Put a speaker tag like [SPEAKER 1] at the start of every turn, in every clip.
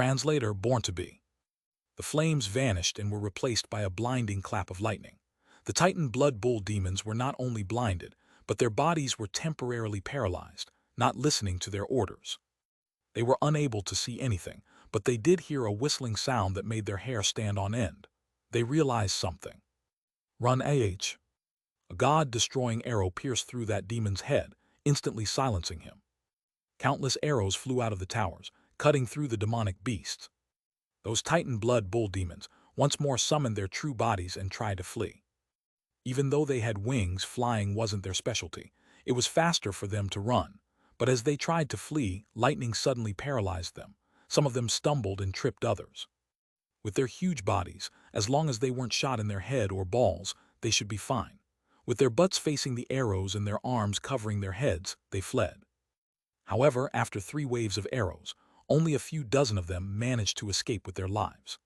[SPEAKER 1] Translator born to be. The flames vanished and were replaced by a blinding clap of lightning. The Titan Blood Bull demons were not only blinded, but their bodies were temporarily paralyzed, not listening to their orders. They were unable to see anything, but they did hear a whistling sound that made their hair stand on end. They realized something. Run AH. A god-destroying arrow pierced through that demon's head, instantly silencing him. Countless arrows flew out of the towers, cutting through the demonic beasts. Those Titan Blood Bull demons once more summoned their true bodies and tried to flee. Even though they had wings, flying wasn't their specialty. It was faster for them to run. But as they tried to flee, lightning suddenly paralyzed them. Some of them stumbled and tripped others. With their huge bodies, as long as they weren't shot in their head or balls, they should be fine. With their butts facing the arrows and their arms covering their heads, they fled. However, after 3 waves of arrows, only a few dozen of them managed to escape with their lives.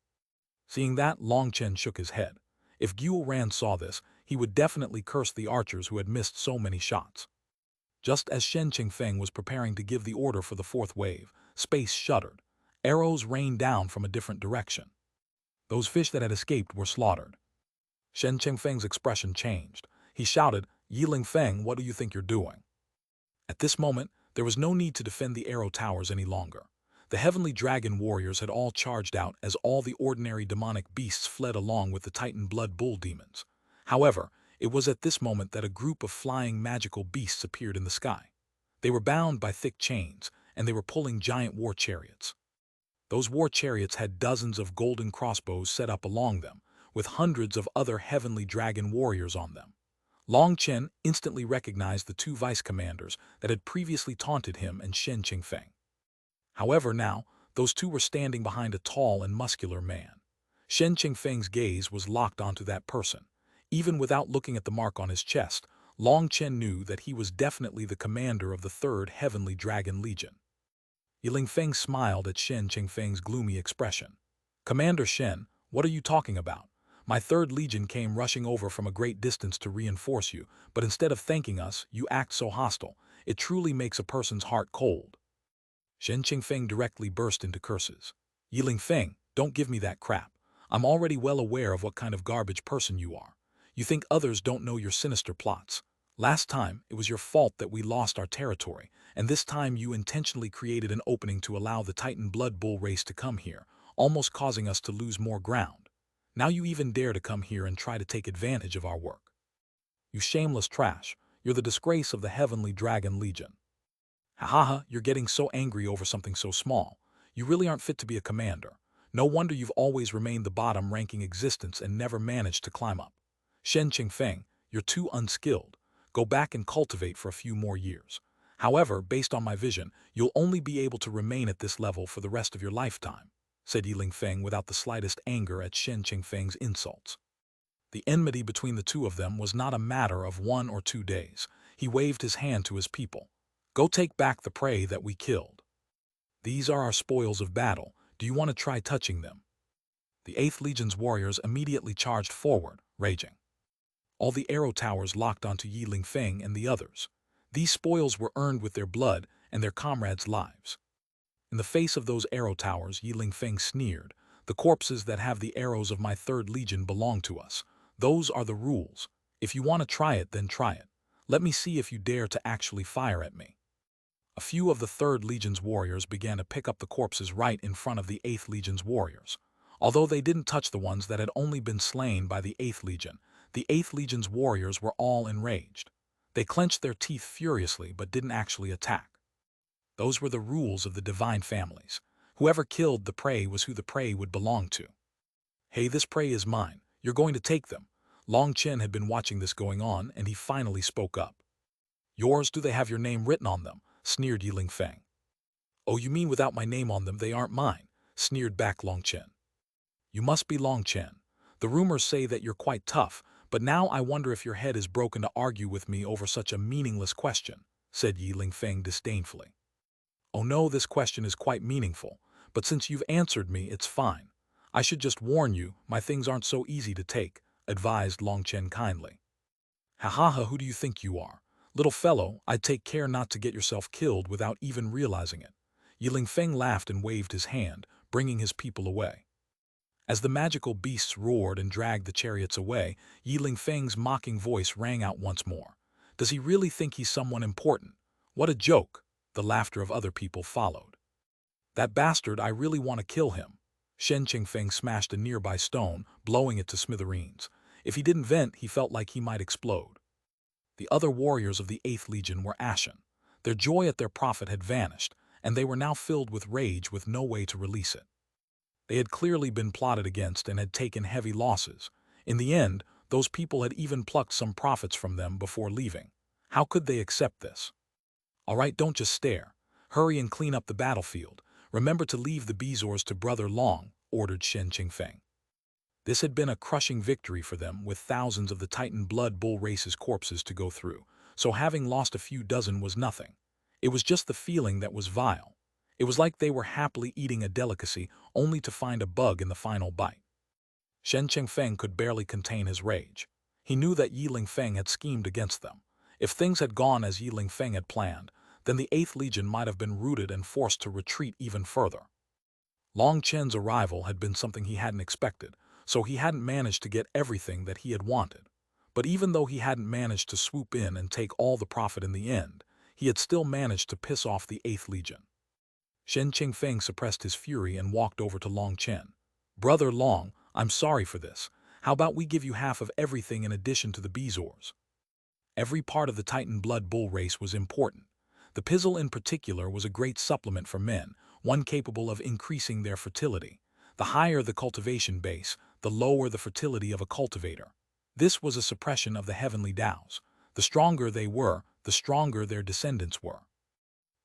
[SPEAKER 1] Seeing that, Chen shook his head. If Xuanhuan saw this, he would definitely curse the archers who had missed so many shots. Just as Shen Qingfeng was preparing to give the order for the 4th wave, space shuddered. Arrows rained down from a different direction. Those fish that had escaped were slaughtered. Shen Qingfeng's expression changed. He shouted, "Yiling Feng, what do you think you're doing?" At this moment, there was no need to defend the arrow towers any longer. The heavenly dragon warriors had all charged out as all the ordinary demonic beasts fled along with the Titan Blood Bull demons. However, it was at this moment that a group of flying magical beasts appeared in the sky. They were bound by thick chains, and they were pulling giant war chariots. Those war chariots had dozens of golden crossbows set up along them, with hundreds of other heavenly dragon warriors on them. Chen instantly recognized the 2 vice commanders that had previously taunted him and Shen Qingfeng. However, now, those 2 were standing behind a tall and muscular man. Shen Qingfeng's gaze was locked onto that person. Even without looking at the mark on his chest, Chen knew that he was definitely the commander of the 3rd Heavenly Dragon Legion. Yiling Feng smiled at Shen Qingfeng's gloomy expression. "Commander Shen, what are you talking about? My 3rd Legion came rushing over from a great distance to reinforce you, but instead of thanking us, you act so hostile. It truly makes a person's heart cold." Shen Qingfeng directly burst into curses. "Yiling Feng, don't give me that crap. I'm already well aware of what kind of garbage person you are. You think others don't know your sinister plots. Last time, it was your fault that we lost our territory, and this time you intentionally created an opening to allow the Titan Blood Bull race to come here, almost causing us to lose more ground. Now you even dare to come here and try to take advantage of our work. You shameless trash, you're the disgrace of the Heavenly Dragon Legion." "Ha, you're getting so angry over something so small. You really aren't fit to be a commander. No wonder you've always remained the bottom-ranking existence and never managed to climb up. Shen Qingfeng, you're too unskilled. Go back and cultivate for a few more years. However, based on my vision, you'll only be able to remain at this level for the rest of your lifetime," said Yiling Feng without the slightest anger at Shen Qingfeng's insults. The enmity between the 2 of them was not a matter of 1 or 2 days. He waved his hand to his people. "Go take back the prey that we killed. These are our spoils of battle. Do you want to try touching them?" The 8th Legion's warriors immediately charged forward, raging. All the arrow towers locked onto Yiling Feng and the others. These spoils were earned with their blood and their comrades' lives. In the face of those arrow towers, Yiling Feng sneered, "The corpses that have the arrows of my 3rd Legion belong to us. Those are the rules. If you want to try it, then try it. Let me see if you dare to actually fire at me." A few of the 3rd Legion's warriors began to pick up the corpses right in front of the 8th Legion's warriors. Although they didn't touch the ones that had only been slain by the 8th Legion, the 8th Legion's warriors were all enraged. They clenched their teeth furiously but didn't actually attack. Those were the rules of the divine families. Whoever killed the prey was who the prey would belong to. "Hey, this prey is mine. You're going to take them." Chen had been watching this going on, and he finally spoke up. "Yours? Do they have your name written on them?" sneered Yiling Feng. "Oh, you mean without my name on them they aren't mine?" sneered back Chen. "You must be Chen. The rumors say that you're quite tough, but now I wonder if your head is broken to argue with me over such a meaningless question," said Yiling Feng disdainfully. "Oh no, this question is quite meaningful, but since you've answered me, it's fine. I should just warn you, my things aren't so easy to take," advised Chen kindly. "Ha, who do you think you are? Little fellow, I'd take care not to get yourself killed without even realizing it." Yiling Feng laughed and waved his hand, bringing his people away. As the magical beasts roared and dragged the chariots away, Yi Lingfeng's mocking voice rang out once more. Does he really think he's someone important? What a joke! The laughter of other people followed. That bastard, I really want to kill him. Shen Qingfeng smashed a nearby stone, blowing it to smithereens. If he didn't vent, he felt like he might explode. The other warriors of the 8th Legion were ashen. Their joy at their prophet had vanished, and they were now filled with rage with no way to release it. They had clearly been plotted against and had taken heavy losses. In the end, those people had even plucked some profits from them before leaving. How could they accept this? All right, don't just stare. Hurry and clean up the battlefield. Remember to leave the bezoars to Brother Long, ordered Shen Qingfeng. This had been a crushing victory for them, with thousands of the Titan Blood Bull race's corpses to go through, so having lost a few dozen was nothing. It was just the feeling that was vile. It was like they were happily eating a delicacy only to find a bug in the final bite. Shen Qingfeng could barely contain his rage. He knew that Yi Lingfeng had schemed against them. If things had gone as Yi Lingfeng had planned, then the 8th Legion might have been routed and forced to retreat even further. Long Chen's arrival had been something he hadn't expected, so he hadn't managed to get everything that he had wanted. But even though he hadn't managed to swoop in and take all the profit in the end, he had still managed to piss off the 8th Legion. Shen Qingfeng suppressed his fury and walked over to Long Chen. Brother Long, I'm sorry for this. How about we give you half of everything in addition to the bezoars? Every part of the Titan Blood Bull race was important. The pizzle in particular was a great supplement for men, one capable of increasing their fertility. The higher the cultivation base, the lower the fertility of a cultivator. This was a suppression of the heavenly Taos. The stronger they were, the stronger their descendants were.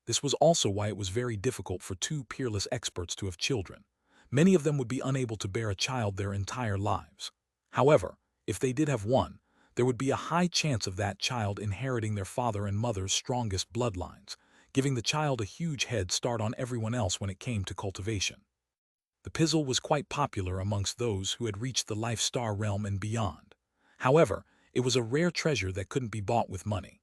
[SPEAKER 1] This was also why it was very difficult for 2 peerless experts to have children. Many of them would be unable to bear a child their entire lives. However, if they did have one, there would be a high chance of that child inheriting their father and mother's strongest bloodlines, giving the child a huge head start on everyone else when it came to cultivation. The pizzle was quite popular amongst those who had reached the life-star realm and beyond. However, it was a rare treasure that couldn't be bought with money.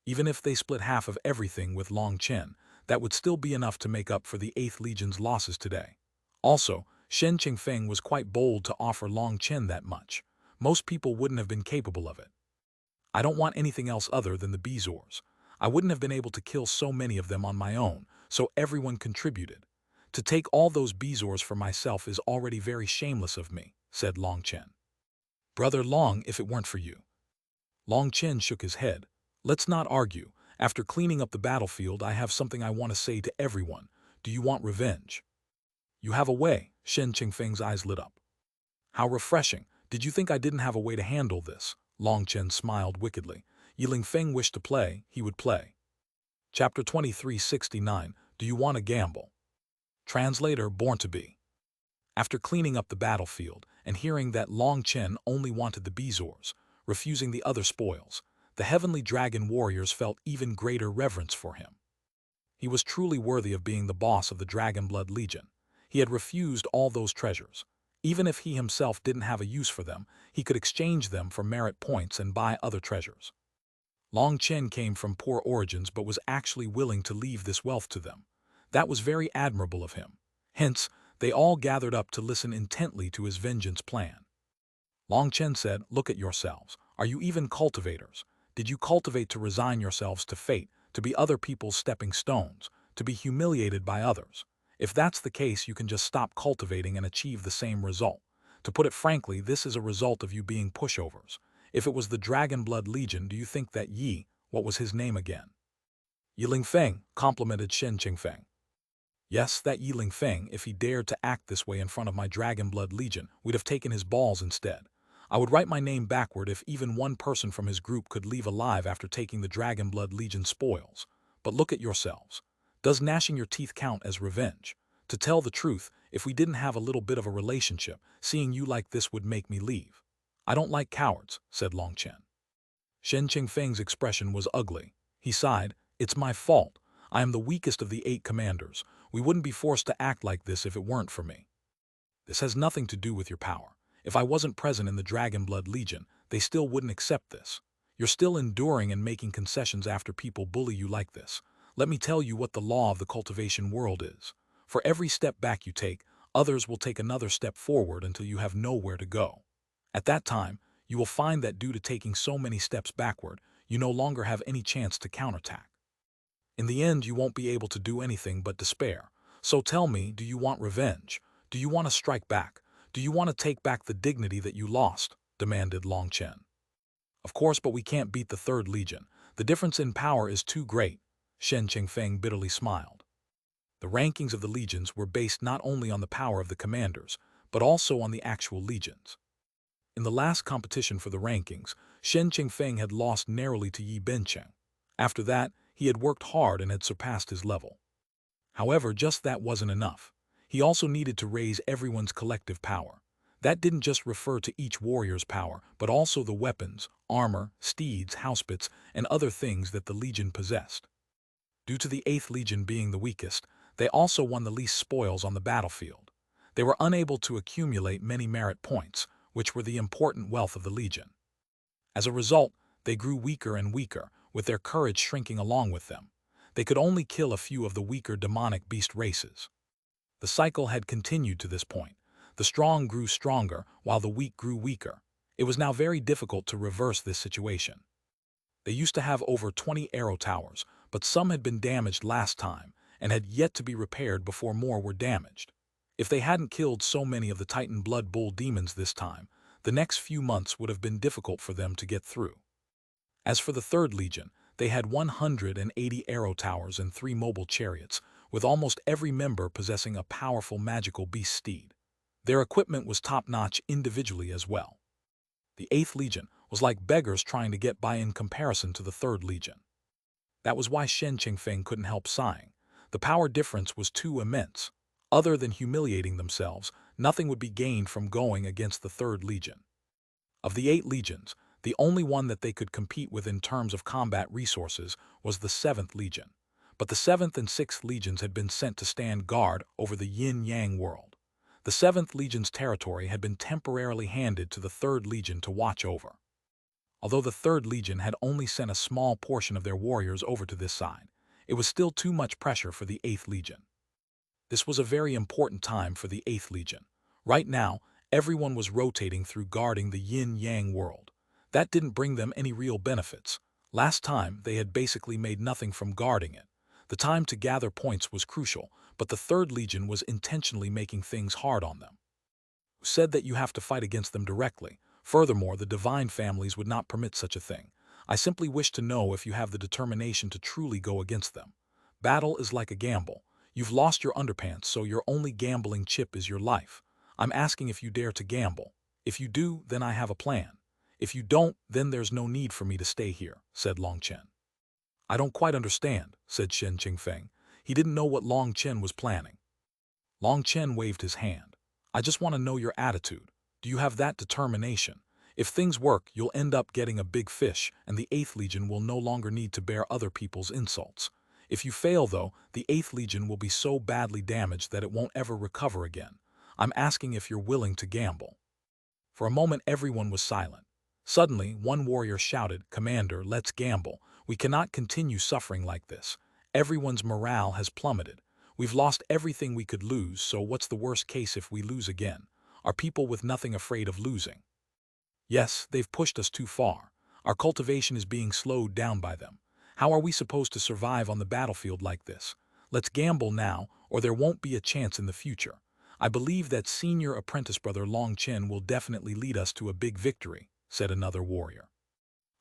[SPEAKER 1] Even if they split half of everything with Long Chen, that would still be enough to make up for the 8th Legion's losses today. Also, Shen Qingfeng was quite bold to offer Long Chen that much. Most people wouldn't have been capable of it. I don't want anything else other than the bezoars. I wouldn't have been able to kill so many of them on my own, so everyone contributed. To take all those bezoars for myself is already very shameless of me, said Long Chen. Brother Long, if it weren't for you. Long Chen shook his head. Let's not argue. After cleaning up the battlefield, I have something I want to say to everyone. Do you want revenge? You have a way. Shen Qingfeng's eyes lit up. How refreshing. Did you think I didn't have a way to handle this? Long Chen smiled wickedly. Yi Lingfeng wished to play, he would play. Chapter 2369. Do you want to gamble? Translator born to be. After cleaning up the battlefield and hearing that Long Chen only wanted the bezoars, refusing the other spoils, the heavenly dragon warriors felt even greater reverence for him. He was truly worthy of being the boss of the Dragon Blood Legion. He had refused all those treasures. Even if he himself didn't have a use for them, he could exchange them for merit points and buy other treasures. Long Chen came from poor origins but was actually willing to leave this wealth to them. That was very admirable of him. Hence, they all gathered up to listen intently to his vengeance plan. Long Chen said, "Look at yourselves. Are you even cultivators? Did you cultivate to resign yourselves to fate, to be other people's stepping stones, to be humiliated by others? If that's the case, you can just stop cultivating and achieve the same result. To put it frankly, this is a result of you being pushovers. If it was the Dragon Blood Legion, do you think that what was his name again? Yi Lingfeng, complimented Shen Qingfeng. Yes, that Yi Lingfeng, if he dared to act this way in front of my Dragon Blood Legion, we'd have taken his balls instead. I would write my name backward if even one person from his group could leave alive after taking the Dragon Blood Legion spoils. But look at yourselves. Does gnashing your teeth count as revenge? To tell the truth, if we didn't have a little bit of a relationship, seeing you like this would make me leave. I don't like cowards, said Long Chen. Shen Qingfeng's expression was ugly. He sighed, it's my fault. I am the weakest of the 8 commanders. We wouldn't be forced to act like this if it weren't for me. This has nothing to do with your power. If I wasn't present in the Dragon Blood Legion, they still wouldn't accept this. You're still enduring and making concessions after people bully you like this. Let me tell you what the law of the cultivation world is. For every step back you take, others will take another step forward until you have nowhere to go. At that time, you will find that due to taking so many steps backward, you no longer have any chance to counterattack. In the end, you won't be able to do anything but despair. So tell me, do you want revenge? Do you want to strike back? Do you want to take back the dignity that you lost? Demanded Long Chen. Of course, but we can't beat the Third Legion. The difference in power is too great. Shen Qingfeng bitterly smiled. The rankings of the legions were based not only on the power of the commanders, but also on the actual legions. In the last competition for the rankings, Shen Qingfeng had lost narrowly to Yi Bencheng. After that, he had worked hard and had surpassed his level. However, just that wasn't enough. He also needed to raise everyone's collective power. That didn't just refer to each warrior's power, but also the weapons, armor, steeds, housebits, and other things that the legion possessed. Due to the 8th Legion being the weakest, they also won the least spoils on the battlefield. They were unable to accumulate many merit points, which were the important wealth of the legion. As a result, they grew weaker and weaker, with their courage shrinking along with them. They could only kill a few of the weaker demonic beast races. The cycle had continued to this point. The strong grew stronger, while the weak grew weaker. It was now very difficult to reverse this situation. They used to have over 20 arrow towers, but some had been damaged last time, and had yet to be repaired before more were damaged. If they hadn't killed so many of the Titan Blood Bull demons this time, the next few months would have been difficult for them to get through. As for the Third Legion, they had 180 arrow towers and 3 mobile chariots, with almost every member possessing a powerful magical beast steed. Their equipment was top-notch individually as well. The 8th Legion was like beggars trying to get by in comparison to the 3rd Legion. That was why Shen Qingfeng couldn't help sighing. The power difference was too immense. Other than humiliating themselves, nothing would be gained from going against the 3rd Legion. Of the 8 legions, the only one that they could compete with in terms of combat resources was the 7th Legion. But the 7th and 6th Legions had been sent to stand guard over the Yin-Yang world. The 7th Legion's territory had been temporarily handed to the 3rd Legion to watch over. Although the 3rd Legion had only sent a small portion of their warriors over to this side, it was still too much pressure for the 8th Legion. This was a very important time for the 8th Legion. Right now, everyone was rotating through guarding the Yin-Yang world. That didn't bring them any real benefits. Last time, they had basically made nothing from guarding it. The time to gather points was crucial, but the 3rd Legion was intentionally making things hard on them. Who said that you have to fight against them directly? Furthermore, the divine families would not permit such a thing. I simply wish to know if you have the determination to truly go against them. Battle is like a gamble. You've lost your underpants, so your only gambling chip is your life. I'm asking if you dare to gamble. If you do, then I have a plan. If you don't, then there's no need for me to stay here, said Long Chen. I don't quite understand, said Shen Qingfeng. He didn't know what Long Chen was planning. Long Chen waved his hand. I just want to know your attitude. Do you have that determination? If things work, you'll end up getting a big fish, and the 8th Legion will no longer need to bear other people's insults. If you fail, though, the 8th Legion will be so badly damaged that it won't ever recover again. I'm asking if you're willing to gamble. For a moment, everyone was silent. Suddenly, one warrior shouted, Commander, let's gamble. We cannot continue suffering like this. Everyone's morale has plummeted. We've lost everything we could lose, so what's the worst case if we lose again? Are people with nothing afraid of losing? Yes, they've pushed us too far. Our cultivation is being slowed down by them. How are we supposed to survive on the battlefield like this? Let's gamble now, or there won't be a chance in the future. I believe that senior apprentice brother Long Chen will definitely lead us to a big victory, said another warrior.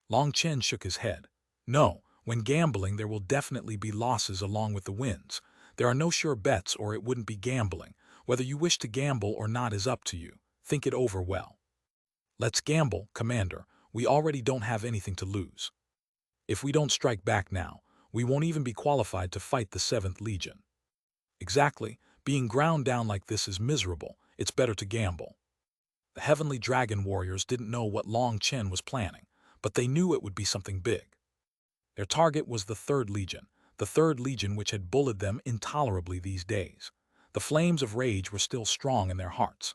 [SPEAKER 1] Long Chen shook his head. No, when gambling there will definitely be losses along with the wins. There are no sure bets or it wouldn't be gambling. Whether you wish to gamble or not is up to you. Think it over well. Let's gamble, Commander. We already don't have anything to lose. If we don't strike back now, we won't even be qualified to fight the 7th Legion. Exactly. Being ground down like this is miserable. It's better to gamble. The Heavenly Dragon Warriors didn't know what Long Chen was planning, but they knew it would be something big. Their target was the 3rd Legion, the 3rd Legion which had bullied them intolerably these days. The flames of rage were still strong in their hearts.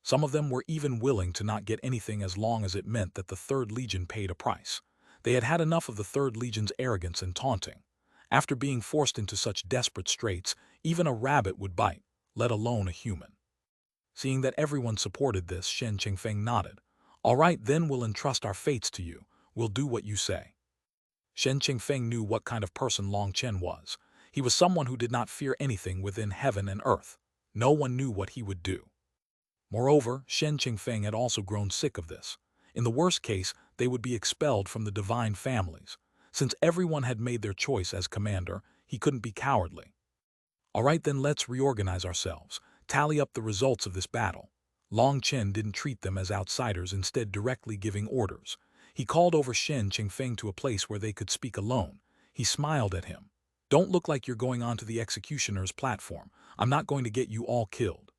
[SPEAKER 1] Some of them were even willing to not get anything as long as it meant that the 3rd Legion paid a price. They had had enough of the 3rd Legion's arrogance and taunting. After being forced into such desperate straits, Even a rabbit would bite, let alone a human. Seeing that everyone supported this, Shen Qingfeng nodded. All right, then we'll entrust our fates to you. We'll do what you say. Shen Qingfeng knew what kind of person Long Chen was. He was someone who did not fear anything within heaven and earth. No one knew what he would do. Moreover, Shen Qingfeng had also grown sick of this. In the worst case, they would be expelled from the divine families. Since everyone had made their choice as commander, he couldn't be cowardly. All right, then let's reorganize ourselves, tally up the results of this battle. Long Chen didn't treat them as outsiders, instead directly giving orders. He called over Shen Qingfeng to a place where they could speak alone. He smiled at him. Don't look like you're going onto the executioner's platform. I'm not going to get you all killed.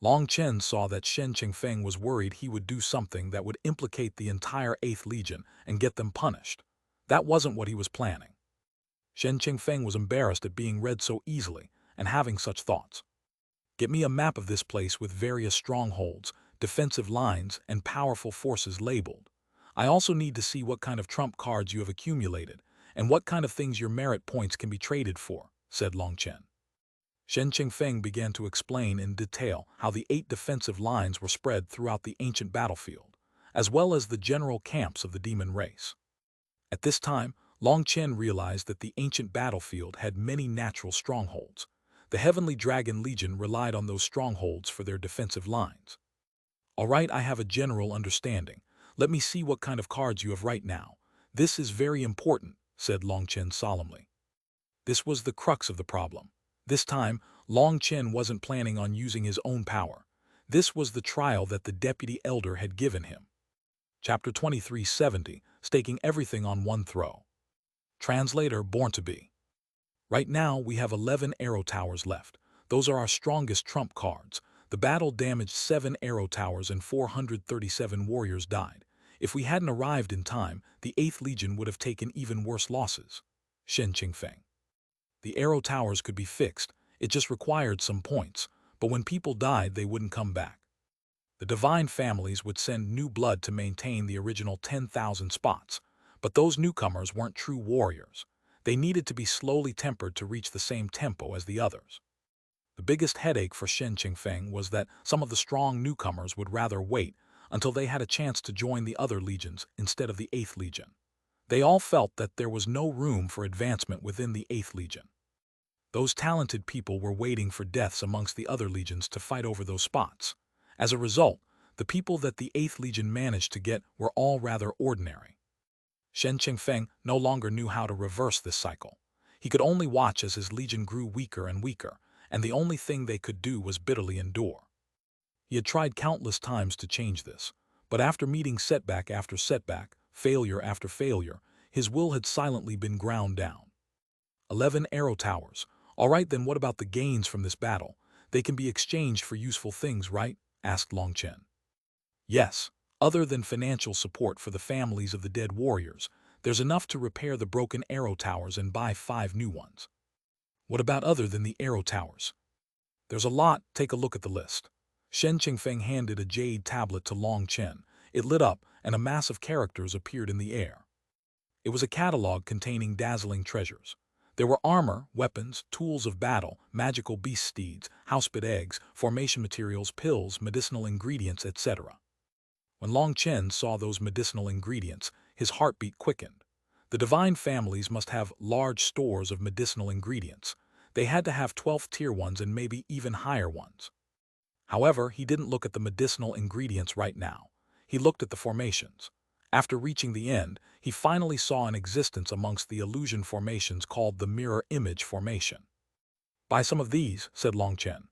[SPEAKER 1] Long Chen saw that Shen Qingfeng was worried he would do something that would implicate the entire 8th Legion and get them punished. That wasn't what he was planning. Shen Qingfeng was embarrassed at being read so easily and having such thoughts. Get me a map of this place with various strongholds, defensive lines, and powerful forces labeled. I also need to see what kind of trump cards you have accumulated and what kind of things your merit points can be traded for, said Long Chen. Shen Qingfeng began to explain in detail how the 8 defensive lines were spread throughout the ancient battlefield, as well as the general camps of the demon race. At this time, Long Chen realized that the ancient battlefield had many natural strongholds. The Heavenly Dragon Legion relied on those strongholds for their defensive lines. All right, I have a general understanding. Let me see what kind of cards you have right now. This is very important, said Long Chen solemnly. This was the crux of the problem. This time, Long Chen wasn't planning on using his own power. This was the trial that the deputy elder had given him. Chapter 2370, Staking Everything on One Throw. Translator Born to Be. Right now, we have 11 arrow towers left. Those are our strongest trump cards. The battle damaged 7 arrow towers and 437 warriors died. If we hadn't arrived in time, the 8th Legion would have taken even worse losses. Shen Qingfeng. The arrow towers could be fixed. It just required some points. But when people died, they wouldn't come back. The divine families would send new blood to maintain the original 10,000 spots. But those newcomers weren't true warriors. They needed to be slowly tempered to reach the same tempo as the others. The biggest headache for Shen Qingfeng was that some of the strong newcomers would rather wait until they had a chance to join the other legions instead of the 8th Legion. They all felt that there was no room for advancement within the 8th Legion. Those talented people were waiting for deaths amongst the other legions to fight over those spots. As a result, the people that the 8th Legion managed to get were all rather ordinary. Shen Qingfeng no longer knew how to reverse this cycle. He could only watch as his legion grew weaker and weaker, and the only thing they could do was bitterly endure. He had tried countless times to change this, but after meeting setback after setback, failure after failure, his will had silently been ground down. 11 arrow towers. All right, then what about the gains from this battle? They can be exchanged for useful things, right? Asked Long Chen. Yes, other than financial support for the families of the dead warriors, there's enough to repair the broken arrow towers and buy 5 new ones. What about other than the arrow towers? There's a lot. Take a look at the list. Shen Qingfeng handed a jade tablet to Long Chen. It lit up, and a mass of characters appeared in the air. It was a catalog containing dazzling treasures. There were armor, weapons, tools of battle, magical beast steeds, housebed eggs, formation materials, pills, medicinal ingredients, etc. When Long Chen saw those medicinal ingredients, his heartbeat quickened. The divine families must have large stores of medicinal ingredients. They had to have 12th tier ones and maybe even higher ones. However, he didn't look at the medicinal ingredients right now. He looked at the formations. After reaching the end, he finally saw an existence amongst the illusion formations called the mirror image formation. Buy some of these, said Long Chen.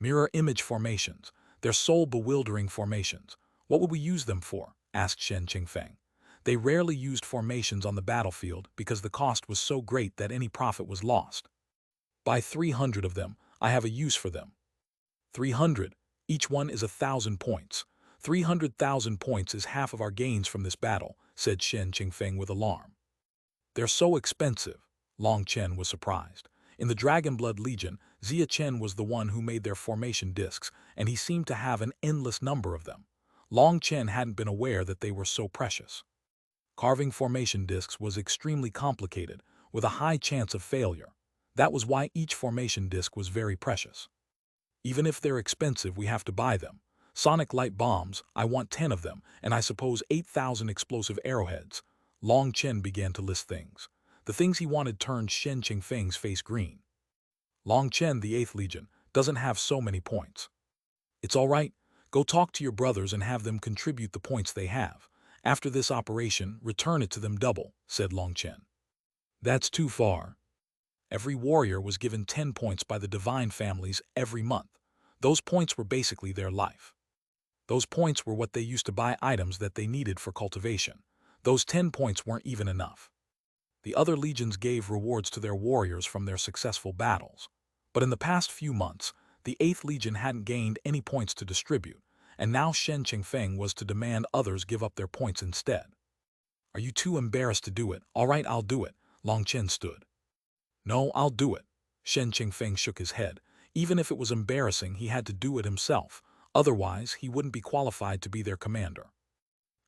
[SPEAKER 1] Mirror image formations. They're soul-bewildering formations. What would we use them for? Asked Shen Qingfeng. They rarely used formations on the battlefield because the cost was so great that any profit was lost. Buy 300 of them. I have a use for them. 300. Each one is 1,000 points. 300,000 points is half of our gains from this battle, said Shen Qingfeng with alarm. They're so expensive. Long Chen was surprised. In the Dragonblood Legion, Xia Chen was the one who made their formation discs, and he seemed to have an endless number of them. Long Chen hadn't been aware that they were so precious. Carving formation discs was extremely complicated, with a high chance of failure. That was why each formation disc was very precious. Even if they're expensive, we have to buy them. Sonic light bombs, I want 10 of them, and I suppose 8,000 explosive arrowheads. Long Chen began to list things. The things he wanted turned Shen Qingfeng's face green. Long Chen, the 8th Legion, doesn't have so many points. It's all right. Go talk to your brothers and have them contribute the points they have. After this operation, return it to them double, said Long Chen. That's too far. Every warrior was given 10 points by the divine families every month. Those points were basically their life. Those points were what they used to buy items that they needed for cultivation. Those 10 points weren't even enough. The other legions gave rewards to their warriors from their successful battles. But in the past few months, the 8th Legion hadn't gained any points to distribute, and now Shen Qingfeng was to demand others give up their points instead. Are you too embarrassed to do it? All right, I'll do it. Long Chen stood. No, I'll do it. Shen Qingfeng shook his head. Even if it was embarrassing, he had to do it himself. Otherwise, he wouldn't be qualified to be their commander.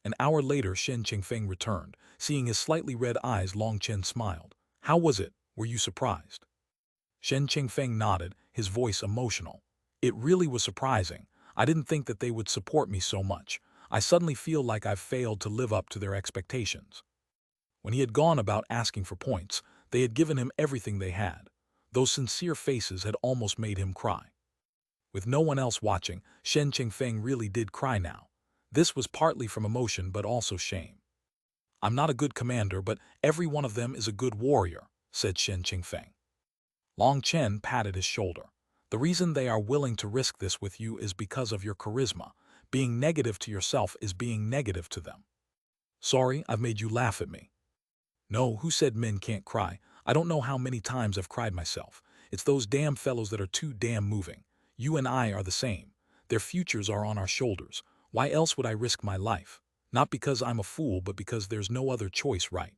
[SPEAKER 1] An hour later, Shen Qingfeng returned. Seeing his slightly red eyes, Long Chen smiled. How was it? Were you surprised? Shen Qingfeng nodded, his voice emotional. It really was surprising. I didn't think that they would support me so much. I suddenly feel like I've failed to live up to their expectations. When he had gone about asking for points, they had given him everything they had. Those sincere faces had almost made him cry. With no one else watching, Shen Qingfeng really did cry now. This was partly from emotion but also shame. I'm not a good commander, but every one of them is a good warrior, said Shen Qingfeng. Long Chen patted his shoulder. The reason they are willing to risk this with you is because of your charisma. Being negative to yourself is being negative to them. Sorry, I've made you laugh at me. No, who said men can't cry? I don't know how many times I've cried myself. It's those damn fellows that are too damn moving. You and I are the same. Their futures are on our shoulders. Why else would I risk my life? Not because I'm a fool, but because there's no other choice, right?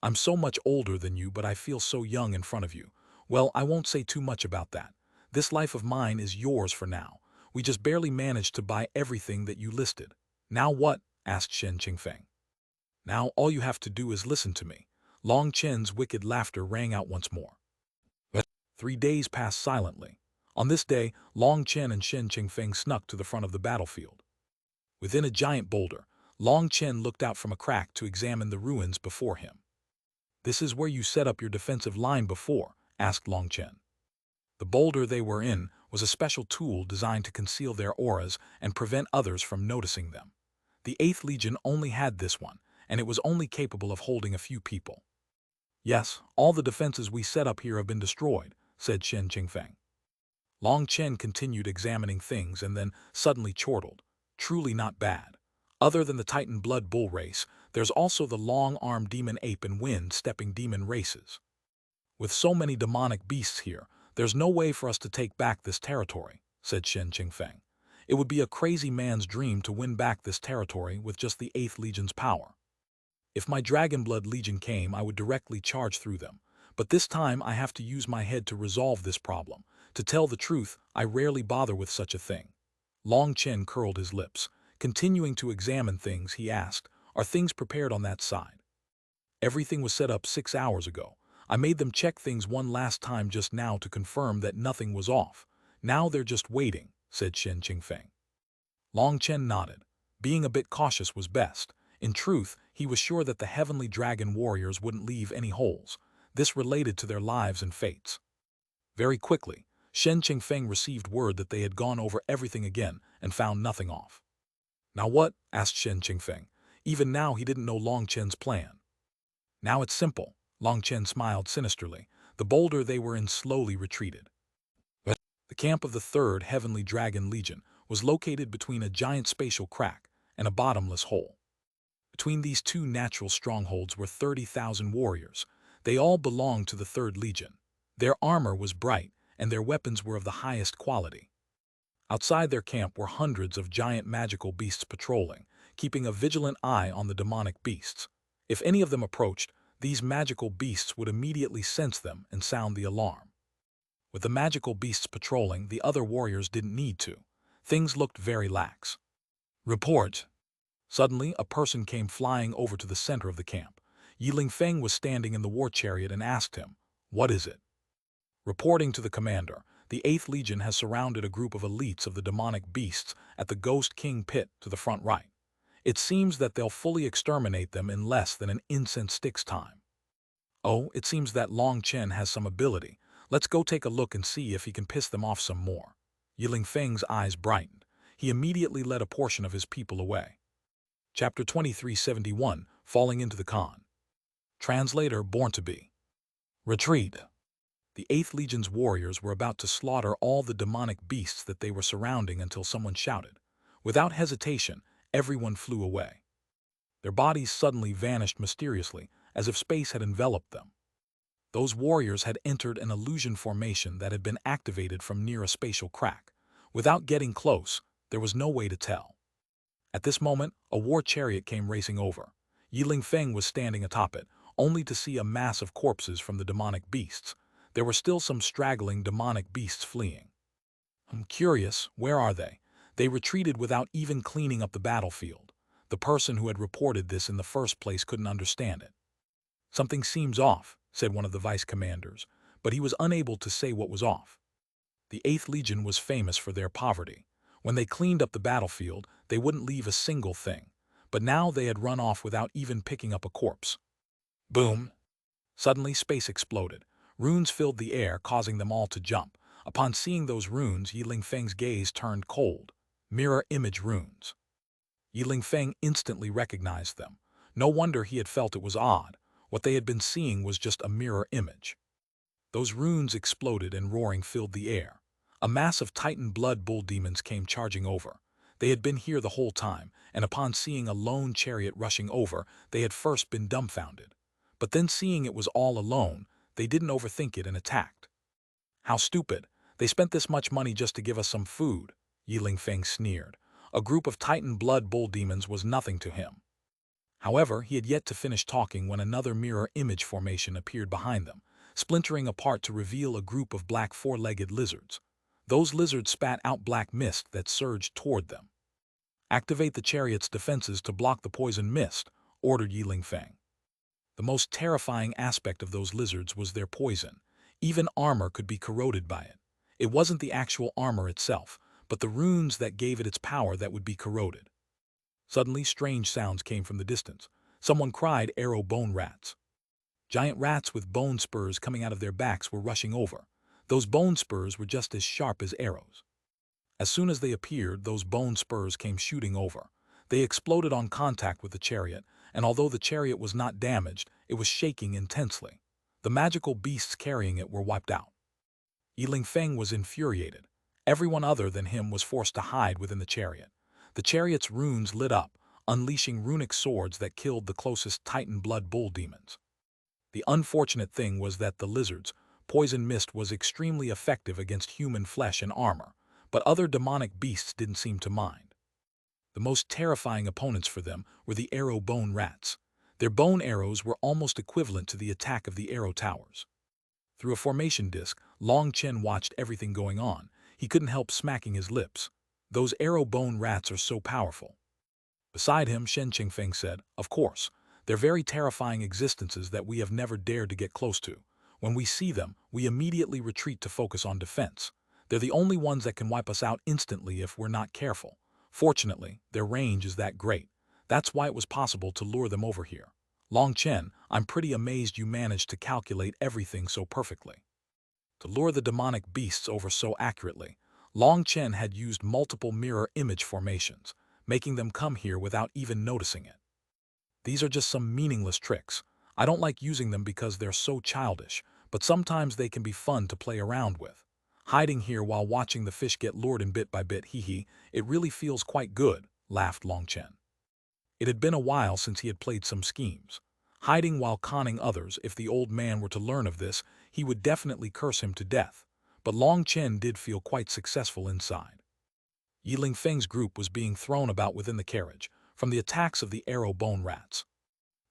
[SPEAKER 1] I'm so much older than you, but I feel so young in front of you. Well, I won't say too much about that. This life of mine is yours for now. We just barely managed to buy everything that you listed. Now what? Asked Shen Qingfeng. Now all you have to do is listen to me. Long Chen's wicked laughter rang out once more. 3 days passed silently. On this day, Long Chen and Shen Qingfeng snuck to the front of the battlefield. Within a giant boulder, Long Chen looked out from a crack to examine the ruins before him. This is where you set up your defensive line before, asked Long Chen. The boulder they were in was a special tool designed to conceal their auras and prevent others from noticing them. The 8th Legion only had this one, and it was only capable of holding a few people. Yes, all the defenses we set up here have been destroyed, said Shen Qingfeng. Long Chen continued examining things and then suddenly chortled. Truly not bad. Other than the Titan Blood Bull race, there's also the long-armed demon ape and wind-stepping demon races. With so many demonic beasts here, there's no way for us to take back this territory, said Shen Qingfeng. It would be a crazy man's dream to win back this territory with just the 8th Legion's power. If my Dragonblood Legion came, I would directly charge through them. But this time I have to use my head to resolve this problem. To tell the truth, I rarely bother with such a thing. Long Chen curled his lips. Continuing to examine things, he asked, are things prepared on that side? Everything was set up 6 hours ago. I made them check things one last time just now to confirm that nothing was off. Now they're just waiting, said Shen Qingfeng. Long Chen nodded. Being a bit cautious was best. In truth, he was sure that the heavenly dragon warriors wouldn't leave any holes. This related to their lives and fates. Very quickly, Shen Qingfeng received word that they had gone over everything again and found nothing off. Now what? Asked Shen Qingfeng. Even now he didn't know Long Chen's plan. Now it's simple. Long Chen smiled sinisterly. The boulder they were in slowly retreated. The camp of the 3rd Heavenly Dragon Legion was located between a giant spatial crack and a bottomless hole. Between these two natural strongholds were 30,000 warriors. They all belonged to the 3rd Legion. Their armor was bright, and their weapons were of the highest quality. Outside their camp were hundreds of giant magical beasts patrolling, keeping a vigilant eye on the demonic beasts. If any of them approached, these magical beasts would immediately sense them and sound the alarm. With the magical beasts patrolling, the other warriors didn't need to. Things looked very lax. Report. Suddenly, a person came flying over to the center of the camp. Yiling Feng was standing in the war chariot and asked him, "What is it?" Reporting to the commander, the 8th Legion has surrounded a group of elites of the demonic beasts at the Ghost King pit to the front right. It seems that they'll fully exterminate them in less than an incense stick's time. Oh, it seems that Long Chen has some ability. Let's go take a look and see if he can piss them off some more. Yiling Feng's eyes brightened. He immediately led a portion of his people away. Chapter 2371, Falling into the Con. Translator Born to Be. Retreat. The 8th Legion's warriors were about to slaughter all the demonic beasts that they were surrounding until someone shouted. Without hesitation, everyone flew away. Their bodies suddenly vanished mysteriously, as if space had enveloped them. Those warriors had entered an illusion formation that had been activated from near a spatial crack. Without getting close, there was no way to tell. At this moment, a war chariot came racing over. Yiling Feng was standing atop it, only to see a mass of corpses from the demonic beasts. There were still some straggling demonic beasts fleeing. I'm curious, where are they? They retreated without even cleaning up the battlefield. The person who had reported this in the first place couldn't understand it. Something seems off, said one of the vice commanders, but he was unable to say what was off. The 8th Legion was famous for their poverty. When they cleaned up the battlefield, they wouldn't leave a single thing. But now they had run off without even picking up a corpse. Boom! Suddenly space exploded. Runes filled the air, causing them all to jump. Upon seeing those runes, Yiling Feng's gaze turned cold. Mirror image runes. Yiling Feng instantly recognized them. No wonder he had felt it was odd. What they had been seeing was just a mirror image. Those runes exploded and roaring filled the air. A mass of Titan blood bull demons came charging over. They had been here the whole time, and upon seeing a lone chariot rushing over, they had first been dumbfounded. But then seeing it was all alone, they didn't overthink it and attacked. How stupid! They spent this much money just to give us some food, Yiling Feng sneered. A group of Titan blood bull demons was nothing to him. However, he had yet to finish talking when another mirror image formation appeared behind them, splintering apart to reveal a group of black four-legged lizards. Those lizards spat out black mist that surged toward them. Activate the chariot's defenses to block the poison mist, ordered Yiling Feng. The most terrifying aspect of those lizards was their poison. Even armor could be corroded by it. It wasn't the actual armor itself, but the runes that gave it its power that would be corroded. Suddenly, strange sounds came from the distance. Someone cried, "Arrow bone rats." Giant rats with bone spurs coming out of their backs were rushing over. Those bone spurs were just as sharp as arrows. As soon as they appeared, those bone spurs came shooting over. They exploded on contact with the chariot, and although the chariot was not damaged, it was shaking intensely. The magical beasts carrying it were wiped out. Yiling Feng was infuriated. Everyone other than him was forced to hide within the chariot. The chariot's runes lit up, unleashing runic swords that killed the closest Titan blood bull demons. The unfortunate thing was that the lizards' poison mist was extremely effective against human flesh and armor, but other demonic beasts didn't seem to mind. The most terrifying opponents for them were the arrow bone rats. Their bone arrows were almost equivalent to the attack of the arrow towers. Through a formation disc, Long Chen watched everything going on. He couldn't help smacking his lips. Those arrow bone rats are so powerful. Beside him, Shen Qingfeng said, "Of course. They're very terrifying existences that we have never dared to get close to. When we see them, we immediately retreat to focus on defense. They're the only ones that can wipe us out instantly if we're not careful. Fortunately, their range is that great. That's why it was possible to lure them over here. Long Chen, I'm pretty amazed you managed to calculate everything so perfectly." To lure the demonic beasts over so accurately, Long Chen had used multiple mirror image formations, making them come here without even noticing it. These are just some meaningless tricks. I don't like using them because they're so childish, but sometimes they can be fun to play around with. Hiding here while watching the fish get lured in bit by bit, it really feels quite good, laughed Long Chen. It had been a while since he had played some schemes. Hiding while conning others, if the old man were to learn of this, he would definitely curse him to death. But Long Chen did feel quite successful inside. Yiling Feng's group was being thrown about within the carriage, from the attacks of the arrow bone rats.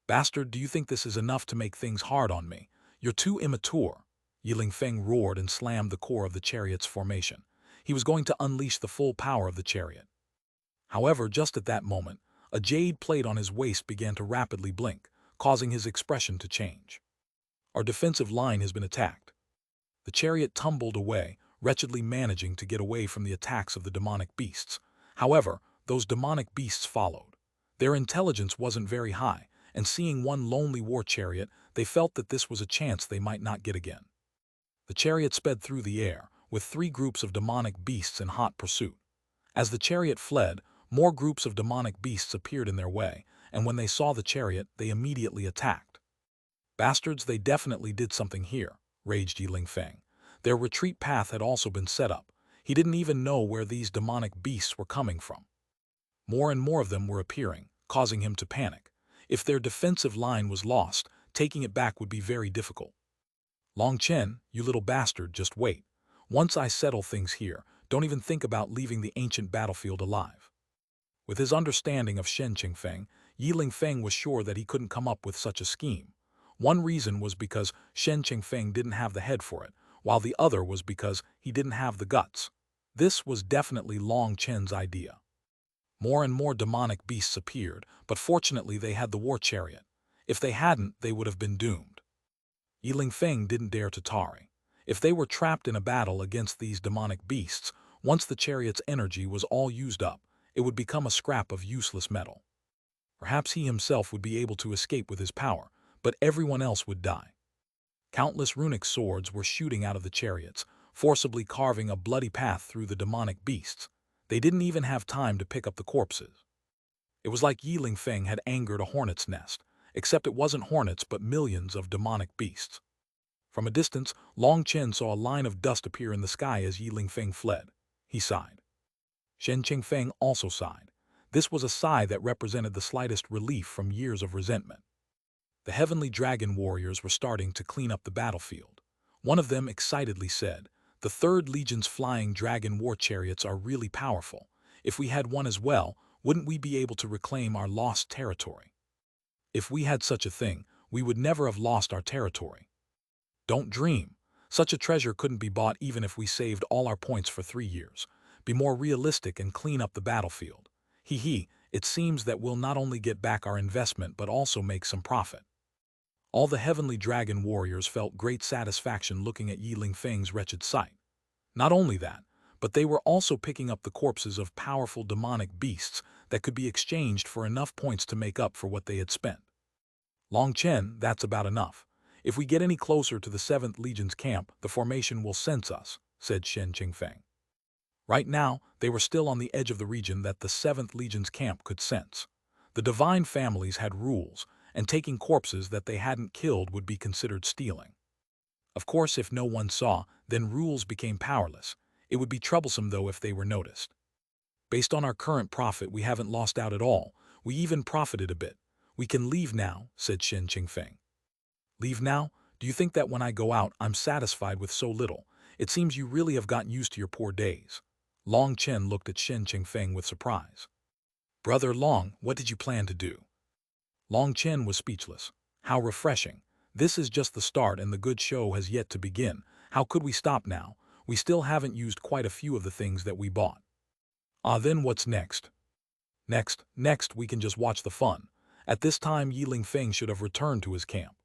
[SPEAKER 1] "Bastard, do you think this is enough to make things hard on me? You're too immature." Yiling Feng roared and slammed the core of the chariot's formation. He was going to unleash the full power of the chariot. However, just at that moment, a jade plate on his waist began to rapidly blink, causing his expression to change. "Our defensive line has been attacked." The chariot tumbled away, wretchedly managing to get away from the attacks of the demonic beasts. However, those demonic beasts followed. Their intelligence wasn't very high, and seeing one lonely war chariot, they felt that this was a chance they might not get again. The chariot sped through the air, with 3 groups of demonic beasts in hot pursuit. As the chariot fled, more groups of demonic beasts appeared in their way, and when they saw the chariot, they immediately attacked. Bastards, they definitely did something here, raged Yi Lingfeng. Their retreat path had also been set up. He didn't even know where these demonic beasts were coming from. More and more of them were appearing, causing him to panic. If their defensive line was lost, taking it back would be very difficult. Long Chen, you little bastard, just wait. Once I settle things here, don't even think about leaving the ancient battlefield alive. With his understanding of Shen Qingfeng, Yi Lingfeng was sure that he couldn't come up with such a scheme. One reason was because Shen Qingfeng didn't have the head for it, while the other was because he didn't have the guts. This was definitely Long Chen's idea. More and more demonic beasts appeared, but fortunately they had the war chariot. If they hadn't, they would have been doomed. Yi Lingfeng didn't dare to tarry. If they were trapped in a battle against these demonic beasts, once the chariot's energy was all used up, it would become a scrap of useless metal. Perhaps he himself would be able to escape with his power, but everyone else would die. Countless runic swords were shooting out of the chariots, forcibly carving a bloody path through the demonic beasts. They didn't even have time to pick up the corpses. It was like Yi Lingfeng had angered a hornet's nest, except it wasn't hornets but millions of demonic beasts. From a distance, Long Chen saw a line of dust appear in the sky as Yi Lingfeng fled. He sighed. Shen Qingfeng also sighed. This was a sigh that represented the slightest relief from years of resentment. The heavenly dragon warriors were starting to clean up the battlefield. One of them excitedly said, "The 3rd Legion's flying dragon war chariots are really powerful. If we had one as well, wouldn't we be able to reclaim our lost territory? If we had such a thing, we would never have lost our territory." Don't dream. Such a treasure couldn't be bought even if we saved all our points for 3 years. Be more realistic and clean up the battlefield. It seems that we'll not only get back our investment but also make some profit. All the heavenly dragon warriors felt great satisfaction looking at Yi Lingfeng's wretched sight. Not only that, but they were also picking up the corpses of powerful demonic beasts that could be exchanged for enough points to make up for what they had spent. Long Chen, that's about enough. If we get any closer to the 7th Legion's camp, the formation will sense us, said Shen Qingfeng. Right now, they were still on the edge of the region that the 7th Legion's camp could sense. The divine families had rules, and taking corpses that they hadn't killed would be considered stealing. Of course, if no one saw, then rules became powerless. It would be troublesome, though, if they were noticed. Based on our current profit, we haven't lost out at all. We even profited a bit. We can leave now, said Shen Qingfeng. Leave now? Do you think that when I go out, I'm satisfied with so little? It seems you really have gotten used to your poor days. Long Chen looked at Shen Qingfeng with surprise. Brother Long, what did you plan to do? Long Chen was speechless. How refreshing. This is just the start and the good show has yet to begin. How could we stop now? We still haven't used quite a few of the things that we bought. Then what's next? Next, we can just watch the fun. At this time, Yi Lingfeng should have returned to his camp.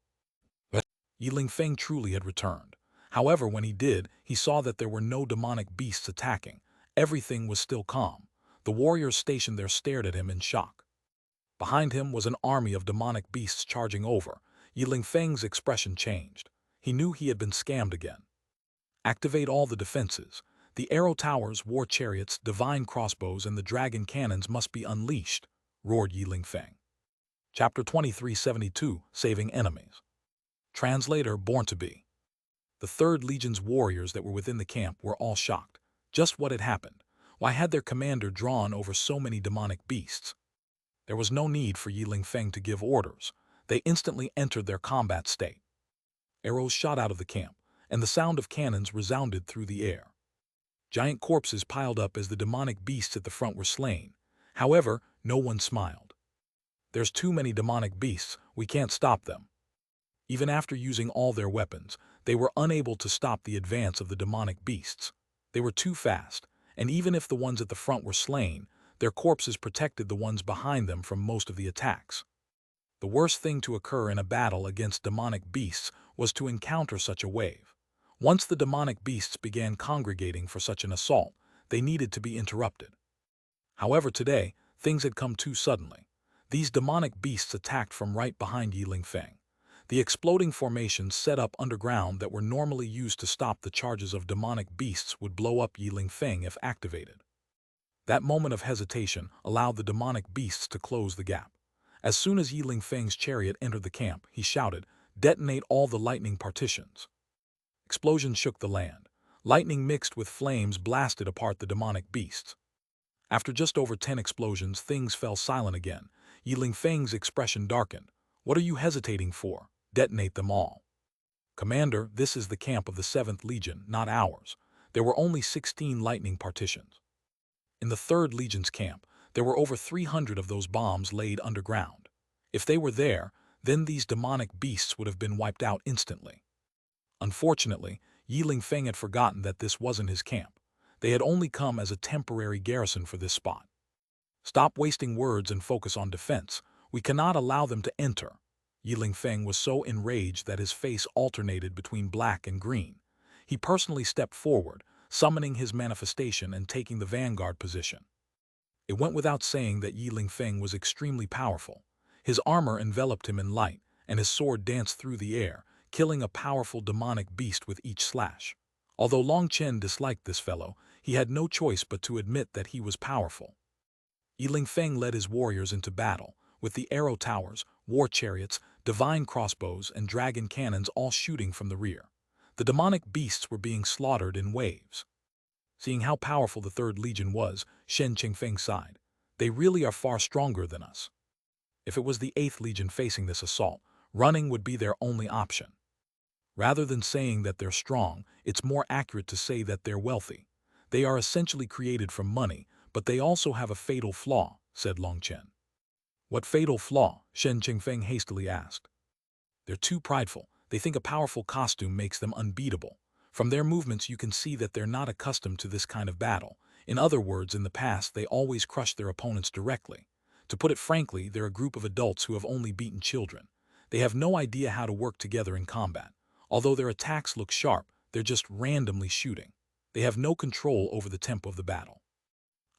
[SPEAKER 1] But Yi Lingfeng truly had returned. However, when he did, he saw that there were no demonic beasts attacking. Everything was still calm. The warriors stationed there stared at him in shock. Behind him was an army of demonic beasts charging over. Yi Lingfeng's expression changed. He knew he had been scammed again. Activate all the defenses. The arrow towers, war chariots, divine crossbows, and the dragon cannons must be unleashed, roared Yi Lingfeng. Chapter 2372, Saving Enemies. Translator Born to Be. The 3rd Legion's warriors that were within the camp were all shocked. Just what had happened? Why had their commander drawn over so many demonic beasts? There was no need for Yi Lingfeng to give orders. They instantly entered their combat state. Arrows shot out of the camp, and the sound of cannons resounded through the air. Giant corpses piled up as the demonic beasts at the front were slain. However, no one smiled. There's too many demonic beasts, we can't stop them. Even after using all their weapons, they were unable to stop the advance of the demonic beasts. They were too fast, and even if the ones at the front were slain, their corpses protected the ones behind them from most of the attacks. The worst thing to occur in a battle against demonic beasts was to encounter such a wave. Once the demonic beasts began congregating for such an assault, they needed to be interrupted. However, today, things had come too suddenly. These demonic beasts attacked from right behind Yiling Feng. The exploding formations set up underground that were normally used to stop the charges of demonic beasts would blow up Yiling Feng if activated. That moment of hesitation allowed the demonic beasts to close the gap. As soon as Yiling Feng's chariot entered the camp, he shouted, "Detonate all the lightning partitions." Explosions shook the land. Lightning mixed with flames blasted apart the demonic beasts. After just over 10 explosions, things fell silent again. Yiling Feng's expression darkened. "What are you hesitating for? Detonate them all." "Commander, this is the camp of the 7th Legion, not ours. There were only 16 lightning partitions." In the 3rd Legion's camp, there were over 300 of those bombs laid underground. If they were there, then these demonic beasts would have been wiped out instantly. Unfortunately, Yiling Feng had forgotten that this wasn't his camp. They had only come as a temporary garrison for this spot. "Stop wasting words and focus on defense. We cannot allow them to enter." Yiling Feng was so enraged that his face alternated between black and green. He personally stepped forward, summoning his manifestation and taking the vanguard position. It went without saying that Yiling Feng was extremely powerful. His armor enveloped him in light, and his sword danced through the air, killing a powerful demonic beast with each slash. Although Long Chen disliked this fellow, he had no choice but to admit that he was powerful. Yiling Feng led his warriors into battle, with the arrow towers, war chariots, divine crossbows, and dragon cannons all shooting from the rear. The demonic beasts were being slaughtered in waves. Seeing how powerful the 3rd Legion was, Shen Qingfeng sighed. "They really are far stronger than us." If it was the 8th Legion facing this assault, running would be their only option. Rather than saying that they're strong, it's more accurate to say that they're wealthy. "They are essentially created from money, but they also have a fatal flaw," said Long Chen. "What fatal flaw?" Shen Qingfeng hastily asked. "They're too prideful. They think a powerful costume makes them unbeatable. From their movements you can see that they're not accustomed to this kind of battle. In other words, in the past they always crush their opponents directly. To put it frankly, they're a group of adults who have only beaten children. They have no idea how to work together in combat. Although their attacks look sharp, they're just randomly shooting. They have no control over the tempo of the battle.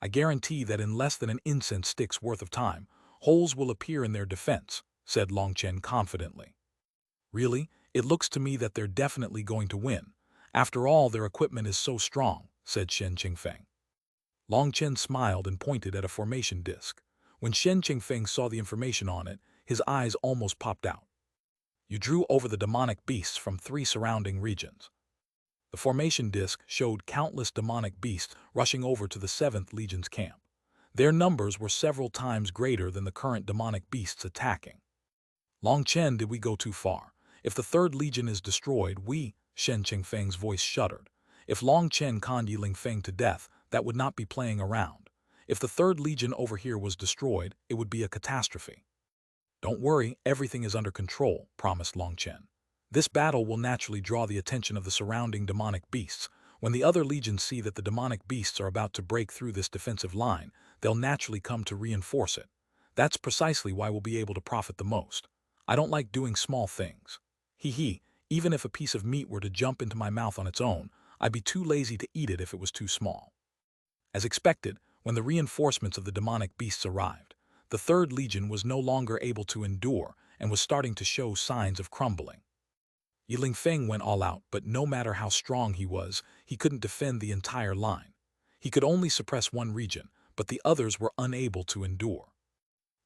[SPEAKER 1] I guarantee that in less than an incense stick's worth of time, holes will appear in their defense," said Long Chen confidently. "Really? It looks to me that they're definitely going to win. After all, their equipment is so strong," said Shen Qingfeng. Long Chen smiled and pointed at a formation disc. When Shen Qingfeng saw the information on it, his eyes almost popped out. "You drew over the demonic beasts from 3 surrounding regions." The formation disc showed countless demonic beasts rushing over to the 7th Legion's camp. Their numbers were several times greater than the current demonic beasts attacking. "Long Chen, did we go too far? If the 3rd Legion is destroyed, Shen Qingfeng's voice shuddered. "If Long Chen conned Yiling Feng to death, that would not be playing around. If the 3rd Legion over here was destroyed, it would be a catastrophe." "Don't worry, everything is under control," promised Long Chen. "This battle will naturally draw the attention of the surrounding demonic beasts. When the other legions see that the demonic beasts are about to break through this defensive line, they'll naturally come to reinforce it. That's precisely why we'll be able to profit the most. I don't like doing small things. Even if a piece of meat were to jump into my mouth on its own, I'd be too lazy to eat it if it was too small." As expected, when the reinforcements of the demonic beasts arrived, the 3rd Legion was no longer able to endure and was starting to show signs of crumbling. Yiling Feng went all out, but no matter how strong he was, he couldn't defend the entire line. He could only suppress one region, but the others were unable to endure.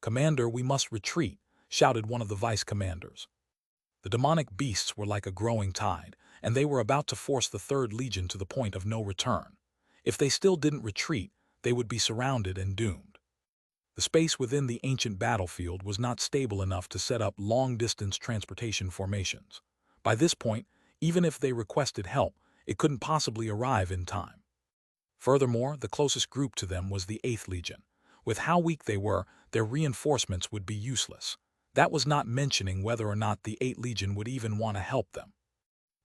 [SPEAKER 1] "Commander, we must retreat," shouted one of the vice-commanders. The demonic beasts were like a growing tide, and they were about to force the 3rd Legion to the point of no return. If they still didn't retreat, they would be surrounded and doomed. The space within the ancient battlefield was not stable enough to set up long-distance transportation formations. By this point, even if they requested help, it couldn't possibly arrive in time. Furthermore, the closest group to them was the 8th Legion. With how weak they were, their reinforcements would be useless. That was not mentioning whether or not the 8th Legion would even want to help them.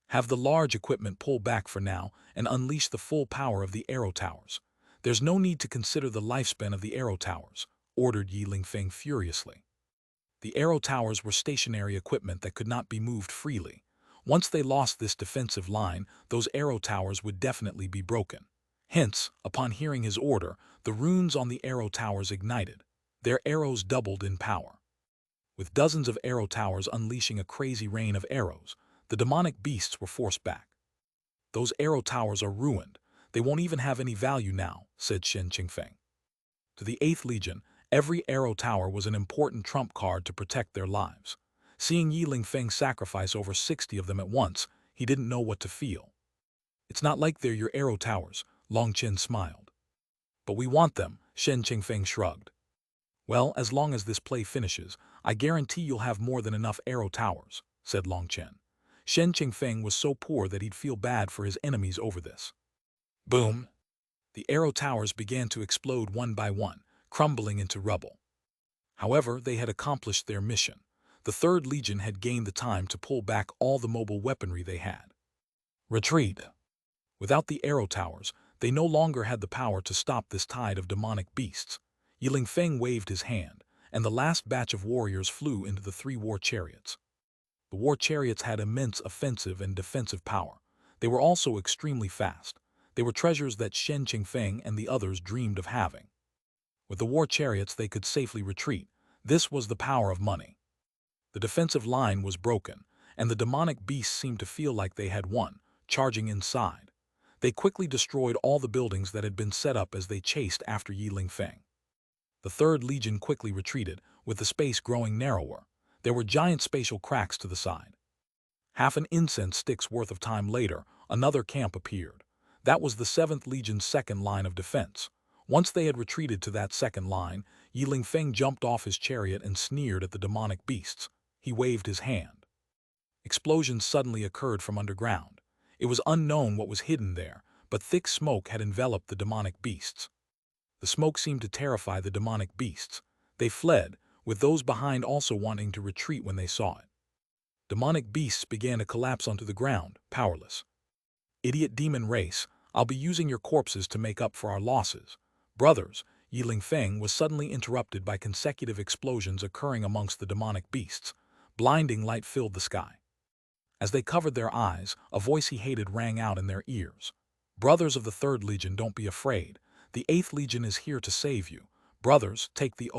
[SPEAKER 1] "Have the large equipment pull back for now and unleash the full power of the arrow towers. There's no need to consider the lifespan of the arrow towers," ordered Yiling Feng furiously. The arrow towers were stationary equipment that could not be moved freely. Once they lost this defensive line, those arrow towers would definitely be broken. Hence, upon hearing his order, the runes on the arrow towers ignited. Their arrows doubled in power. With dozens of arrow towers unleashing a crazy rain of arrows, the demonic beasts were forced back. "Those arrow towers are ruined. They won't even have any value now," said Shen Qingfeng. To the 8th Legion, every arrow tower was an important trump card to protect their lives. Seeing Yi Lingfeng sacrifice over 60 of them at once, he didn't know what to feel. "It's not like they're your arrow towers," Long Chen smiled. "But we want them," Shen Qingfeng shrugged. "Well, as long as this play finishes, I guarantee you'll have more than enough arrow towers," said Long Chen. Shen Qingfeng was so poor that he'd feel bad for his enemies over this. Boom! The arrow towers began to explode one by one, crumbling into rubble. However, they had accomplished their mission. The 3rd Legion had gained the time to pull back all the mobile weaponry they had. Retreat! Without the arrow towers, they no longer had the power to stop this tide of demonic beasts. Yi Lingfeng waved his hand, and the last batch of warriors flew into the 3 war chariots. The war chariots had immense offensive and defensive power. They were also extremely fast. They were treasures that Shen Qingfeng and the others dreamed of having. With the war chariots they could safely retreat. This was the power of money. The defensive line was broken, and the demonic beasts seemed to feel like they had won, charging inside. They quickly destroyed all the buildings that had been set up as they chased after Yi Lingfeng. The 3rd Legion quickly retreated, with the space growing narrower. There were giant spatial cracks to the side. Half an incense stick's worth of time later, another camp appeared. That was the 7th Legion's 2nd line of defense. Once they had retreated to that 2nd line, Yi Lingfeng jumped off his chariot and sneered at the demonic beasts. He waved his hand. Explosions suddenly occurred from underground. It was unknown what was hidden there, but thick smoke had enveloped the demonic beasts. The smoke seemed to terrify the demonic beasts. They fled, with those behind also wanting to retreat when they saw it. Demonic beasts began to collapse onto the ground, powerless. "Idiot demon race, I'll be using your corpses to make up for our losses." "Brothers," Yi Lingfeng was suddenly interrupted by consecutive explosions occurring amongst the demonic beasts. Blinding light filled the sky. As they covered their eyes, a voice he hated rang out in their ears. "Brothers of the 3rd Legion, don't be afraid. The 8th Legion is here to save you. Brothers, take the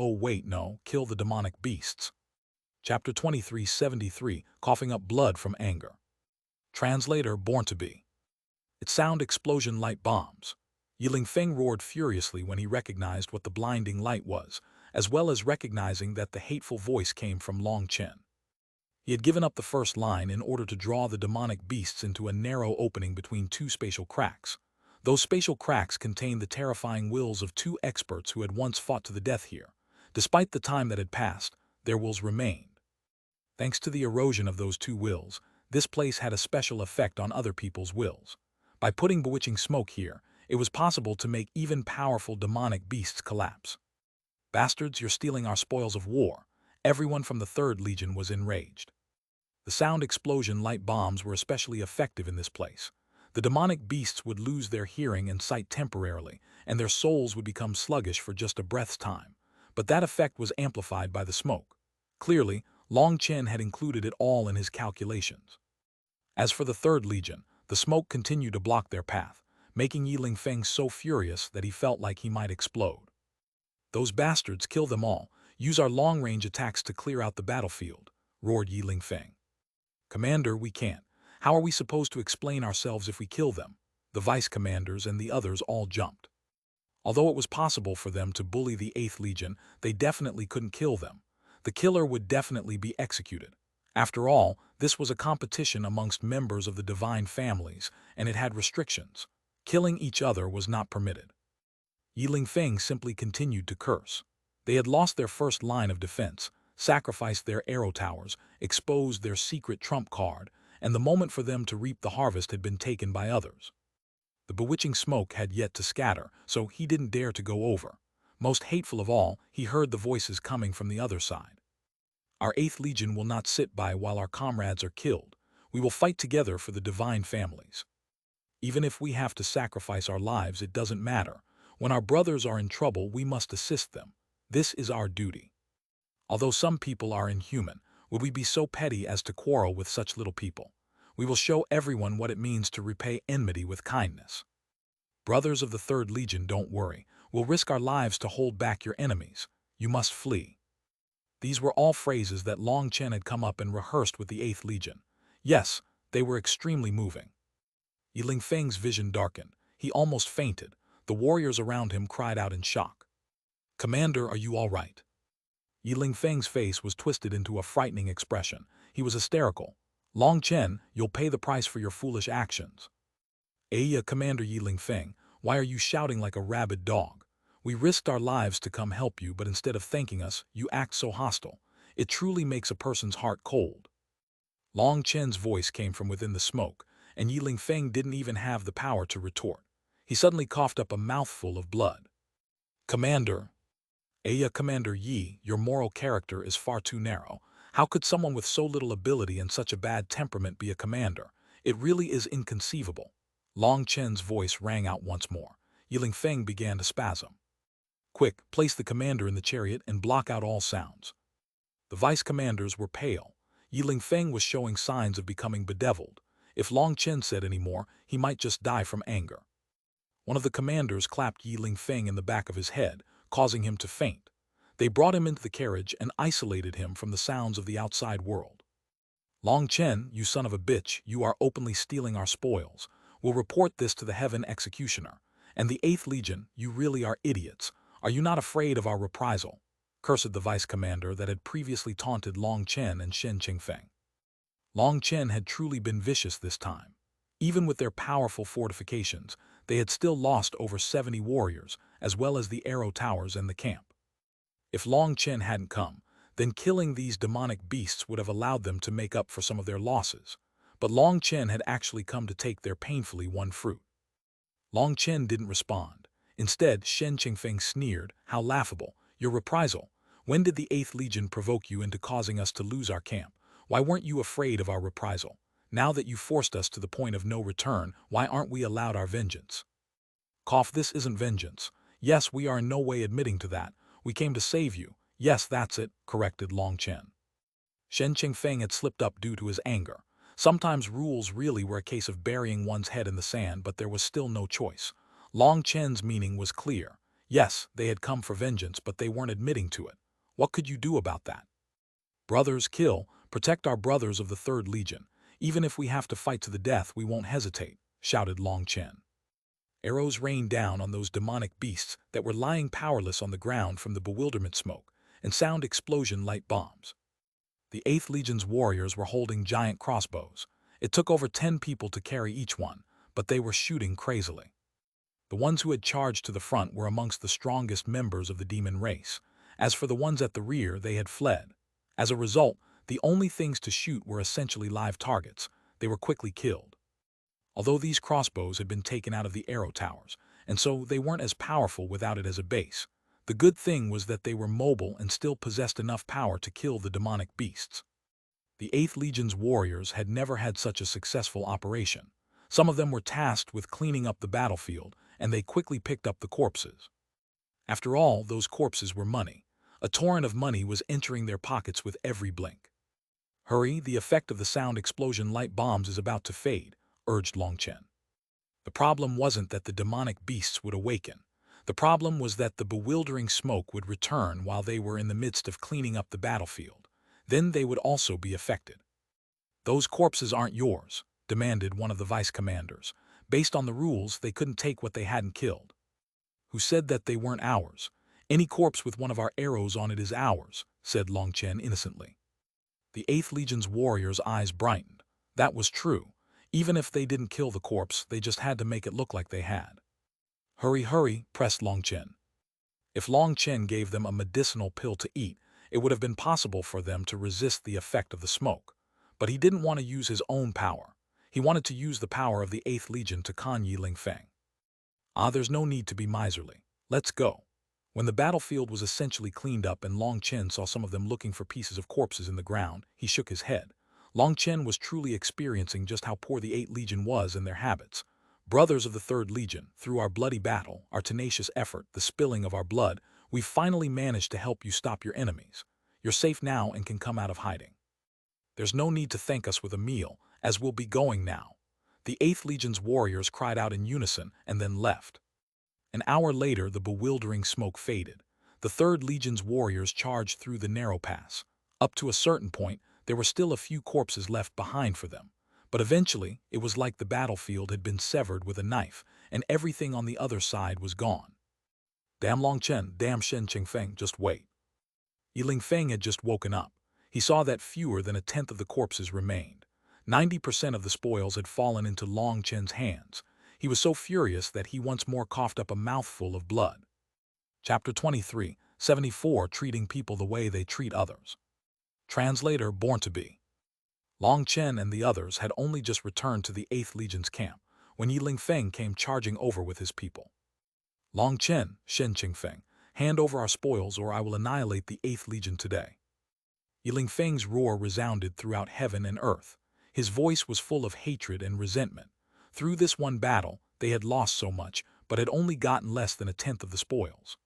[SPEAKER 1] kill the demonic beasts." Chapter 2373, Coughing Up Blood from Anger. Translator, Born to Be. It sound explosion light bombs. Yi Lingfeng roared furiously when he recognized what the blinding light was, as well as recognizing that the hateful voice came from Long Chen. He had given up the first line in order to draw the demonic beasts into a narrow opening between 2 spatial cracks. Those spatial cracks contained the terrifying wills of 2 experts who had once fought to the death here. Despite the time that had passed, their wills remained. Thanks to the erosion of those 2 wills, this place had a special effect on other people's wills. By putting bewitching smoke here, it was possible to make even powerful demonic beasts collapse. "Bastards, you're stealing our spoils of war." Everyone from the 3rd Legion was enraged. The sound explosion light bombs were especially effective in this place. The demonic beasts would lose their hearing and sight temporarily, and their souls would become sluggish for just a breath's time. But that effect was amplified by the smoke. Clearly, Long Chen had included it all in his calculations. As for the 3rd Legion, the smoke continued to block their path, making Yi Lingfeng so furious that he felt like he might explode. "Those bastards, kill them all. Use our long-range attacks to clear out the battlefield," roared Yi Lingfeng. "Commander, we can't. How are we supposed to explain ourselves if we kill them?" The vice-commanders and the others all jumped. Although it was possible for them to bully the 8th Legion, they definitely couldn't kill them. The killer would definitely be executed. After all, this was a competition amongst members of the divine families, and it had restrictions. Killing each other was not permitted. Yi Lingfeng simply continued to curse. They had lost their first line of defense, sacrificed their arrow towers, exposed their secret trump card, and the moment for them to reap the harvest had been taken by others. The bewitching smoke had yet to scatter, so he didn't dare to go over. Most hateful of all, he heard the voices coming from the other side. "Our 8th Legion will not sit by while our comrades are killed. We will fight together for the divine families. Even if we have to sacrifice our lives, it doesn't matter. When our brothers are in trouble, we must assist them. This is our duty. Although some people are inhuman, would we be so petty as to quarrel with such little people? We will show everyone what it means to repay enmity with kindness. Brothers of the Third Legion, don't worry. We'll risk our lives to hold back your enemies. You must flee. These were all phrases that Long Chen had come up and rehearsed with the Eighth Legion. Yes, they were extremely moving. Yi Lingfeng's vision darkened. He almost fainted. The warriors around him cried out in shock. "Commander, are you all right?" Yi Lingfeng's face was twisted into a frightening expression. He was hysterical. "Long Chen, you'll pay the price for your foolish actions." Commander Yi Lingfeng, why are you shouting like a rabid dog? We risked our lives to come help you, but instead of thanking us, you act so hostile. It truly makes a person's heart cold. Long Chen's voice came from within the smoke, and Yi Lingfeng didn't even have the power to retort. He suddenly coughed up a mouthful of blood. "Commander." Commander Yi, your moral character is far too narrow. How could someone with so little ability and such a bad temperament be a commander? It really is inconceivable. Long Chen's voice rang out once more. Yi Lingfeng began to spasm. "Quick, place the commander in the chariot and block out all sounds." The vice-commanders were pale. Yi Lingfeng was showing signs of becoming bedeviled. If Long Chen said any more, he might just die from anger. One of the commanders clapped Yi Lingfeng in the back of his head, causing him to faint. They brought him into the carriage and isolated him from the sounds of the outside world. "Long Chen, you son of a bitch, you are openly stealing our spoils. We'll report this to the Heaven Executioner. And the Eighth Legion, you really are idiots. Are you not afraid of our reprisal?" cursed the vice-commander that had previously taunted Long Chen and Shen Qingfeng. Long Chen had truly been vicious this time. Even with their powerful fortifications, they had still lost over 70 warriors, as well as the arrow towers and the camp. If Long Chen hadn't come, then killing these demonic beasts would have allowed them to make up for some of their losses. But Long Chen had actually come to take their painfully won fruit. Long Chen didn't respond. Instead, Shen Qingfeng sneered, "How laughable! Your reprisal. When did the Eighth Legion provoke you into causing us to lose our camp? Why weren't you afraid of our reprisal? Now that you forced us to the point of no return, why aren't we allowed our vengeance?" "Cough, this isn't vengeance. Yes, we are in no way admitting to that. We came to save you. Yes, that's it," corrected Long Chen. Shen Qingfeng had slipped up due to his anger. Sometimes rules really were a case of burying one's head in the sand, but there was still no choice. Long Chen's meaning was clear. Yes, they had come for vengeance, but they weren't admitting to it. What could you do about that? "Brothers, kill, protect our brothers of the Third Legion. Even if we have to fight to the death, we won't hesitate," shouted Long Chen. Arrows rained down on those demonic beasts that were lying powerless on the ground from the bewilderment smoke, and sound explosion light bombs. The Eighth Legion's warriors were holding giant crossbows. It took over 10 people to carry each one, but they were shooting crazily. The ones who had charged to the front were amongst the strongest members of the demon race. As for the ones at the rear, they had fled. As a result, the only things to shoot were essentially live targets. They were quickly killed. Although these crossbows had been taken out of the arrow towers, and so they weren't as powerful without it as a base, the good thing was that they were mobile and still possessed enough power to kill the demonic beasts. The Eighth Legion's warriors had never had such a successful operation. Some of them were tasked with cleaning up the battlefield, and they quickly picked up the corpses. After all, those corpses were money. A torrent of money was entering their pockets with every blink. "Hurry, the effect of the sound explosion light bombs is about to fade," urged Long Chen. The problem wasn't that the demonic beasts would awaken. The problem was that the bewildering smoke would return while they were in the midst of cleaning up the battlefield. Then they would also be affected. "Those corpses aren't yours," demanded one of the vice-commanders. "Based on the rules, they couldn't take what they hadn't killed." "Who said that they weren't ours? Any corpse with one of our arrows on it is ours," said Long Chen innocently. The Eighth Legion's warriors' eyes brightened. That was true. Even if they didn't kill the corpse, they just had to make it look like they had. "Hurry, hurry," pressed Long Chen. If Long Chen gave them a medicinal pill to eat, it would have been possible for them to resist the effect of the smoke. But he didn't want to use his own power. He wanted to use the power of the Eighth Legion to con Yi Lingfeng. There's no need to be miserly. Let's go." When the battlefield was essentially cleaned up and Long Chen saw some of them looking for pieces of corpses in the ground, he shook his head. Long Chen was truly experiencing just how poor the Eighth Legion was in their habits. "Brothers of the Third Legion, through our bloody battle, our tenacious effort, the spilling of our blood, we've finally managed to help you stop your enemies. You're safe now and can come out of hiding." There's no need to thank us with a meal, as we'll be going now." The 8th Legion's warriors cried out in unison and then left. An hour later, the bewildering smoke faded. The 3rd Legion's warriors charged through the narrow pass. Up to a certain point, there were still a few corpses left behind for them. But eventually, it was like the battlefield had been severed with a knife, and everything on the other side was gone. "Damn Long Chen, damn Shen Qingfeng, just wait." Yiling Feng had just woken up. He saw that fewer than a tenth of the corpses remained. 90% of the spoils had fallen into Long Chen's hands. He was so furious that he once more coughed up a mouthful of blood. Chapter 23, 74, Treating People the Way They Treat Others. Translator, Born to Be. Long Chen and the others had only just returned to the 8th Legion's camp when Yiling Feng came charging over with his people. "Long Chen, Shen Qingfeng, hand over our spoils or I will annihilate the 8th Legion today." Yiling Feng's roar resounded throughout heaven and earth. His voice was full of hatred and resentment. Through this one battle, they had lost so much, but had only gotten less than a tenth of the spoils.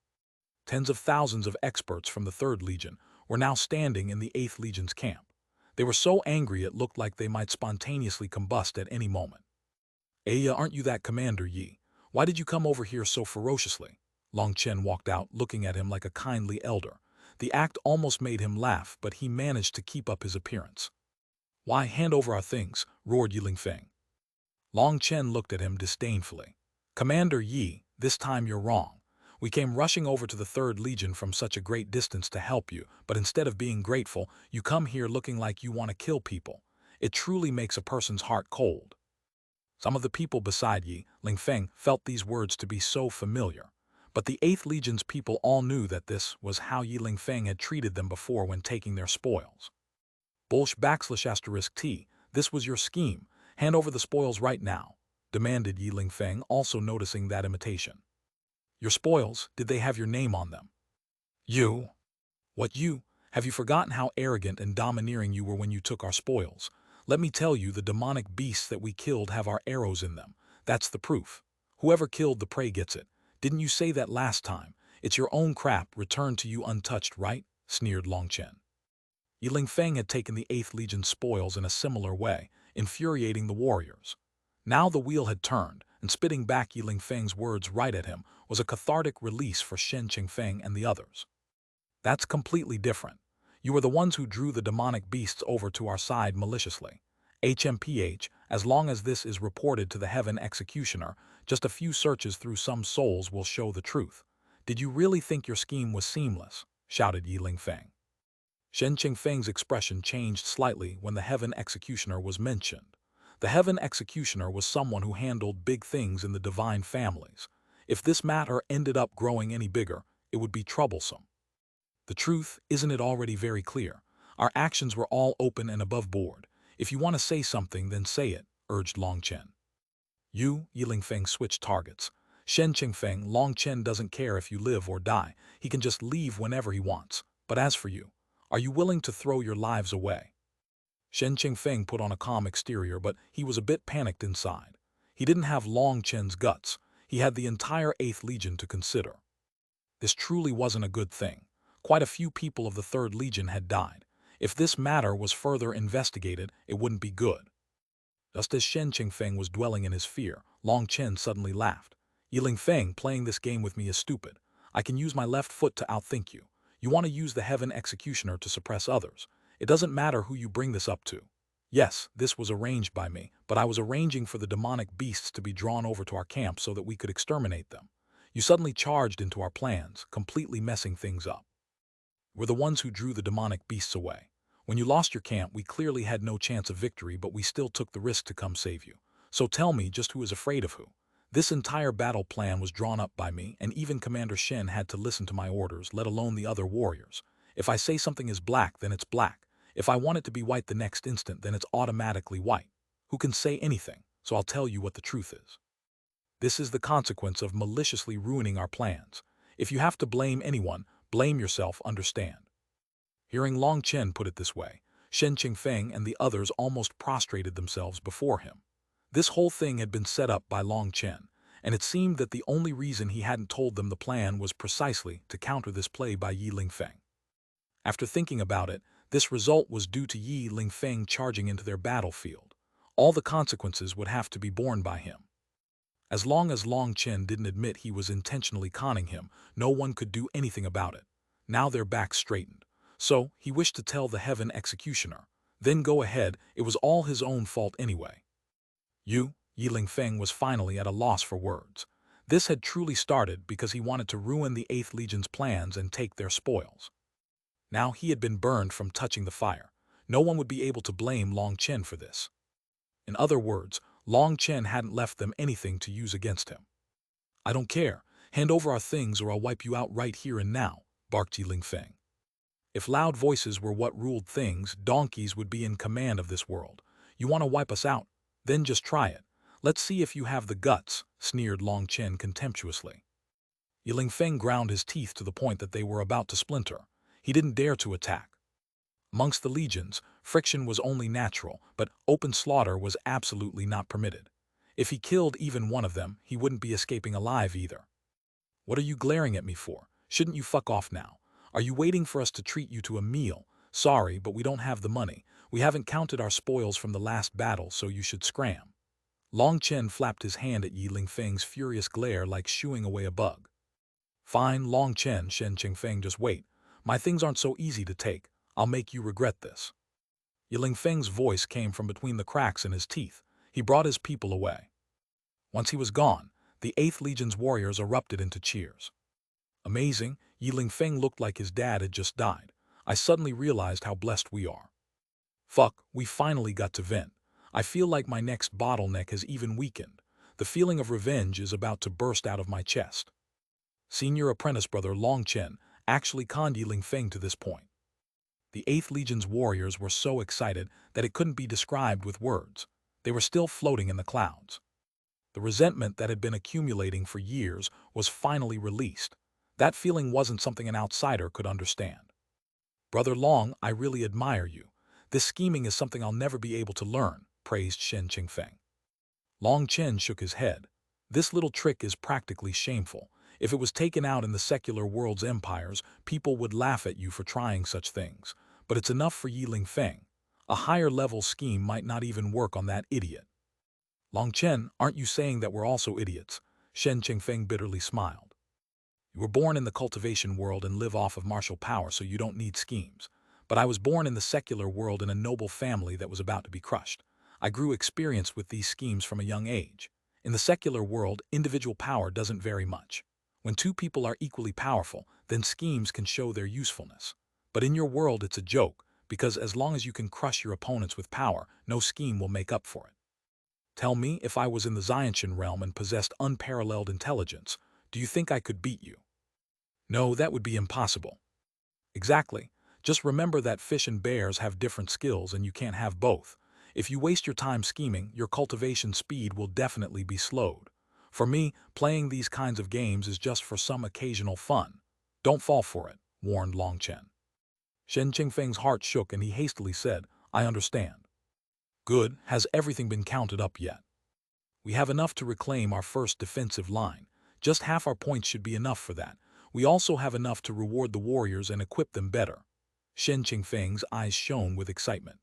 [SPEAKER 1] Tens of thousands of experts from the 3rd Legion were now standing in the 8th Legion's camp. They were so angry it looked like they might spontaneously combust at any moment. "Aya, aren't you that Commander Yi? Why did you come over here so ferociously?" Long Chen walked out, looking at him like a kindly elder. The act almost made him laugh, but he managed to keep up his appearance. "Why, hand over our things," roared Yiling Feng. Long Chen looked at him disdainfully. "Commander Yi, this time you're wrong. We came rushing over to the 3rd Legion from such a great distance to help you, but instead of being grateful, you come here looking like you want to kill people. It truly makes a person's heart cold." Some of the people beside Yi Ling Feng felt these words to be so familiar. But the 8th Legion's people all knew that this was how Yi Ling Feng had treated them before when taking their spoils. /T, this was your scheme. Hand over the spoils right now, demanded Yi Ling Feng, also noticing that imitation. "Your spoils, did they have your name on them?" "You? What you? Have you forgotten how arrogant and domineering you were when you took our spoils? Let me tell you, the demonic beasts that we killed have our arrows in them. That's the proof. Whoever killed the prey gets it. Didn't you say that last time? It's your own crap returned to you untouched, right?" sneered Long Chen. Yi Ling Feng had taken the 8th Legion's spoils in a similar way, infuriating the warriors. Now the wheel had turned, and spitting back Yi Ling Feng's words right at him was a cathartic release for Shen Qingfeng and the others. "That's completely different. You were the ones who drew the demonic beasts over to our side maliciously. HMPH, as long as this is reported to the Heaven Executioner, just a few searches through some souls will show the truth. Did you really think your scheme was seamless?" shouted Yi Ling Feng. Shen Qingfeng's expression changed slightly when the Heaven Executioner was mentioned. The Heaven Executioner was someone who handled big things in the divine families. If this matter ended up growing any bigger, it would be troublesome. "The truth, isn't it already very clear? Our actions were all open and above board. If you want to say something, then say it," urged Long Chen. Yi Ling Feng switched targets. "Shen Qingfeng, Long Chen doesn't care if you live or die. He can just leave whenever he wants. But as for you, are you willing to throw your lives away?" Shen Qingfeng put on a calm exterior, but he was a bit panicked inside. He didn't have Long Chen's guts. He had the entire 8th Legion to consider. This truly wasn't a good thing. Quite a few people of the 3rd Legion had died. If this matter was further investigated, it wouldn't be good. Just as Shen Qingfeng was dwelling in his fear, Long Chen suddenly laughed. "Yi Ling Feng, playing this game with me is stupid. I can use my left foot to outthink you. You want to use the Heaven Executioner to suppress others. It doesn't matter who you bring this up to. Yes, this was arranged by me, but I was arranging for the demonic beasts to be drawn over to our camp so that we could exterminate them. You suddenly charged into our plans, completely messing things up. We're the ones who drew the demonic beasts away. When you lost your camp, we clearly had no chance of victory, but we still took the risk to come save you. So tell me just who is afraid of who? This entire battle plan was drawn up by me, and even Commander Shen had to listen to my orders, let alone the other warriors. If I say something is black, then it's black. If I want it to be white the next instant, then it's automatically white. Who can say anything? So I'll tell you what the truth is. This is the consequence of maliciously ruining our plans. If you have to blame anyone, blame yourself, understand." Hearing Long Chen put it this way, Shen Qingfeng and the others almost prostrated themselves before him. This whole thing had been set up by Long Chen, and it seemed that the only reason he hadn't told them the plan was precisely to counter this play by Yi Ling Feng. After thinking about it, This result was due to Yi Lingfeng charging into their battlefield. All the consequences would have to be borne by him. As long as Long Chen didn't admit he was intentionally conning him, no one could do anything about it. Now their backs straightened. So, he wished to tell the Heaven Executioner. Then go ahead, it was all his own fault anyway. Yi Lingfeng was finally at a loss for words. This had truly started because he wanted to ruin the 8th Legion's plans and take their spoils. Now he had been burned from touching the fire. No one would be able to blame Long Chen for this. In other words, Long Chen hadn't left them anything to use against him. "I don't care. Hand over our things or I'll wipe you out right here and now," barked Yi Lingfeng. If loud voices were what ruled things, donkeys would be in command of this world. "You want to wipe us out? Then just try it. Let's see if you have the guts," sneered Long Chen contemptuously. Yi Lingfeng ground his teeth to the point that they were about to splinter. He didn't dare to attack. Amongst the legions, friction was only natural, but open slaughter was absolutely not permitted. If he killed even one of them, he wouldn't be escaping alive either. "What are you glaring at me for? Shouldn't you fuck off now? Are you waiting for us to treat you to a meal? Sorry, but we don't have the money. We haven't counted our spoils from the last battle, so you should scram." Long Chen flapped his hand at Yi Lingfeng's furious glare like shooing away a bug. "Fine, Long Chen," Shen Qingfeng, "just wait. My things aren't so easy to take. I'll make you regret this." Yi Lingfeng's voice came from between the cracks in his teeth. He brought his people away. Once he was gone, the 8th Legion's warriors erupted into cheers. "Amazing, Yi Lingfeng looked like his dad had just died. I suddenly realized how blessed we are. Fuck, we finally got to vent. I feel like my next bottleneck has even weakened. The feeling of revenge is about to burst out of my chest." Senior apprentice brother Long Chen actually conned Yi Lingfeng to this point. The 8th Legion's warriors were so excited that it couldn't be described with words. They were still floating in the clouds. The resentment that had been accumulating for years was finally released. That feeling wasn't something an outsider could understand. "Brother Long, I really admire you. This scheming is something I'll never be able to learn," praised Shen Qingfeng. Long Chen shook his head. "This little trick is practically shameful. If it was taken out in the secular world's empires, people would laugh at you for trying such things. But it's enough for Yi Lingfeng. A higher-level scheme might not even work on that idiot." "Long Chen, aren't you saying that we're also idiots?" Shen Qingfeng bitterly smiled. "You were born in the cultivation world and live off of martial power, so you don't need schemes. But I was born in the secular world in a noble family that was about to be crushed. I grew experienced with these schemes from a young age. In the secular world, individual power doesn't vary much. When two people are equally powerful, then schemes can show their usefulness. But in your world it's a joke, because as long as you can crush your opponents with power, no scheme will make up for it. Tell me, if I was in the Xiantian realm and possessed unparalleled intelligence, do you think I could beat you?" "No, that would be impossible." "Exactly. Just remember that fish and bears have different skills and you can't have both. If you waste your time scheming, your cultivation speed will definitely be slowed. For me, playing these kinds of games is just for some occasional fun. Don't fall for it," warned Long Chen. Shen Qingfeng's heart shook and he hastily said, "I understand." "Good. Has everything been counted up yet?" "We have enough to reclaim our first defensive line. Just half our points should be enough for that. We also have enough to reward the warriors and equip them better." Shen Qingfeng's eyes shone with excitement.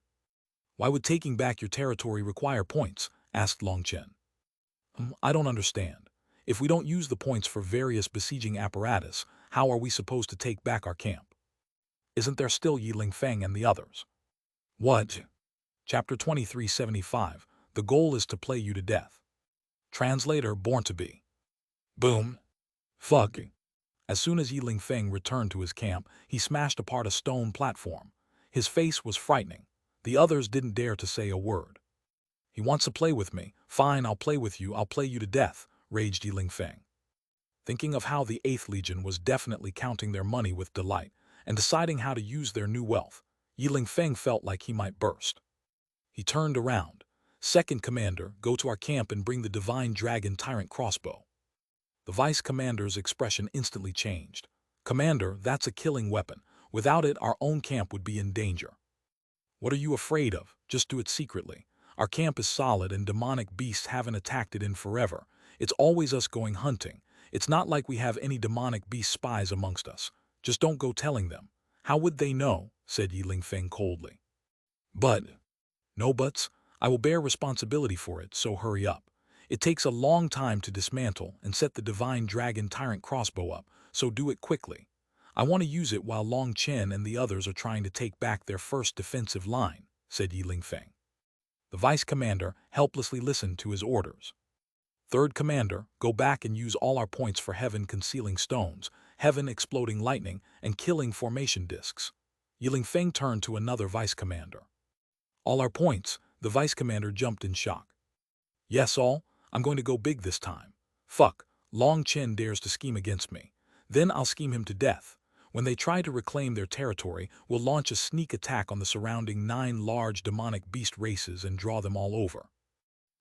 [SPEAKER 1] "Why would taking back your territory require points?" asked Long Chen. "I don't understand. If we don't use the points for various besieging apparatus, how are we supposed to take back our camp? Isn't there still Yi Lingfeng and the others?" "What?" Chapter 2375. The goal is to play you to death. Translator born to be. Boom. Fuck. As soon as Yi Lingfeng returned to his camp, he smashed apart a stone platform. His face was frightening. The others didn't dare to say a word. "He wants to play with me. Fine, I'll play with you. I'll play you to death," raged Yi Lingfeng. Thinking of how the 8th Legion was definitely counting their money with delight and deciding how to use their new wealth, Yi Lingfeng felt like he might burst. He turned around. "Second Commander, go to our camp and bring the Divine Dragon Tyrant crossbow." The Vice Commander's expression instantly changed. "Commander, that's a killing weapon. Without it, our own camp would be in danger." "What are you afraid of? Just do it secretly. Our camp is solid and demonic beasts haven't attacked it in forever. It's always us going hunting. It's not like we have any demonic beast spies amongst us. Just don't go telling them. How would they know?" said Yi Lingfeng coldly. But, no buts, I will bear responsibility for it, so hurry up. It takes a long time to dismantle and set the divine dragon tyrant crossbow up, so do it quickly. I want to use it while Long Chen and the others are trying to take back their first defensive line, said Yi Lingfeng. The vice commander helplessly listened to his orders. Third commander, go back and use all our points for heaven concealing stones, heaven exploding lightning, and killing formation discs. Yi Lingfeng turned to another vice commander. All our points, the vice commander jumped in shock. Yes, all, I'm going to go big this time. Fuck, Long Chen dares to scheme against me. Then I'll scheme him to death. When they try to reclaim their territory, we'll launch a sneak attack on the surrounding 9 large demonic beast races and draw them all over.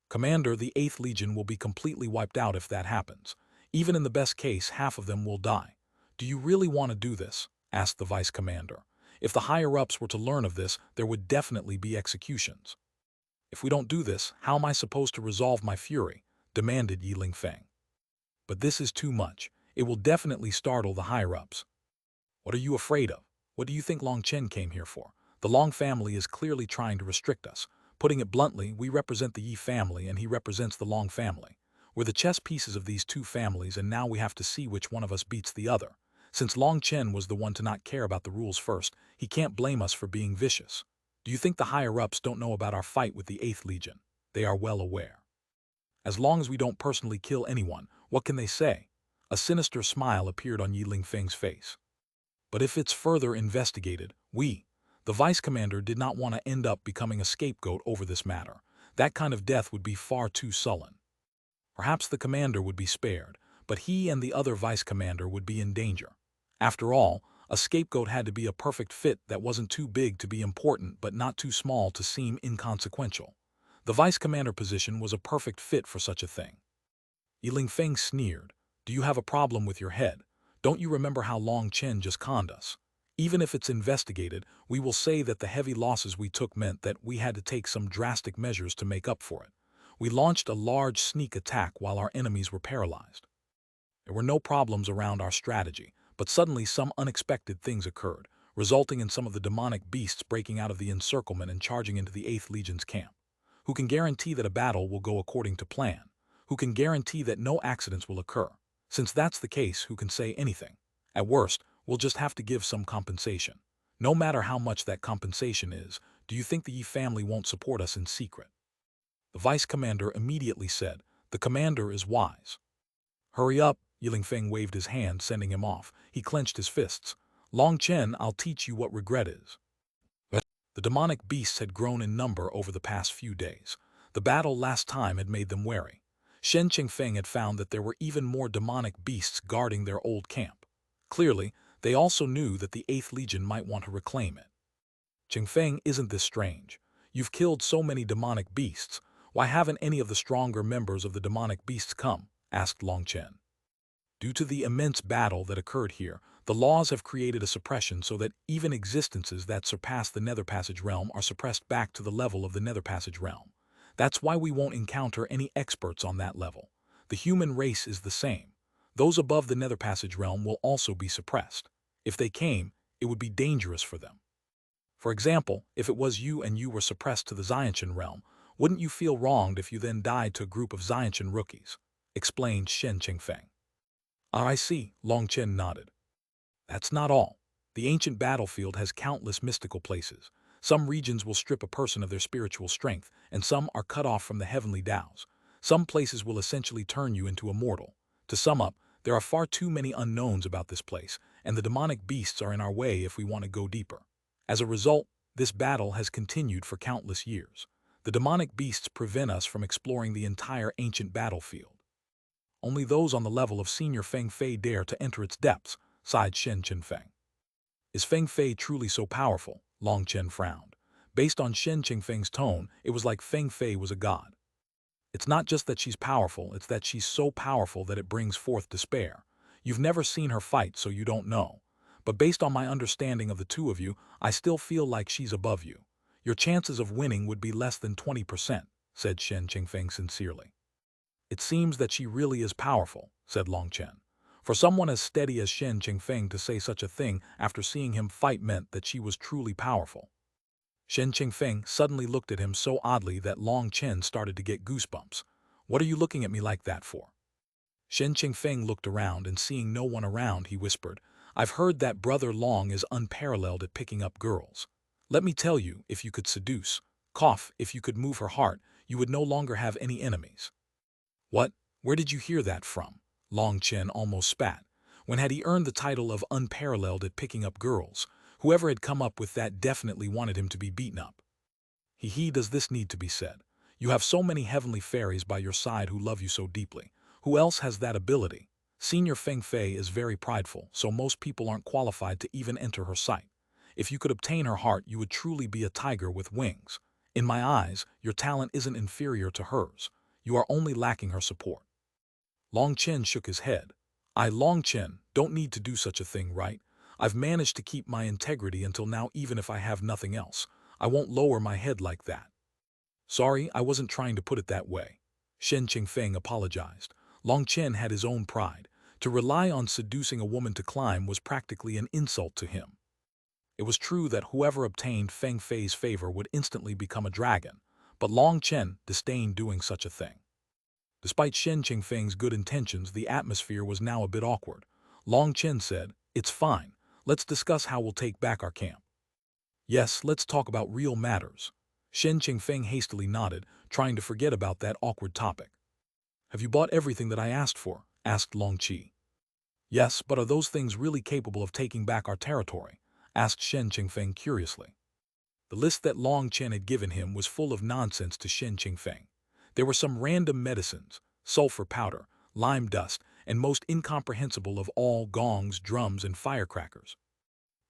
[SPEAKER 1] Commander, the 8th Legion will be completely wiped out if that happens. Even in the best case, half of them will die. Do you really want to do this? Asked the vice commander. If the higher-ups were to learn of this, there would definitely be executions. If we don't do this, how am I supposed to resolve my fury? Demanded Yi Lingfeng. But this is too much. It will definitely startle the higher-ups. What are you afraid of? What do you think Long Chen came here for? The Long family is clearly trying to restrict us. Putting it bluntly, we represent the Yi family and he represents the Long family. We're the chess pieces of these two families and now we have to see which one of us beats the other. Since Long Chen was the one to not care about the rules first, he can't blame us for being vicious. Do you think the higher-ups don't know about our fight with the 8th Legion? They are well aware. As long as we don't personally kill anyone, what can they say? A sinister smile appeared on Yi Lingfeng's face. But if it's further investigated, the vice commander did not want to end up becoming a scapegoat over this matter. That kind of death would be far too sullen. Perhaps the commander would be spared, but he and the other vice commander would be in danger. After all, a scapegoat had to be a perfect fit that wasn't too big to be important but not too small to seem inconsequential. The vice commander position was a perfect fit for such a thing. Yi Lingfeng sneered. Do you have a problem with your head? Don't you remember how Long Chen just conned us? Even if it's investigated, we will say that the heavy losses we took meant that we had to take some drastic measures to make up for it. We launched a large sneak attack while our enemies were paralyzed. There were no problems around our strategy, but suddenly some unexpected things occurred, resulting in some of the demonic beasts breaking out of the encirclement and charging into the 8th Legion's camp. Who can guarantee that a battle will go according to plan? Who can guarantee that no accidents will occur? Since that's the case, who can say anything? At worst, we'll just have to give some compensation. No matter how much that compensation is, do you think the Yi family won't support us in secret? The vice commander immediately said, the commander is wise. Hurry up, Yi Lingfeng waved his hand, sending him off. He clenched his fists. Long Chen, I'll teach you what regret is. The demonic beasts had grown in number over the past few days. The battle last time had made them wary. Shen Qingfeng had found that there were even more demonic beasts guarding their old camp. Clearly, they also knew that the 8th Legion might want to reclaim it. Qingfeng, isn't this strange? You've killed so many demonic beasts. Why haven't any of the stronger members of the demonic beasts come? Asked Long Chen. Due to the immense battle that occurred here, the laws have created a suppression so that even existences that surpass the Nether Passage realm are suppressed back to the level of the Nether Passage realm. That's why we won't encounter any experts on that level. The human race is the same. Those above the Nether Passage realm will also be suppressed. If they came, it would be dangerous for them. For example, if it was you and you were suppressed to the Xiantian realm, wouldn't you feel wronged if you then died to a group of Xiantian rookies? Explained Shen Qingfeng. Ah, I see, Long Chen nodded. That's not all. The ancient battlefield has countless mystical places. Some regions will strip a person of their spiritual strength, and some are cut off from the heavenly Taos. Some places will essentially turn you into a mortal. To sum up, there are far too many unknowns about this place, and the demonic beasts are in our way if we want to go deeper. As a result, this battle has continued for countless years. The demonic beasts prevent us from exploring the entire ancient battlefield. Only those on the level of Senior Feng Fei dare to enter its depths, sighed Shen Qingfeng. Is Feng Fei truly so powerful? Long Chen frowned. Based on Shen Qingfeng's tone, it was like Feng Fei was a god. It's not just that she's powerful, it's that she's so powerful that it brings forth despair. You've never seen her fight, so you don't know. But based on my understanding of the two of you, I still feel like she's above you. Your chances of winning would be less than 20%, said Shen Qingfeng sincerely. It seems that she really is powerful, said Long Chen. For someone as steady as Shen Qingfeng to say such a thing after seeing him fight meant that she was truly powerful. Shen Qingfeng suddenly looked at him so oddly that Long Chen started to get goosebumps. "What are you looking at me like that for?" Shen Qingfeng looked around, and seeing no one around, he whispered, "I've heard that Brother Long is unparalleled at picking up girls. Let me tell you, if you could seduce, if you could move her heart, you would no longer have any enemies." "What? Where did you hear that from?" Long Chen almost spat. When had he earned the title of unparalleled at picking up girls? Whoever had come up with that definitely wanted him to be beaten up. Does this need to be said? You have so many heavenly fairies by your side who love you so deeply. Who else has that ability? Senior Feng Fei is very prideful, so most people aren't qualified to even enter her sight. If you could obtain her heart, you would truly be a tiger with wings. In my eyes, your talent isn't inferior to hers. You are only lacking her support. Long Chen shook his head. Long Chen, don't need to do such a thing, right? I've managed to keep my integrity until now, even if I have nothing else. I won't lower my head like that. Sorry, I wasn't trying to put it that way. Shen Qingfeng apologized. Long Chen had his own pride. To rely on seducing a woman to climb was practically an insult to him. It was true that whoever obtained Feng Fei's favor would instantly become a dragon, but Long Chen disdained doing such a thing. Despite Shen Qingfeng's good intentions, the atmosphere was now a bit awkward. Long Chen said, "It's fine. Let's discuss how we'll take back our camp." "Yes, let's talk about real matters." Shen Qingfeng hastily nodded, trying to forget about that awkward topic. "Have you bought everything that I asked for?" asked Long Qi. "Yes, but are those things really capable of taking back our territory?" asked Shen Qingfeng curiously. The list that Long Chen had given him was full of nonsense to Shen Qingfeng. There were some random medicines, sulfur powder, lime dust, and most incomprehensible of all, gongs, drums, and firecrackers.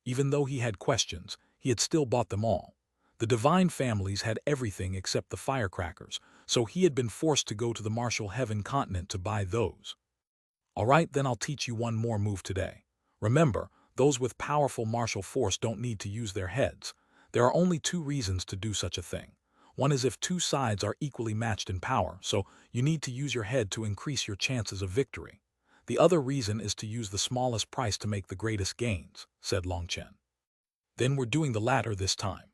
[SPEAKER 1] Even though he had questions, he had still bought them all. The divine families had everything except the firecrackers, so he had been forced to go to the martial heaven continent to buy those. "All right, then I'll teach you one more move today. Remember, those with powerful martial force don't need to use their heads. There are only two reasons to do such a thing. One is if two sides are equally matched in power, so you need to use your head to increase your chances of victory. The other reason is to use the smallest price to make the greatest gains," said Long Chen. "Then we're doing the latter this time."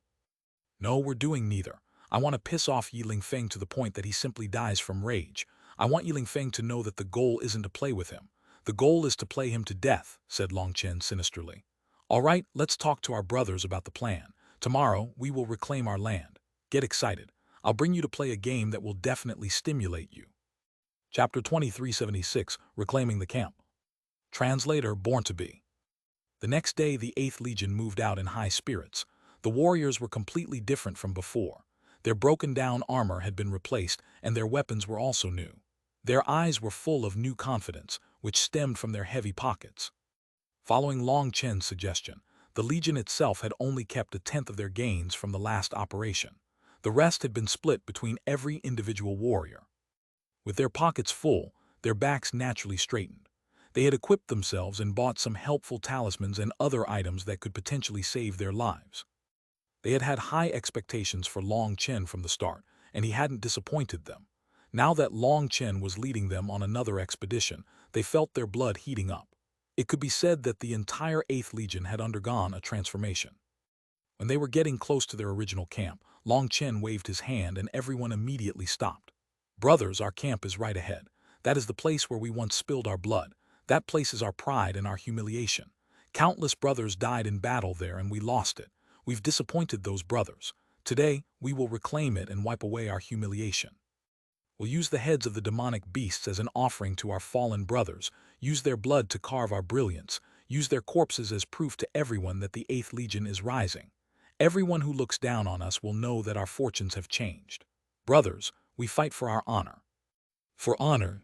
[SPEAKER 1] "No, we're doing neither. I want to piss off Yiling Feng to the point that he simply dies from rage. I want Yiling Feng to know that the goal isn't to play with him. The goal is to play him to death," said Long Chen sinisterly. "All right, let's talk to our brothers about the plan. Tomorrow, we will reclaim our land. Get excited. I'll bring you to play a game that will definitely stimulate you." Chapter 2376, Reclaiming the Camp. Translator Born to Be. The next day, the 8th Legion moved out in high spirits. The warriors were completely different from before. Their broken-down armor had been replaced, and their weapons were also new. Their eyes were full of new confidence, which stemmed from their heavy pockets. Following Long Chen's suggestion, the Legion itself had only kept a tenth of their gains from the last operation. The rest had been split between every individual warrior. With their pockets full, their backs naturally straightened. They had equipped themselves and bought some helpful talismans and other items that could potentially save their lives. They had had high expectations for Long Chen from the start, and he hadn't disappointed them. Now that Long Chen was leading them on another expedition, they felt their blood heating up. It could be said that the entire 8th Legion had undergone a transformation. When they were getting close to their original camp, Long Chen waved his hand and everyone immediately stopped. "Brothers, our camp is right ahead. That is the place where we once spilled our blood. That place is our pride and our humiliation. Countless brothers died in battle there and we lost it. We've disappointed those brothers. Today, we will reclaim it and wipe away our humiliation. We'll use the heads of the demonic beasts as an offering to our fallen brothers, use their blood to carve our brilliance, use their corpses as proof to everyone that the 8th Legion is rising. Everyone who looks down on us will know that our fortunes have changed. Brothers, we fight for our honor." "For honor?"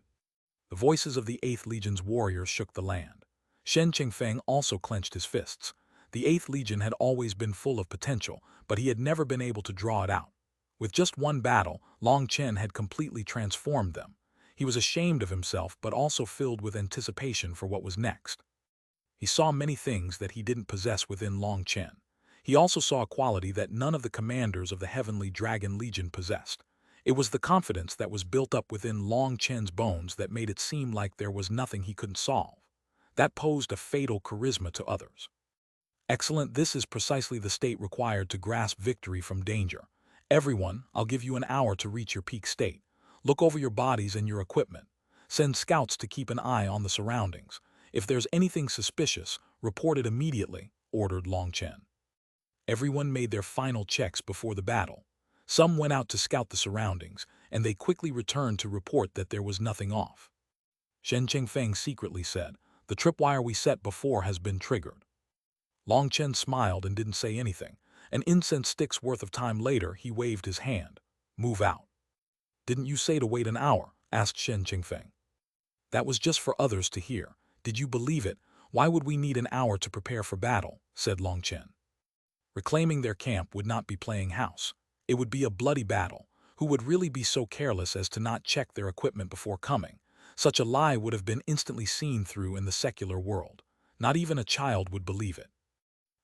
[SPEAKER 1] The voices of the 8th Legion's warriors shook the land. Shen Qingfeng also clenched his fists. The 8th Legion had always been full of potential, but he had never been able to draw it out. With just one battle, Long Chen had completely transformed them. He was ashamed of himself, but also filled with anticipation for what was next. He saw many things that he didn't possess within Long Chen. He also saw a quality that none of the commanders of the Heavenly Dragon Legion possessed. It was the confidence that was built up within Long Chen's bones that made it seem like there was nothing he couldn't solve. That posed a fatal charisma to others. Excellent, this is precisely the state required to grasp victory from danger. Everyone, I'll give you an hour to reach your peak state. Look over your bodies and your equipment. Send scouts to keep an eye on the surroundings. If there's anything suspicious, report it immediately, ordered Long Chen. Everyone made their final checks before the battle. Some went out to scout the surroundings, and they quickly returned to report that there was nothing off. Shen Qingfeng secretly said, "The tripwire we set before has been triggered." Long Chen smiled and didn't say anything. An incense stick's worth of time later, he waved his hand. "Move out." "Didn't you say to wait an hour?" asked Shen Qingfeng. "That was just for others to hear. Did you believe it? Why would we need an hour to prepare for battle?" said Long Chen. Reclaiming their camp would not be playing house. It would be a bloody battle. Who would really be so careless as to not check their equipment before coming? Such a lie would have been instantly seen through in the secular world. Not even a child would believe it.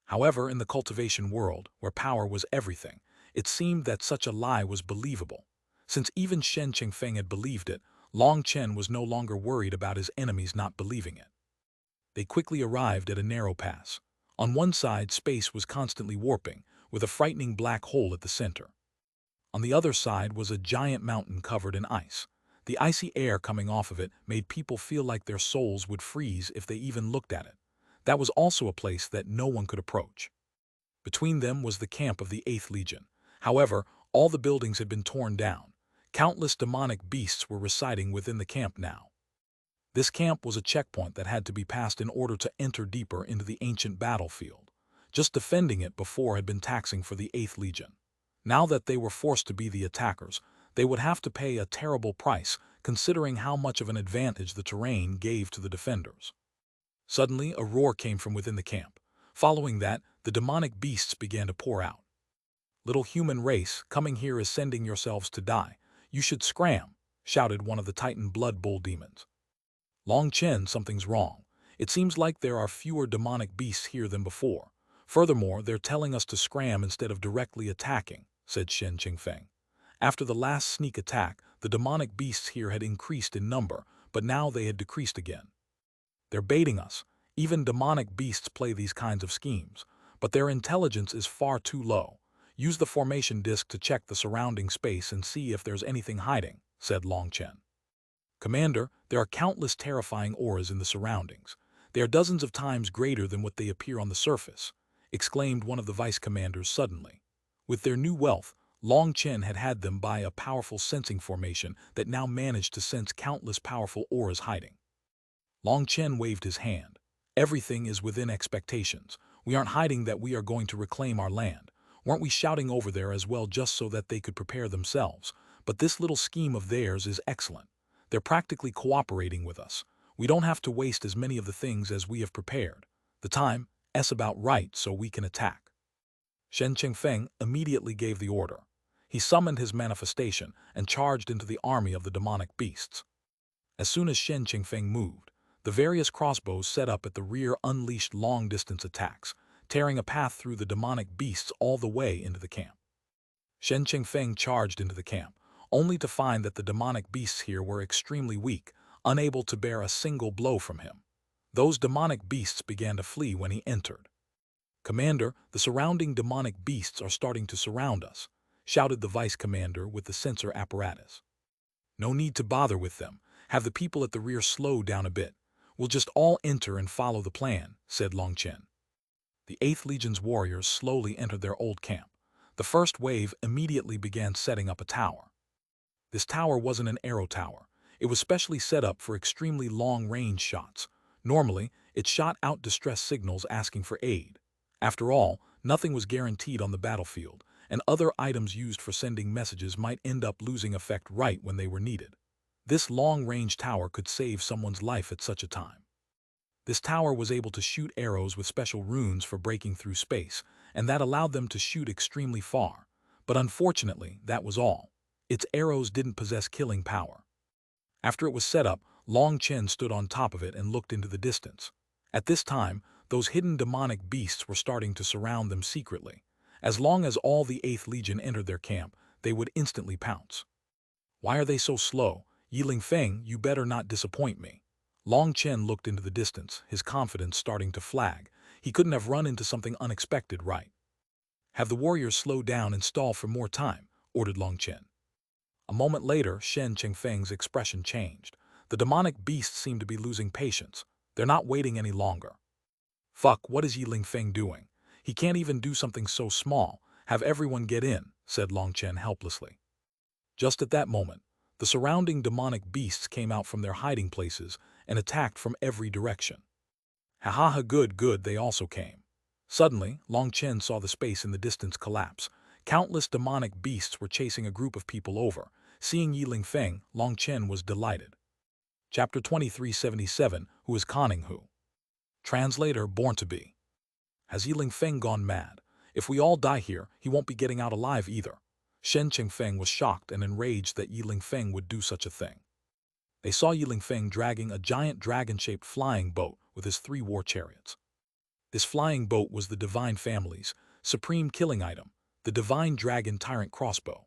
[SPEAKER 1] However, in the cultivation world, where power was everything, it seemed that such a lie was believable. Since even Shen Qingfeng had believed it, Long Chen was no longer worried about his enemies not believing it. They quickly arrived at a narrow pass. On one side, space was constantly warping, with a frightening black hole at the center. On the other side was a giant mountain covered in ice. The icy air coming off of it made people feel like their souls would freeze if they even looked at it. That was also a place that no one could approach. Between them was the camp of the 8th Legion. However, all the buildings had been torn down. Countless demonic beasts were residing within the camp now. This camp was a checkpoint that had to be passed in order to enter deeper into the ancient battlefield. Just defending it before had been taxing for the 8th Legion. Now that they were forced to be the attackers, they would have to pay a terrible price, considering how much of an advantage the terrain gave to the defenders. Suddenly, a roar came from within the camp. Following that, the demonic beasts began to pour out. "Little human race, coming here is sending yourselves to die. You should scram," shouted one of the Titan blood bull demons. "Long Chen, something's wrong. It seems like there are fewer demonic beasts here than before. Furthermore, they're telling us to scram instead of directly attacking," said Shen Qingfeng. After the last sneak attack, the demonic beasts here had increased in number, but now they had decreased again. "They're baiting us. Even demonic beasts play these kinds of schemes, but their intelligence is far too low. Use the formation disc to check the surrounding space and see if there's anything hiding," said Long Chen. "Commander, there are countless terrifying auras in the surroundings. They are dozens of times greater than what they appear on the surface," exclaimed one of the vice commanders suddenly. With their new wealth, Long Chen had had them buy a powerful sensing formation that now managed to sense countless powerful auras hiding. Long Chen waved his hand. "Everything is within expectations. We aren't hiding that we are going to reclaim our land. Weren't we shouting over there as well just so that they could prepare themselves? But this little scheme of theirs is excellent. They're practically cooperating with us. We don't have to waste as many of the things as we have prepared. The time is about right so we can attack." Shen Qingfeng immediately gave the order. He summoned his manifestation and charged into the army of the demonic beasts. As soon as Shen Qingfeng moved, the various crossbows set up at the rear unleashed long-distance attacks, tearing a path through the demonic beasts all the way into the camp. Shen Qingfeng charged into the camp, only to find that the demonic beasts here were extremely weak, unable to bear a single blow from him. Those demonic beasts began to flee when he entered. "Commander, the surrounding demonic beasts are starting to surround us," shouted the vice commander with the sensor apparatus. "No need to bother with them. Have the people at the rear slow down a bit. We'll just all enter and follow the plan," said Long Chen. The 8th Legion's warriors slowly entered their old camp. The first wave immediately began setting up a tower. This tower wasn't an arrow tower. It was specially set up for extremely long-range shots. Normally, it shot out distress signals asking for aid. After all, nothing was guaranteed on the battlefield, and other items used for sending messages might end up losing effect right when they were needed. This long-range tower could save someone's life at such a time. This tower was able to shoot arrows with special runes for breaking through space, and that allowed them to shoot extremely far. But unfortunately, that was all. Its arrows didn't possess killing power. After it was set up, Long Chen stood on top of it and looked into the distance. At this time, those hidden demonic beasts were starting to surround them secretly. As long as all the 8th Legion entered their camp, they would instantly pounce. "Why are they so slow? Yiling Feng, you better not disappoint me." Long Chen looked into the distance, his confidence starting to flag. He couldn't have run into something unexpected, right? Have the warriors slow down and stall for more time, ordered Long Chen. A moment later, Shen Qingfeng's expression changed. The demonic beasts seemed to be losing patience. They're not waiting any longer. Fuck, what is Yiling Feng doing? He can't even do something so small. Have everyone get in, said Long Chen helplessly. Just at that moment, the surrounding demonic beasts came out from their hiding places and attacked from every direction. Ha ha ha, good, good, they also came. Suddenly, Long Chen saw the space in the distance collapse. Countless demonic beasts were chasing a group of people over. Seeing Yiling Feng, Long Chen was delighted. Chapter 2377, Who is Conning Who? Translator, born to be. Has Yiling Feng gone mad? If we all die here, he won't be getting out alive either. Shen Qingfeng was shocked and enraged that Yiling Feng would do such a thing. They saw Yiling Feng dragging a giant dragon-shaped flying boat with his 3 war chariots. This flying boat was the divine family's supreme killing item, the divine dragon tyrant crossbow.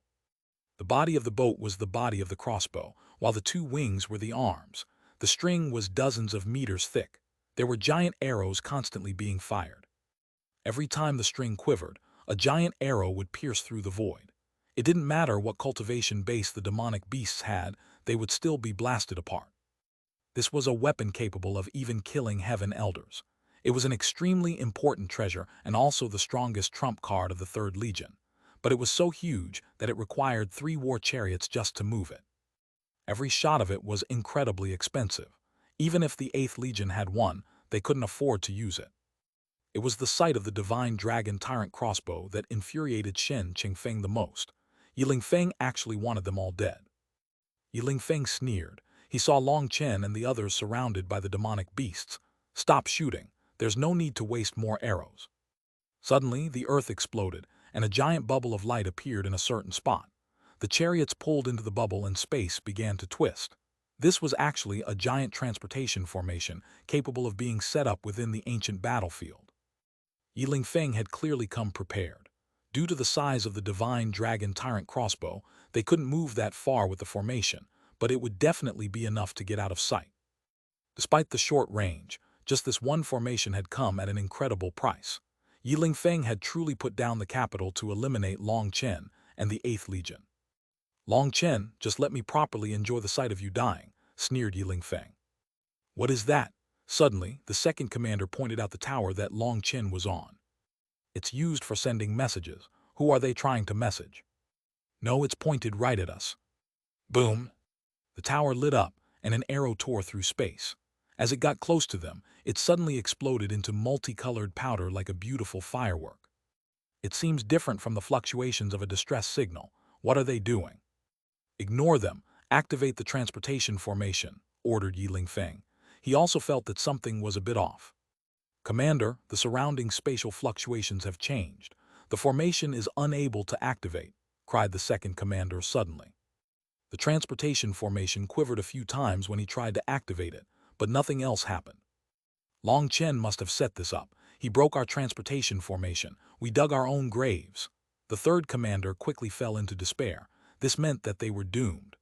[SPEAKER 1] The body of the boat was the body of the crossbow, while the 2 wings were the arms. The string was dozens of meters thick. There were giant arrows constantly being fired. Every time the string quivered, a giant arrow would pierce through the void. It didn't matter what cultivation base the demonic beasts had, they would still be blasted apart. This was a weapon capable of even killing heaven elders. It was an extremely important treasure and also the strongest trump card of the 3rd Legion, but it was so huge that it required 3 war chariots just to move it. Every shot of it was incredibly expensive. Even if the 8th Legion had one, they couldn't afford to use it. It was the sight of the divine dragon tyrant crossbow that infuriated Shen Qingfeng the most. Yiling Feng actually wanted them all dead. Yiling Feng sneered. He saw Long Chen and the others surrounded by the demonic beasts. Stop shooting. There's no need to waste more arrows. Suddenly, the earth exploded, and a giant bubble of light appeared in a certain spot. The chariots pulled into the bubble and space began to twist. This was actually a giant transportation formation capable of being set up within the ancient battlefield. Yiling Feng had clearly come prepared. Due to the size of the divine dragon tyrant crossbow, they couldn't move that far with the formation, but it would definitely be enough to get out of sight. Despite the short range, just this one formation had come at an incredible price. Yiling Feng had truly put down the capital to eliminate Long Chen and the 8th Legion. Long Chen, just let me properly enjoy the sight of you dying, sneered Yiling Feng. What is that? Suddenly, the 2nd commander pointed out the tower that Long Chen was on. It's used for sending messages. Who are they trying to message? No, it's pointed right at us. Boom! The tower lit up, and an arrow tore through space. As it got close to them, it suddenly exploded into multicolored powder like a beautiful firework. It seems different from the fluctuations of a distress signal. What are they doing? Ignore them. Activate the transportation formation, ordered Yiling Feng. He also felt that something was a bit off. Commander, the surrounding spatial fluctuations have changed. The formation is unable to activate, cried the 2nd commander suddenly. The transportation formation quivered a few times when he tried to activate it, but nothing else happened. Long Chen must have set this up. He broke our transportation formation. We dug our own graves. The 3rd commander quickly fell into despair. This meant that they were doomed.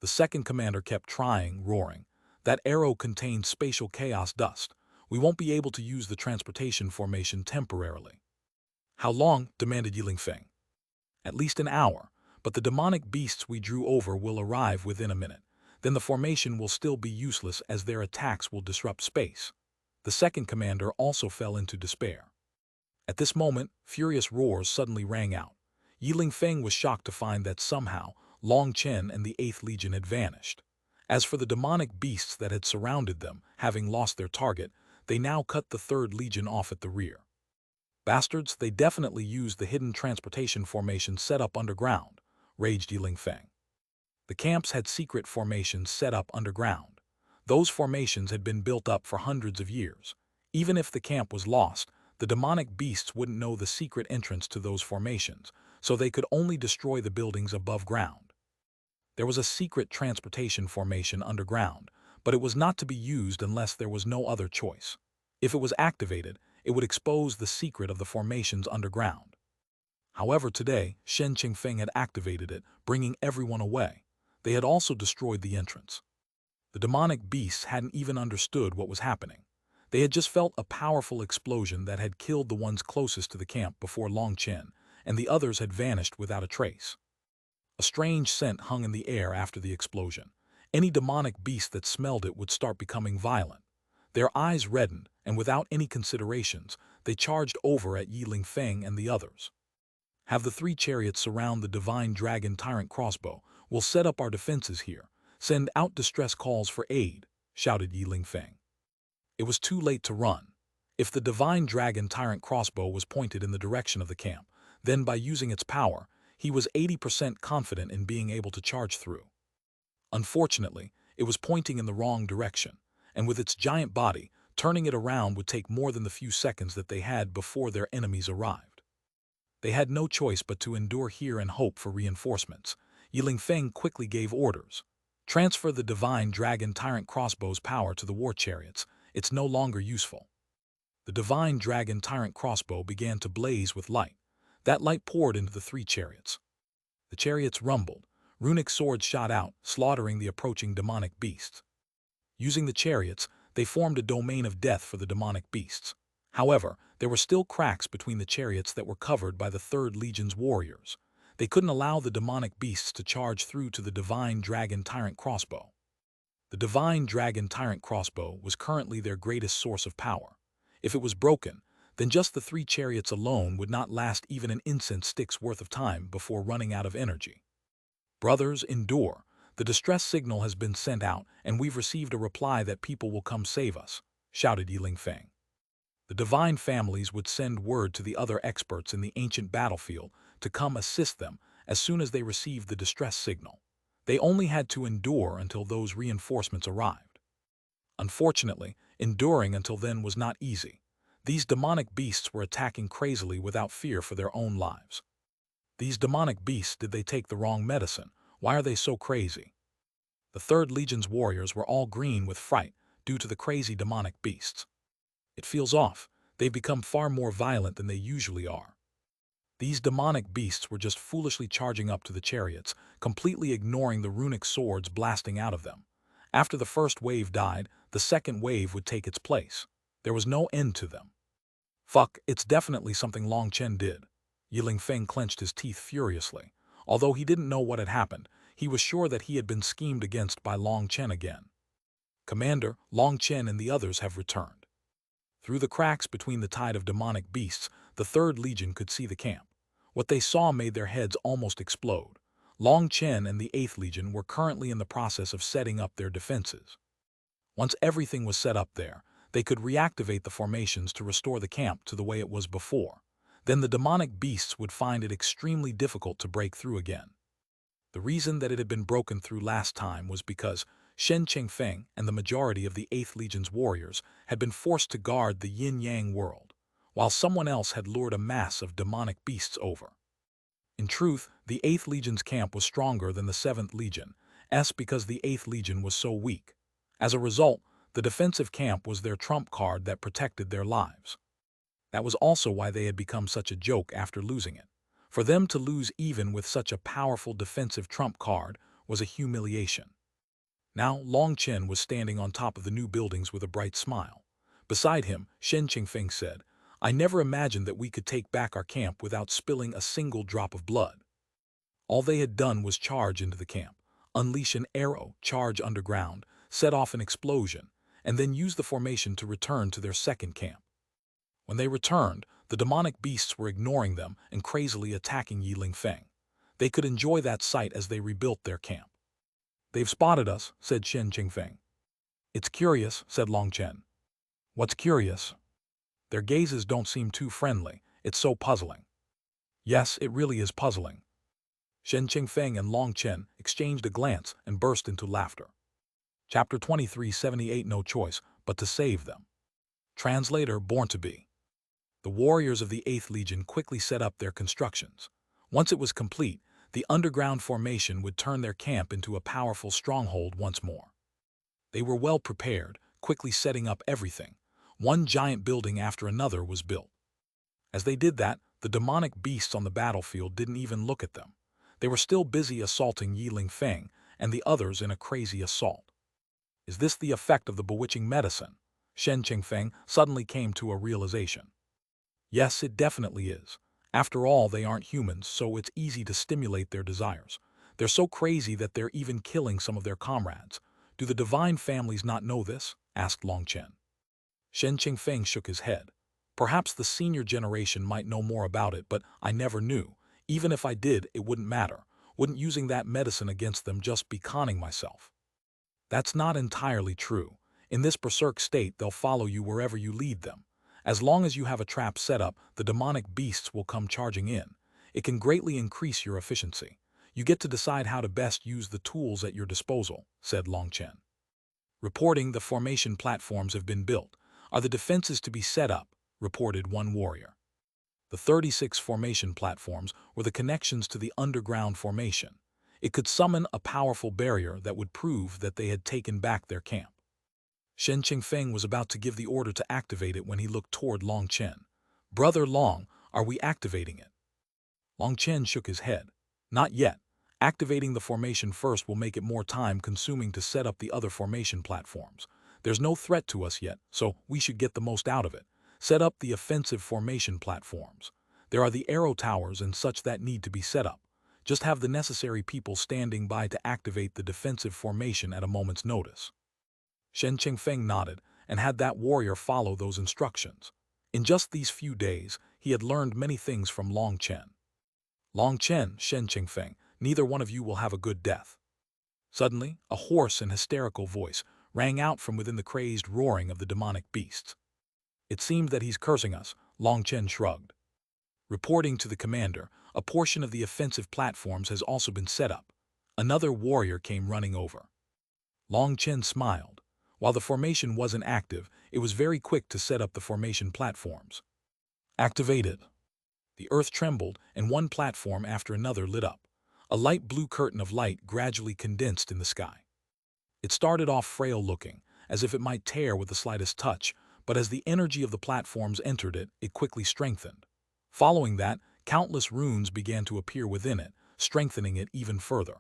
[SPEAKER 1] The 2nd commander kept trying, roaring. That arrow contained spatial chaos dust. We won't be able to use the transportation formation temporarily. How long? Demanded Yiling Feng. At least an hour, but the demonic beasts we drew over will arrive within a minute. Then the formation will still be useless as their attacks will disrupt space. The 2nd commander also fell into despair. At this moment, furious roars suddenly rang out. Yiling Feng was shocked to find that somehow Long Chen and the 8th Legion had vanished. As for the demonic beasts that had surrounded them, having lost their target, they now cut the 3rd Legion off at the rear. Bastards, they definitely used the hidden transportation formation set up underground, raged Yiling Feng. The camps had secret formations set up underground. Those formations had been built up for hundreds of years. Even if the camp was lost, the demonic beasts wouldn't know the secret entrance to those formations, so they could only destroy the buildings above ground. There was a secret transportation formation underground, but it was not to be used unless there was no other choice. If it was activated, it would expose the secret of the formations underground. However, today, Shen Qingfeng had activated it, bringing everyone away. They had also destroyed the entrance. The demonic beasts hadn't even understood what was happening. They had just felt a powerful explosion that had killed the ones closest to the camp before Long Chen, and the others had vanished without a trace. A strange scent hung in the air after the explosion. Any demonic beast that smelled it would start becoming violent. Their eyes reddened, and without any considerations, they charged over at Yi Lingfeng and the others. Have the 3 chariots surround the divine dragon tyrant crossbow. We'll set up our defenses here. Send out distress calls for aid, shouted Yi Lingfeng. It was too late to run. If the divine dragon tyrant crossbow was pointed in the direction of the camp, then by using its power, he was 80% confident in being able to charge through. Unfortunately, it was pointing in the wrong direction, and with its giant body, turning it around would take more than the few seconds that they had before their enemies arrived. They had no choice but to endure here and hope for reinforcements. Yi Lingfeng quickly gave orders. Transfer the divine dragon tyrant crossbow's power to the war chariots. It's no longer useful. The divine dragon tyrant crossbow began to blaze with light. That light poured into the 3 chariots. The chariots rumbled. Runic swords shot out, slaughtering the approaching demonic beasts. Using the chariots, they formed a domain of death for the demonic beasts. However, there were still cracks between the chariots that were covered by the 3rd Legion's warriors. They couldn't allow the demonic beasts to charge through to the divine dragon tyrant crossbow. The divine dragon tyrant crossbow was currently their greatest source of power. If it was broken, then just the 3 chariots alone would not last even an incense stick's worth of time before running out of energy. Brothers, endure. The distress signal has been sent out, and we've received a reply that people will come save us, shouted Yi Lingfeng. The divine families would send word to the other experts in the ancient battlefield to come assist them as soon as they received the distress signal. They only had to endure until those reinforcements arrived. Unfortunately, enduring until then was not easy. These demonic beasts were attacking crazily without fear for their own lives. These demonic beasts, did they take the wrong medicine? Why are they so crazy? The 3rd Legion's warriors were all green with fright due to the crazy demonic beasts. It feels off. They've become far more violent than they usually are. These demonic beasts were just foolishly charging up to the chariots, completely ignoring the runic swords blasting out of them. After the first wave died, the second wave would take its place. There was no end to them. Fuck, it's definitely something Long Chen did. Yi Lingfeng clenched his teeth furiously. Although he didn't know what had happened, he was sure that he had been schemed against by Long Chen again. Commander, Long Chen and the others have returned. Through the cracks between the tide of demonic beasts, the 3rd Legion could see the camp. What they saw made their heads almost explode. Long Chen and the 8th Legion were currently in the process of setting up their defenses. Once everything was set up there, they could reactivate the formations to restore the camp to the way it was before. Then the demonic beasts would find it extremely difficult to break through again. The reason that it had been broken through last time was because Shen Qingfeng and the majority of the 8th Legion's warriors had been forced to guard the yin-yang world, while someone else had lured a mass of demonic beasts over. In truth, the 8th Legion's camp was stronger than the 7th Legion, because the 8th Legion was so weak. As a result, the defensive camp was their trump card that protected their lives. That was also why they had become such a joke after losing it. For them to lose even with such a powerful defensive trump card was a humiliation. Now, Long Chen was standing on top of the new buildings with a bright smile. Beside him, Shen Qingfeng said, "I never imagined that we could take back our camp without spilling a single drop of blood." All they had done was charge into the camp, unleash an arrow, charge underground, set off an explosion, and then use the formation to return to their second camp. When they returned, the demonic beasts were ignoring them and crazily attacking Yi Lingfeng. They could enjoy that sight as they rebuilt their camp. "They've spotted us," said Shen Qingfeng. "It's curious," said Long Chen. "What's curious?" "Their gazes don't seem too friendly. It's so puzzling." "Yes, it really is puzzling." Shen Qingfeng and Long Chen exchanged a glance and burst into laughter. Chapter 2378 No choice but to save them. Translator Born to Be. The warriors of the 8th Legion quickly set up their constructions. Once it was complete, the underground formation would turn their camp into a powerful stronghold once more. They were well prepared, quickly setting up everything. One giant building after another was built. As they did that, the demonic beasts on the battlefield didn't even look at them. They were still busy assaulting Yi Lingfeng and the others in a crazy assault. Is this the effect of the bewitching medicine? Shen Qingfeng suddenly came to a realization. Yes, it definitely is. After all, they aren't humans, so it's easy to stimulate their desires. They're so crazy that they're even killing some of their comrades. Do the divine families not know this? Asked Long Chen. Shen Qingfeng shook his head. Perhaps the senior generation might know more about it, but I never knew. Even if I did, it wouldn't matter. Wouldn't using that medicine against them just be conning myself? That's not entirely true. In this berserk state, they'll follow you wherever you lead them. As long as you have a trap set up, the demonic beasts will come charging in. It can greatly increase your efficiency. You get to decide how to best use the tools at your disposal, said Long Chen. Reporting the formation platforms have been built. Are the defenses to be set up? Reported one warrior. The 36 formation platforms were the connections to the underground formation. It could summon a powerful barrier that would prove that they had taken back their camp. Shen Qingfeng was about to give the order to activate it when he looked toward Long Chen. Brother Long, are we activating it? Long Chen shook his head. Not yet. Activating the formation first will make it more time-consuming to set up the other formation platforms. There's no threat to us yet, so we should get the most out of it. Set up the offensive formation platforms. There are the arrow towers and such that need to be set up. Just have the necessary people standing by to activate the defensive formation at a moment's notice. Shen Qingfeng nodded and had that warrior follow those instructions. In just these few days, he had learned many things from Long Chen. Long Chen, Shen Qingfeng, neither one of you will have a good death. Suddenly, a hoarse and hysterical voice rang out from within the crazed roaring of the demonic beasts. It seemed that he's cursing us, Long Chen shrugged. Reporting to the commander, a portion of the offensive platforms has also been set up. Another warrior came running over. Long Chen smiled. While the formation wasn't active, it was very quick to set up the formation platforms. Activated. The earth trembled, and one platform after another lit up. A light blue curtain of light gradually condensed in the sky. It started off frail-looking, as if it might tear with the slightest touch, but as the energy of the platforms entered it, it quickly strengthened. Following that, countless runes began to appear within it, strengthening it even further.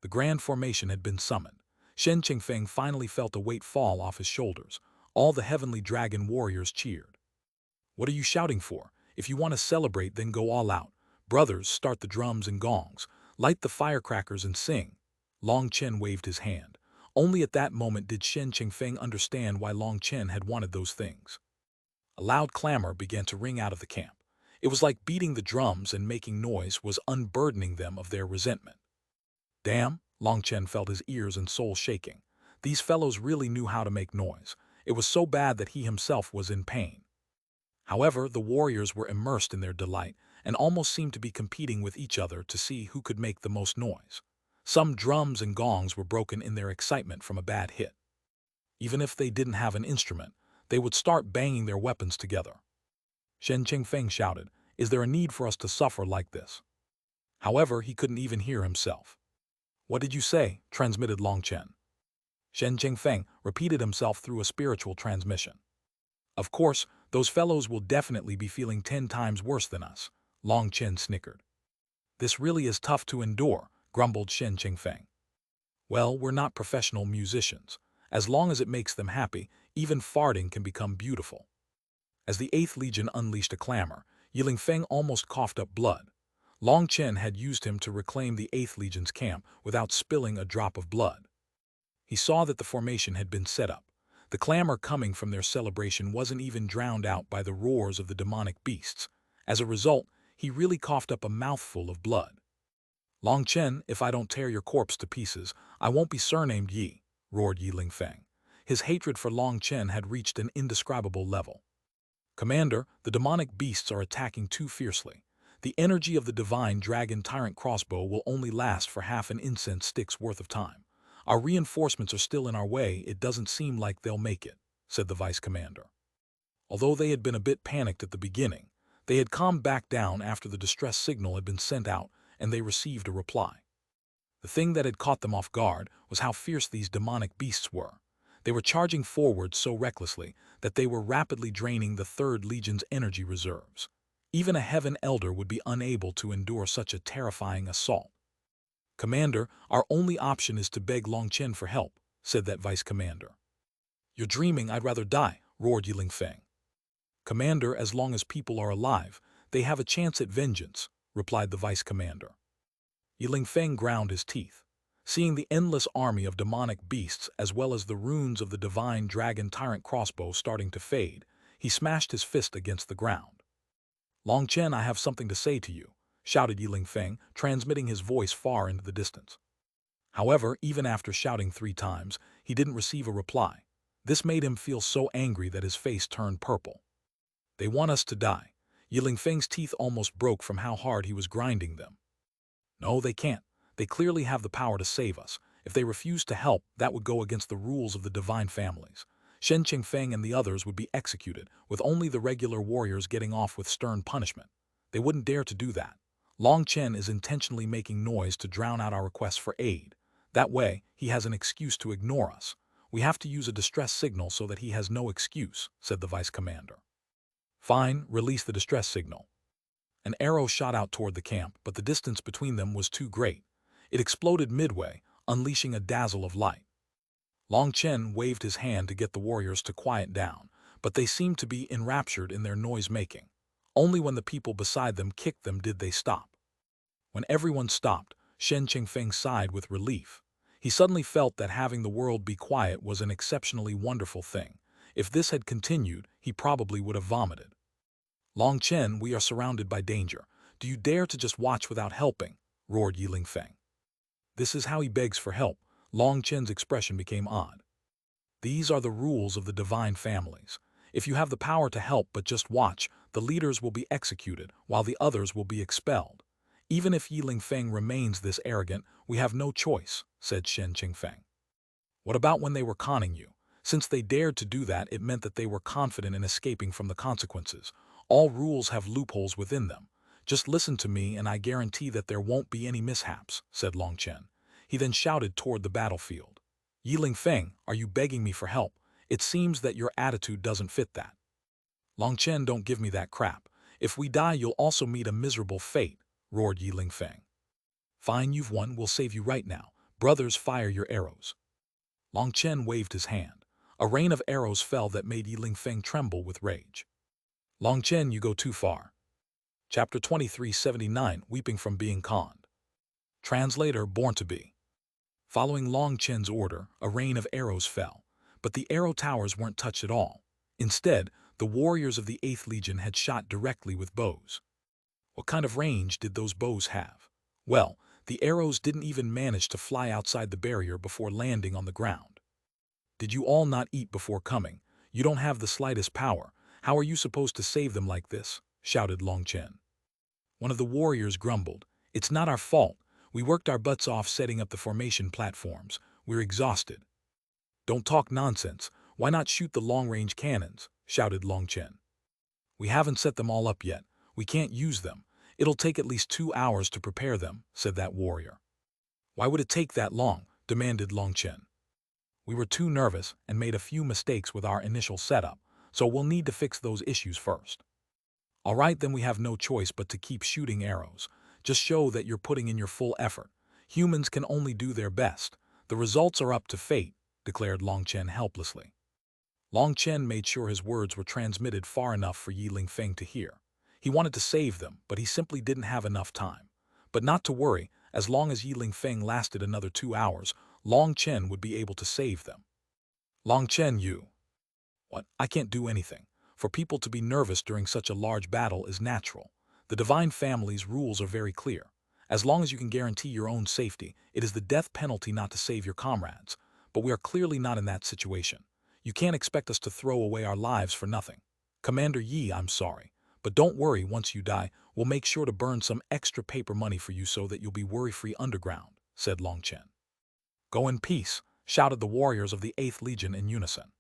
[SPEAKER 1] The grand formation had been summoned. Shen Qingfeng finally felt a weight fall off his shoulders. All the heavenly dragon warriors cheered. What are you shouting for? If you want to celebrate, then go all out. Brothers, start the drums and gongs. Light the firecrackers and sing. Long Chen waved his hand. Only at that moment did Shen Qingfeng understand why Long Chen had wanted those things. A loud clamor began to ring out of the camp. It was like beating the drums and making noise was unburdening them of their resentment. Damn, Long Chen felt his ears and soul shaking. These fellows really knew how to make noise. It was so bad that he himself was in pain. However, the warriors were immersed in their delight and almost seemed to be competing with each other to see who could make the most noise. Some drums and gongs were broken in their excitement from a bad hit. Even if they didn't have an instrument, they would start banging their weapons together. Shen Qingfeng shouted, "Is there a need for us to suffer like this?" However, he couldn't even hear himself. "What did you say?" transmitted Long Chen. Shen Qingfeng repeated himself through a spiritual transmission. "Of course, those fellows will definitely be feeling 10 times worse than us," Long Chen snickered. "This really is tough to endure," grumbled Shen Qingfeng. "Well, we're not professional musicians. As long as it makes them happy, even farting can become beautiful." As the 8th Legion unleashed a clamor, Yiling Feng almost coughed up blood. Long Chen had used him to reclaim the 8th Legion's camp without spilling a drop of blood. He saw that the formation had been set up. The clamor coming from their celebration wasn't even drowned out by the roars of the demonic beasts. As a result, he really coughed up a mouthful of blood. "Long Chen, if I don't tear your corpse to pieces, I won't be surnamed Yi," roared Yiling Feng. His hatred for Long Chen had reached an indescribable level. "Commander, the demonic beasts are attacking too fiercely. The energy of the divine dragon tyrant crossbow will only last for half an incense stick's worth of time. Our reinforcements are still in our way. It doesn't seem like they'll make it," said the vice commander. Although they had been a bit panicked at the beginning, they had calmed back down after the distress signal had been sent out and they received a reply. The thing that had caught them off guard was how fierce these demonic beasts were. They were charging forward so recklessly that they were rapidly draining the 3rd Legion's energy reserves. Even a Heaven Elder would be unable to endure such a terrifying assault. "Commander, our only option is to beg Long Chen for help," said that vice commander. You're dreaming, I'd rather die, roared Yiling Feng. Commander, as long as people are alive, they have a chance at vengeance, replied the vice commander. Yiling Feng ground his teeth. Seeing the endless army of demonic beasts as well as the runes of the divine dragon tyrant crossbow starting to fade, he smashed his fist against the ground. Long Chen, I have something to say to you, shouted Yiling Feng, transmitting his voice far into the distance. However, even after shouting 3 times, he didn't receive a reply. This made him feel so angry that his face turned purple. They want us to die. Yiling Feng's teeth almost broke from how hard he was grinding them. No, they can't. They clearly have the power to save us. If they refuse to help, that would go against the rules of the divine families. Shen Qingfeng and the others would be executed, with only the regular warriors getting off with stern punishment. They wouldn't dare to do that. Long Chen is intentionally making noise to drown out our requests for aid. That way, he has an excuse to ignore us. We have to use a distress signal so that he has no excuse, said the vice commander. Fine, release the distress signal. An arrow shot out toward the camp, but the distance between them was too great. It exploded midway, unleashing a dazzle of light. Long Chen waved his hand to get the warriors to quiet down, but they seemed to be enraptured in their noise-making. Only when the people beside them kicked them did they stop. When everyone stopped, Shen Qingfeng sighed with relief. He suddenly felt that having the world be quiet was an exceptionally wonderful thing. If this had continued, he probably would have vomited. Long Chen, we are surrounded by danger. Do you dare to just watch without helping? Roared Yiling Feng. This is how he begs for help. Long Chen's expression became odd. These are the rules of the divine families. If you have the power to help but just watch, the leaders will be executed, while the others will be expelled. Even if Yiling Feng remains this arrogant, we have no choice, said Shen Qingfeng. What about when they were conning you? Since they dared to do that, it meant that they were confident in escaping from the consequences. All rules have loopholes within them. Just listen to me and I guarantee that there won't be any mishaps, said Long Chen. He then shouted toward the battlefield. Yiling Feng, are you begging me for help? It seems that your attitude doesn't fit that. Long Chen, don't give me that crap. If we die, you'll also meet a miserable fate, roared Yiling Feng. Fine, you've won, we'll save you right now. Brothers, fire your arrows. Long Chen waved his hand. A rain of arrows fell that made Yiling Feng tremble with rage. Long Chen, you go too far. Chapter 2379, Weeping from Being Conned. Translator, Born to Be. Following Long Chen's order, a rain of arrows fell, but the arrow towers weren't touched at all. Instead, the warriors of the 8th Legion had shot directly with bows. What kind of range did those bows have? Well, the arrows didn't even manage to fly outside the barrier before landing on the ground. Did you all not eat before coming? You don't have the slightest power. How are you supposed to save them like this? Shouted Long Chen. One of the warriors grumbled. It's not our fault. We worked our butts off setting up the formation platforms. We're exhausted. Don't talk nonsense. Why not shoot the long-range cannons? Shouted Long Chen. We haven't set them all up yet. We can't use them. It'll take at least 2 hours to prepare them, said that warrior. Why would it take that long? Demanded Long Chen. We were too nervous and made a few mistakes with our initial setup, so we'll need to fix those issues first. All right, then we have no choice but to keep shooting arrows. Just show that you're putting in your full effort. Humans can only do their best. The results are up to fate, declared Long Chen helplessly. Long Chen made sure his words were transmitted far enough for Yiling Feng to hear. He wanted to save them, but he simply didn't have enough time. But not to worry, as long as Yiling Feng lasted another 2 hours, Long Chen would be able to save them. Long Chen, you. What? I can't do anything. For people to be nervous during such a large battle is natural. The divine family's rules are very clear. As long as you can guarantee your own safety, it is the death penalty not to save your comrades. But we are clearly not in that situation. You can't expect us to throw away our lives for nothing. Commander Yi, I'm sorry. But don't worry, once you die, we'll make sure to burn some extra paper money for you so that you'll be worry-free underground, said Long Chen. Go in peace, shouted the warriors of the 8th Legion in unison.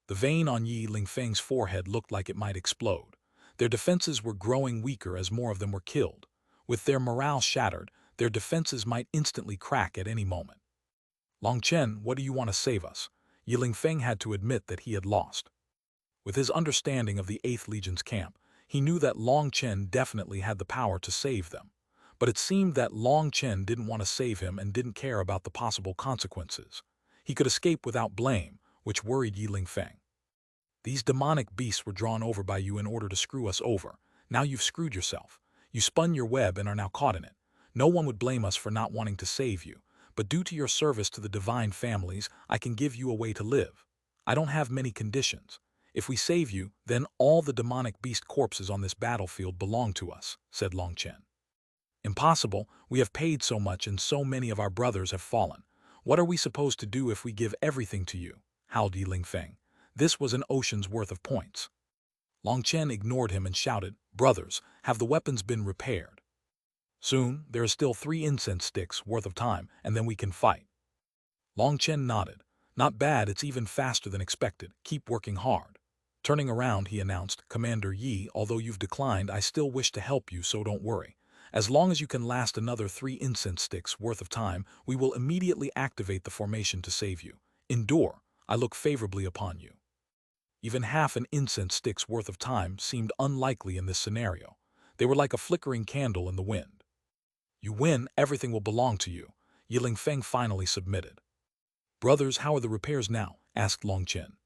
[SPEAKER 1] The vein on Yiling Feng's forehead looked like it might explode. Their defenses were growing weaker as more of them were killed. With their morale shattered, their defenses might instantly crack at any moment. Long Chen, what do you want to save us? Yiling Feng had to admit that he had lost. With his understanding of the 8th Legion's camp, he knew that Long Chen definitely had the power to save them. But it seemed that Long Chen didn't want to save him and didn't care about the possible consequences. He could escape without blame, which worried Yi Lingfeng. These demonic beasts were drawn over by you in order to screw us over. Now you've screwed yourself. You spun your web and are now caught in it. No one would blame us for not wanting to save you, but due to your service to the divine families, I can give you a way to live. I don't have many conditions. If we save you, then all the demonic beast corpses on this battlefield belong to us, said Long Chen. Impossible, we have paid so much and so many of our brothers have fallen. What are we supposed to do if we give everything to you? Howled Yi Lingfeng. This was an ocean's worth of points. Long Chen ignored him and shouted, "Brothers, have the weapons been repaired? Soon, there is still 3 incense sticks worth of time, and then we can fight." Long Chen nodded. "Not bad, it's even faster than expected. Keep working hard." Turning around, he announced, "Commander Yi, although you've declined, I still wish to help you, so don't worry. As long as you can last another 3 incense sticks worth of time, we will immediately activate the formation to save you. Endure, I look favorably upon you." Even half an incense stick's worth of time seemed unlikely in this scenario. They were like a flickering candle in the wind. "You win, everything will belong to you," Yi Lingfeng finally submitted. "Brothers, how are the repairs now?" asked Long Chen.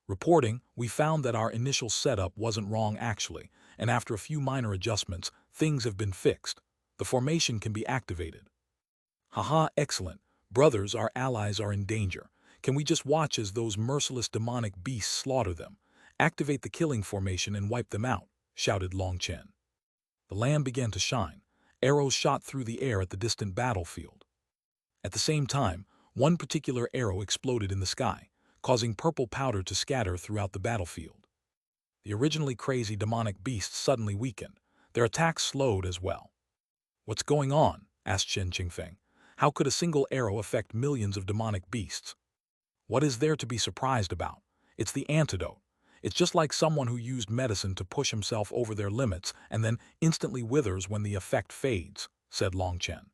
[SPEAKER 1] Reporting, we found that our initial setup wasn't wrong actually, and after a few minor adjustments, things have been fixed. The formation can be activated. Haha, excellent. Brothers, our allies are in danger. Can we just watch as those merciless demonic beasts slaughter them? Activate the killing formation and wipe them out, shouted Long Chen. The lamp began to shine. Arrows shot through the air at the distant battlefield. At the same time, one particular arrow exploded in the sky, causing purple powder to scatter throughout the battlefield. The originally crazy demonic beasts suddenly weakened. Their attacks slowed as well. "What's going on?" asked Shen Qingfeng. "How could a single arrow affect millions of demonic beasts? What is there to be surprised about? It's the antidote. It's just like someone who used medicine to push himself over their limits and then instantly withers when the effect fades," said Long Chen.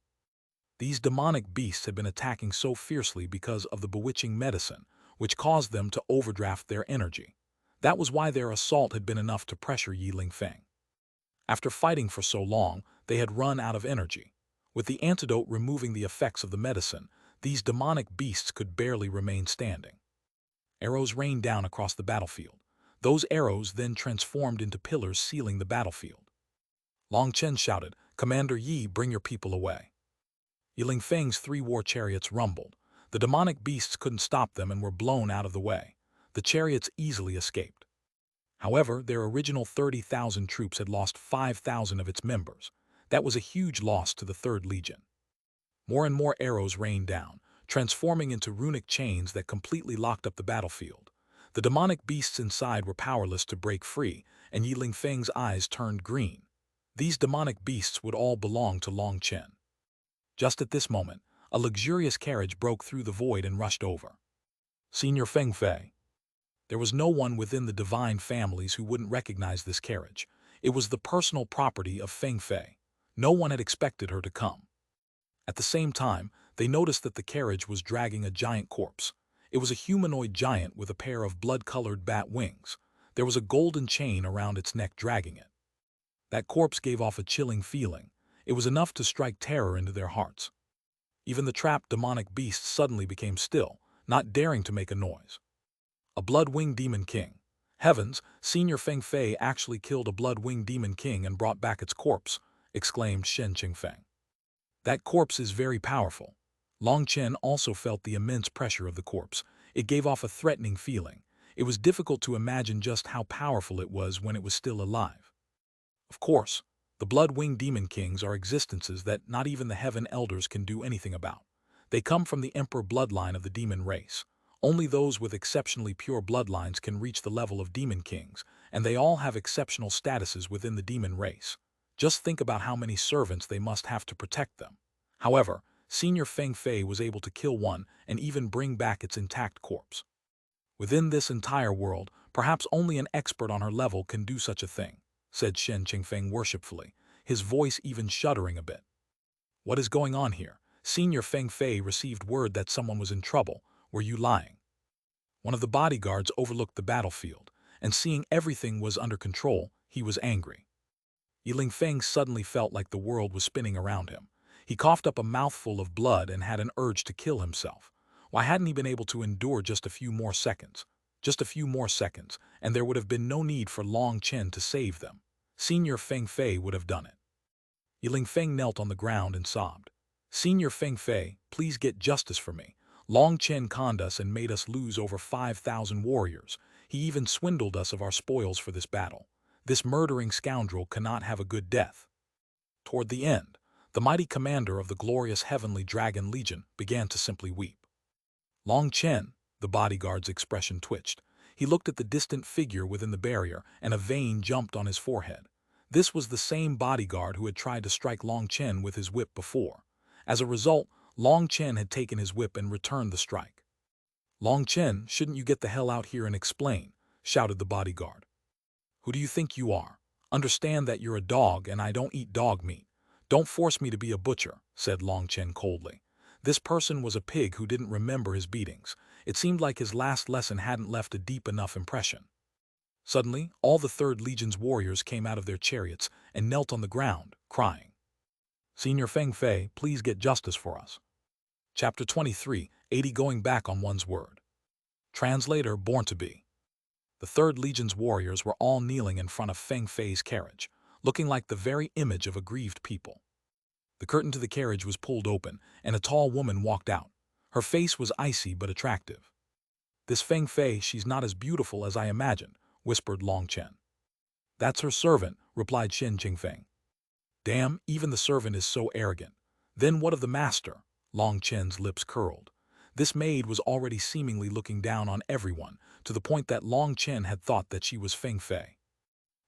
[SPEAKER 1] These demonic beasts had been attacking so fiercely because of the bewitching medicine, which caused them to overdraft their energy. That was why their assault had been enough to pressure Yi Lingfeng. After fighting for so long, they had run out of energy. With the antidote removing the effects of the medicine, these demonic beasts could barely remain standing. Arrows rained down across the battlefield. Those arrows then transformed into pillars sealing the battlefield. Long Chen shouted, "Commander Yi, bring your people away." Yi Lingfeng's 3 war chariots rumbled. The demonic beasts couldn't stop them and were blown out of the way. The chariots easily escaped. However, their original 30,000 troops had lost 5,000 of its members. That was a huge loss to the 3rd Legion. More and more arrows rained down, transforming into runic chains that completely locked up the battlefield. The demonic beasts inside were powerless to break free, and Yi Lingfeng's eyes turned green. These demonic beasts would all belong to Long Chen. Just at this moment, a luxurious carriage broke through the void and rushed over. "Senior Feng Fei." There was no one within the divine families who wouldn't recognize this carriage. It was the personal property of Feng Fei. No one had expected her to come. At the same time, they noticed that the carriage was dragging a giant corpse. It was a humanoid giant with a pair of blood-colored bat wings. There was a golden chain around its neck dragging it. That corpse gave off a chilling feeling. It was enough to strike terror into their hearts. Even the trapped demonic beasts suddenly became still, not daring to make a noise. A blood-winged demon king. Heavens, Senior Feng Fei actually killed a blood-winged demon king and brought back its corpse, exclaimed Shen Qingfeng. That corpse is very powerful. Long Chen also felt the immense pressure of the corpse. It gave off a threatening feeling. It was difficult to imagine just how powerful it was when it was still alive. Of course, the blood-winged demon kings are existences that not even the heaven elders can do anything about. They come from the emperor bloodline of the demon race. Only those with exceptionally pure bloodlines can reach the level of demon kings, and they all have exceptional statuses within the demon race. Just think about how many servants they must have to protect them. However, Senior Feng Fei was able to kill one and even bring back its intact corpse. Within this entire world, perhaps only an expert on her level can do such a thing, said Shen Qingfeng worshipfully, his voice even shuddering a bit. What is going on here? Senior Feng Fei received word that someone was in trouble. Were you lying? One of the bodyguards overlooked the battlefield, and seeing everything was under control, he was angry. Yi Lingfeng suddenly felt like the world was spinning around him. He coughed up a mouthful of blood and had an urge to kill himself. Why hadn't he been able to endure just a few more seconds? Just a few more seconds, and there would have been no need for Long Chen to save them. Senior Feng Fei would have done it. Yiling Feng knelt on the ground and sobbed. Senior Feng Fei, please get justice for me. Long Chen conned us and made us lose over 5,000 warriors. He even swindled us of our spoils for this battle. This murdering scoundrel cannot have a good death. Toward the end, the mighty commander of the glorious heavenly dragon legion began to simply weep. Long Chen, the bodyguard's expression twitched. He looked at the distant figure within the barrier, and a vein jumped on his forehead. This was the same bodyguard who had tried to strike Long Chen with his whip before. As a result, Long Chen had taken his whip and returned the strike. Long Chen, shouldn't you get the hell out here and explain? Shouted the bodyguard. Who do you think you are? Understand that you're a dog and I don't eat dog meat. Don't force me to be a butcher, said Long Chen coldly. This person was a pig who didn't remember his beatings. It seemed like his last lesson hadn't left a deep enough impression. Suddenly, all the 3rd Legion's warriors came out of their chariots and knelt on the ground, crying. Senior Feng Fei, please get justice for us. Chapter 23, 80 Going Back on One's Word. Translator Born to Be. The 3rd Legion's warriors were all kneeling in front of Feng Fei's carriage, looking like the very image of a grieved people. The curtain to the carriage was pulled open, and a tall woman walked out. Her face was icy but attractive. This Feng Fei, she's not as beautiful as I imagined, whispered Long Chen. That's her servant, replied Shen Qingfeng. Damn, even the servant is so arrogant. Then what of the master? Long Chen's lips curled. This maid was already seemingly looking down on everyone, to the point that Long Chen had thought that she was Feng Fei.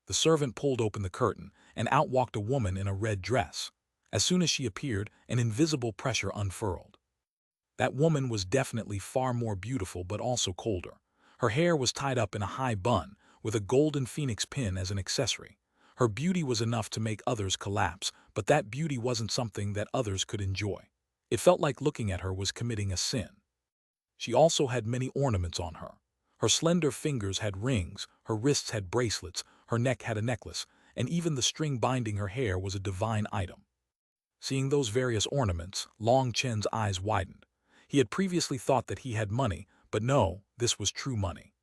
[SPEAKER 1] The servant pulled open the curtain, and out walked a woman in a red dress. As soon as she appeared, an invisible pressure unfurled. That woman was definitely far more beautiful but also colder. Her hair was tied up in a high bun, with a golden phoenix pin as an accessory. Her beauty was enough to make others collapse, but that beauty wasn't something that others could enjoy. It felt like looking at her was committing a sin. She also had many ornaments on her. Her slender fingers had rings, her wrists had bracelets, her neck had a necklace, and even the string binding her hair was a divine item. Seeing those various ornaments, Long Chen's eyes widened. He had previously thought that he had money, but no, this was true money.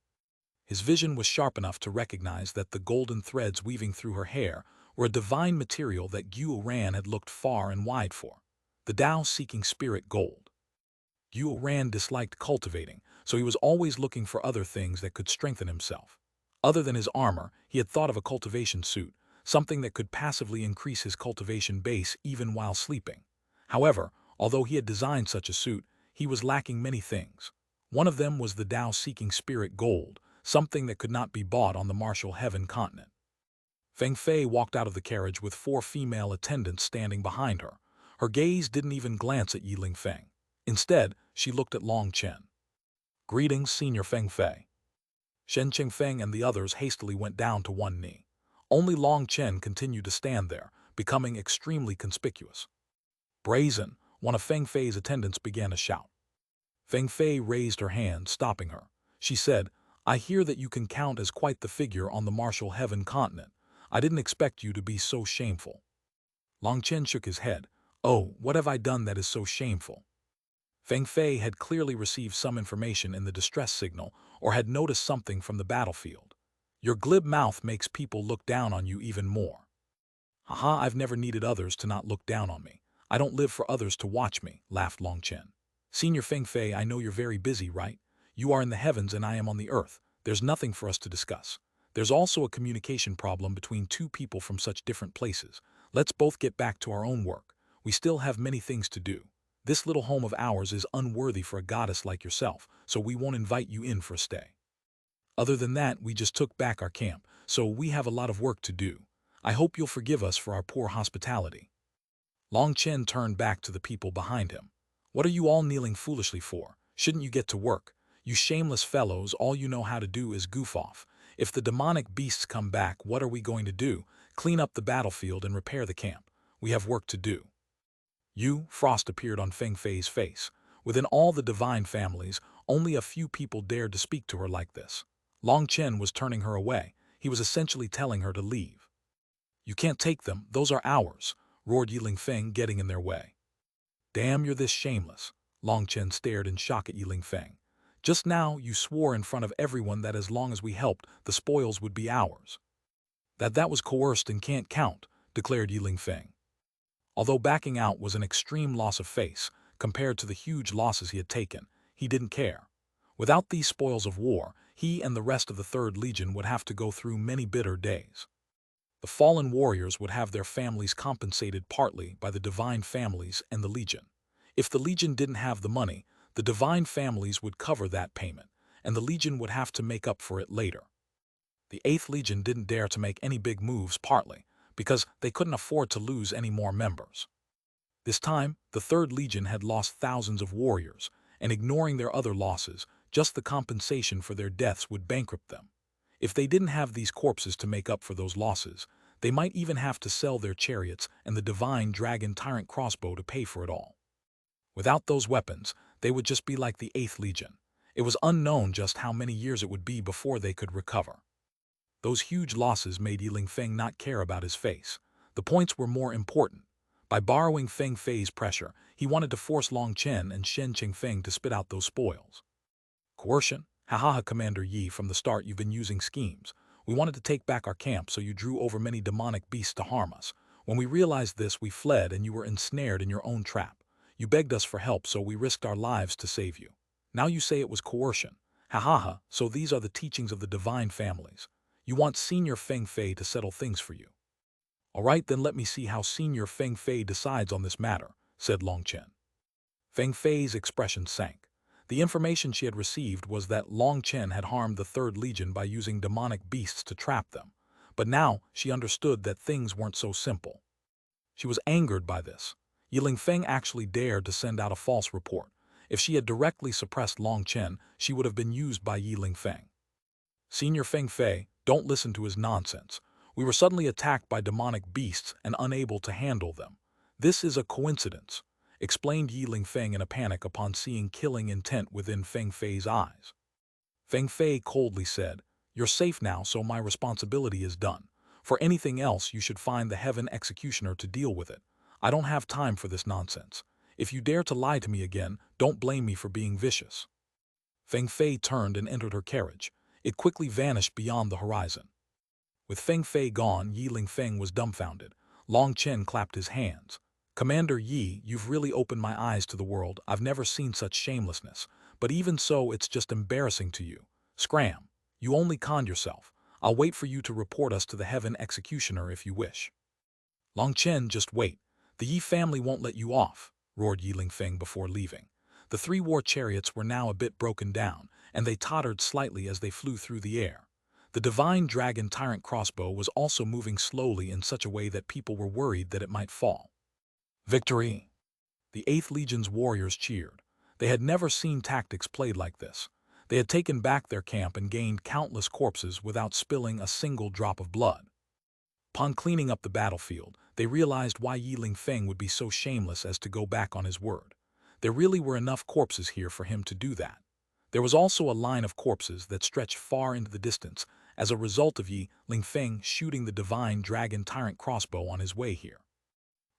[SPEAKER 1] His vision was sharp enough to recognize that the golden threads weaving through her hair were a divine material that Xuanhuan had looked far and wide for. The Tao-seeking spirit gold. Xuanhuan disliked cultivating, so he was always looking for other things that could strengthen himself. Other than his armor, he had thought of a cultivation suit, something that could passively increase his cultivation base even while sleeping. However, although he had designed such a suit, he was lacking many things. One of them was the Tao-seeking spirit gold, something that could not be bought on the martial heaven continent. Feng Fei walked out of the carriage with 4 female attendants standing behind her. Her gaze didn't even glance at Yiling Feng. Instead, she looked at Long Chen. Greetings, Senior Feng Fei. Shen Qingfeng and the others hastily went down to one knee. Only Long Chen continued to stand there, becoming extremely conspicuous. Brazen, one of Feng Fei's attendants began to shout. Feng Fei raised her hand, stopping her. She said, I hear that you can count as quite the figure on the martial heaven continent. I didn't expect you to be so shameful. Long Chen shook his head. Oh, what have I done that is so shameful? Feng Fei had clearly received some information in the distress signal or had noticed something from the battlefield. Your glib mouth makes people look down on you even more. Haha, I've never needed others to not look down on me. I don't live for others to watch me, laughed Long Chen. Senior Feng Fei, I know you're very busy, right? You are in the heavens and I am on the earth. There's nothing for us to discuss. There's also a communication problem between 2 people from such different places. Let's both get back to our own work. We still have many things to do. This little home of ours is unworthy for a goddess like yourself, so we won't invite you in for a stay. Other than that, we just took back our camp, so we have a lot of work to do. I hope you'll forgive us for our poor hospitality. Long Chen turned back to the people behind him. What are you all kneeling foolishly for? Shouldn't you get to work? You shameless fellows, all you know how to do is goof off. If the demonic beasts come back, what are we going to do? Clean up the battlefield and repair the camp. We have work to do. Frost appeared on Feng Fei's face. Within all the divine families, only a few people dared to speak to her like this. Long Chen was turning her away. He was essentially telling her to leave. You can't take them, those are ours, roared Yiling Feng, getting in their way. Damn, you're this shameless. Long Chen stared in shock at Yiling Feng. Just now, you swore in front of everyone that as long as we helped, the spoils would be ours. That was coerced and can't count, declared Yiling Feng. Although backing out was an extreme loss of face, compared to the huge losses he had taken, he didn't care. Without these spoils of war, he and the rest of the Third Legion would have to go through many bitter days. The fallen warriors would have their families compensated partly by the divine families and the Legion. If the Legion didn't have the money, the divine families would cover that payment, and the Legion would have to make up for it later. The Eighth Legion didn't dare to make any big moves partly because they couldn't afford to lose any more members. This time, the Third Legion had lost thousands of warriors, and ignoring their other losses, just the compensation for their deaths would bankrupt them. If they didn't have these corpses to make up for those losses, they might even have to sell their chariots and the divine dragon tyrant crossbow to pay for it all. Without those weapons, they would just be like the Eighth Legion. It was unknown just how many years it would be before they could recover. Those huge losses made Yiling Feng not care about his face. The points were more important. By borrowing Feng Fei's pressure, he wanted to force Long Chen and Shen Qingfeng to spit out those spoils. Coercion? Ha, Commander Yi, from the start you've been using schemes. We wanted to take back our camp, so you drew over many demonic beasts to harm us. When we realized this, we fled and you were ensnared in your own trap. You begged us for help, so we risked our lives to save you. Now you say it was coercion. Ha, so these are the teachings of the divine families. You want Senior Feng Fei to settle things for you. All right, then let me see how Senior Feng Fei decides on this matter, said Long Chen. Feng Fei's expression sank. The information she had received was that Long Chen had harmed the Third Legion by using demonic beasts to trap them, but now she understood that things weren't so simple. She was angered by this. Yiling Feng actually dared to send out a false report. If she had directly suppressed Long Chen, she would have been used by Yiling Feng. Senior Feng Fei, don't listen to his nonsense. We were suddenly attacked by demonic beasts and unable to handle them. This is a coincidence, explained Yiling Feng in a panic upon seeing killing intent within Feng Fei's eyes. Feng Fei coldly said, "You're safe now, so my responsibility is done. For anything else, you should find the Heaven Executioner to deal with it. I don't have time for this nonsense. If you dare to lie to me again, don't blame me for being vicious." Feng Fei turned and entered her carriage. It quickly vanished beyond the horizon. With Feng Fei gone, Yiling Feng was dumbfounded. Long Chen clapped his hands. "Commander Yi, you've really opened my eyes to the world. I've never seen such shamelessness. But even so, it's just embarrassing to you. Scram. You only conned yourself. I'll wait for you to report us to the Heaven Executioner if you wish." "Long Chen, just wait. The Yi family won't let you off," roared Yiling Feng before leaving. The three war chariots were now a bit broken down, and they tottered slightly as they flew through the air. The divine dragon tyrant crossbow was also moving slowly in such a way that people were worried that it might fall. Victory! The Eighth Legion's warriors cheered. They had never seen tactics played like this. They had taken back their camp and gained countless corpses without spilling a single drop of blood. Upon cleaning up the battlefield, they realized why Yiling Feng would be so shameless as to go back on his word. There really were enough corpses here for him to do that. There was also a line of corpses that stretched far into the distance as a result of Yiling Feng shooting the divine dragon tyrant crossbow on his way here.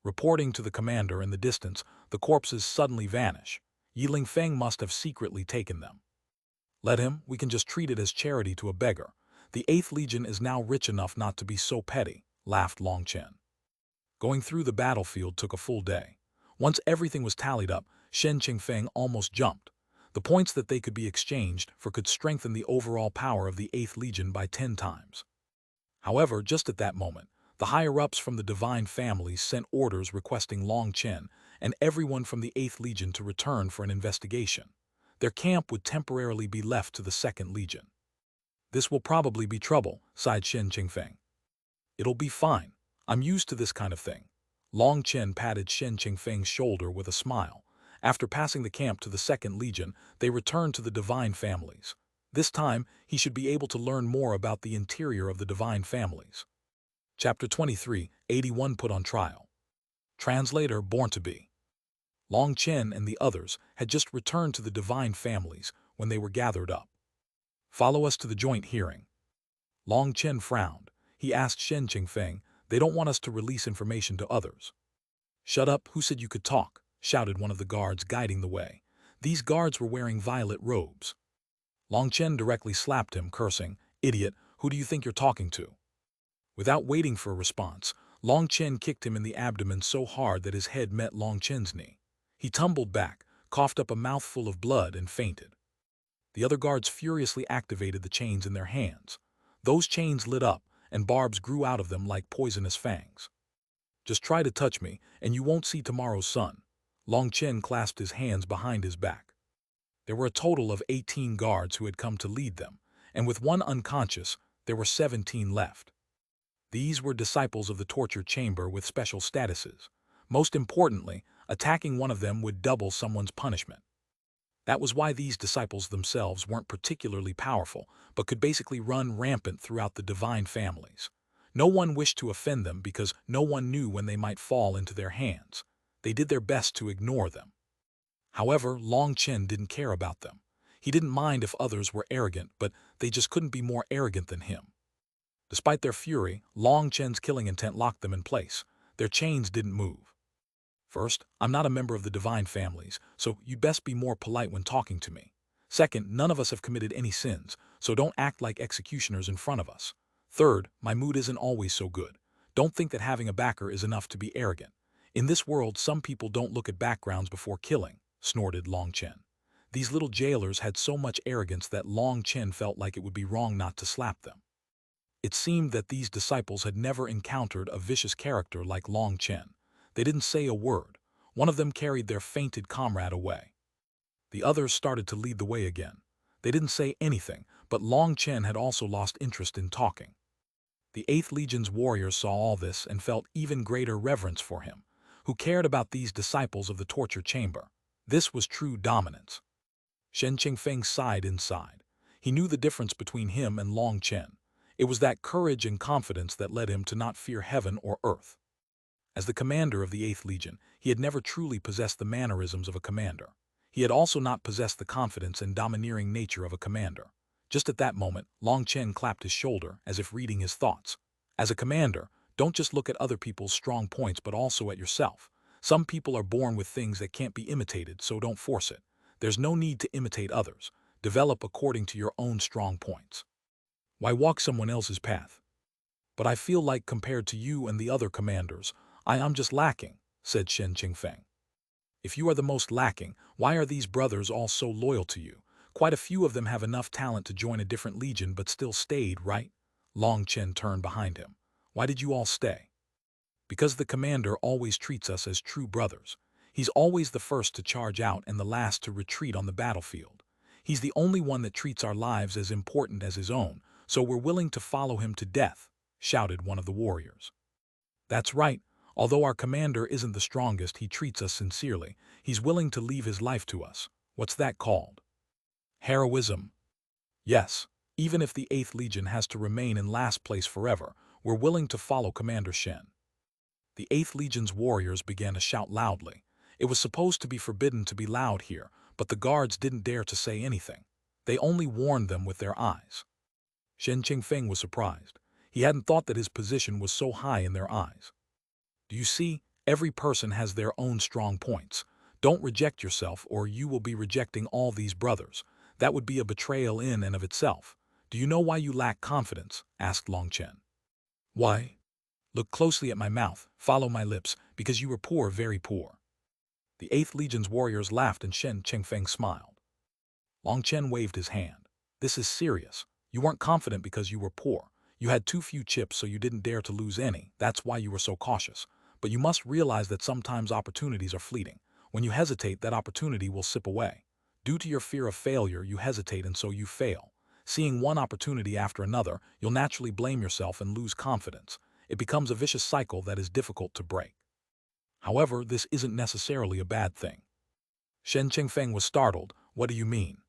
[SPEAKER 1] Reporting to the commander in the distance, the corpses suddenly vanish. Yiling Feng must have secretly taken them. "Let him, we can just treat it as charity to a beggar. The Eighth Legion is now rich enough not to be so petty," laughed Long Chen. Going through the battlefield took a full day. Once everything was tallied up, Shen Qingfeng almost jumped. The points that they could be exchanged for could strengthen the overall power of the Eighth Legion by 10 times. However, just at that moment, the higher-ups from the divine families sent orders requesting Long Chen and everyone from the Eighth Legion to return for an investigation. Their camp would temporarily be left to the Second Legion. "This will probably be trouble," sighed Shen Qingfeng. "It'll be fine. I'm used to this kind of thing." Long Chen patted Shen Qingfeng's shoulder with a smile. After passing the camp to the Second Legion, they returned to the divine families. This time, he should be able to learn more about the interior of the divine families. Chapter 23, 81 Put on Trial. Translator Born to Be. Long Chen and the others had just returned to the divine families when they were gathered up. "Follow us to the joint hearing." Long Chen frowned. He asked Shen Qingfeng, "They don't want us to release information to others." "Shut up, who said you could talk?" shouted one of the guards guiding the way. These guards were wearing violet robes. Long Chen directly slapped him, cursing, "Idiot, who do you think you're talking to?" Without waiting for a response, Long Chen kicked him in the abdomen so hard that his head met Long Chen's knee. He tumbled back, coughed up a mouthful of blood, and fainted. The other guards furiously activated the chains in their hands. Those chains lit up, and barbs grew out of them like poisonous fangs. "Just try to touch me, and you won't see tomorrow's sun." Long Chen clasped his hands behind his back. There were a total of 18 guards who had come to lead them, and with one unconscious, there were 17 left. These were disciples of the torture chamber with special statuses. Most importantly, attacking one of them would double someone's punishment. That was why these disciples themselves weren't particularly powerful, but could basically run rampant throughout the divine families. No one wished to offend them because no one knew when they might fall into their hands. They did their best to ignore them. However, Long Chen didn't care about them. He didn't mind if others were arrogant, but they just couldn't be more arrogant than him. Despite their fury, Long Chen's killing intent locked them in place. Their chains didn't move. "First, I'm not a member of the divine families, so you'd best be more polite when talking to me. Second, none of us have committed any sins, so don't act like executioners in front of us. Third, my mood isn't always so good. Don't think that having a backer is enough to be arrogant. In this world, some people don't look at backgrounds before killing," snorted Long Chen. These little jailers had so much arrogance that Long Chen felt like it would be wrong not to slap them. It seemed that these disciples had never encountered a vicious character like Long Chen. They didn't say a word. One of them carried their fainted comrade away. The others started to lead the way again. They didn't say anything, but Long Chen had also lost interest in talking. The 8th Legion's warriors saw all this and felt even greater reverence for him, who cared about these disciples of the torture chamber. This was true dominance. Shen Qingfeng sighed inside. He knew the difference between him and Long Chen. It was that courage and confidence that led him to not fear heaven or earth. As the commander of the 8th Legion, he had never truly possessed the mannerisms of a commander. He had also not possessed the confidence and domineering nature of a commander. Just at that moment, Long Chen clapped his shoulder as if reading his thoughts. "As a commander, don't just look at other people's strong points but also at yourself. Some people are born with things that can't be imitated, so don't force it. There's no need to imitate others. Develop according to your own strong points. Why walk someone else's path?" "But I feel like compared to you and the other commanders, I am just lacking," said Shen Qingfeng. "If you are the most lacking, why are these brothers all so loyal to you? Quite a few of them have enough talent to join a different legion but still stayed, right?" Long Chen turned behind him. "Why did you all stay?" "Because the commander always treats us as true brothers. He's always the first to charge out and the last to retreat on the battlefield. He's the only one that treats our lives as important as his own, so we're willing to follow him to death," shouted one of the warriors. "That's right. Although our commander isn't the strongest, he treats us sincerely. He's willing to leave his life to us. What's that called? Heroism." "Yes. Even if the 8th Legion has to remain in last place forever, we're willing to follow Commander Shen." The 8th Legion's warriors began to shout loudly. It was supposed to be forbidden to be loud here, but the guards didn't dare to say anything. They only warned them with their eyes. Shen Qingfeng was surprised. He hadn't thought that his position was so high in their eyes. "Do you see? Every person has their own strong points. Don't reject yourself or you will be rejecting all these brothers. That would be a betrayal in and of itself. Do you know why you lack confidence?" asked Long Chen. "Why?" "Look closely at my mouth, follow my lips, because you were poor, very poor." The 8th Legion's warriors laughed and Shen Qingfeng smiled. Long Chen waved his hand. "This is serious. You weren't confident because you were poor. You had too few chips so you didn't dare to lose any. That's why you were so cautious. But you must realize that sometimes opportunities are fleeting. When you hesitate, that opportunity will slip away. Due to your fear of failure, you hesitate and so you fail. Seeing one opportunity after another, you'll naturally blame yourself and lose confidence. It becomes a vicious cycle that is difficult to break. However, this isn't necessarily a bad thing." Shen Qingfeng was startled. "What do you mean?"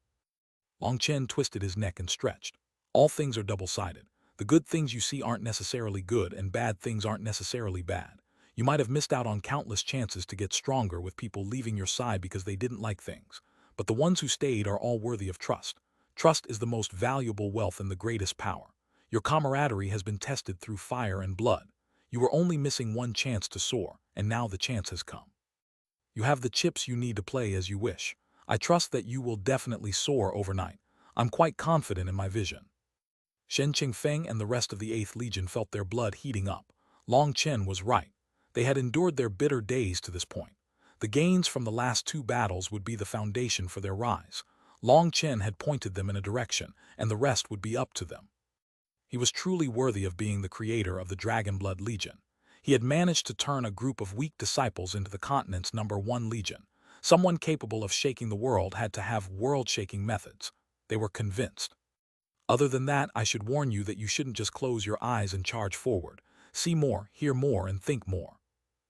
[SPEAKER 1] Long Chen twisted his neck and stretched. "All things are double-sided. The good things you see aren't necessarily good and bad things aren't necessarily bad. You might have missed out on countless chances to get stronger with people leaving your side because they didn't like things. But the ones who stayed are all worthy of trust. Trust is the most valuable wealth and the greatest power. Your camaraderie has been tested through fire and blood. You were only missing one chance to soar, and now the chance has come. You have the chips you need to play as you wish. I trust that you will definitely soar overnight. I'm quite confident in my vision." Shen Qingfeng and the rest of the 8th Legion felt their blood heating up. Long Chen was right. They had endured their bitter days to this point. The gains from the last 2 battles would be the foundation for their rise. Long Chen had pointed them in a direction, and the rest would be up to them. He was truly worthy of being the creator of the Dragonblood Legion. He had managed to turn a group of weak disciples into the continent's #1 legion. Someone capable of shaking the world had to have world-shaking methods. They were convinced. Other than that, I should warn you that you shouldn't just close your eyes and charge forward. See more, hear more, and think more.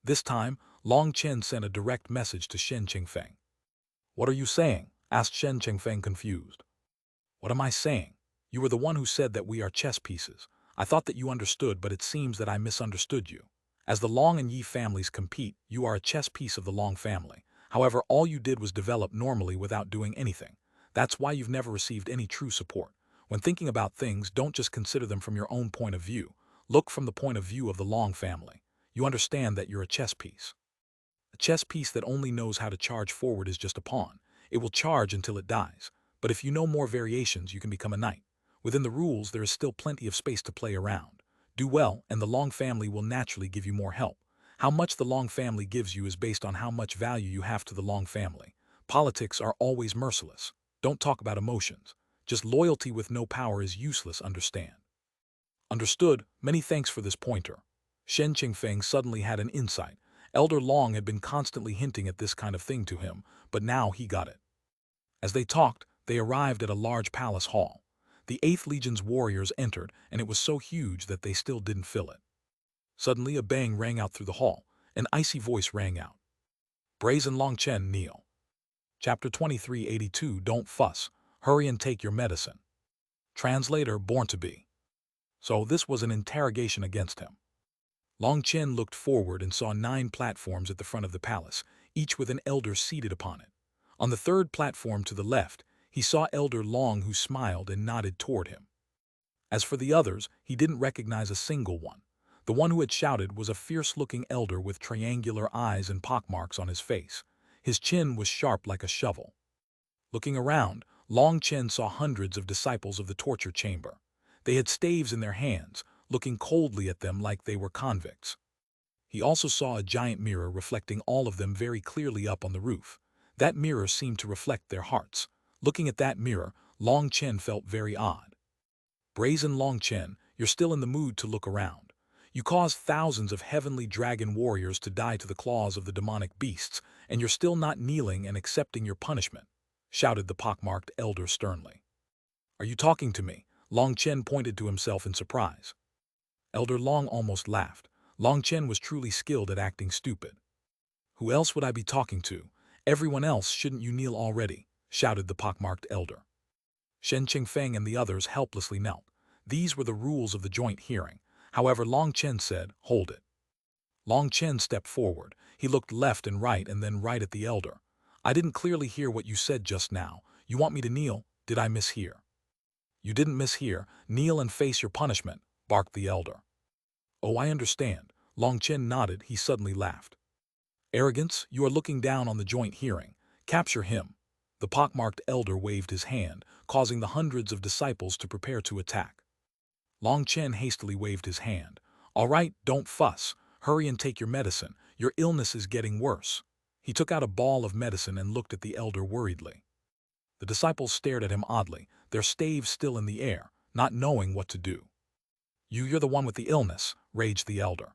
[SPEAKER 1] This time, Long Chen sent a direct message to Shen Qingfeng. "What are you saying?" asked Shen Qingfeng confused. "What am I saying? You were the one who said that we are chess pieces. I thought that you understood, but it seems that I misunderstood you. As the Long and Yi families compete, you are a chess piece of the Long family. However, all you did was develop normally without doing anything. That's why you've never received any true support. When thinking about things, don't just consider them from your own point of view. Look from the point of view of the Long family. You understand that you're a chess piece. A chess piece that only knows how to charge forward is just a pawn. It will charge until it dies. But if you know more variations, you can become a knight. Within the rules, there is still plenty of space to play around. Do well, and the Long family will naturally give you more help. How much the Long family gives you is based on how much value you have to the Long family. Politics are always merciless. Don't talk about emotions. Just loyalty with no power is useless, understand?" "Understood. Many thanks for this pointer." Shen Qingfeng suddenly had an insight. Elder Long had been constantly hinting at this kind of thing to him, but now he got it. As they talked, they arrived at a large palace hall. The 8th Legion's warriors entered, and it was so huge that they still didn't fill it. Suddenly a bang rang out through the hall. An icy voice rang out. "Brazen Long Chen, kneel." Chapter 2382, Don't Fuss. Hurry and take your medicine. Translator, born to be. So this was an interrogation against him. Long Chen looked forward and saw 9 platforms at the front of the palace, each with an elder seated upon it. On the 3rd platform to the left, he saw Elder Long, who smiled and nodded toward him. As for the others, he didn't recognize a single one. The one who had shouted was a fierce-looking elder with triangular eyes and pockmarks on his face. His chin was sharp like a shovel. Looking around, Long Chen saw hundreds of disciples of the torture chamber. They had staves in their hands, looking coldly at them like they were convicts. He also saw a giant mirror reflecting all of them very clearly up on the roof. That mirror seemed to reflect their hearts. Looking at that mirror, Long Chen felt very odd. Brazen Long Chen, you're still in the mood to look around. You caused thousands of heavenly dragon warriors to die to the claws of the demonic beasts, and you're still not kneeling and accepting your punishment, shouted the pockmarked elder sternly. "Are you talking to me?" Long Chen pointed to himself in surprise. Elder Long almost laughed. Long Chen was truly skilled at acting stupid. "Who else would I be talking to? Everyone else, shouldn't you kneel already?" shouted the pockmarked elder. Shen Qingfeng and the others helplessly knelt. These were the rules of the joint hearing. However, Long Chen said, "Hold it." Long Chen stepped forward. He looked left and then right at the elder. "I didn't clearly hear what you said just now. You want me to kneel? Did I mishear?" "You didn't mishear. Kneel and face your punishment," barked the elder. "Oh, I understand." Long Chen nodded. He suddenly laughed. "Arrogance, you are looking down on the joint hearing. Capture him." The pockmarked elder waved his hand, causing the hundreds of disciples to prepare to attack. Long Chen hastily waved his hand. "All right, don't fuss. Hurry and take your medicine. Your illness is getting worse." He took out a ball of medicine and looked at the elder worriedly. The disciples stared at him oddly, their staves still in the air, not knowing what to do. You're the one with the illness," raged the elder.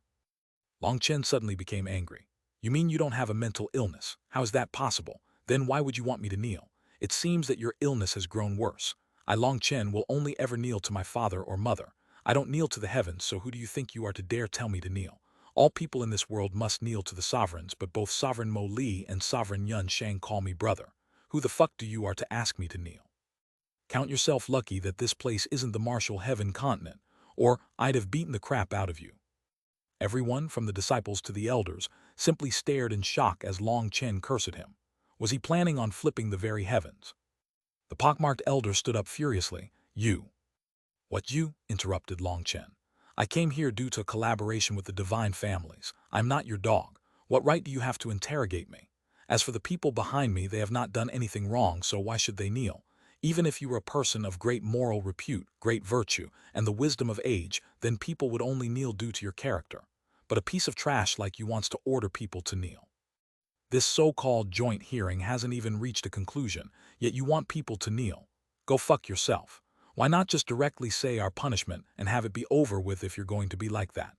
[SPEAKER 1] Long Chen suddenly became angry. "You mean you don't have a mental illness? How is that possible? Then why would you want me to kneel? It seems that your illness has grown worse. I, Long Chen, will only ever kneel to my father or mother. I don't kneel to the heavens, so who do you think you are to dare tell me to kneel? All people in this world must kneel to the sovereigns, but both Sovereign Mo Li and Sovereign Yun Shang call me brother. Who the fuck do you are to ask me to kneel? Count yourself lucky that this place isn't the martial heaven continent, or I'd have beaten the crap out of you." Everyone, from the disciples to the elders, simply stared in shock as Long Chen cursed him. Was he planning on flipping the very heavens? The pockmarked elder stood up furiously. "You." "What you?" interrupted Long Chen. "I came here due to a collaboration with the divine families. I'm not your dog. What right do you have to interrogate me?" As for the people behind me, they have not done anything wrong, so why should they kneel? Even if you were a person of great moral repute, great virtue, and the wisdom of age, then people would only kneel due to your character. But a piece of trash like you wants to order people to kneel. This so-called joint hearing hasn't even reached a conclusion, yet you want people to kneel. Go fuck yourself. Why not just directly say our punishment and have it be over with if you're going to be like that?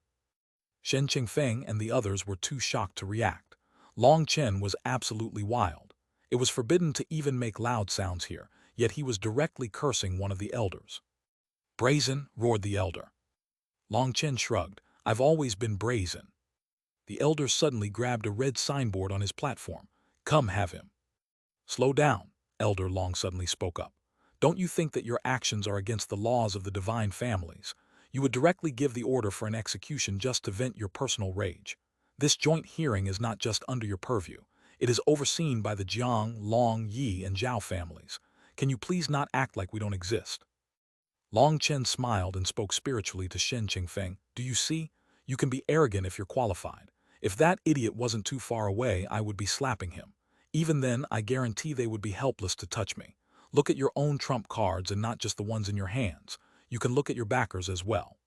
[SPEAKER 1] Shen Qingfeng and the others were too shocked to react. Long Chen was absolutely wild. It was forbidden to even make loud sounds here, yet he was directly cursing one of the elders. Brazen, roared the elder. Long Chen shrugged. I've always been brazen. The elder suddenly grabbed a red signboard on his platform. Come have him. Slow down, Elder Long suddenly spoke up. Don't you think that your actions are against the laws of the divine families? You would directly give the order for an execution just to vent your personal rage. This joint hearing is not just under your purview. It is overseen by the Jiang, Long, Yi, and Zhao families. Can you please not act like we don't exist? Long Chen smiled and spoke spiritually to Shen Qingfeng. Do you see? You can be arrogant if you're qualified. If that idiot wasn't too far away, I would be slapping him. Even then, I guarantee they would be helpless to touch me. Look at your own trump cards and not just the ones in your hands. You can look at your backers as well.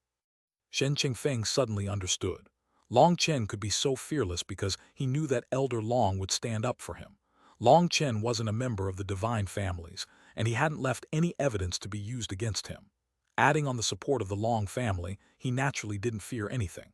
[SPEAKER 1] Shen Qingfeng suddenly understood. Long Chen could be so fearless because he knew that Elder Long would stand up for him. Long Chen wasn't a member of the divine families, and he hadn't left any evidence to be used against him. Adding on the support of the Long family, he naturally didn't fear anything.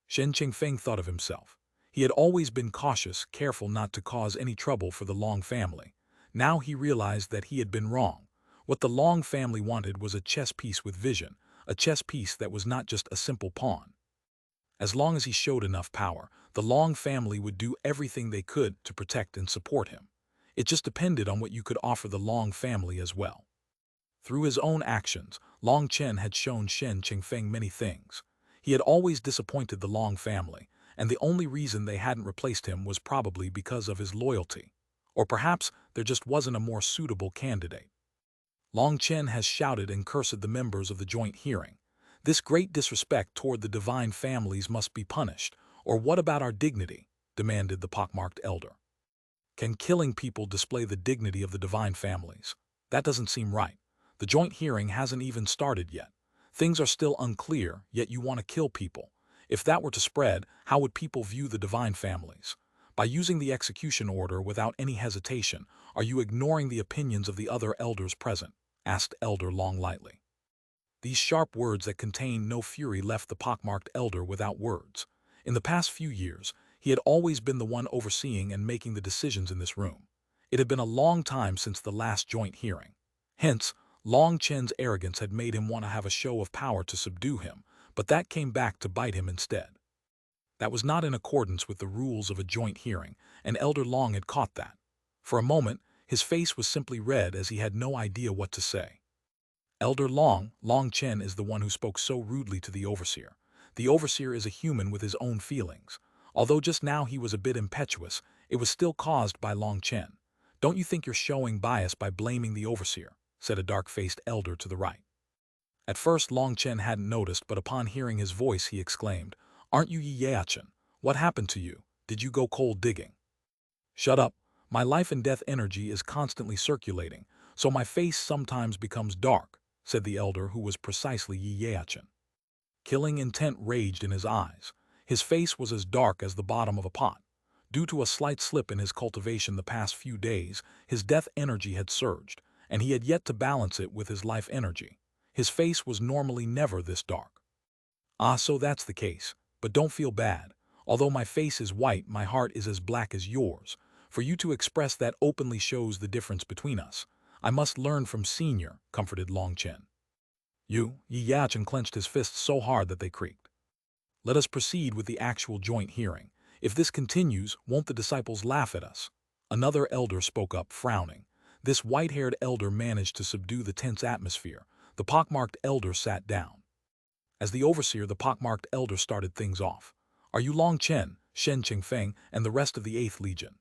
[SPEAKER 1] Shen Qingfeng thought of himself. He had always been cautious, careful not to cause any trouble for the Long family. Now he realized that he had been wrong. What the Long family wanted was a chess piece with vision, a chess piece that was not just a simple pawn. As long as he showed enough power, the Long family would do everything they could to protect and support him. It just depended on what you could offer the Long family as well. Through his own actions, Long Chen had shown Shen Qingfeng many things. He had always disappointed the Long family, and the only reason they hadn't replaced him was probably because of his loyalty. Or perhaps there just wasn't a more suitable candidate. Long Chen has shouted and cursed the members of the joint hearing. This great disrespect toward the divine families must be punished, or what about our dignity? Demanded the pockmarked elder. Can killing people display the dignity of the divine families? That doesn't seem right. The joint hearing hasn't even started yet. Things are still unclear, yet you want to kill people. If that were to spread, how would people view the divine families? By using the execution order without any hesitation, are you ignoring the opinions of the other elders present? Asked Elder Long lightly. These sharp words that contained no fury left the pockmarked elder without words. In the past few years, he had always been the one overseeing and making the decisions in this room. It had been a long time since the last joint hearing. Hence, Long Chen's arrogance had made him want to have a show of power to subdue him, but that came back to bite him instead. That was not in accordance with the rules of a joint hearing, and Elder Long had caught that. For a moment, his face was simply red as he had no idea what to say. Elder Long, Long Chen is the one who spoke so rudely to the overseer. The overseer is a human with his own feelings. Although just now he was a bit impetuous, it was still caused by Long Chen. Don't you think you're showing bias by blaming the overseer? Said a dark-faced elder to the right. At first Long Chen hadn't noticed, but upon hearing his voice he exclaimed, Aren't you Yi Yachen? What happened to you? Did you go cold digging? Shut up. My life and death energy is constantly circulating, so my face sometimes becomes dark, said the elder who was precisely Yi Yachen. Killing intent raged in his eyes. His face was as dark as the bottom of a pot. Due to a slight slip in his cultivation the past few days, his death energy had surged, and he had yet to balance it with his life energy. His face was normally never this dark. Ah, so that's the case. But don't feel bad. Although my face is white, my heart is as black as yours. For you to express that openly shows the difference between us. I must learn from Senior, comforted Long Chen. Yi Yachen clenched his fists so hard that they creaked. Let us proceed with the actual joint hearing. If this continues, won't the disciples laugh at us? Another elder spoke up, frowning. This white-haired elder managed to subdue the tense atmosphere. The pockmarked elder sat down. As the overseer, the pockmarked elder started things off. Are you Long Chen, Shen Qingfeng, and the rest of the 8th Legion?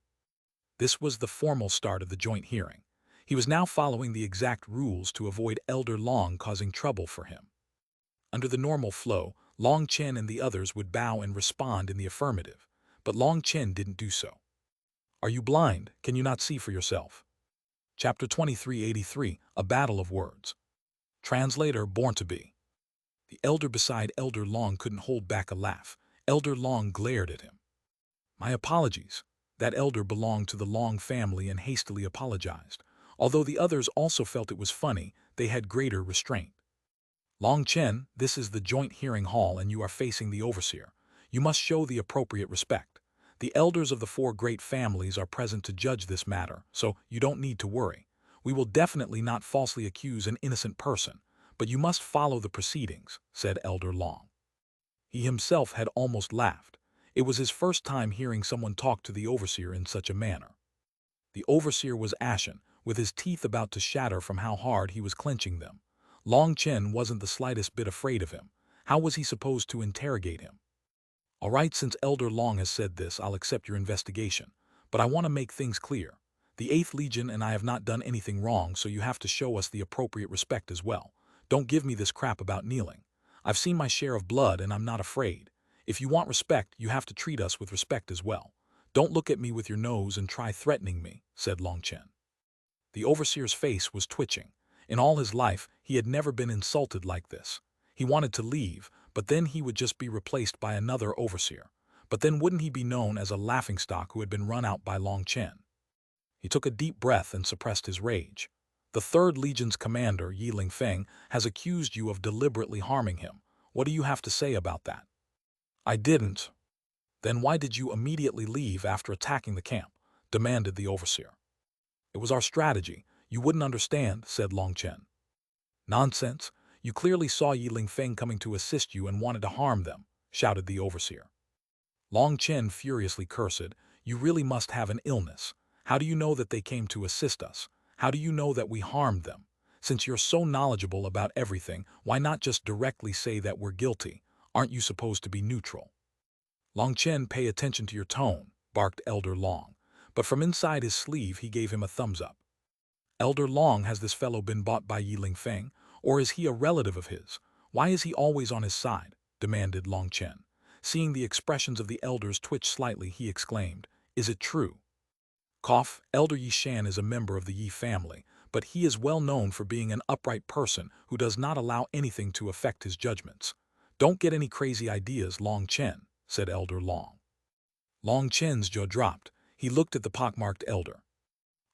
[SPEAKER 1] This was the formal start of the joint hearing. He was now following the exact rules to avoid Elder Long causing trouble for him. Under the normal flow, Long Chen and the others would bow and respond in the affirmative, but Long Chen didn't do so. Are you blind? Can you not see for yourself? Chapter 2383, A Battle of Words. Translator Born to Be. The elder beside Elder Long couldn't hold back a laugh. Elder Long glared at him. My apologies. That elder belonged to the Long family and hastily apologized. Although the others also felt it was funny, they had greater restraint. Long Chen, this is the joint hearing hall and you are facing the overseer. You must show the appropriate respect. The elders of the four great families are present to judge this matter, so you don't need to worry. We will definitely not falsely accuse an innocent person, but you must follow the proceedings, said Elder Long. He himself had almost laughed. It was his first time hearing someone talk to the overseer in such a manner. The overseer was ashen, with his teeth about to shatter from how hard he was clenching them. Long Chen wasn't the slightest bit afraid of him. How was he supposed to interrogate him? All right, since Elder Long has said this, I'll accept your investigation. But I want to make things clear. The 8th Legion and I have not done anything wrong, so you have to show us the appropriate respect as well. Don't give me this crap about kneeling. I've seen my share of blood and I'm not afraid. If you want respect, you have to treat us with respect as well. Don't look at me with your nose and try threatening me, said Long Chen. The overseer's face was twitching. In all his life, he had never been insulted like this. He wanted to leave, but then he would just be replaced by another overseer. But then wouldn't he be known as a laughingstock who had been run out by Long Chen? He took a deep breath and suppressed his rage. The 3rd Legion's commander, Yi Lingfeng, has accused you of deliberately harming him. What do you have to say about that? I didn't. Then why did you immediately leave after attacking the camp? Demanded the overseer. It was our strategy. You wouldn't understand, said Long Chen. Nonsense. You clearly saw Yi Lingfeng coming to assist you and wanted to harm them, shouted the overseer. Long Chen furiously cursed. You really must have an illness. How do you know that they came to assist us? How do you know that we harmed them? Since you're so knowledgeable about everything, why not just directly say that we're guilty? Aren't you supposed to be neutral? Long Chen, pay attention to your tone, barked Elder Long. But from inside his sleeve he gave him a thumbs up. Elder Long, has this fellow been bought by Yi Lingfeng, or is he a relative of his? Why is he always on his side? Demanded Long Chen. Seeing the expressions of the elders twitch slightly, he exclaimed, Is it true? Cough, Elder Yi Shan is a member of the Yi family, but he is well known for being an upright person who does not allow anything to affect his judgments. Don't get any crazy ideas, Long Chen, said Elder Long. Long Chen's jaw dropped. He looked at the pockmarked elder.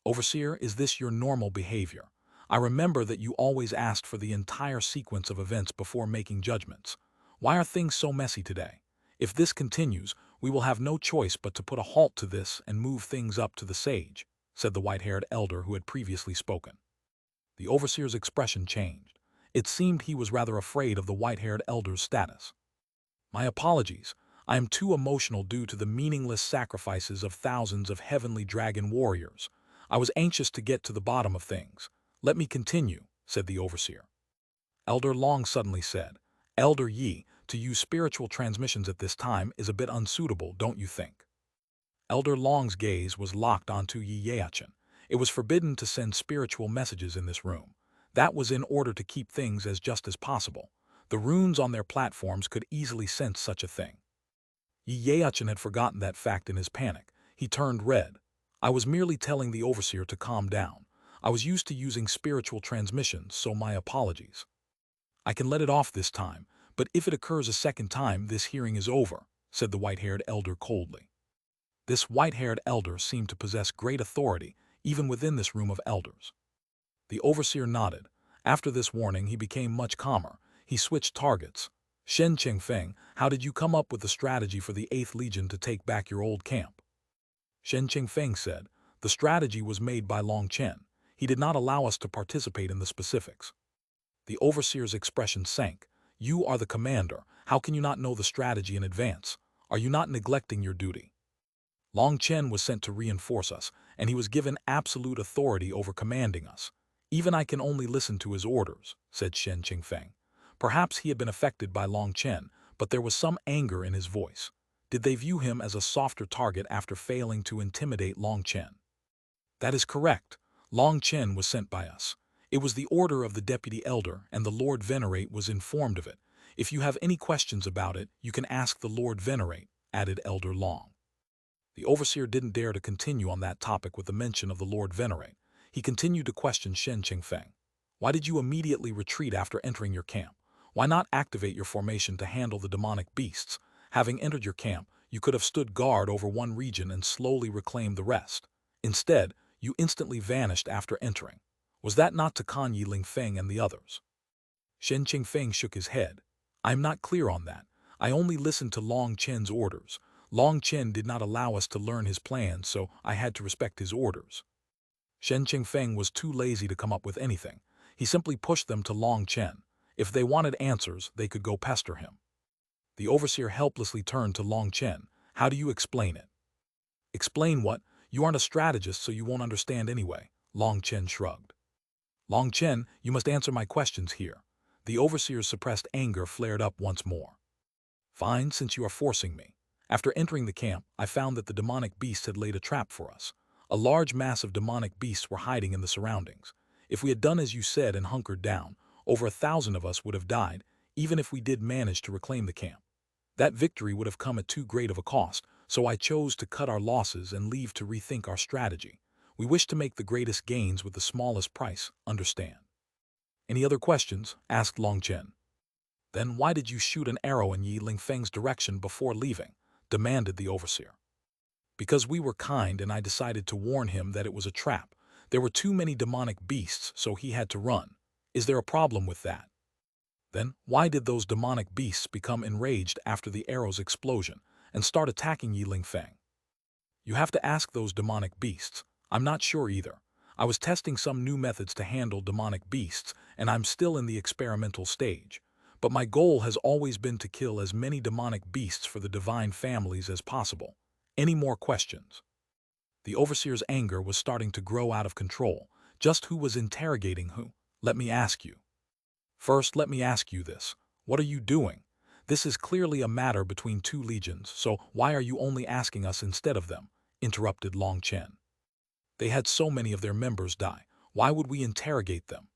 [SPEAKER 1] Overseer, is this your normal behavior? I remember that you always asked for the entire sequence of events before making judgments. Why are things so messy today? If this continues, we will have no choice but to put a halt to this and move things up to the sage, said the white-haired elder who had previously spoken. The overseer's expression changed. It seemed he was rather afraid of the white-haired elder's status. My apologies. I am too emotional due to the meaningless sacrifices of thousands of heavenly dragon warriors. I was anxious to get to the bottom of things. Let me continue, said the overseer. Elder Long suddenly said, Elder Yi, to use spiritual transmissions at this time is a bit unsuitable, don't you think? Elder Long's gaze was locked onto Yi Yachen. It was forbidden to send spiritual messages in this room. That was in order to keep things as just as possible. The runes on their platforms could easily sense such a thing. Yi Yachen had forgotten that fact in his panic. He turned red. I was merely telling the overseer to calm down. I was used to using spiritual transmissions, so my apologies. I can let it off this time, but if it occurs a second time, this hearing is over, said the white-haired elder coldly. This white-haired elder seemed to possess great authority, even within this room of elders. The overseer nodded. After this warning, he became much calmer. He switched targets. Shen Chengfeng, how did you come up with the strategy for the 8th Legion to take back your old camp? Shen Chengfeng said, the strategy was made by Long Chen. He did not allow us to participate in the specifics. The overseer's expression sank. You are the commander. How can you not know the strategy in advance? Are you not neglecting your duty? Long Chen was sent to reinforce us, and he was given absolute authority over commanding us. Even I can only listen to his orders, said Shen Qingfeng. Perhaps he had been affected by Long Chen, but there was some anger in his voice. Did they view him as a softer target after failing to intimidate Long Chen? That is correct. Long Chen was sent by us. It was the order of the deputy elder, and the Lord Venerate was informed of it. If you have any questions about it, you can ask the Lord Venerate, added Elder Long. The overseer didn't dare to continue on that topic with the mention of the Lord Venerate. He continued to question Shen Qingfeng. Why did you immediately retreat after entering your camp? Why not activate your formation to handle the demonic beasts? Having entered your camp, you could have stood guard over one region and slowly reclaimed the rest. Instead, you instantly vanished after entering. Was that not to con Yi Lingfeng and the others? Shen Qingfeng shook his head. I'm not clear on that. I only listened to Long Chen's orders. Long Chen did not allow us to learn his plans, so I had to respect his orders. Shen Qingfeng was too lazy to come up with anything. He simply pushed them to Long Chen. If they wanted answers, they could go pester him. The overseer helplessly turned to Long Chen. How do you explain it? Explain what? You aren't a strategist, so you won't understand anyway. Long Chen shrugged. Long Chen, you must answer my questions here. The overseer's suppressed anger flared up once more. Fine, since you are forcing me. After entering the camp, I found that the demonic beasts had laid a trap for us. A large mass of demonic beasts were hiding in the surroundings. If we had done as you said and hunkered down, over 1,000 of us would have died, even if we did manage to reclaim the camp. That victory would have come at too great of a cost, so I chose to cut our losses and leave to rethink our strategy. We wish to make the greatest gains with the smallest price, understand? Any other questions? Asked Long Chen. Then why did you shoot an arrow in Yi Lingfeng's direction before leaving? Demanded the overseer. Because we were kind and I decided to warn him that it was a trap. There were too many demonic beasts, so he had to run. Is there a problem with that? Then, why did those demonic beasts become enraged after the arrow's explosion and start attacking Yi Lingfeng? You have to ask those demonic beasts. I'm not sure either. I was testing some new methods to handle demonic beasts, and I'm still in the experimental stage. But my goal has always been to kill as many demonic beasts for the divine families as possible. Any more questions? The overseer's anger was starting to grow out of control. Just who was interrogating who? Let me ask you. First, let me ask you this. What are you doing? This is clearly a matter between two legions, so why are you only asking us instead of them? Interrupted Long Chen. They had so many of their members die. Why would we interrogate them?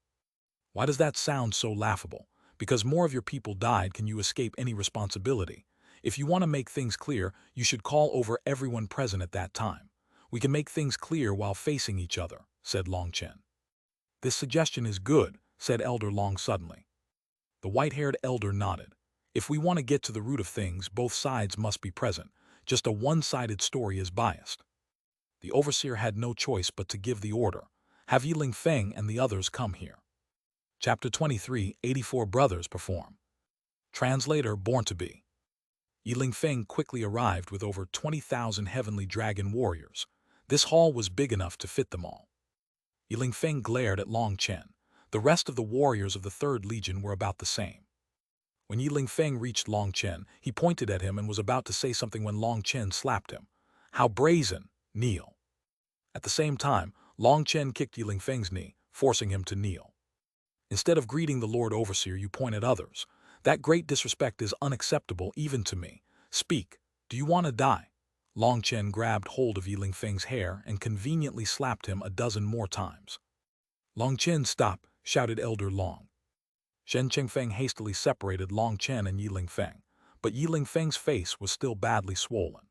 [SPEAKER 1] Why does that sound so laughable? Because more of your people died, can you escape any responsibility? If you want to make things clear, you should call over everyone present at that time. We can make things clear while facing each other, said Long Chen. This suggestion is good, said Elder Long suddenly. The white-haired elder nodded. If we want to get to the root of things, both sides must be present. Just a one-sided story is biased. The overseer had no choice but to give the order. Have Yi Lingfeng and the others come here. Chapter 23, 84 Brothers Perform. Translator Born to Be. Yi Lingfeng quickly arrived with over 20,000 heavenly dragon warriors. This hall was big enough to fit them all. Yi Lingfeng glared at Long Chen. The rest of the warriors of the Third Legion were about the same. When Yi Lingfeng reached Long Chen, he pointed at him and was about to say something when Long Chen slapped him. How brazen! Kneel. At the same time, Long Chen kicked Yi Lingfeng's knee, forcing him to kneel. Instead of greeting the Lord Overseer, you point at others. That great disrespect is unacceptable even to me. Speak. Do you want to die? Long Chen grabbed hold of Yi Lingfeng's hair and conveniently slapped him a dozen more times. Long Chen, stop, shouted Elder Long. Shen Qingfeng hastily separated Long Chen and Yi Lingfeng, but Yi Lingfeng's face was still badly swollen.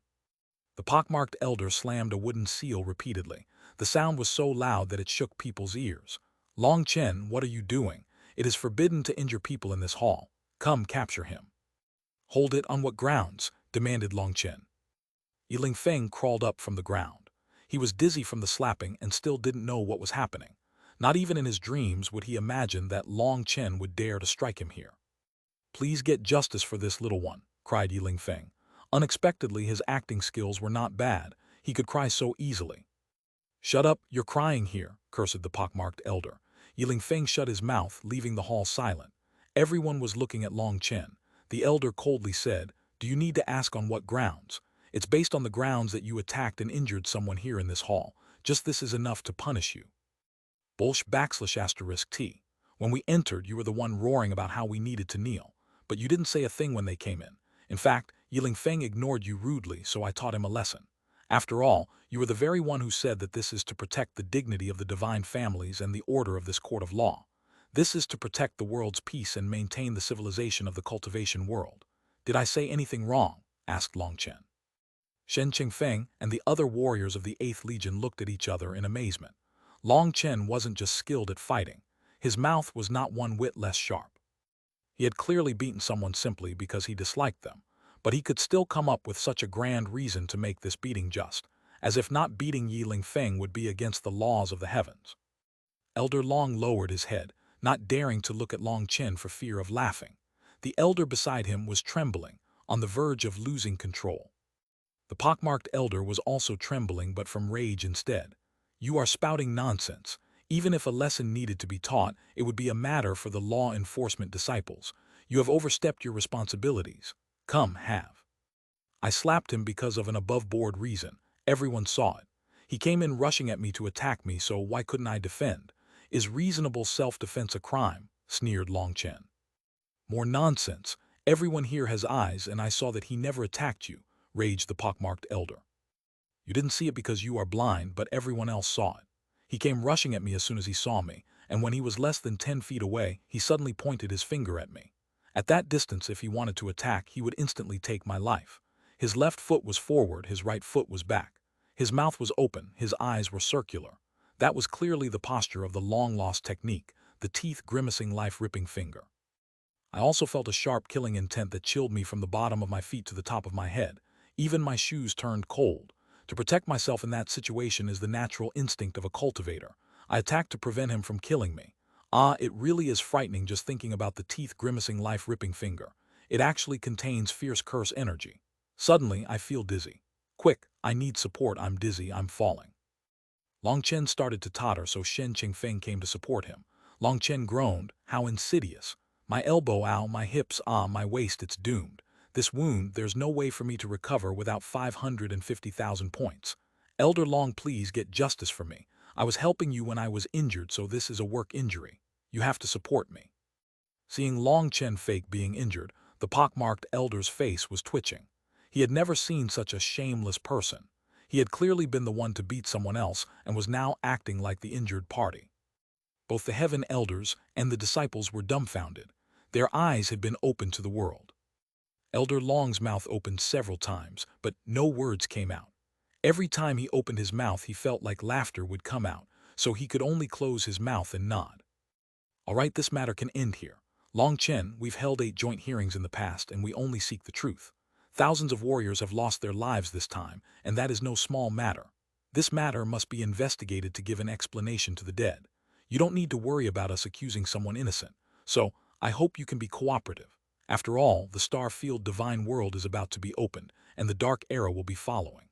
[SPEAKER 1] The pockmarked elder slammed a wooden seal repeatedly. The sound was so loud that it shook people's ears. Long Chen, what are you doing? It is forbidden to injure people in this hall. Come, capture him. Hold it, on what grounds? Demanded Long Chen. Yi Lingfeng crawled up from the ground. He was dizzy from the slapping and still didn't know what was happening. Not even in his dreams would he imagine that Long Chen would dare to strike him here. Please get justice for this little one, cried Yi Lingfeng. Unexpectedly, his acting skills were not bad. He could cry so easily. Shut up, you're crying here, cursed the pockmarked elder. Yi Lingfeng shut his mouth, leaving the hall silent. Everyone was looking at Long Chen. The elder coldly said, do you need to ask on what grounds? It's based on the grounds that you attacked and injured someone here in this hall. Just this is enough to punish you. **T. When we entered, you were the one roaring about how we needed to kneel. But you didn't say a thing when they came in. In fact, Yi Lingfeng ignored you rudely, so I taught him a lesson. After all, you were the very one who said that this is to protect the dignity of the divine families and the order of this court of law. This is to protect the world's peace and maintain the civilization of the cultivation world. Did I say anything wrong? Asked Long Chen. Shen Qingfeng and the other warriors of the 8th Legion looked at each other in amazement. Long Chen wasn't just skilled at fighting. His mouth was not one whit less sharp. He had clearly beaten someone simply because he disliked them, but he could still come up with such a grand reason to make this beating just, as if not beating Yi Lingfeng would be against the laws of the heavens. Elder Long lowered his head, not daring to look at Long Chen for fear of laughing. The elder beside him was trembling, on the verge of losing control. The pockmarked elder was also trembling, but from rage instead. You are spouting nonsense. Even if a lesson needed to be taught, it would be a matter for the law enforcement disciples. You have overstepped your responsibilities. Come, have. I slapped him because of an above-board reason. Everyone saw it. He came in rushing at me to attack me, so why couldn't I defend? Is reasonable self-defense a crime? Sneered Long Chen. More nonsense. Everyone here has eyes, and I saw that he never attacked you, raged the pockmarked elder. You didn't see it because you are blind, but everyone else saw it. He came rushing at me as soon as he saw me, and when he was less than 10 feet away, he suddenly pointed his finger at me. At that distance, if he wanted to attack, he would instantly take my life. His left foot was forward, his right foot was back. His mouth was open, his eyes were circular. That was clearly the posture of the long-lost technique, the teeth grimacing life-ripping finger. I also felt a sharp killing intent that chilled me from the bottom of my feet to the top of my head. Even my shoes turned cold. To protect myself in that situation is the natural instinct of a cultivator. I attacked to prevent him from killing me. It really is frightening just thinking about the teeth grimacing life-ripping finger. It actually contains fierce curse energy. Suddenly, I feel dizzy. Quick, I need support, I'm dizzy, I'm falling. Long Chen started to totter, so Shen Qingfeng came to support him. Long Chen groaned, how insidious. My elbow, ow, my hips, my waist, it's doomed. This wound, there's no way for me to recover without 550,000 points. Elder Long, please get justice for me. I was helping you when I was injured, so this is a work injury. You have to support me. Seeing Long Chen fake being injured, the pockmarked elder's face was twitching. He had never seen such a shameless person. He had clearly been the one to beat someone else and was now acting like the injured party. Both the heaven elders and the disciples were dumbfounded. Their eyes had been opened to the world. Elder Long's mouth opened several times, but no words came out. Every time he opened his mouth, he felt like laughter would come out, so he could only close his mouth and nod. All right, this matter can end here. Long Chen, we've held 8 joint hearings in the past, and we only seek the truth. Thousands of warriors have lost their lives this time, and that is no small matter. This matter must be investigated to give an explanation to the dead. You don't need to worry about us accusing someone innocent, so I hope you can be cooperative. After all, the star-field divine world is about to be opened, and the dark era will be following.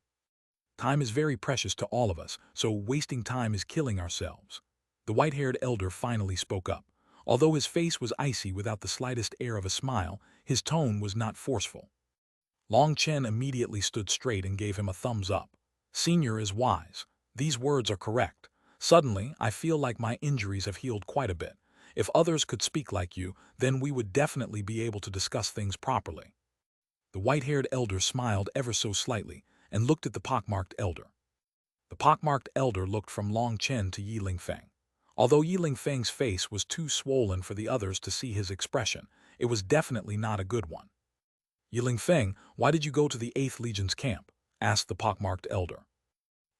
[SPEAKER 1] Time is very precious to all of us, so wasting time is killing ourselves. The white-haired elder finally spoke up. Although his face was icy without the slightest air of a smile, his tone was not forceful. Long Chen immediately stood straight and gave him a thumbs up. Senior is wise. These words are correct. Suddenly, I feel like my injuries have healed quite a bit. If others could speak like you, then we would definitely be able to discuss things properly. The white-haired elder smiled ever so slightly and looked at the pockmarked elder. The pockmarked elder looked from Long Chen to Yi Lingfeng. Although Yi Lingfeng's face was too swollen for the others to see his expression, it was definitely not a good one. Yi Lingfeng, why did you go to the 8th Legion's camp? Asked the pockmarked elder.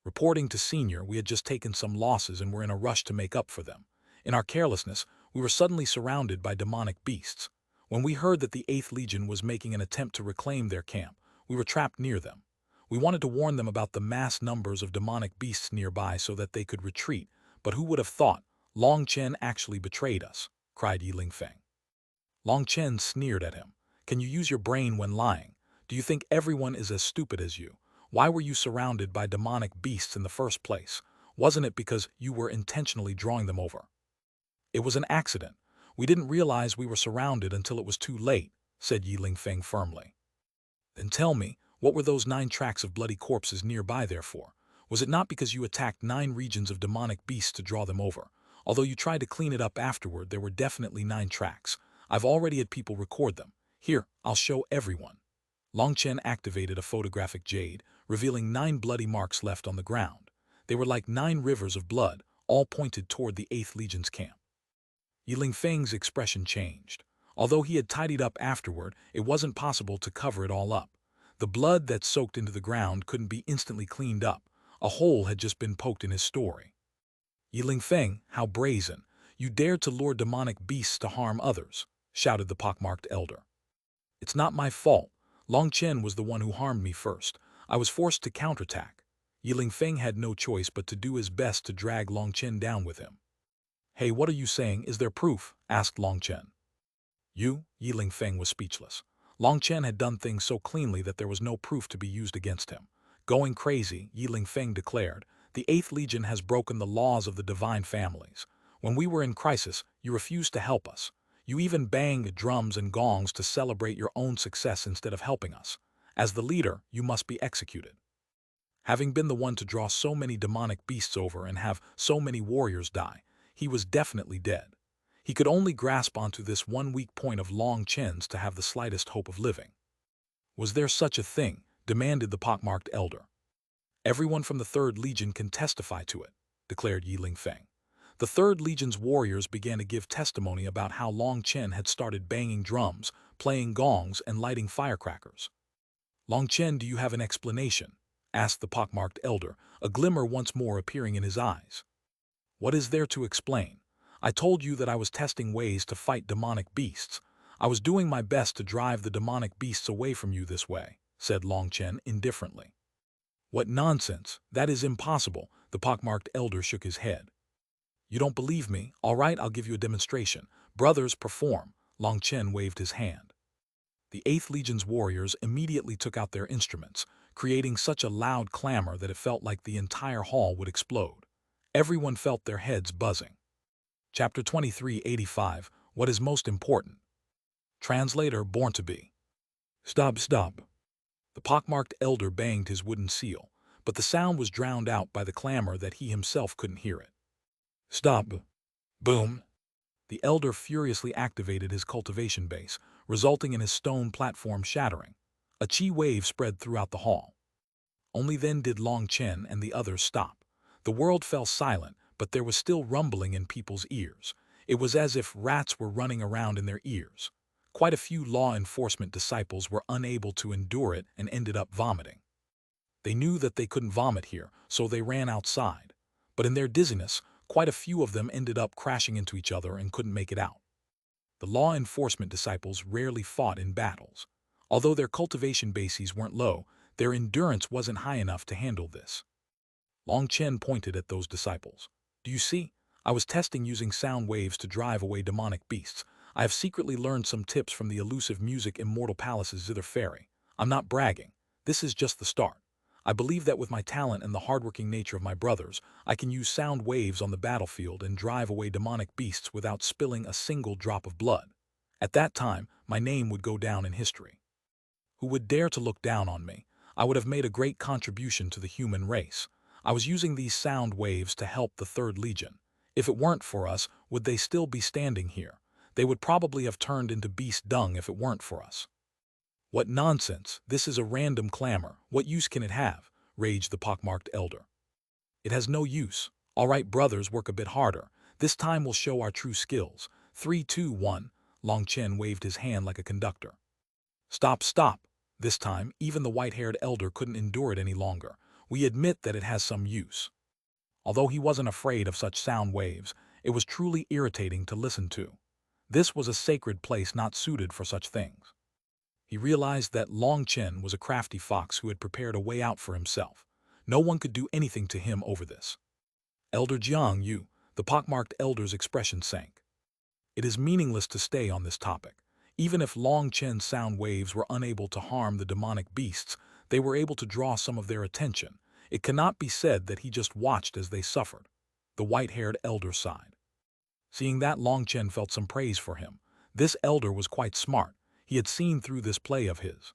[SPEAKER 1] Reporting to Senior, we had just taken some losses and were in a rush to make up for them. In our carelessness, we were suddenly surrounded by demonic beasts. When we heard that the 8th Legion was making an attempt to reclaim their camp, we were trapped near them. We wanted to warn them about the mass numbers of demonic beasts nearby so that they could retreat, but who would have thought Long Chen actually betrayed us, cried Yi Lingfeng. Long Chen sneered at him. Can you use your brain when lying? Do you think everyone is as stupid as you? Why were you surrounded by demonic beasts in the first place? Wasn't it because you were intentionally drawing them over? It was an accident. We didn't realize we were surrounded until it was too late, said Yi Lingfeng firmly. Then tell me, what were those 9 tracks of bloody corpses nearby there for? Was it not because you attacked 9 regions of demonic beasts to draw them over? Although you tried to clean it up afterward, there were definitely 9 tracks. I've already had people record them. Here, I'll show everyone. Long Chen activated a photographic Jade, revealing 9 bloody marks left on the ground. They were like 9 rivers of blood, all pointed toward the 8th Legion's camp. Yi Lingfeng's expression changed. Although he had tidied up afterward, it wasn't possible to cover it all up. The blood that soaked into the ground couldn't be instantly cleaned up. A hole had just been poked in his story. Yiling Feng, how brazen! You dared to lure demonic beasts to harm others, shouted the pockmarked elder. It's not my fault. Long Chen was the one who harmed me first. I was forced to counterattack. Yiling Feng had no choice but to do his best to drag Long Chen down with him. Hey, what are you saying? Is there proof? Asked Long Chen. Yiling Feng was speechless. Long Chen had done things so cleanly that there was no proof to be used against him. Going crazy, Yiling Feng declared, the 8th Legion has broken the laws of the divine families. When we were in crisis, you refused to help us. You even banged drums and gongs to celebrate your own success instead of helping us. As the leader, you must be executed. Having been the one to draw so many demonic beasts over and have so many warriors die, he was definitely dead. He could only grasp onto this one weak point of Long Chen's to have the slightest hope of living. Was there such a thing? Demanded the pockmarked elder. Everyone from the 3rd Legion can testify to it, declared Yiling Feng. The 3rd Legion's warriors began to give testimony about how Long Chen had started banging drums, playing gongs, and lighting firecrackers. Long Chen, do you have an explanation? Asked the pockmarked elder, a glimmer once more appearing in his eyes. What is there to explain? I told you that I was testing ways to fight demonic beasts. I was doing my best to drive the demonic beasts away from you this way, said Long Chen indifferently. What nonsense! That is impossible, the pockmarked elder shook his head. You don't believe me? All right, I'll give you a demonstration. Brothers, perform. Long Chen waved his hand. The 8th Legion's warriors immediately took out their instruments, creating such a loud clamor that it felt like the entire hall would explode. Everyone felt their heads buzzing. Chapter 2385, What is Most Important? Translator, Born to Be. Stop. The pockmarked elder banged his wooden seal, but the sound was drowned out by the clamor that he himself couldn't hear it. Stop. Boom. The elder furiously activated his cultivation base, resulting in his stone platform shattering. A chi wave spread throughout the hall. Only then did Long Chen and the others stop. The world fell silent, but there was still rumbling in people's ears. It was as if rats were running around in their ears. Quite a few law enforcement disciples were unable to endure it and ended up vomiting. They knew that they couldn't vomit here, so they ran outside. But in their dizziness, quite a few of them ended up crashing into each other and couldn't make it out. The law enforcement disciples rarely fought in battles. Although their cultivation bases weren't low, their endurance wasn't high enough to handle this. Long Chen pointed at those disciples. Do you see? I was testing using sound waves to drive away demonic beasts. I have secretly learned some tips from the elusive music immortal palace's zither fairy. I'm not bragging. This is just the start. I believe that with my talent and the hardworking nature of my brothers, I can use sound waves on the battlefield and drive away demonic beasts without spilling a single drop of blood. At that time, my name would go down in history. Who would dare to look down on me? I would have made a great contribution to the human race. I was using these sound waves to help the 3rd Legion. If it weren't for us, would they still be standing here? They would probably have turned into beast dung if it weren't for us. What nonsense! This is a random clamor. What use can it have? Raged the pockmarked elder. It has no use. All right, brothers, work a bit harder. This time we'll show our true skills. 3, 2, 1. Long Chen waved his hand like a conductor. Stop. This time, even the white-haired elder couldn't endure it any longer. We admit that it has some use. Although he wasn't afraid of such sound waves, it was truly irritating to listen to. This was a sacred place not suited for such things. He realized that Long Chen was a crafty fox who had prepared a way out for himself. No one could do anything to him over this. Elder Jiang, the pockmarked elder's expression sank. It is meaningless to stay on this topic. Even if Long Chen's sound waves were unable to harm the demonic beasts, they were able to draw some of their attention. It cannot be said that he just watched as they suffered. The white-haired elder sighed. Seeing that, Long Chen felt some praise for him. This elder was quite smart. He had seen through this play of his.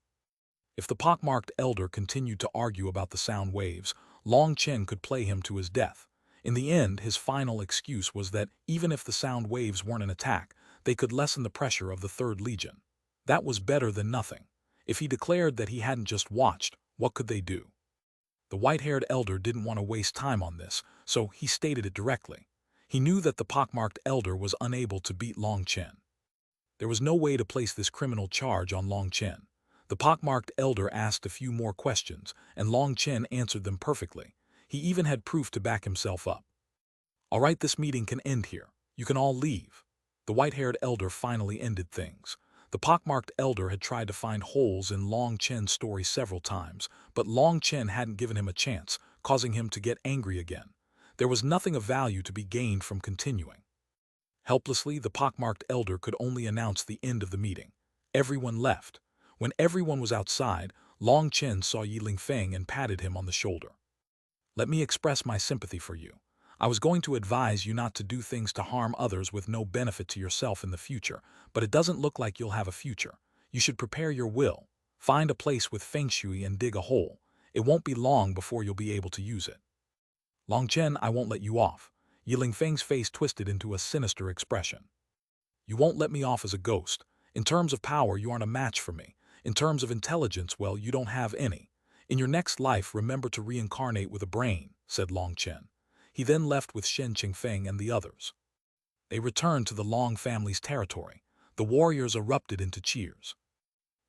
[SPEAKER 1] If the pockmarked elder continued to argue about the sound waves, Long Chen could play him to his death. In the end, his final excuse was that even if the sound waves weren't an attack, they could lessen the pressure of the 3rd Legion. That was better than nothing. If he declared that he hadn't just watched, what could they do? The white-haired elder didn't want to waste time on this, so he stated it directly. He knew that the pockmarked elder was unable to beat Long Chen. There was no way to place this criminal charge on Long Chen. The pockmarked elder asked a few more questions, and Long Chen answered them perfectly. He even had proof to back himself up. All right, this meeting can end here. You can all leave. The white-haired elder finally ended things. The pockmarked elder had tried to find holes in Long Chen's story several times, but Long Chen hadn't given him a chance, causing him to get angry again. There was nothing of value to be gained from continuing. Helplessly, the pockmarked elder could only announce the end of the meeting. Everyone left. When everyone was outside, Long Chen saw Yiling Feng and patted him on the shoulder. Let me express my sympathy for you. I was going to advise you not to do things to harm others with no benefit to yourself in the future, but it doesn't look like you'll have a future. You should prepare your will. Find a place with feng shui and dig a hole. It won't be long before you'll be able to use it. Long Chen, I won't let you off. Yiling Feng's face twisted into a sinister expression. You won't let me off as a ghost. In terms of power, you aren't a match for me. In terms of intelligence, well, you don't have any. In your next life, remember to reincarnate with a brain, said Long Chen. He then left with Shen Qingfeng and the others. They returned to the Long family's territory. The warriors erupted into cheers.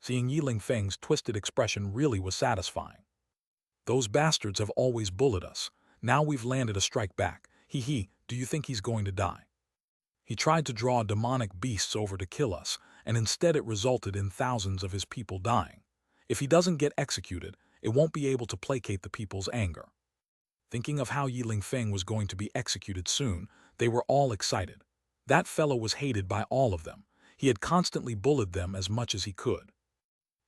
[SPEAKER 1] Seeing Yiling Feng's twisted expression really was satisfying. Those bastards have always bullied us. Now we've landed a strike back. Do you think he's going to die? He tried to draw demonic beasts over to kill us, and instead it resulted in thousands of his people dying. If he doesn't get executed, it won't be able to placate the people's anger. Thinking of how Yiling Feng was going to be executed soon, they were all excited. That fellow was hated by all of them. He had constantly bullied them as much as he could.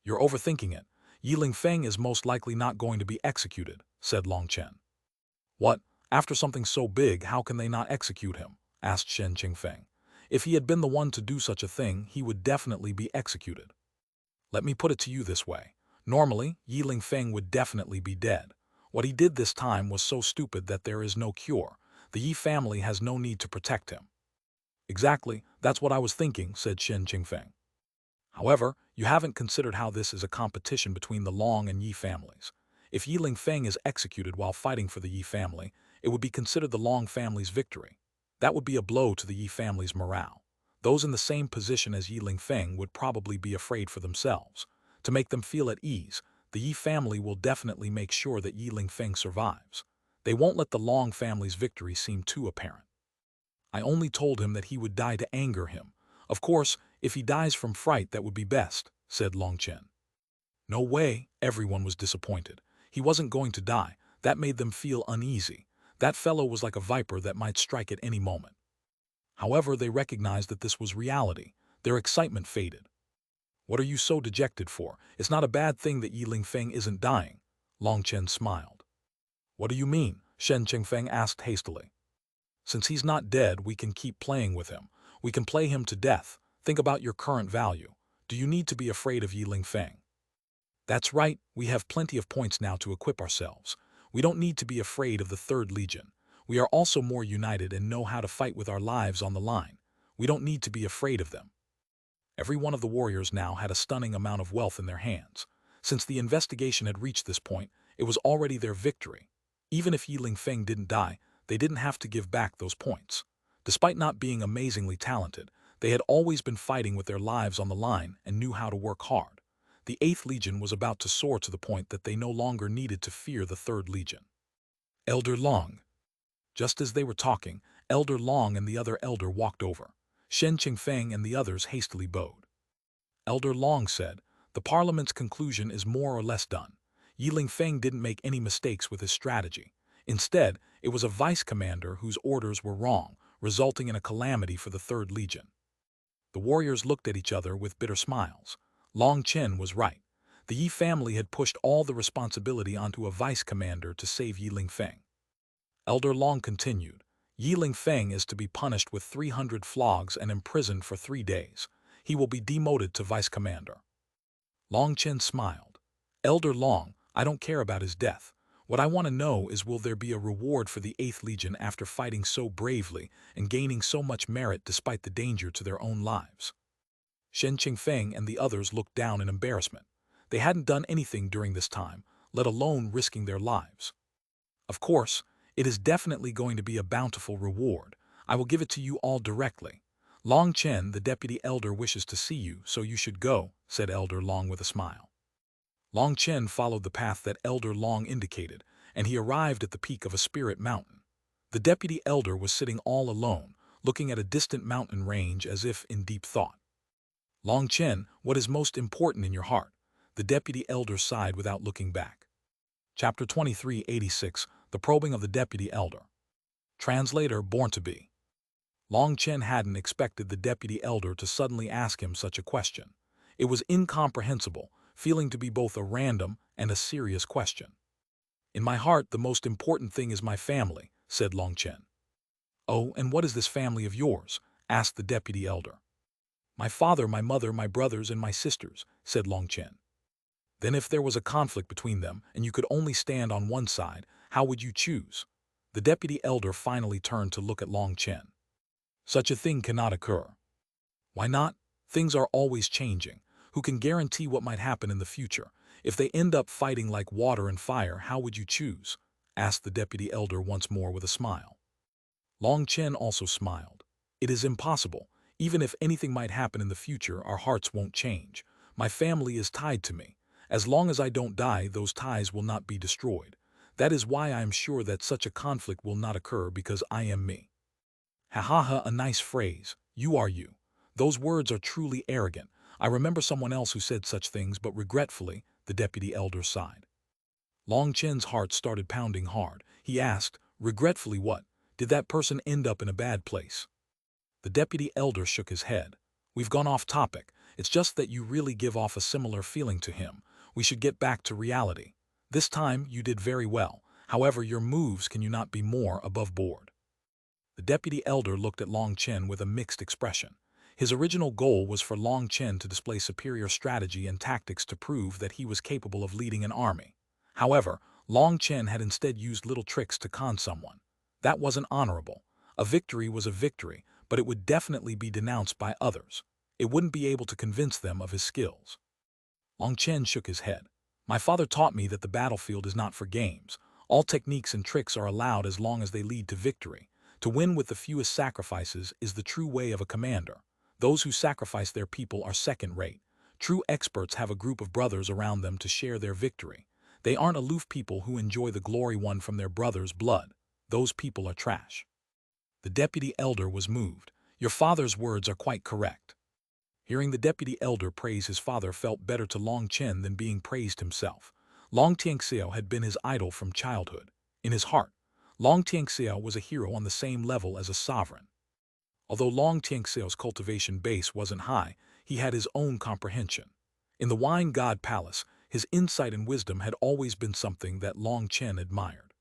[SPEAKER 1] You're overthinking it. Yiling Feng is most likely not going to be executed, said Long Chen. What? After something so big, how can they not execute him? Asked Shen Qingfeng. If he had been the one to do such a thing, he would definitely be executed. Let me put it to you this way. Normally, Yiling Feng would definitely be dead. What he did this time was so stupid that there is no cure. The Yi family has no need to protect him. Exactly, that's what I was thinking, said Shen Qingfeng. However, you haven't considered how this is a competition between the Long and Yi families. If Yiling Feng is executed while fighting for the Yi family, it would be considered the Long family's victory. That would be a blow to the Yi family's morale. Those in the same position as Yiling Feng would probably be afraid for themselves. To make them feel at ease, the Yi family will definitely make sure that Yiling Feng survives. They won't let the Long family's victory seem too apparent. I only told him that he would die to anger him. Of course, if he dies from fright, that would be best, said Long Chen. No way, everyone was disappointed. He wasn't going to die. That made them feel uneasy. That fellow was like a viper that might strike at any moment. However, they recognized that this was reality. Their excitement faded. What are you so dejected for? It's not a bad thing that Yiling Feng isn't dying. Long Chen smiled. What do you mean? Shen Qingfeng asked hastily. Since he's not dead, we can keep playing with him. We can play him to death. Think about your current value. Do you need to be afraid of Yiling Feng? That's right, we have plenty of points now to equip ourselves. We don't need to be afraid of the Third Legion. We are also more united and know how to fight with our lives on the line. We don't need to be afraid of them. Every one of the warriors now had a stunning amount of wealth in their hands. Since the investigation had reached this point, it was already their victory. Even if Yiling Feng didn't die, they didn't have to give back those points. Despite not being amazingly talented, they had always been fighting with their lives on the line and knew how to work hard. The 8th Legion was about to soar to the point that they no longer needed to fear the 3rd Legion. Elder Long. Just as they were talking, Elder Long and the other elder walked over. Shen Qingfeng and the others hastily bowed. Elder Long said, "The Parliament's conclusion is more or less done. Yiling Feng didn't make any mistakes with his strategy. Instead, it was a vice commander whose orders were wrong, resulting in a calamity for the 3rd Legion." The warriors looked at each other with bitter smiles. Long Chen was right. The Yi family had pushed all the responsibility onto a vice commander to save Yiling Feng. Elder Long continued, "Yiling Feng is to be punished with 300 flogs and imprisoned for 3 days. He will be demoted to vice commander." Long Chen smiled. "Elder Long, I don't care about his death. What I want to know is, will there be a reward for the 8th Legion after fighting so bravely and gaining so much merit despite the danger to their own lives?" Shen Qingfeng and the others looked down in embarrassment. They hadn't done anything during this time, let alone risking their lives. "Of course, it is definitely going to be a bountiful reward. I will give it to you all directly. Long Chen, the deputy elder, wishes to see you, so you should go," said Elder Long with a smile. Long Chen followed the path that Elder Long indicated, and he arrived at the peak of a spirit mountain. The deputy elder was sitting all alone, looking at a distant mountain range as if in deep thought. Long Chen, what is most important in your heart? The deputy elder sighed without looking back. Chapter 2386, The Probing of the Deputy Elder. Translator born to be. Long Chen hadn't expected the deputy elder to suddenly ask him such a question. It was incomprehensible, feeling to be both a random and a serious question. In my heart, the most important thing is my family, said Long Chen. Oh, and what is this family of yours? Asked the deputy elder. My father, my mother, my brothers, and my sisters, said Long Chen. Then if there was a conflict between them and you could only stand on one side, how would you choose? The deputy elder finally turned to look at Long Chen. Such a thing cannot occur. Why not? Things are always changing. Who can guarantee what might happen in the future? If they end up fighting like water and fire, how would you choose? Asked the deputy elder once more with a smile. Long Chen also smiled. It is impossible. Even if anything might happen in the future, our hearts won't change. My family is tied to me. As long as I don't die, those ties will not be destroyed. That is why I am sure that such a conflict will not occur, because I am me. Ha ha ha, a nice phrase. You are you. Those words are truly arrogant. I remember someone else who said such things, but regretfully, the deputy elder sighed. Long Chen's heart started pounding hard. He asked, regretfully what? Did that person end up in a bad place? The deputy elder shook his head. We've gone off topic. It's just that you really give off a similar feeling to him. We should get back to reality. This time you did very well. However, your moves can you not be more above board? The deputy elder looked at Long Chen with a mixed expression. His original goal was for Long Chen to display superior strategy and tactics to prove that he was capable of leading an army. However, Long Chen had instead used little tricks to con someone. That wasn't honorable. A victory was a victory, but it would definitely be denounced by others. It wouldn't be able to convince them of his skills. Long Chen shook his head. My father taught me that the battlefield is not for games. All techniques and tricks are allowed as long as they lead to victory. To win with the fewest sacrifices is the true way of a commander. Those who sacrifice their people are second-rate. True experts have a group of brothers around them to share their victory. They aren't aloof people who enjoy the glory won from their brother's blood. Those people are trash. The deputy elder was moved. Your father's words are quite correct. Hearing the deputy elder praise his father felt better to Long Chen than being praised himself. Long Tianxiao had been his idol from childhood. In his heart, Long Tianxiao was a hero on the same level as a sovereign. Although Long Tianxiao's cultivation base wasn't high, he had his own comprehension. In the Wine God Palace, his insight and wisdom had always been something that Long Chen admired.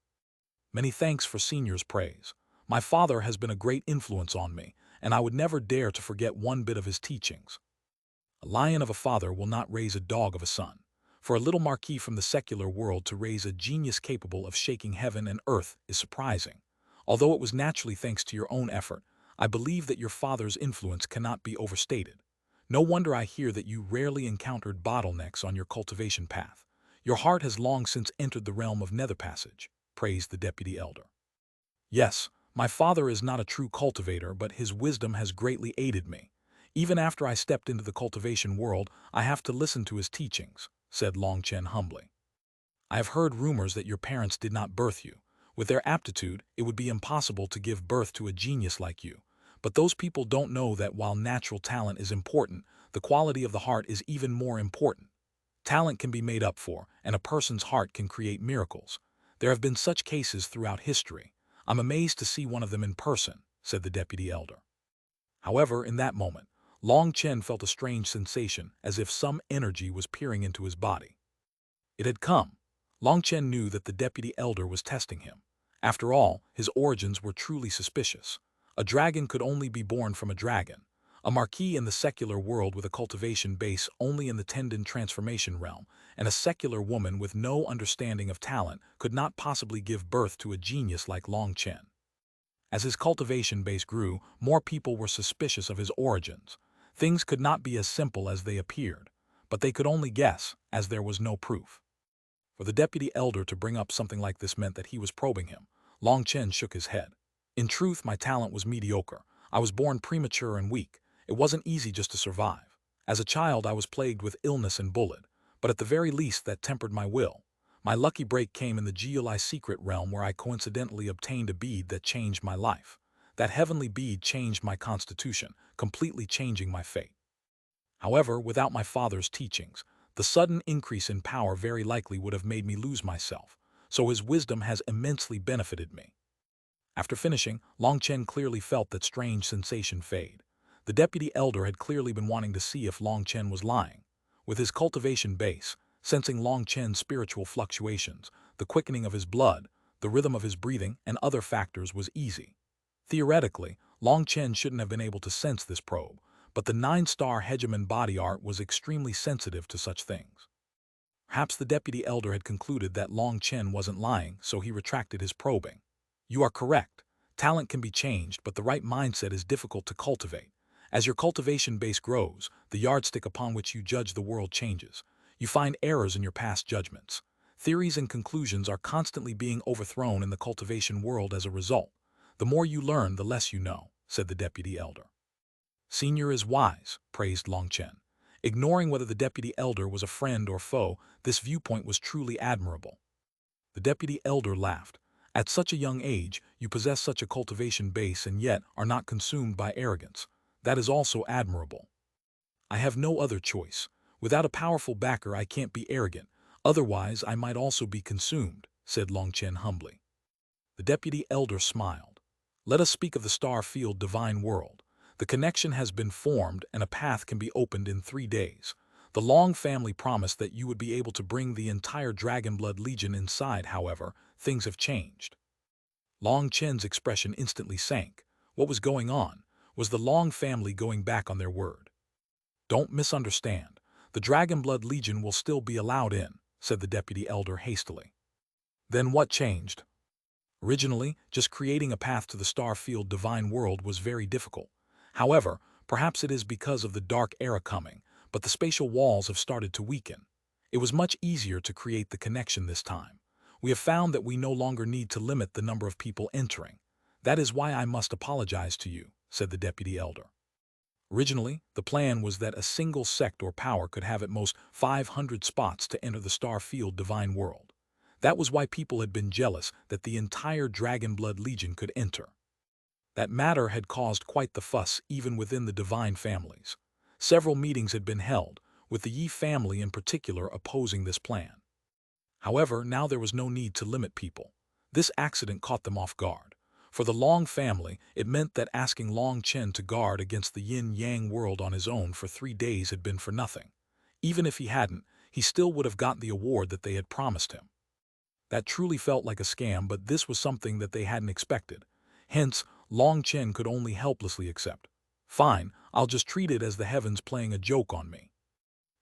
[SPEAKER 1] Many thanks for senior's praise. My father has been a great influence on me, and I would never dare to forget one bit of his teachings. A lion of a father will not raise a dog of a son. For a little marquis from the secular world to raise a genius capable of shaking heaven and earth is surprising. Although it was naturally thanks to your own effort, I believe that your father's influence cannot be overstated. No wonder I hear that you rarely encountered bottlenecks on your cultivation path. Your heart has long since entered the realm of nether passage, praised the deputy elder. Yes, my father is not a true cultivator, but his wisdom has greatly aided me. Even after I stepped into the cultivation world, I have to listen to his teachings, said Long Chen humbly. I have heard rumors that your parents did not birth you. With their aptitude, it would be impossible to give birth to a genius like you. But those people don't know that while natural talent is important, the quality of the heart is even more important. Talent can be made up for, and a person's heart can create miracles. There have been such cases throughout history. I'm amazed to see one of them in person, said the deputy elder. However, in that moment, Long Chen felt a strange sensation, as if some energy was peering into his body. It had come. Long Chen knew that the deputy elder was testing him. After all, his origins were truly suspicious. A dragon could only be born from a dragon. A marquis in the secular world with a cultivation base only in the tendon transformation realm, and a secular woman with no understanding of talent could not possibly give birth to a genius like Long Chen. As his cultivation base grew, more people were suspicious of his origins. Things could not be as simple as they appeared, but they could only guess, as there was no proof. For the deputy elder to bring up something like this meant that he was probing him. Long Chen shook his head. In truth, my talent was mediocre. I was born premature and weak. It wasn't easy just to survive. As a child, I was plagued with illness and bullied. but at the very least that tempered my will. My lucky break came in the GLI secret realm where I coincidentally obtained a bead that changed my life. That heavenly bead changed my constitution, completely changing my fate. However, without my father's teachings, the sudden increase in power very likely would have made me lose myself, so his wisdom has immensely benefited me. After finishing, Long Chen clearly felt that strange sensation fade. The deputy elder had clearly been wanting to see if Long Chen was lying. With his cultivation base, sensing Long Chen's spiritual fluctuations, the quickening of his blood, the rhythm of his breathing, and other factors was easy. Theoretically, Long Chen shouldn't have been able to sense this probe, but the 9-star Hegemon body art was extremely sensitive to such things. Perhaps the deputy elder had concluded that Long Chen wasn't lying, so he retracted his probing. You are correct. Talent can be changed, but the right mindset is difficult to cultivate. As your cultivation base grows, the yardstick upon which you judge the world changes. You find errors in your past judgments. Theories and conclusions are constantly being overthrown in the cultivation world as a result. The more you learn, the less you know, said the deputy elder. Senior is wise, praised Long Chen. Ignoring whether the deputy elder was a friend or foe, this viewpoint was truly admirable. The deputy elder laughed. At such a young age, you possess such a cultivation base and yet are not consumed by arrogance. That is also admirable. I have no other choice. Without a powerful backer, I can't be arrogant. Otherwise, I might also be consumed, said Long Chen humbly. The deputy elder smiled. Let us speak of the star-field divine world. The connection has been formed and a path can be opened in 3 days. The Long family promised that you would be able to bring the entire Dragonblood Legion inside, however, things have changed. Long Chen's expression instantly sank. What was going on? Was the Long family going back on their word? Don't misunderstand. The Dragonblood Legion will still be allowed in, said the deputy elder hastily. Then what changed? Originally, just creating a path to the star-field divine world was very difficult. However, perhaps it is because of the dark era coming, but the spatial walls have started to weaken. It was much easier to create the connection this time. We have found that we no longer need to limit the number of people entering. That is why I must apologize to you, said the deputy elder. Originally, the plan was that a single sect or power could have at most 500 spots to enter the star-field divine world. That was why people had been jealous that the entire Dragonblood Legion could enter. That matter had caused quite the fuss even within the divine families. Several meetings had been held, with the Yi family in particular opposing this plan. However, now there was no need to limit people. This accident caught them off guard. For the Long family, it meant that asking Long Chen to guard against the yin-yang world on his own for 3 days had been for nothing. Even if he hadn't, he still would have got the award that they had promised him. That truly felt like a scam, but this was something that they hadn't expected. Hence, Long Chen could only helplessly accept. Fine, I'll just treat it as the heavens playing a joke on me.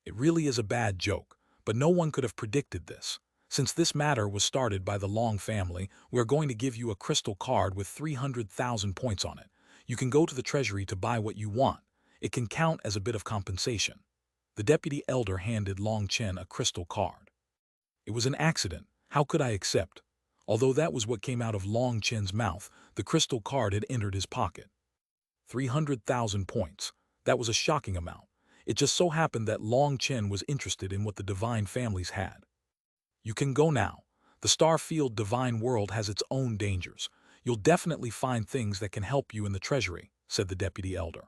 [SPEAKER 1] It really is a bad joke, but no one could have predicted this. Since this matter was started by the Long family, we are going to give you a crystal card with 300,000 points on it. You can go to the treasury to buy what you want. It can count as a bit of compensation. The deputy elder handed Long Chen a crystal card. It was an accident. How could I accept? Although that was what came out of Long Chen's mouth, the crystal card had entered his pocket. 300,000 points. That was a shocking amount. It just so happened that Long Chen was interested in what the divine families had. You can go now. The star-field divine world has its own dangers. You'll definitely find things that can help you in the treasury, said the deputy elder.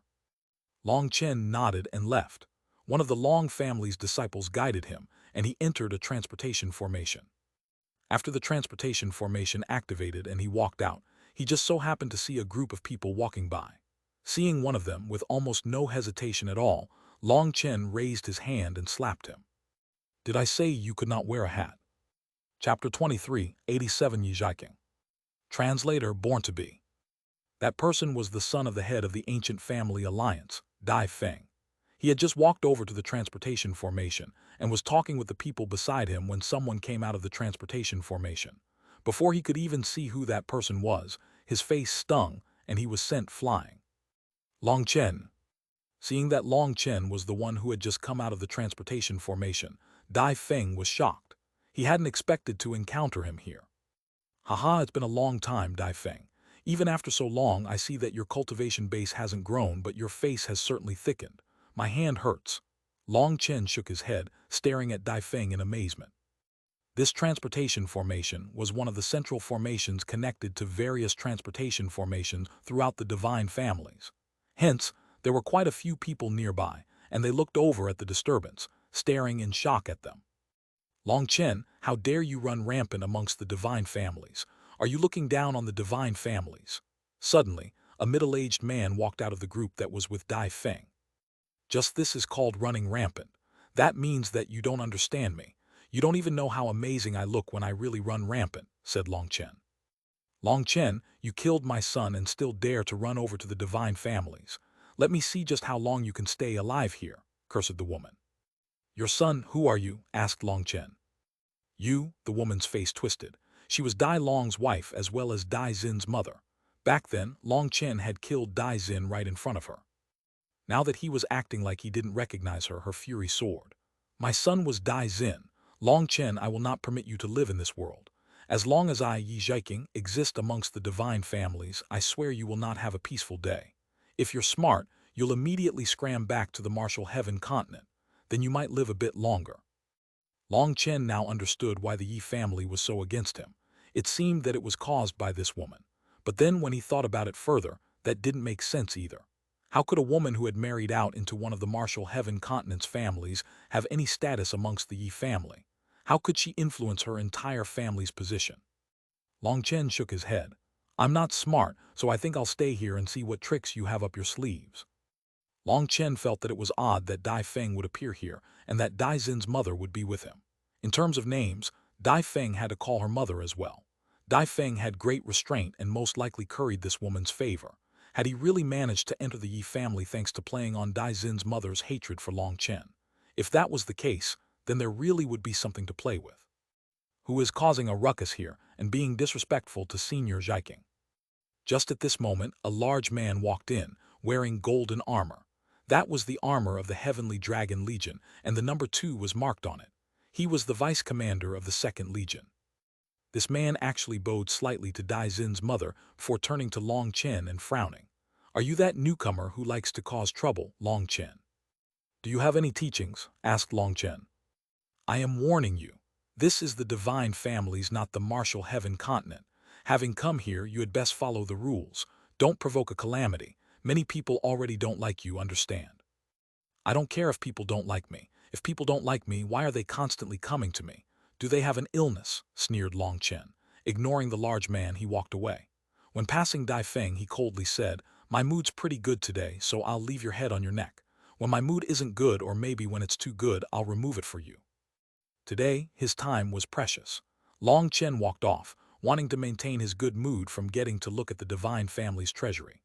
[SPEAKER 1] Long Chen nodded and left. One of the Long family's disciples guided him, and he entered a transportation formation. After the transportation formation activated and he walked out, he just so happened to see a group of people walking by. Seeing one of them, with almost no hesitation at all, Long Chen raised his hand and slapped him. Did I say you could not wear a hat? Chapter 23, 87 Yijiking. Translator born to be. That person was the son of the head of the ancient family alliance, Dai Feng. He had just walked over to the transportation formation and was talking with the people beside him when someone came out of the transportation formation. Before he could even see who that person was, his face stung and he was sent flying. Long Chen. Seeing that Long Chen was the one who had just come out of the transportation formation, Dai Feng was shocked. He hadn't expected to encounter him here. Haha, it's been a long time, Dai Feng. Even after so long, I see that your cultivation base hasn't grown, but your face has certainly thickened. My hand hurts. Long Chen shook his head, staring at Dai Feng in amazement. This transportation formation was one of the central formations connected to various transportation formations throughout the divine families. Hence, there were quite a few people nearby, and they looked over at the disturbance, staring in shock at them. Long Chen, how dare you run rampant amongst the divine families? Are you looking down on the divine families? Suddenly, a middle-aged man walked out of the group that was with Dai Feng. Just this is called running rampant. That means that you don't understand me. You don't even know how amazing I look when I really run rampant, said Long Chen. Long Chen, you killed my son and still dare to run over to the divine families. Let me see just how long you can stay alive here, cursed the woman. Your son, who are you? Asked Long Chen. You, the woman's face twisted. She was Dai Long's wife as well as Dai Xin's mother. Back then, Long Chen had killed Dai Xin right in front of her. Now that he was acting like he didn't recognize her, her fury soared. My son was Dai Xin. Long Chen, I will not permit you to live in this world. As long as I, Yi Zhiqing, exist amongst the divine families, I swear you will not have a peaceful day. If you're smart, you'll immediately scram back to the martial heaven continent. Then you might live a bit longer. Long Chen now understood why the Yi family was so against him. It seemed that it was caused by this woman. But then when he thought about it further, that didn't make sense either. How could a woman who had married out into one of the martial heaven continent's families have any status amongst the Yi family? How could she influence her entire family's position? Long Chen shook his head. I'm not smart, so I think I'll stay here and see what tricks you have up your sleeves. Long Chen felt that it was odd that Dai Feng would appear here and that Dai Xin's mother would be with him. In terms of names, Dai Feng had to call her mother as well. Dai Feng had great restraint and most likely curried this woman's favor. Had he really managed to enter the Yi family thanks to playing on Dai Xin's mother's hatred for Long Chen? If that was the case, then there really would be something to play with. Who is causing a ruckus here and being disrespectful to Senior Zhiqing? Just at this moment, a large man walked in, wearing golden armor. That was the armor of the Heavenly Dragon Legion, and the number 2 was marked on it. He was the vice commander of the 2nd Legion. This man actually bowed slightly to Dai Xin's mother before turning to Long Chen and frowning. Are you that newcomer who likes to cause trouble, Long Chen? Do you have any teachings? Asked Long Chen. I am warning you. This is the divine families, not the martial heaven continent. Having come here, you had best follow the rules. Don't provoke a calamity. Many people already don't like you, understand? I don't care if people don't like me. If people don't like me, why are they constantly coming to me? Do they have an illness? Sneered Long Chen. Ignoring the large man, he walked away. When passing Dai Feng, he coldly said, My mood's pretty good today, so I'll leave your head on your neck. When my mood isn't good, or maybe when it's too good, I'll remove it for you. Today, his time was precious. Long Chen walked off, wanting to maintain his good mood from getting to look at the divine family's treasury.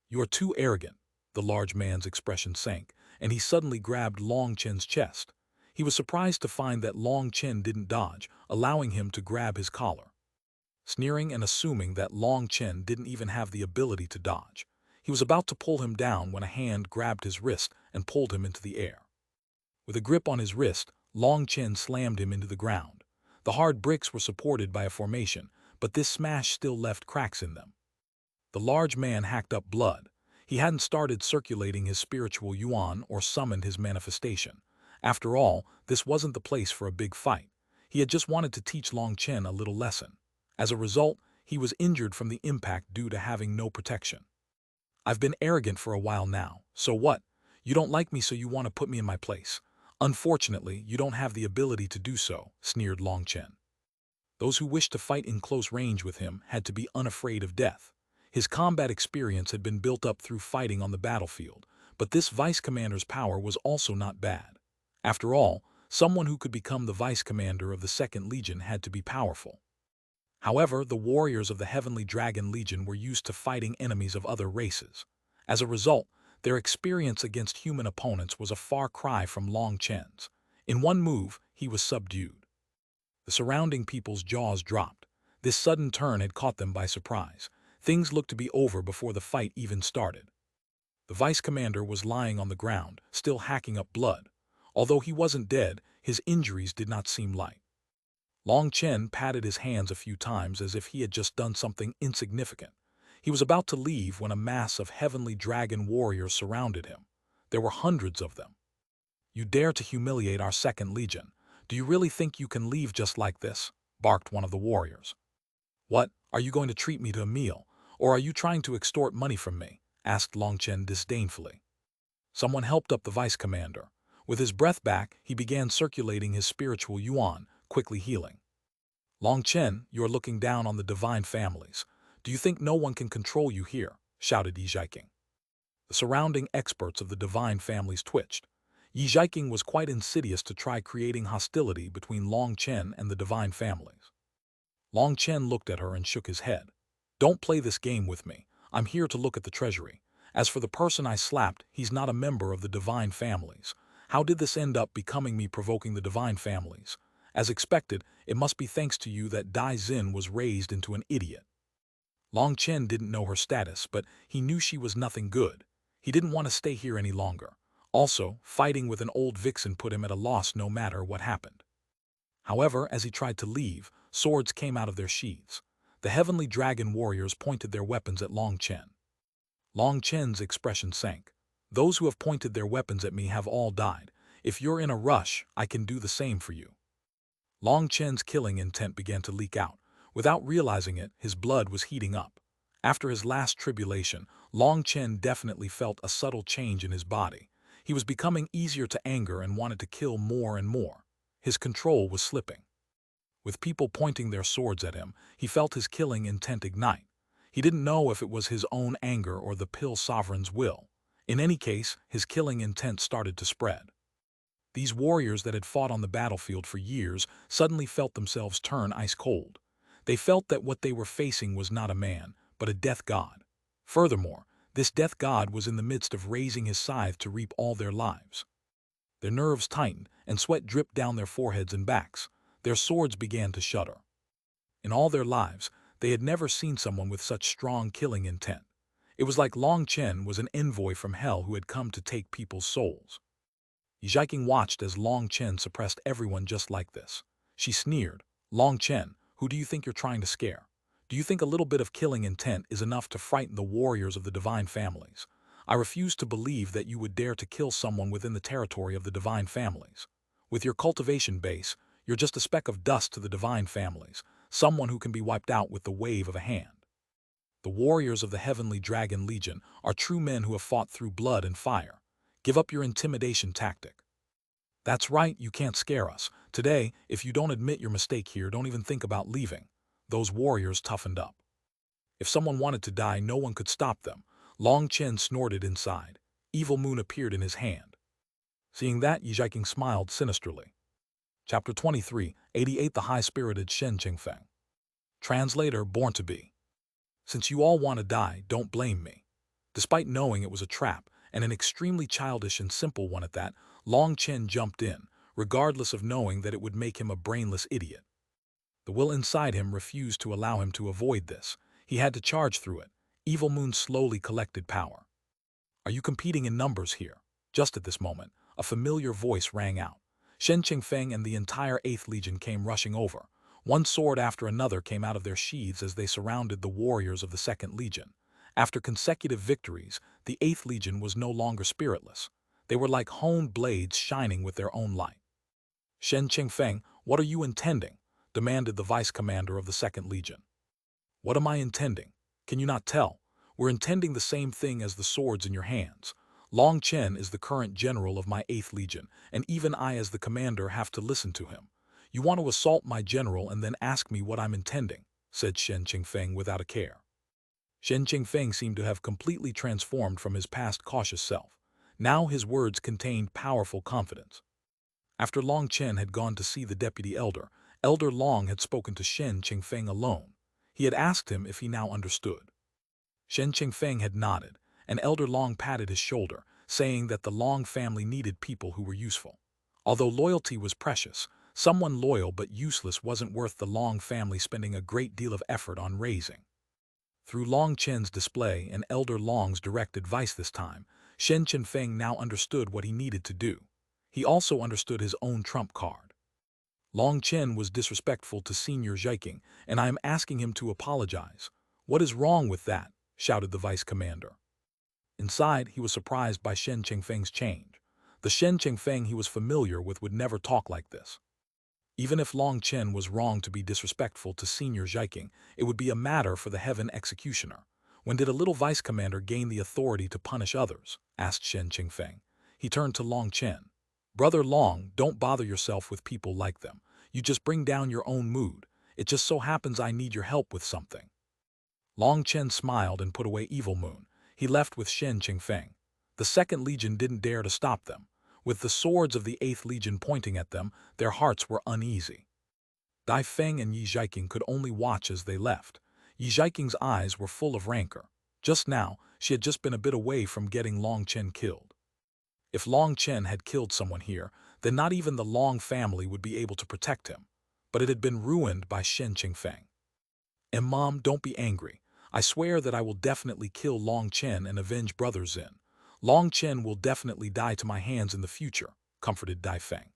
[SPEAKER 1] You are too arrogant. The large man's expression sank, and he suddenly grabbed Long Chen's chest. He was surprised to find that Long Chen didn't dodge, allowing him to grab his collar. Sneering and assuming that Long Chen didn't even have the ability to dodge, he was about to pull him down when a hand grabbed his wrist and pulled him into the air. With a grip on his wrist, Long Chen slammed him into the ground. The hard bricks were supported by a formation, but this smash still left cracks in them. The large man hacked up blood. He hadn't started circulating his spiritual yuan or summoned his manifestation. After all, this wasn't the place for a big fight. He had just wanted to teach Long Chen a little lesson. As a result, he was injured from the impact due to having no protection. I've been arrogant for a while now, so what? You don't like me, so you want to put me in my place. Unfortunately, you don't have the ability to do so, sneered Long Chen. Those who wished to fight in close range with him had to be unafraid of death. His combat experience had been built up through fighting on the battlefield, but this vice commander's power was also not bad. After all, someone who could become the vice commander of the 2nd Legion had to be powerful. However, the warriors of the Heavenly Dragon Legion were used to fighting enemies of other races. As a result, their experience against human opponents was a far cry from Long Chen's. In one move, he was subdued. The surrounding people's jaws dropped. This sudden turn had caught them by surprise. Things looked to be over before the fight even started. The vice commander was lying on the ground, still hacking up blood. Although he wasn't dead, his injuries did not seem light. Long Chen patted his hands a few times as if he had just done something insignificant. He was about to leave when a mass of heavenly dragon warriors surrounded him. There were hundreds of them. You dare to humiliate our second legion. Do you really think you can leave just like this? Barked one of the warriors. What, are you going to treat me to a meal, or are you trying to extort money from me? Asked Long Chen disdainfully. Someone helped up the vice commander. With his breath back, he began circulating his spiritual yuan, quickly healing. Long Chen, you are looking down on the divine families. Do you think no one can control you here? Shouted Yi Zhiqing. The surrounding experts of the divine families twitched. Yi Zhiqing was quite insidious to try creating hostility between Long Chen and the divine families. Long Chen looked at her and shook his head. Don't play this game with me. I'm here to look at the treasury. As for the person I slapped, he's not a member of the divine families. How did this end up becoming me provoking the divine families? As expected, it must be thanks to you that Dai Xin was raised into an idiot. Long Chen didn't know her status, but he knew she was nothing good. He didn't want to stay here any longer. Also, fighting with an old vixen put him at a loss no matter what happened. However, as he tried to leave, swords came out of their sheaths. The heavenly dragon warriors pointed their weapons at Long Chen. Long Chen's expression sank. Those who have pointed their weapons at me have all died. If you're in a rush, I can do the same for you. Long Chen's killing intent began to leak out. Without realizing it, his blood was heating up. After his last tribulation, Long Chen definitely felt a subtle change in his body. He was becoming easier to anger and wanted to kill more and more. His control was slipping. With people pointing their swords at him, he felt his killing intent ignite. He didn't know if it was his own anger or the Pill Sovereign's will. In any case, his killing intent started to spread. These warriors that had fought on the battlefield for years suddenly felt themselves turn ice cold. They felt that what they were facing was not a man, but a death god. Furthermore, this death god was in the midst of raising his scythe to reap all their lives. Their nerves tightened, and sweat dripped down their foreheads and backs. Their swords began to shudder. In all their lives, they had never seen someone with such strong killing intent. It was like Long Chen was an envoy from hell who had come to take people's souls. Yi Zhiqing watched as Long Chen suppressed everyone just like this. She sneered, Long Chen, who do you think you're trying to scare? Do you think a little bit of killing intent is enough to frighten the warriors of the divine families? I refuse to believe that you would dare to kill someone within the territory of the divine families. With your cultivation base, you're just a speck of dust to the divine families, someone who can be wiped out with the wave of a hand. The warriors of the Heavenly Dragon Legion are true men who have fought through blood and fire. Give up your intimidation tactic. That's right, you can't scare us. Today, if you don't admit your mistake here, don't even think about leaving. Those warriors toughened up. If someone wanted to die, no one could stop them. Long Chen snorted inside. Evil moon appeared in his hand. Seeing that, Yi Zhiqing smiled sinisterly. Chapter 23, 88 The High-Spirited Shen Qingfeng. Translator, born to be. Since you all want to die, don't blame me. Despite knowing it was a trap, and an extremely childish and simple one at that, Long Chen jumped in, regardless of knowing that it would make him a brainless idiot. The will inside him refused to allow him to avoid this. He had to charge through it. Evil Moon slowly collected power. Are you competing in numbers here? Just at this moment, a familiar voice rang out. Shen Qingfeng and the entire 8th Legion came rushing over. One sword after another came out of their sheaths as they surrounded the warriors of the 2nd Legion. After consecutive victories, the 8th Legion was no longer spiritless. They were like honed blades shining with their own light. Shen Qingfeng, what are you intending? Demanded the vice commander of the 2nd Legion. What am I intending? Can you not tell? We're intending the same thing as the swords in your hands. Long Chen is the current general of my 8th Legion, and even I as the commander have to listen to him. You want to assault my general and then ask me what I'm intending, said Shen Qingfeng without a care. Shen Qingfeng seemed to have completely transformed from his past cautious self. Now his words contained powerful confidence. After Long Chen had gone to see the deputy elder, Elder Long had spoken to Shen Qingfeng alone. He had asked him if he now understood. Shen Qingfeng had nodded, and Elder Long patted his shoulder, saying that the Long family needed people who were useful. Although loyalty was precious, someone loyal but useless wasn't worth the Long family spending a great deal of effort on raising. Through Long Chen's display and Elder Long's direct advice this time, Shen Qingfeng now understood what he needed to do. He also understood his own trump card. Long Chen was disrespectful to Senior Zhiqing, and I am asking him to apologize. What is wrong with that? Shouted the vice commander. Inside, he was surprised by Shen Qingfeng's change. The Shen Qingfeng he was familiar with would never talk like this. Even if Long Chen was wrong to be disrespectful to Senior Zhiking, it would be a matter for the Heaven Executioner. When did a little vice commander gain the authority to punish others? Asked Shen Qingfeng. He turned to Long Chen. Brother Long, don't bother yourself with people like them. You just bring down your own mood. It just so happens I need your help with something. Long Chen smiled and put away Evil Moon. He left with Shen Qingfeng. The Second Legion didn't dare to stop them. With the swords of the Eighth Legion pointing at them, their hearts were uneasy. Dai Feng and Yi Zhiking could only watch as they left. Yi Zhiking's eyes were full of rancor. Just now, she had just been a bit away from getting Long Chen killed. If Long Chen had killed someone here, then not even the Long family would be able to protect him. But it had been ruined by Shen Qingfeng. And Mom, don't be angry. I swear that I will definitely kill Long Chen and avenge Brother Xin. Long Chen will definitely die to my hands in the future, comforted Dai Feng.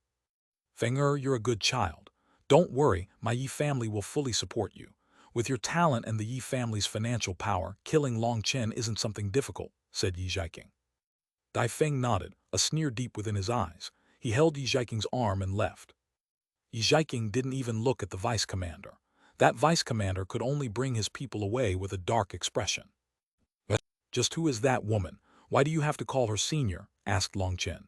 [SPEAKER 1] Feng-er, you're a good child. Don't worry, my Yi family will fully support you. With your talent and the Yi family's financial power, killing Long Chen isn't something difficult, said Yi Zhiking. Dai Feng nodded, a sneer deep within his eyes. He held Yi Zhiking's arm and left. Yi Zhiking didn't even look at the vice commander. That vice commander could only bring his people away with a dark expression. Just who is that woman? Why do you have to call her senior? Asked Long Chen.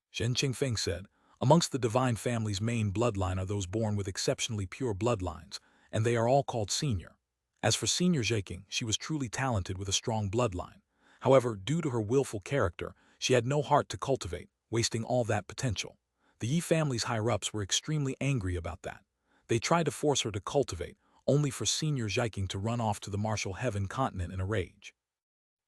[SPEAKER 1] Shen Qingfeng said, amongst the divine family's main bloodline are those born with exceptionally pure bloodlines, and they are all called senior. As for Senior Zhiking, she was truly talented with a strong bloodline. However, due to her willful character, she had no heart to cultivate, wasting all that potential. The Yi family's higher-ups were extremely angry about that. They tried to force her to cultivate, only for Senior Zhiking to run off to the Martial Heaven continent in a rage.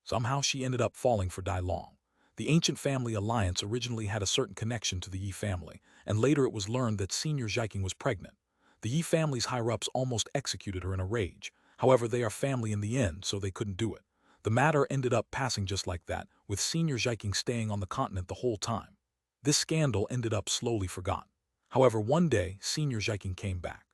[SPEAKER 1] Somehow she ended up falling for Dai Long. The ancient family alliance originally had a certain connection to the Yi family, and later it was learned that Senior Zhiking was pregnant. The Yi family's higher-ups almost executed her in a rage. However, they are family in the end, so they couldn't do it. The matter ended up passing just like that, with Senior Zhiking staying on the continent the whole time. This scandal ended up slowly forgotten. However, one day, Senior Zhiking came back.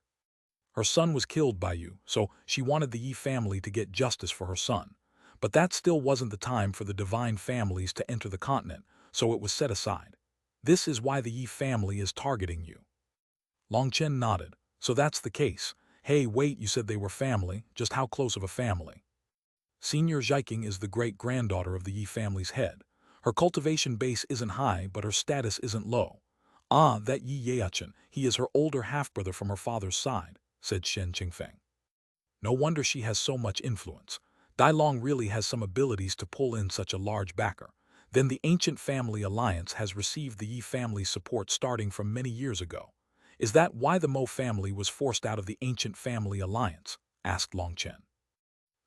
[SPEAKER 1] Her son was killed by you, so she wanted the Yi family to get justice for her son. But that still wasn't the time for the divine families to enter the continent, so it was set aside. This is why the Yi family is targeting you. Long Chen nodded. So that's the case. Hey, wait, you said they were family. Just how close of a family? Senior Zhiking is the great-granddaughter of the Yi family's head. Her cultivation base isn't high, but her status isn't low. Ah, that Yi Yachen, he is her older half-brother from her father's side, said Shen Qingfeng. No wonder she has so much influence. Dai Long really has some abilities to pull in such a large backer. Then the ancient family alliance has received the Yi family's support starting from many years ago. Is that why the Mo family was forced out of the ancient family alliance? Asked Long Chen.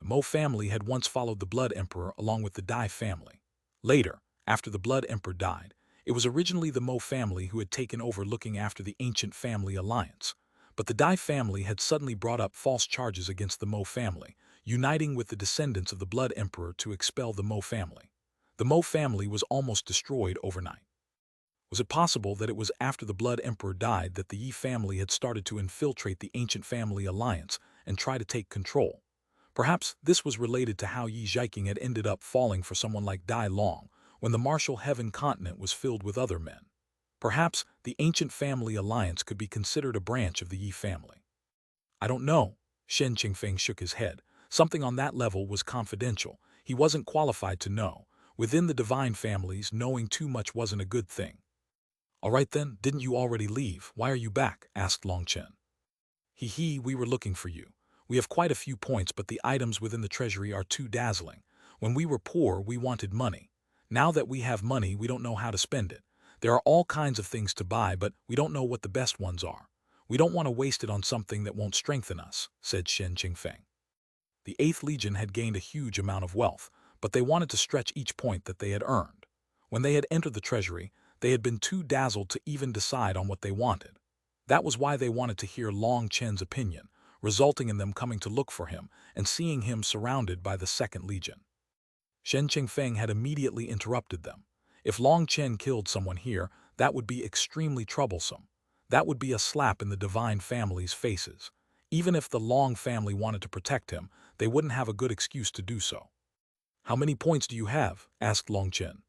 [SPEAKER 1] The Mo family had once followed the Blood Emperor along with the Dai family. Later, after the Blood Emperor died, it was originally the Mo family who had taken over looking after the ancient family alliance. But the Dai family had suddenly brought up false charges against the Mo family, uniting with the descendants of the Blood Emperor to expel the Mo family. The Mo family was almost destroyed overnight. Was it possible that it was after the Blood Emperor died that the Yi family had started to infiltrate the ancient family alliance and try to take control? Perhaps this was related to how Yi Zhiking had ended up falling for someone like Dai Long when the Martial Heaven continent was filled with other men. Perhaps the ancient family alliance could be considered a branch of the Yi family. I don't know. Shen Qingfeng shook his head. Something on that level was confidential. He wasn't qualified to know. Within the divine families, knowing too much wasn't a good thing. All right then, didn't you already leave? Why are you back? Asked Long Chen. We were looking for you. We have quite a few points, but the items within the treasury are too dazzling. When we were poor, we wanted money. Now that we have money, we don't know how to spend it. There are all kinds of things to buy, but we don't know what the best ones are. We don't want to waste it on something that won't strengthen us, said Shen Qingfeng. The 8th Legion had gained a huge amount of wealth, but they wanted to stretch each point that they had earned. When they had entered the treasury, they had been too dazzled to even decide on what they wanted. That was why they wanted to hear Long Chen's opinion, resulting in them coming to look for him and seeing him surrounded by the 2nd Legion. Shen Qingfeng had immediately interrupted them. If Long Chen killed someone here, that would be extremely troublesome. That would be a slap in the divine family's faces. Even if the Long family wanted to protect him, they wouldn't have a good excuse to do so. How many points do you have? Asked Long Chen.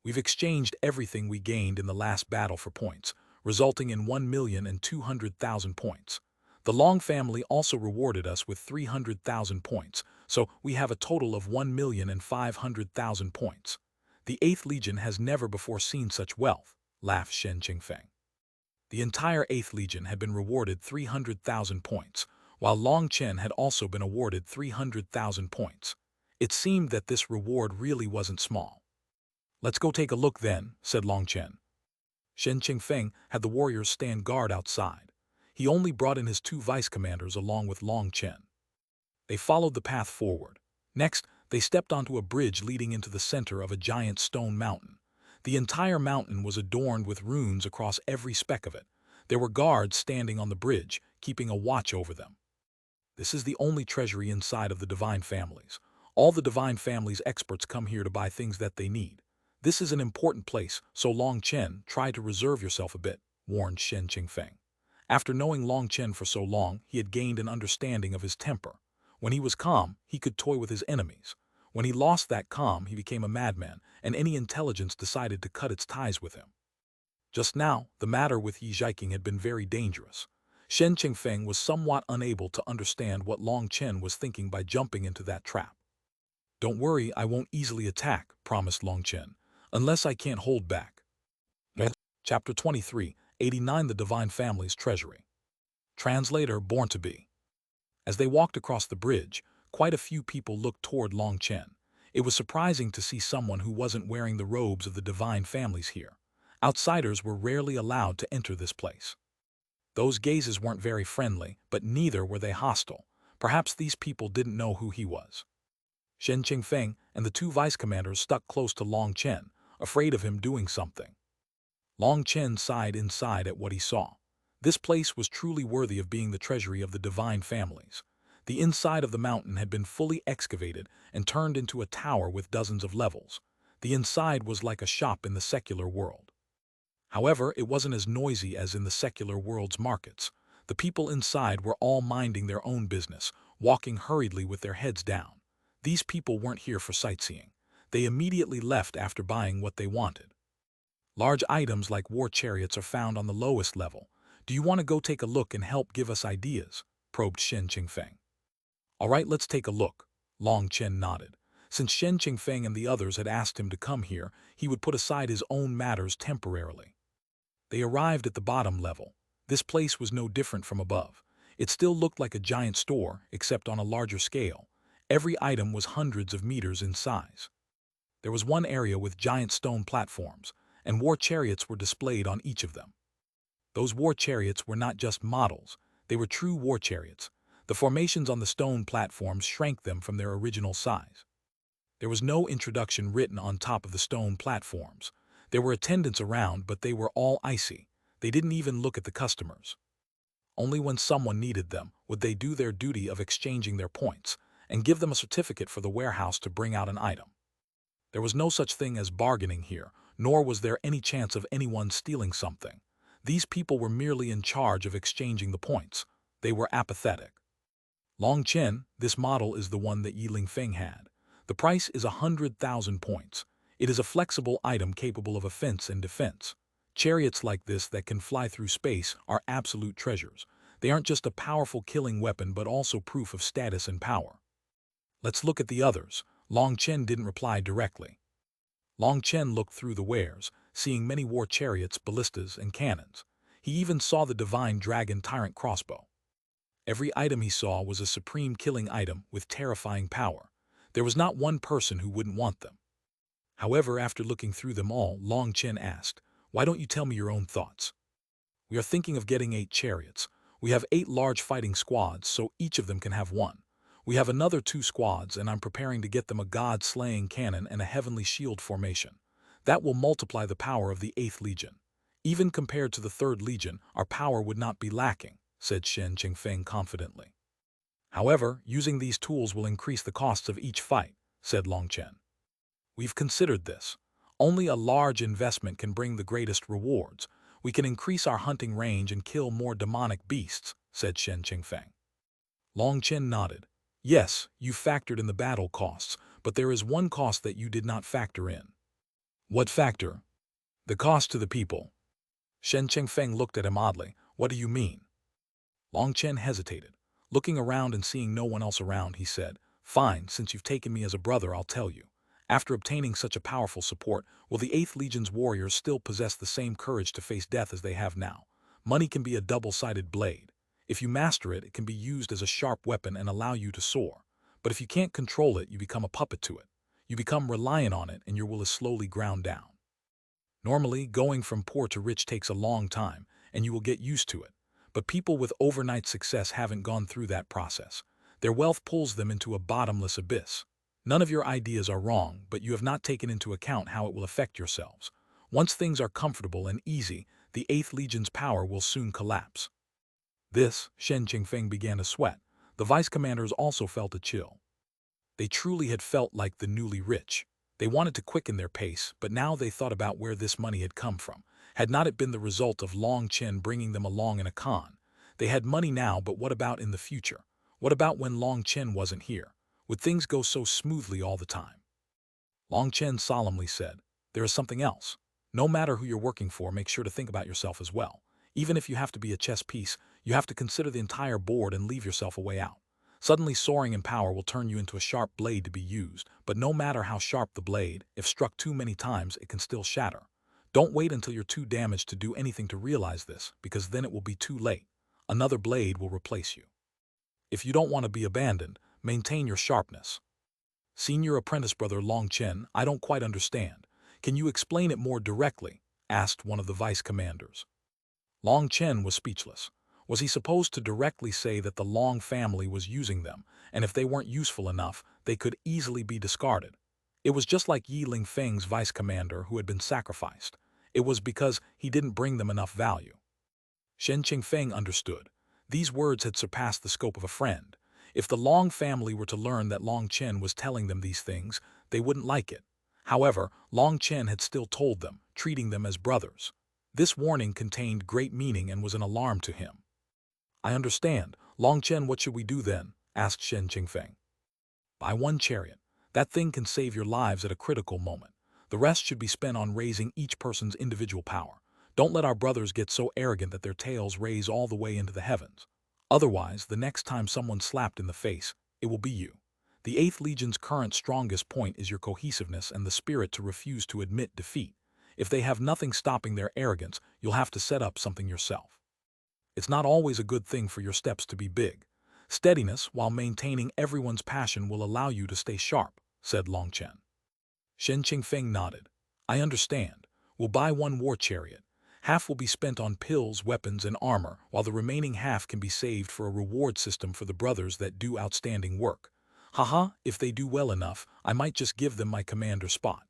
[SPEAKER 1] We've exchanged everything we gained in the last battle for points, resulting in 1,200,000 points. The Long family also rewarded us with 300,000 points, so we have a total of 1,500,000 points. The 8th Legion has never before seen such wealth, laughed Shen Qingfeng. The entire 8th Legion had been rewarded 300,000 points, while Long Chen had also been awarded 300,000 points. It seemed that this reward really wasn't small. Let's go take a look then, said Long Chen. Shen Qingfeng had the warriors stand guard outside. He only brought in his 2 vice commanders along with Long Chen. They followed the path forward. Next, they stepped onto a bridge leading into the center of a giant stone mountain. The entire mountain was adorned with runes across every speck of it. There were guards standing on the bridge, keeping a watch over them. This is the only treasury inside of the divine families. All the divine families' experts come here to buy things that they need. This is an important place, so Long Chen, try to reserve yourself a bit, warned Shen Qingfeng. After knowing Long Chen for so long, he had gained an understanding of his temper. When he was calm, he could toy with his enemies. When he lost that calm, he became a madman, and any intelligence decided to cut its ties with him. Just now, the matter with Yi Zhiqing had been very dangerous. Shen Qingfeng was somewhat unable to understand what Long Chen was thinking by jumping into that trap. Don't worry, I won't easily attack, promised Long Chen, unless I can't hold back. Chapter 23, 89 The Divine Family's Treasury. Translator Born to Be. As they walked across the bridge, quite a few people looked toward Long Chen. It was surprising to see someone who wasn't wearing the robes of the divine families here. Outsiders were rarely allowed to enter this place. Those gazes weren't very friendly, but neither were they hostile. Perhaps these people didn't know who he was. Shen Qingfeng and the 2 vice commanders stuck close to Long Chen, afraid of him doing something. Long Chen sighed inside at what he saw. This place was truly worthy of being the treasury of the divine families. The inside of the mountain had been fully excavated and turned into a tower with dozens of levels. The inside was like a shop in the secular world. However, it wasn't as noisy as in the secular world's markets. The people inside were all minding their own business, walking hurriedly with their heads down. These people weren't here for sightseeing. They immediately left after buying what they wanted. Large items like war chariots are found on the lowest level. Do you want to go take a look and help give us ideas? Probed Shen Qingfeng. All right, let's take a look. Long Chen nodded. Since Shen Qingfeng and the others had asked him to come here, he would put aside his own matters temporarily. They arrived at the bottom level. This place was no different from above. It still looked like a giant store, except on a larger scale. Every item was hundreds of meters in size. There was one area with giant stone platforms, and war chariots were displayed on each of them. Those war chariots were not just models, they were true war chariots. The formations on the stone platforms shrank them from their original size. There was no introduction written on top of the stone platforms. There were attendants around, but they were all icy. They didn't even look at the customers. Only when someone needed them would they do their duty of exchanging their points and give them a certificate for the warehouse to bring out an item. There was no such thing as bargaining here, nor was there any chance of anyone stealing something. These people were merely in charge of exchanging the points. They were apathetic. Long Chen, this model is the one that Yi Lingfeng had. The price is 100,000 points. It is a flexible item capable of offense and defense. Chariots like this that can fly through space are absolute treasures. They aren't just a powerful killing weapon but also proof of status and power. Let's look at the others. Long Chen didn't reply directly. Long Chen looked through the wares, seeing many war chariots, ballistas, and cannons. He even saw the divine dragon tyrant crossbow. Every item he saw was a supreme killing item with terrifying power. There was not one person who wouldn't want them. However, after looking through them all, Long Chen asked, "Why don't you tell me your own thoughts?" "We are thinking of getting 8 chariots. We have 8 large fighting squads, so each of them can have one. We have another 2 squads, and I'm preparing to get them a god-slaying cannon and a heavenly shield formation. That will multiply the power of the 8th Legion. Even compared to the 3rd Legion, our power would not be lacking," said Shen Qingfeng confidently. "However, using these tools will increase the costs of each fight," said Long Chen. "We've considered this. Only a large investment can bring the greatest rewards. We can increase our hunting range and kill more demonic beasts," said Shen Qingfeng. Long Chen nodded. "Yes, you factored in the battle costs, but there is one cost that you did not factor in." What factor? The cost to the people. Shen Chengfeng looked at him oddly. What do you mean? Long Chen hesitated. Looking around and seeing no one else around, he said, Fine, since you've taken me as a brother, I'll tell you. After obtaining such a powerful support, will the 8th Legion's warriors still possess the same courage to face death as they have now? Money can be a double-sided blade. If you master it, it can be used as a sharp weapon and allow you to soar. But if you can't control it, you become a puppet to it. You become reliant on it and your will is slowly ground down. Normally, going from poor to rich takes a long time, and you will get used to it. But people with overnight success haven't gone through that process. Their wealth pulls them into a bottomless abyss. None of your ideas are wrong, but you have not taken into account how it will affect yourselves. Once things are comfortable and easy, the 8th Legion's power will soon collapse. This, Shen Qingfeng began to sweat. The vice commanders also felt a chill. They truly had felt like the newly rich. They wanted to quicken their pace, but now they thought about where this money had come from. Had not it been the result of Long Chen bringing them along in a con? They had money now, but what about in the future? What about when Long Chen wasn't here? Would things go so smoothly all the time? Long Chen solemnly said, There is something else. No matter who you're working for, make sure to think about yourself as well. Even if you have to be a chess piece, you have to consider the entire board and leave yourself a way out. Suddenly soaring in power will turn you into a sharp blade to be used, but no matter how sharp the blade, if struck too many times, it can still shatter. Don't wait until you're too damaged to do anything to realize this, because then it will be too late. Another blade will replace you. If you don't want to be abandoned, maintain your sharpness. Senior apprentice brother Long Chen, I don't quite understand. Can you explain it more directly? Asked one of the vice commanders. Long Chen was speechless. Was he supposed to directly say that the Long family was using them, and if they weren't useful enough, they could easily be discarded? It was just like Yi Lingfeng's vice commander who had been sacrificed. It was because he didn't bring them enough value. Shen Qingfeng understood. These words had surpassed the scope of a friend. If the Long family were to learn that Long Chen was telling them these things, they wouldn't like it. However, Long Chen had still told them, treating them as brothers. This warning contained great meaning and was an alarm to him. I understand. Long Chen, what should we do then? Asked Shen Qingfeng. Buy one chariot. That thing can save your lives at a critical moment. The rest should be spent on raising each person's individual power. Don't let our brothers get so arrogant that their tails raise all the way into the heavens. Otherwise, the next time someone's slapped in the face, it will be you. The 8th Legion's current strongest point is your cohesiveness and the spirit to refuse to admit defeat. If they have nothing stopping their arrogance, you'll have to set up something yourself. It's not always a good thing for your steps to be big. Steadiness, while maintaining everyone's passion, will allow you to stay sharp, said Long Chen. Shen Qingfeng nodded. I understand. We'll buy one war chariot. Half will be spent on pills, weapons, and armor, while the remaining half can be saved for a reward system for the brothers that do outstanding work. Haha, if they do well enough, I might just give them my commander spot.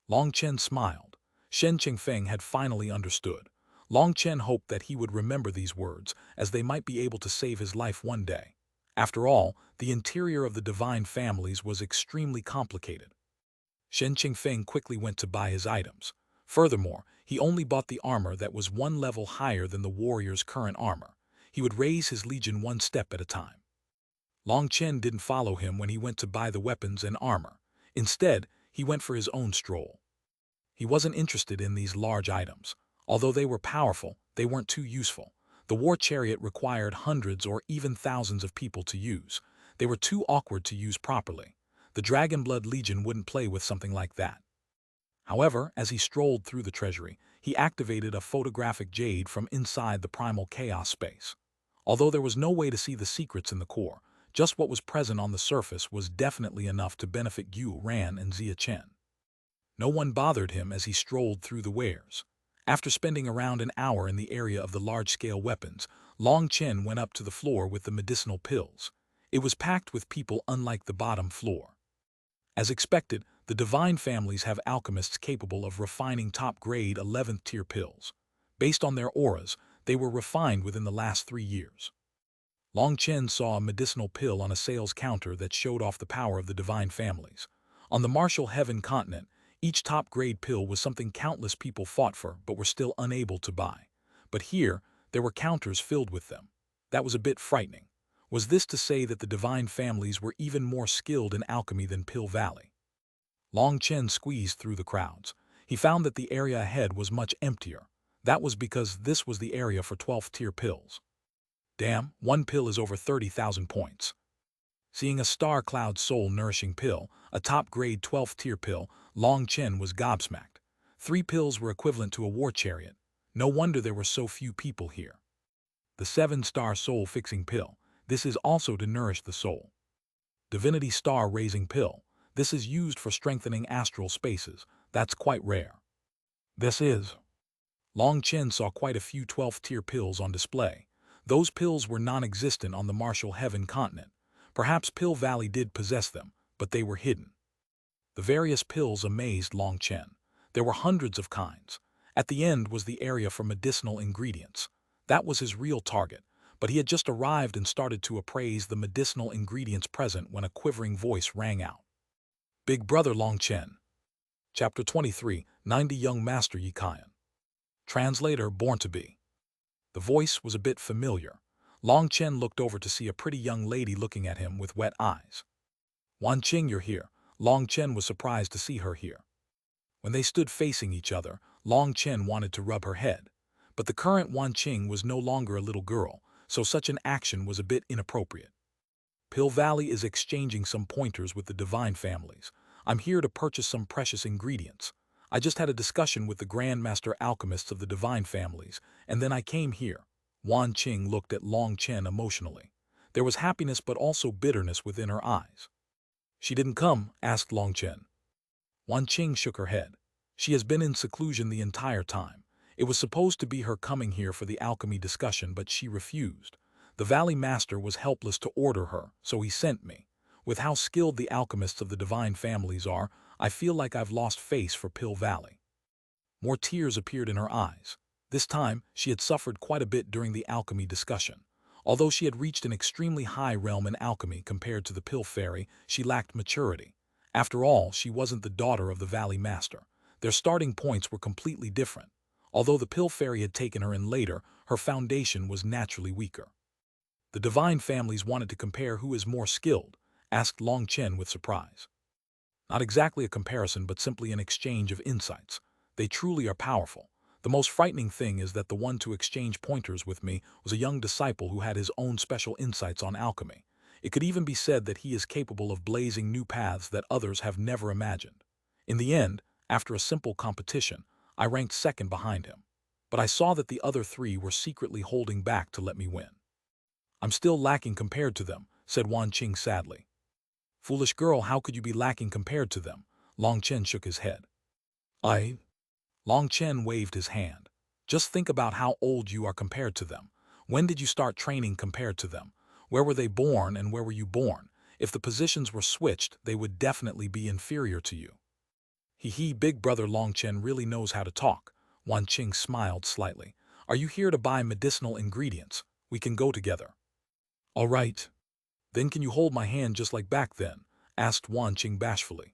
[SPEAKER 1] Long Chen smiled. Shen Qingfeng had finally understood. Long Chen hoped that he would remember these words, as they might be able to save his life one day. After all, the interior of the divine families was extremely complicated. Shen Qingfeng quickly went to buy his items. Furthermore, he only bought the armor that was one level higher than the warrior's current armor. He would raise his legion one step at a time. Long Chen didn't follow him when he went to buy the weapons and armor. Instead, he went for his own stroll. He wasn't interested in these large items. Although they were powerful, they weren't too useful. The war chariot required hundreds or even thousands of people to use. They were too awkward to use properly. The Dragonblood Legion wouldn't play with something like that. However, as he strolled through the treasury, he activated a photographic Jade from inside the primal chaos space. Although there was no way to see the secrets in the core, just what was present on the surface was definitely enough to benefit Yu Ran and Zia Chen. No one bothered him as he strolled through the wares. After spending around an hour in the area of the large-scale weapons, Long Chen went up to the floor with the medicinal pills. It was packed with people unlike the bottom floor. As expected, the divine families have alchemists capable of refining top-grade 11th-tier pills. Based on their auras, they were refined within the last 3 years. Long Chen saw a medicinal pill on a sales counter that showed off the power of the divine families. On the Martial Heaven continent, each top-grade pill was something countless people fought for but were still unable to buy. But here, there were counters filled with them. That was a bit frightening. Was this to say that the divine families were even more skilled in alchemy than Pill Valley? Long Chen squeezed through the crowds. He found that the area ahead was much emptier. That was because this was the area for 12th tier pills. Damn, one pill is over 30,000 points. Seeing a star cloud soul nourishing pill, a top grade 12th tier pill, Long Chen was gobsmacked. 3 pills were equivalent to a war chariot. No wonder there were so few people here. The 7-star soul fixing pill. This is also to nourish the soul. Divinity star raising pill. This is used for strengthening astral spaces. That's quite rare. This is. Long Chen saw quite a few 12th tier pills on display. Those pills were non-existent on the Martial Heaven continent. Perhaps Pill Valley did possess them, but they were hidden. The various pills amazed Long Chen. There were hundreds of kinds. At the end was the area for medicinal ingredients. That was his real target, but he had just arrived and started to appraise the medicinal ingredients present when a quivering voice rang out. Big Brother Long Chen. Chapter 23, 90 Young Master Yi Qian. Translator Born to Be. The voice was a bit familiar. Long Chen looked over to see a pretty young lady looking at him with wet eyes. Wan Qing, you're here. Long Chen was surprised to see her here. When they stood facing each other, Long Chen wanted to rub her head. But the current Wan Qing was no longer a little girl, so such an action was a bit inappropriate. Pill Valley is exchanging some pointers with the divine families. I'm here to purchase some precious ingredients. I just had a discussion with the Grand Master Alchemists of the divine families, and then I came here. Wan Qing looked at Long Chen emotionally. There was happiness but also bitterness within her eyes. She didn't come, asked Long Chen. Wan Qing shook her head. She has been in seclusion the entire time. It was supposed to be her coming here for the alchemy discussion, but she refused. The Valley Master was helpless to order her, so he sent me. With how skilled the alchemists of the divine families are, I feel like I've lost face for Pill Valley. More tears appeared in her eyes. This time, she had suffered quite a bit during the alchemy discussion. Although she had reached an extremely high realm in alchemy compared to the Pill Fairy, she lacked maturity. After all, she wasn't the daughter of the Valley Master. Their starting points were completely different. Although the Pill Fairy had taken her in later, her foundation was naturally weaker. The divine families wanted to compare who is more skilled, asked Long Chen with surprise. Not exactly a comparison, but simply an exchange of insights. They truly are powerful. The most frightening thing is that the one to exchange pointers with me was a young disciple who had his own special insights on alchemy. It could even be said that he is capable of blazing new paths that others have never imagined. In the end, after a simple competition, I ranked second behind him. But I saw that the other 3 were secretly holding back to let me win. I'm still lacking compared to them, said Wan Qing sadly. Foolish girl, how could you be lacking compared to them? Long Chen shook his head. Long Chen waved his hand. Just think about how old you are compared to them. When did you start training compared to them? Where were they born and where were you born? If the positions were switched, they would definitely be inferior to you. Big brother Long Chen really knows how to talk. Wan Qing smiled slightly. Are you here to buy medicinal ingredients? We can go together. All right. Then can you hold my hand just like back then? Asked Wan Qing bashfully.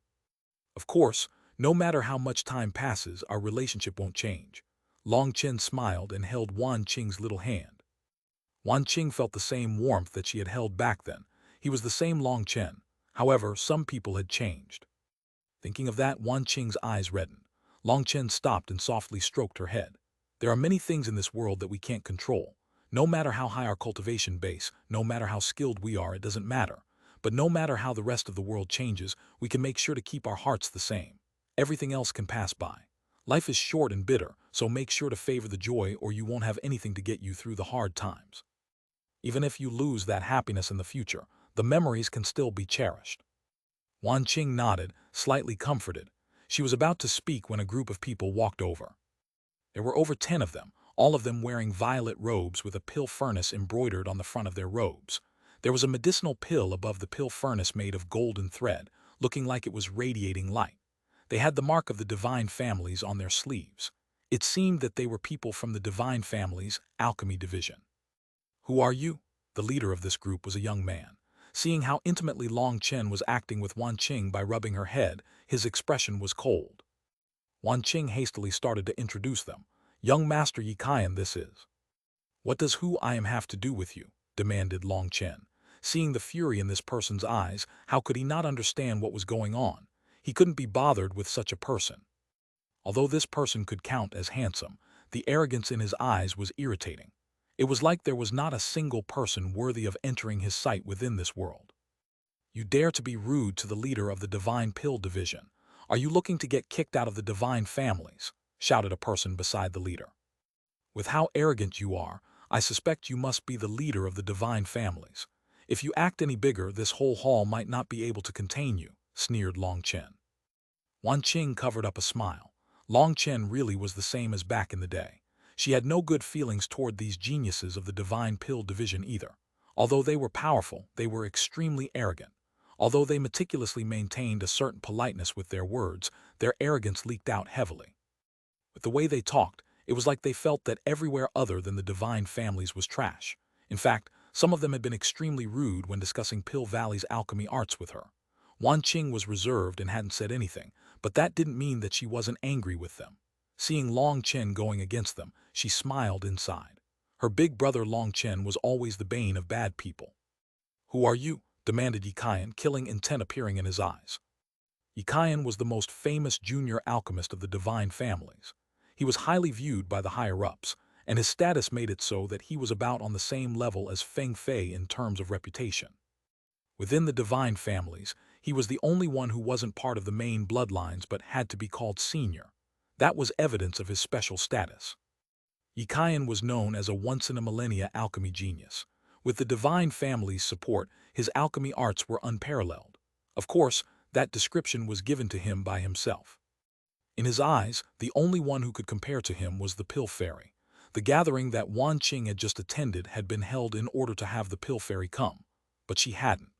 [SPEAKER 1] Of course, no matter how much time passes, our relationship won't change. Long Chen smiled and held Wan Qing's little hand. Wan Qing felt the same warmth that she had held back then. He was the same Long Chen. However, some people had changed. Thinking of that, Wan Qing's eyes reddened. Long Chen stopped and softly stroked her head. There are many things in this world that we can't control. No matter how high our cultivation base, no matter how skilled we are, it doesn't matter. But no matter how the rest of the world changes, we can make sure to keep our hearts the same. Everything else can pass by. Life is short and bitter, so make sure to favor the joy or you won't have anything to get you through the hard times. Even if you lose that happiness in the future, the memories can still be cherished. Wan Qing nodded, slightly comforted. She was about to speak when a group of people walked over. There were over 10 of them, all of them wearing violet robes with a pill furnace embroidered on the front of their robes. There was a medicinal pill above the pill furnace made of golden thread, looking like it was radiating light. They had the mark of the divine families on their sleeves. It seemed that they were people from the divine families' alchemy division. Who are you? The leader of this group was a young man. Seeing how intimately Long Chen was acting with Wan Qing by rubbing her head, his expression was cold. Wan Qing hastily started to introduce them. Young Master Yi Qian, this is. What does who I am have to do with you? Demanded Long Chen. Seeing the fury in this person's eyes, how could he not understand what was going on? He couldn't be bothered with such a person. Although this person could count as handsome, the arrogance in his eyes was irritating. It was like there was not a single person worthy of entering his sight within this world. You dare to be rude to the leader of the Divine Pill Division. Are you looking to get kicked out of the Divine Families? Shouted a person beside the leader. With how arrogant you are, I suspect you must be the leader of the Divine Families. If you act any bigger, this whole hall might not be able to contain you, sneered Long Chen. Wan Qing covered up a smile. Long Chen really was the same as back in the day. She had no good feelings toward these geniuses of the Divine Pill Division either. Although they were powerful, they were extremely arrogant. Although they meticulously maintained a certain politeness with their words, their arrogance leaked out heavily. With the way they talked, it was like they felt that everywhere other than the Divine Families was trash. In fact, some of them had been extremely rude when discussing Pill Valley's alchemy arts with her. Wan Qing was reserved and hadn't said anything, but that didn't mean that she wasn't angry with them. Seeing Long Chen going against them, she smiled inside. Her big brother Long Chen was always the bane of bad people. "Who are you?" demanded Yikai, killing intent appearing in his eyes. Yikai was the most famous junior alchemist of the Divine Families. He was highly viewed by the higher-ups, and his status made it so that he was about on the same level as Feng Fei in terms of reputation. Within the Divine Families, he was the only one who wasn't part of the main bloodlines but had to be called senior. That was evidence of his special status. Yikai was known as a once-in-a-millennia alchemy genius. With the Divine Family's support, his alchemy arts were unparalleled. Of course, that description was given to him by himself. In his eyes, the only one who could compare to him was the Pill Fairy. The gathering that Wan Qing had just attended had been held in order to have the Pill Fairy come, but she hadn't.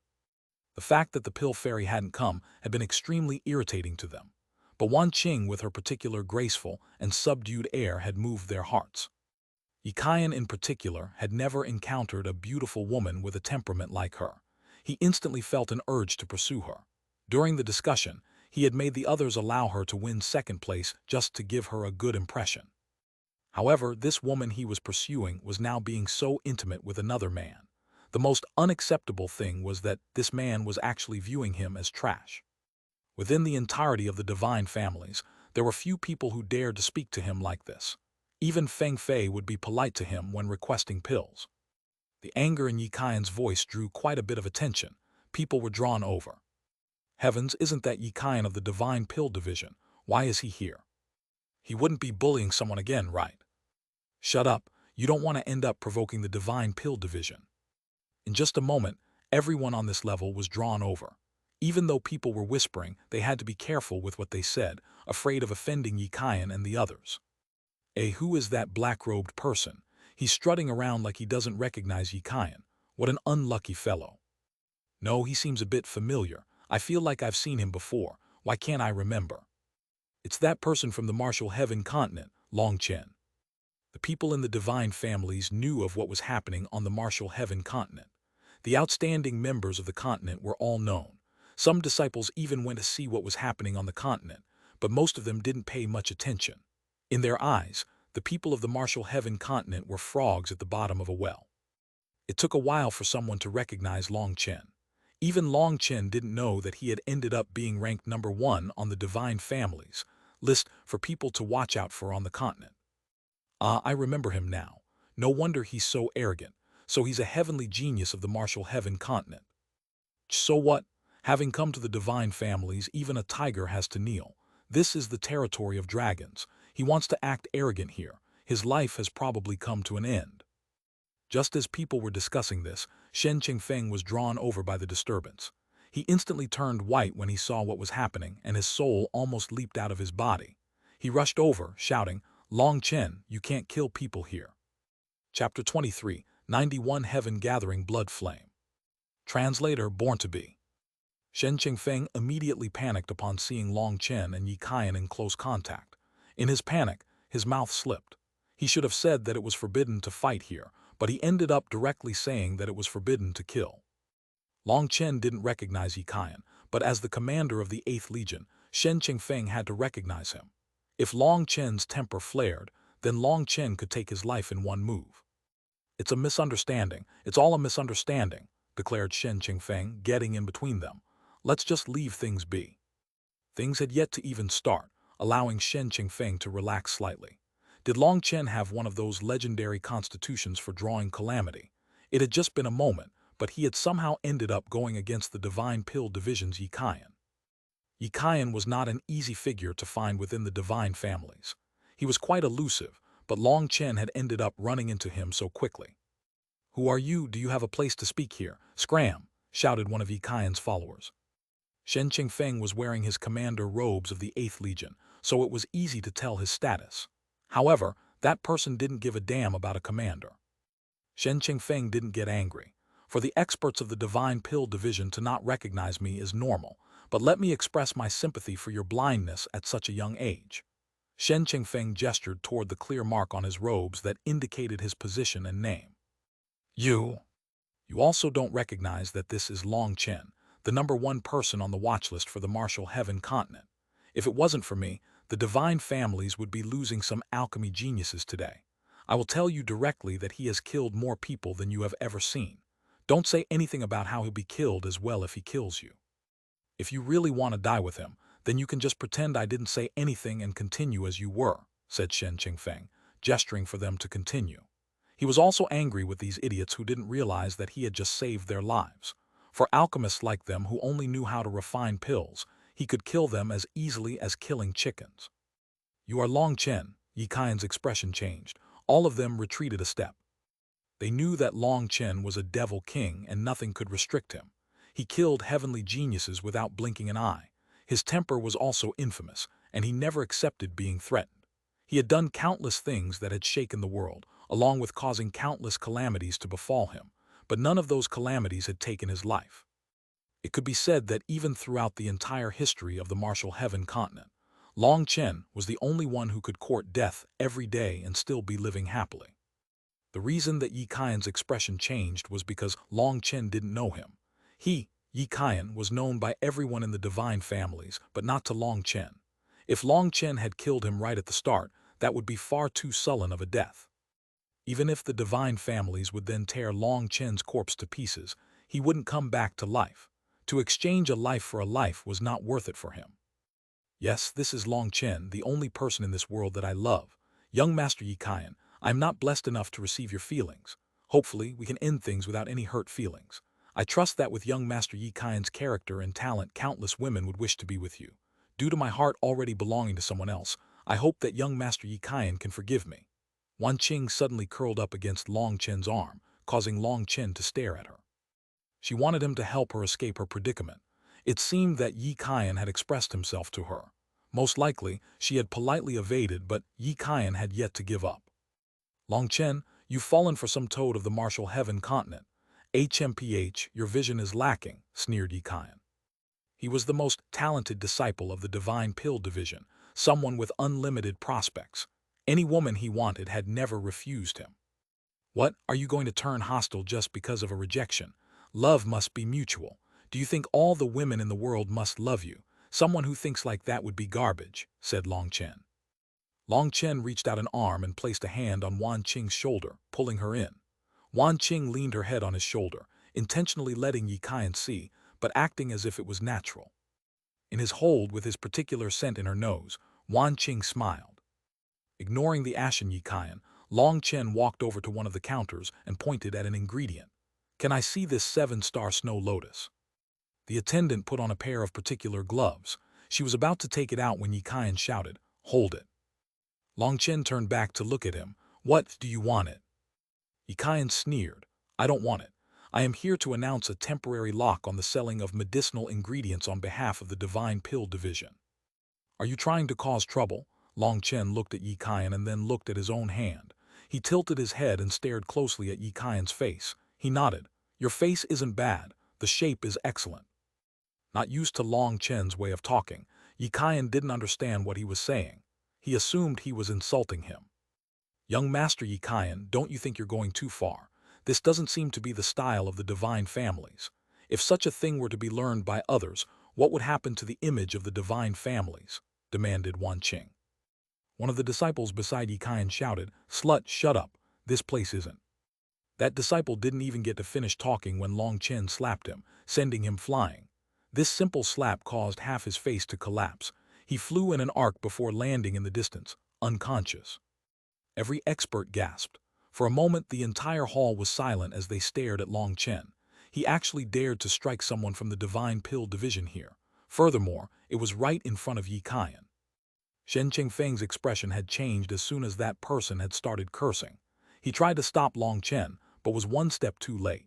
[SPEAKER 1] The fact that the Pill Fairy hadn't come had been extremely irritating to them, but Wan Qing with her particular graceful and subdued air had moved their hearts. Yikai in particular had never encountered a beautiful woman with a temperament like her. He instantly felt an urge to pursue her. During the discussion, he had made the others allow her to win second place just to give her a good impression. However, this woman he was pursuing was now being so intimate with another man. The most unacceptable thing was that this man was actually viewing him as trash. Within the entirety of the Divine Families, there were few people who dared to speak to him like this. Even Feng Fei would be polite to him when requesting pills. The anger in Yikai's voice drew quite a bit of attention. People were drawn over. Heavens, isn't that Yikai of the Divine Pill Division? Why is he here? He wouldn't be bullying someone again, right? Shut up, you don't want to end up provoking the Divine Pill Division. In just a moment, everyone on this level was drawn over. Even though people were whispering, they had to be careful with what they said, afraid of offending Yikai and the others. Who is that black-robed person? He's strutting around like he doesn't recognize Yikai. What an unlucky fellow. No, he seems a bit familiar. I feel like I've seen him before. Why can't I remember? It's that person from the Martial Heaven continent, Long Chen. The people in the Divine Families knew of what was happening on the Martial Heaven continent. The outstanding members of the continent were all known. Some disciples even went to see what was happening on the continent, but most of them didn't pay much attention. In their eyes, the people of the Martial Heaven continent were frogs at the bottom of a well. It took a while for someone to recognize Long Chen. Even Long Chen didn't know that he had ended up being ranked #1 on the Divine Families list for people to watch out for on the continent. I remember him now. No wonder he's so arrogant. So he's a heavenly genius of the Martial Heaven continent. So what? Having come to the Divine Families, even a tiger has to kneel. This is the territory of dragons. He wants to act arrogant here. His life has probably come to an end. Just as people were discussing this, Shen Qingfeng was drawn over by the disturbance. He instantly turned white when he saw what was happening, and his soul almost leaped out of his body. He rushed over, shouting, "Long Chen, you can't kill people here." Chapter 23, 91 Heaven Gathering Blood Flame. Translator Born to Be. Shen Qingfeng immediately panicked upon seeing Long Chen and Yikai in close contact. In his panic, his mouth slipped. He should have said that it was forbidden to fight here, but he ended up directly saying that it was forbidden to kill. Long Chen didn't recognize Yikai, but as the commander of the 8th Legion, Shen Qingfeng had to recognize him. If Long Chen's temper flared, then Long Chen could take his life in one move. "It's a misunderstanding. It's all a misunderstanding," declared Shen Qingfeng, getting in between them. "Let's just leave things be." Things had yet to even start. allowing Shen Qingfeng to relax slightly. Did Long Chen have one of those legendary constitutions for drawing calamity? It had just been a moment, but he had somehow ended up going against the Divine Pill Division's Yi Kaiyan. Yi Kaiyan was not an easy figure to find within the divine families. He was quite elusive, but Long Chen had ended up running into him so quickly. "Who are you? Do you have a place to speak here? Scram!" shouted one of Yi Kaiyan's followers. Shen Qingfeng was wearing his commander robes of the 8th Legion, so it was easy to tell his status. However, that person didn't give a damn about a commander. Shen Qingfeng didn't get angry. For the experts of the Divine Pill Division to not recognize me is normal, but let me express my sympathy for your blindness at such a young age. Shen Qingfeng gestured toward the clear mark on his robes that indicated his position and name. You also don't recognize that this is Long Chen, the #1 person on the watch list for the Martial Heaven continent. If it wasn't for me, the divine families would be losing some alchemy geniuses today. I will tell you directly that he has killed more people than you have ever seen. Don't say anything about how he'll be killed as well if he kills you. If you really want to die with him, then you can just pretend I didn't say anything and continue as you were, said Shen Qingfeng, gesturing for them to continue. He was also angry with these idiots who didn't realize that he had just saved their lives. For alchemists like them who only knew how to refine pills, he could kill them as easily as killing chickens. You are Long Chen. Yi Kaiyan's expression changed. All of them retreated a step. They knew that Long Chen was a devil king and nothing could restrict him. He killed heavenly geniuses without blinking an eye. His temper was also infamous, and he never accepted being threatened. He had done countless things that had shaken the world, along with causing countless calamities to befall him, but none of those calamities had taken his life. It could be said that even throughout the entire history of the Martial Heaven continent, Long Chen was the only one who could court death every day and still be living happily. The reason that Yi Kaiyan's expression changed was because Long Chen didn't know him. He, Yi Kaiyan, was known by everyone in the divine families, but not to Long Chen. If Long Chen had killed him right at the start, that would be far too sullen of a death. Even if the divine families would then tear Long Chen's corpse to pieces, he wouldn't come back to life. To exchange a life for a life was not worth it for him. Yes, this is Long Chen, the only person in this world that I love. Young Master Yi Kaiyan, I am not blessed enough to receive your feelings. Hopefully, we can end things without any hurt feelings. I trust that with young Master Yi Kaiyan's character and talent, countless women would wish to be with you. Due to my heart already belonging to someone else, I hope that young Master Yi Kaiyan can forgive me. Wan Qing suddenly curled up against Long Chen's arm, causing Long Chen to stare at her. She wanted him to help her escape her predicament. It seemed that Yi Kaiyan had expressed himself to her. Most likely, she had politely evaded, but Yi Kaiyan had yet to give up. Long Chen, you've fallen for some toad of the Martial Heaven continent. HMPH, your vision is lacking, sneered Yi Kaiyan. He was the most talented disciple of the Divine Pill Division, someone with unlimited prospects. Any woman he wanted had never refused him. What, are you going to turn hostile just because of a rejection? Love must be mutual. Do you think all the women in the world must love you? Someone who thinks like that would be garbage, said Long Chen. Long Chen reached out an arm and placed a hand on Wan Qing's shoulder, pulling her in. Wan Qing leaned her head on his shoulder, intentionally letting Yi Kaiyan see, but acting as if it was natural. In his hold with his particular scent in her nose, Wan Qing smiled. Ignoring the ashen Yi Kaiyan, Long Chen walked over to one of the counters and pointed at an ingredient. Can I see this 7-star snow lotus? The attendant put on a pair of particular gloves. She was about to take it out when Yi Kaiyan shouted, "Hold it." Long Chen turned back to look at him. What, do you want it? Yi Kaiyan sneered. I don't want it. I am here to announce a temporary lock on the selling of medicinal ingredients on behalf of the Divine Pill Division. Are you trying to cause trouble? Long Chen looked at Yi Kaiyan and then looked at his own hand. He tilted his head and stared closely at Yi Kaiyan's face. He nodded. Your face isn't bad. The shape is excellent. Not used to Long Chen's way of talking, Yi Kaiyan didn't understand what he was saying. He assumed he was insulting him. Young Master Yi Kaiyan, don't you think you're going too far? This doesn't seem to be the style of the divine families. If such a thing were to be learned by others, what would happen to the image of the divine families? Demanded Wan Qing. One of the disciples beside Yi Kaiyan shouted, Slut, shut up. This place isn't. That disciple didn't even get to finish talking when Long Chen slapped him, sending him flying. This simple slap caused half his face to collapse. He flew in an arc before landing in the distance, unconscious. Every expert gasped. For a moment, the entire hall was silent as they stared at Long Chen. He actually dared to strike someone from the Divine Pill division here. Furthermore, it was right in front of Yi Qian. Shen Qingfeng's expression had changed as soon as that person had started cursing. He tried to stop Long Chen, but was one step too late.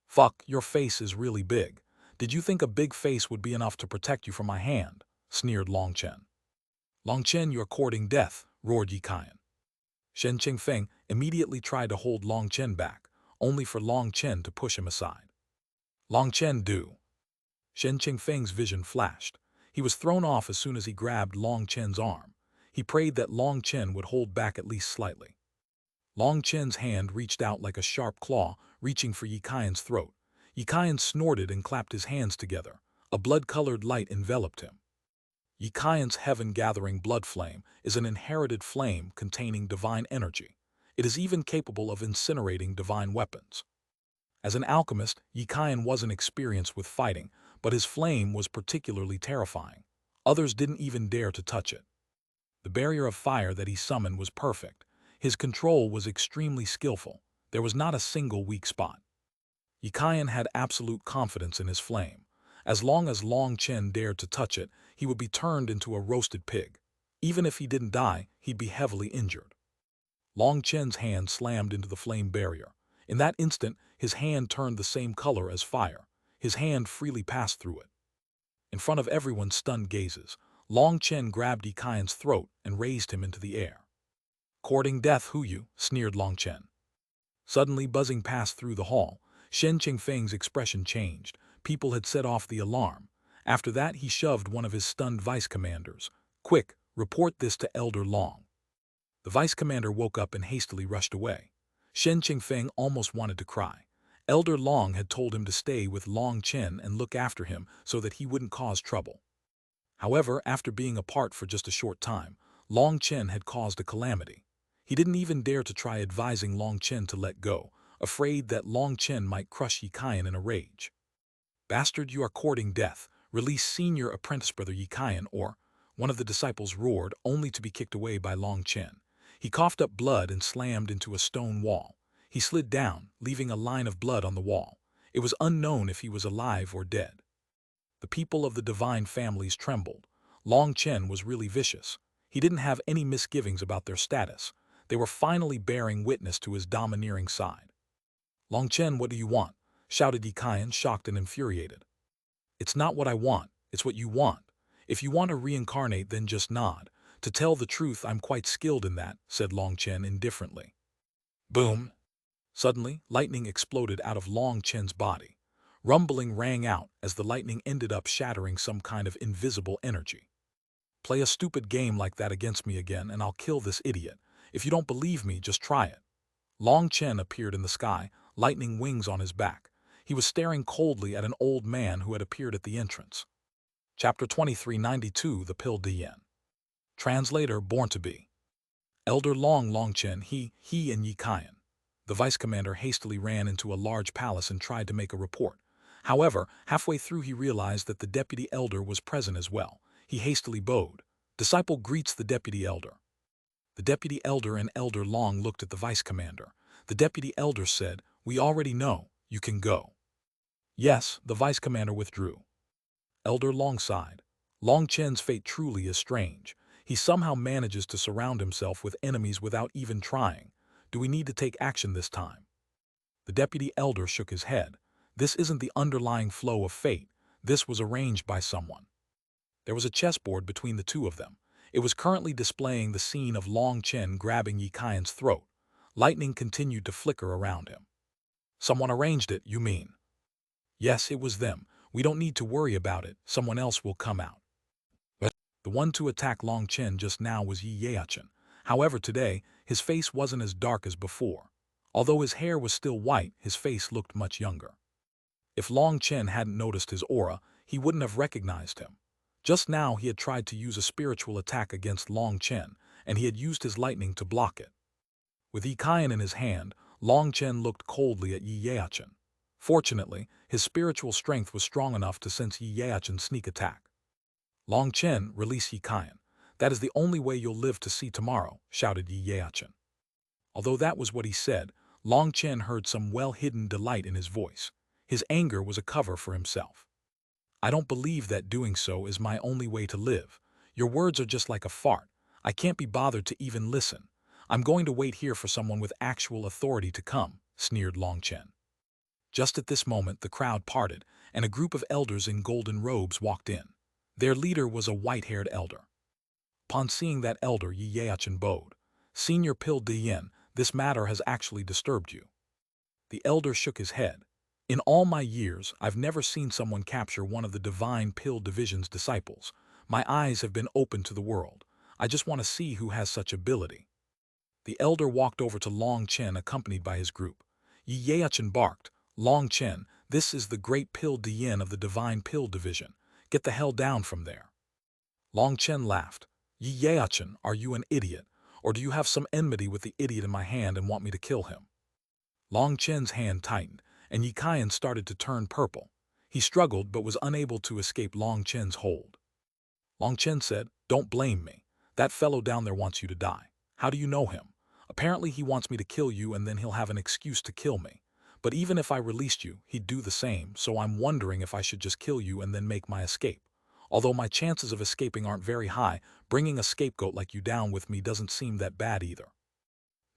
[SPEAKER 1] "Fuck, your face is really big. Did you think a big face would be enough to protect you from my hand?" sneered Long Chen. "Long Chen, you're courting death," roared Yi Qian. Shen Qingfeng immediately tried to hold Long Chen back, only for Long Chen to push him aside. "Long Chen, do." Shen Qingfeng's vision flashed. He was thrown off as soon as he grabbed Long Chen's arm. He prayed that Long Chen would hold back at least slightly. Long Chen's hand reached out like a sharp claw, reaching for Yi Qian's throat. Yi Qian snorted and clapped his hands together. A blood-colored light enveloped him. Yi Qian's heaven-gathering blood flame is an inherited flame containing divine energy. It is even capable of incinerating divine weapons. As an alchemist, Yi Qian wasn't experienced with fighting, but his flame was particularly terrifying. Others didn't even dare to touch it. The barrier of fire that he summoned was perfect. His control was extremely skillful. There was not a single weak spot. Yi Qian had absolute confidence in his flame. As long as Long Chen dared to touch it, he would be turned into a roasted pig. Even if he didn't die, he'd be heavily injured. Long Chen's hand slammed into the flame barrier. In that instant, his hand turned the same color as fire. His hand freely passed through it. In front of everyone's stunned gazes, Long Chen grabbed Yi Qian's throat and raised him into the air. "Courting death, who you?" sneered Long Chen. Suddenly, buzzing passed through the hall. Shen Qingfeng's expression changed. People had set off the alarm. After that, he shoved one of his stunned vice commanders. "Quick, report this to Elder Long." The vice commander woke up and hastily rushed away. Shen Qingfeng almost wanted to cry. Elder Long had told him to stay with Long Chen and look after him so that he wouldn't cause trouble. However, after being apart for just a short time, Long Chen had caused a calamity. He didn't even dare to try advising Long Chen to let go, afraid that Long Chen might crush Yi Qian in a rage. "Bastard, you are courting death. Release senior apprentice brother Yi Qian, or—" one of the disciples roared, only to be kicked away by Long Chen. He coughed up blood and slammed into a stone wall. He slid down, leaving a line of blood on the wall. It was unknown if he was alive or dead. The people of the divine families trembled. Long Chen was really vicious. He didn't have any misgivings about their status. They were finally bearing witness to his domineering side. "Long Chen, what do you want?" shouted Yi Qian, shocked and infuriated. "It's not what I want, it's what you want. If you want to reincarnate, then just nod. To tell the truth, I'm quite skilled in that," said Long Chen indifferently. Boom! Suddenly, lightning exploded out of Long Chen's body. Rumbling rang out as the lightning ended up shattering some kind of invisible energy. "Play a stupid game like that against me again and I'll kill this idiot. If you don't believe me, just try it." Long Chen appeared in the sky, lightning wings on his back. He was staring coldly at an old man who had appeared at the entrance. Chapter 2392, The Pill Dian. Translator, born to be. Elder Long Chen, he and Yi Qian. The vice commander hastily ran into a large palace and tried to make a report. However, halfway through he realized that the deputy elder was present as well. He hastily bowed. "Disciple greets the deputy elder." The deputy elder and Elder Long looked at the vice commander. The deputy elder said, "We already know. You can go." "Yes," the vice commander withdrew. Elder Long sighed. Long Chen's fate truly is strange. He somehow manages to surround himself with enemies without even trying. Do we need to take action this time? The deputy elder shook his head. This isn't the underlying flow of fate. This was arranged by someone. There was a chessboard between the two of them. It was currently displaying the scene of Long Chen grabbing Yi Qian's throat. Lightning continued to flicker around him. "Someone arranged it, you mean?" "Yes, it was them. We don't need to worry about it. Someone else will come out." The one to attack Long Chen just now was Yi Yachen. However, today, his face wasn't as dark as before. Although his hair was still white, his face looked much younger. If Long Chen hadn't noticed his aura, he wouldn't have recognized him. Just now he had tried to use a spiritual attack against Long Chen, and he had used his lightning to block it. With Yi Qian in his hand, Long Chen looked coldly at Yi Yachen. Fortunately, his spiritual strength was strong enough to sense Yi Yachen's sneak attack. Long Chen, release Yi Qian. That is the only way you'll live to see tomorrow, shouted Yi Yachen. Although that was what he said, Long Chen heard some well-hidden delight in his voice. His anger was a cover for himself. I don't believe that doing so is my only way to live. Your words are just like a fart. I can't be bothered to even listen. I'm going to wait here for someone with actual authority to come, sneered Long Chen. Just at this moment the crowd parted, and a group of elders in golden robes walked in. Their leader was a white-haired elder. Upon seeing that elder, Yi Yachen bowed. Senior Pil Dian, this matter has actually disturbed you. The elder shook his head. In all my years, I've never seen someone capture one of the divine Pil Division's disciples. My eyes have been opened to the world. I just want to see who has such ability. The elder walked over to Long Chen accompanied by his group. Yi Yachen barked, Long Chen, this is the great Pil Dian of the divine Pil Division. Get the hell down from there. Long Chen laughed. Yi Yachen, are you an idiot? Or do you have some enmity with the idiot in my hand and want me to kill him? Long Chen's hand tightened, and Yi Qian started to turn purple. He struggled but was unable to escape Long Chen's hold. Long Chen said, don't blame me. That fellow down there wants you to die. How do you know him? Apparently he wants me to kill you and then he'll have an excuse to kill me. But even if I released you, he'd do the same, so I'm wondering if I should just kill you and then make my escape. Although my chances of escaping aren't very high, bringing a scapegoat like you down with me doesn't seem that bad either.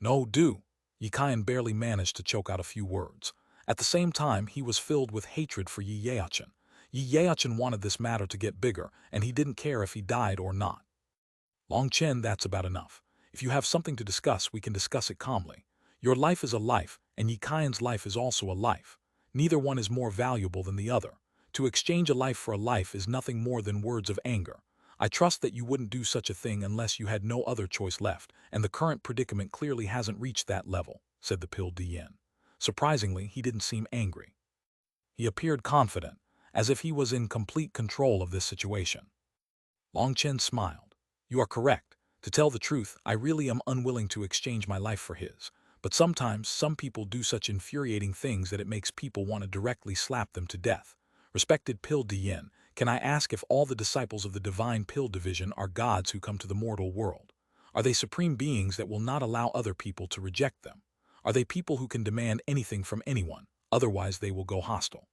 [SPEAKER 1] No, do. Yi Qian barely managed to choke out a few words. At the same time, he was filled with hatred for Yi Yachen. Yi Yachen wanted this matter to get bigger, and he didn't care if he died or not. Long Chen, that's about enough. If you have something to discuss, we can discuss it calmly. Your life is a life, and Yi Qian's life is also a life. Neither one is more valuable than the other. To exchange a life for a life is nothing more than words of anger. I trust that you wouldn't do such a thing unless you had no other choice left, and the current predicament clearly hasn't reached that level, said the Pil Dian. Surprisingly, he didn't seem angry. He appeared confident, as if he was in complete control of this situation. Long Chen smiled. You are correct. To tell the truth, I really am unwilling to exchange my life for his. But sometimes, some people do such infuriating things that it makes people want to directly slap them to death. Respected Pil Dian, can I ask if all the disciples of the divine Pil Division are gods who come to the mortal world? Are they supreme beings that will not allow other people to reject them? Are they people who can demand anything from anyone, otherwise they will go hostile?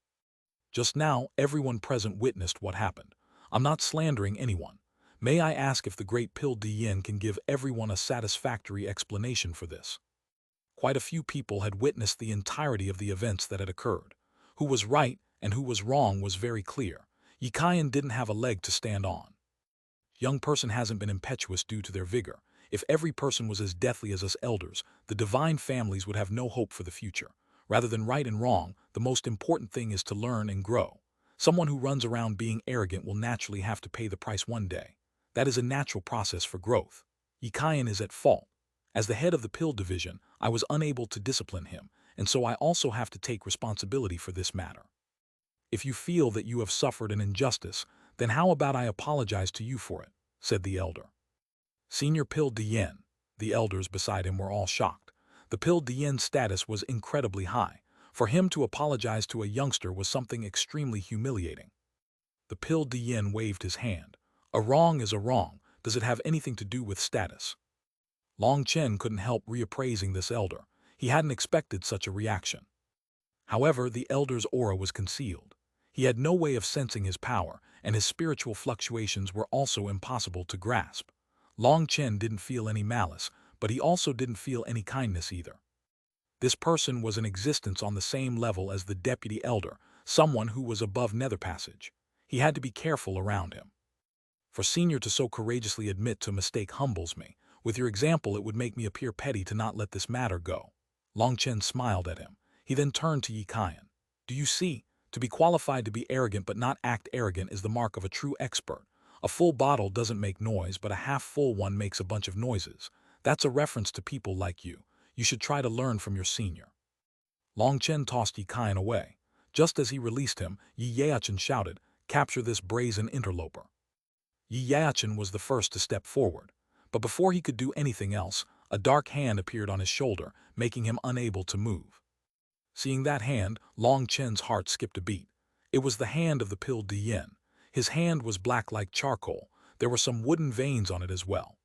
[SPEAKER 1] Just now, everyone present witnessed what happened. I'm not slandering anyone. May I ask if the great Pil Dian can give everyone a satisfactory explanation for this? Quite a few people had witnessed the entirety of the events that had occurred. Who was right and who was wrong was very clear. Yi Qian didn't have a leg to stand on. Young person hasn't been impetuous due to their vigor. If every person was as deathly as us elders, the divine families would have no hope for the future. Rather than right and wrong, the most important thing is to learn and grow. Someone who runs around being arrogant will naturally have to pay the price one day. That is a natural process for growth. Yi Qian is at fault. As the head of the Pil Division, I was unable to discipline him, and so I also have to take responsibility for this matter. If you feel that you have suffered an injustice, then how about I apologize to you for it, said the elder. Senior Pil Dian, the elders beside him were all shocked. The Pil Dian's status was incredibly high. For him to apologize to a youngster was something extremely humiliating. The Pil Dian waved his hand. A wrong is a wrong. Does it have anything to do with status? Long Chen couldn't help reappraising this elder. He hadn't expected such a reaction. However, the elder's aura was concealed. He had no way of sensing his power, and his spiritual fluctuations were also impossible to grasp. Long Chen didn't feel any malice, but he also didn't feel any kindness either. This person was in existence on the same level as the deputy elder, someone who was above Nether Passage. He had to be careful around him. For Senior to so courageously admit to mistake humbles me. With your example, it would make me appear petty to not let this matter go. Long Chen smiled at him. He then turned to Yi Qian. Do you see? To be qualified to be arrogant but not act arrogant is the mark of a true expert. A full bottle doesn't make noise, but a half-full one makes a bunch of noises. That's a reference to people like you. You should try to learn from your senior. Long Chen tossed Yi Qian away. Just as he released him, Yi Yachen shouted, capture this brazen interloper. Yi Yachen was the first to step forward. But before he could do anything else, a dark hand appeared on his shoulder, making him unable to move. Seeing that hand, Long Chen's heart skipped a beat. It was the hand of the Pil Dian. His hand was black like charcoal. There were some wooden veins on it as well.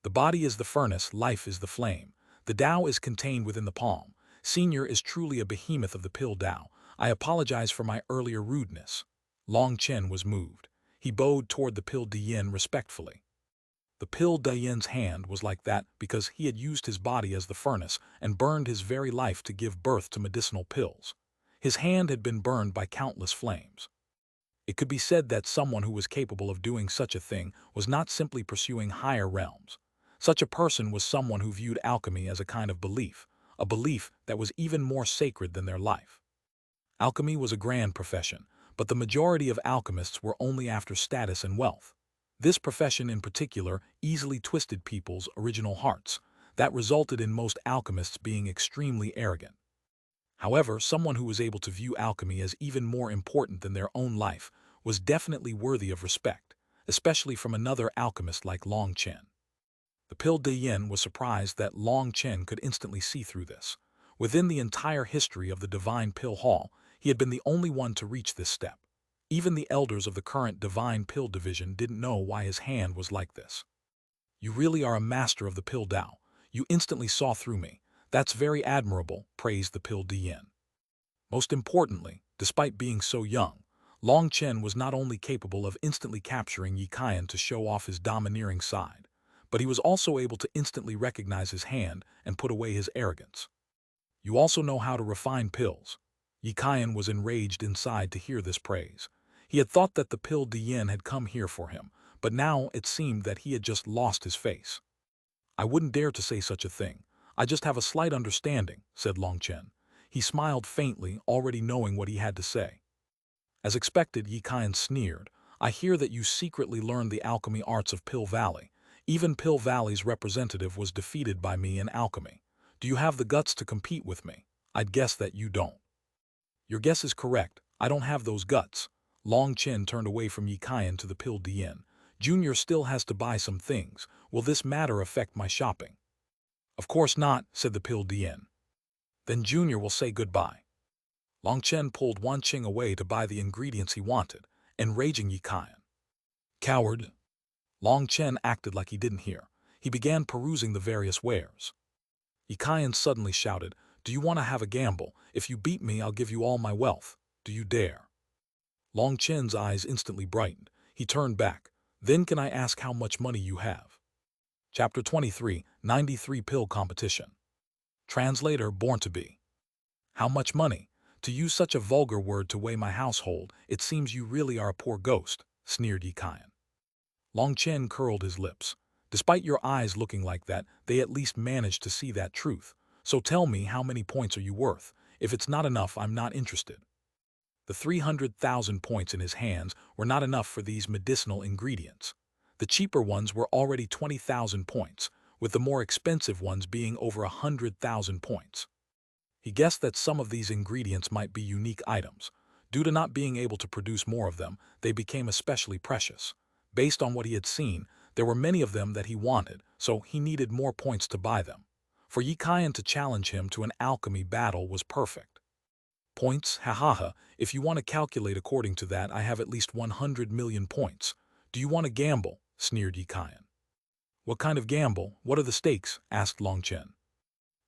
[SPEAKER 1] The body is the furnace, life is the flame. The Tao is contained within the palm. Senior is truly a behemoth of the pill Tao. I apologize for my earlier rudeness. Long Chen was moved. He bowed toward the pill Diyin respectfully. The pill Diyin's hand was like that because he had used his body as the furnace and burned his very life to give birth to medicinal pills. His hand had been burned by countless flames. It could be said that someone who was capable of doing such a thing was not simply pursuing higher realms. Such a person was someone who viewed alchemy as a kind of belief, a belief that was even more sacred than their life. Alchemy was a grand profession, but the majority of alchemists were only after status and wealth. This profession in particular easily twisted people's original hearts. That resulted in most alchemists being extremely arrogant. However, someone who was able to view alchemy as even more important than their own life was definitely worthy of respect, especially from another alchemist like Long Chen. The pill Diyin was surprised that Long Chen could instantly see through this. Within the entire history of the Divine Pill Hall, he had been the only one to reach this step. Even the elders of the current Divine Pill Division didn't know why his hand was like this. You really are a master of the pill Tao. You instantly saw through me. That's very admirable, praised the pill Diyin. Most importantly, despite being so young, Long Chen was not only capable of instantly capturing Ye Qian to show off his domineering side, but he was also able to instantly recognize his hand and put away his arrogance. You also know how to refine pills. Ye Qian was enraged inside to hear this praise. He had thought that the pill Diyin had come here for him, but now it seemed that he had just lost his face. I wouldn't dare to say such a thing. I just have a slight understanding, said Long Chen. He smiled faintly, already knowing what he had to say. As expected, Ye Qian sneered. I hear that you secretly learned the alchemy arts of Pill Valley. Even Pill Valley's representative was defeated by me in alchemy. Do you have the guts to compete with me? I'd guess that you don't. Your guess is correct. I don't have those guts. Long Chen turned away from Ye Qian to the pill Diyin. Junior still has to buy some things. Will this matter affect my shopping? Of course not, said the pill Diyin. Then Junior will say goodbye. Long Chen pulled Wanqing away to buy the ingredients he wanted, enraging Ye Qian. Coward! Long Chen acted like he didn't hear. He began perusing the various wares. Ye Qian suddenly shouted, Do you want to have a gamble? If you beat me, I'll give you all my wealth. Do you dare? Long Chen's eyes instantly brightened. He turned back. Then can I ask how much money you have? Chapter 23, 93 Pill Competition. Translator born to be. How much money? To use such a vulgar word to weigh my household, it seems you really are a poor ghost, sneered Ye Qian. Long Chen curled his lips. Despite your eyes looking like that, they at least managed to see that truth. So tell me, how many points are you worth? If it's not enough, I'm not interested. The 300,000 points in his hands were not enough for these medicinal ingredients. The cheaper ones were already 20,000 points, with the more expensive ones being over 100,000 points. He guessed that some of these ingredients might be unique items. Due to not being able to produce more of them, they became especially precious. Based on what he had seen, there were many of them that he wanted, so he needed more points to buy them. For Ye Qian to challenge him to an alchemy battle was perfect. Points? Ha. If you want to calculate according to that, I have at least 100 million points. Do you want to gamble? Sneered Ye Qian. What kind of gamble? What are the stakes? Asked Long Chen.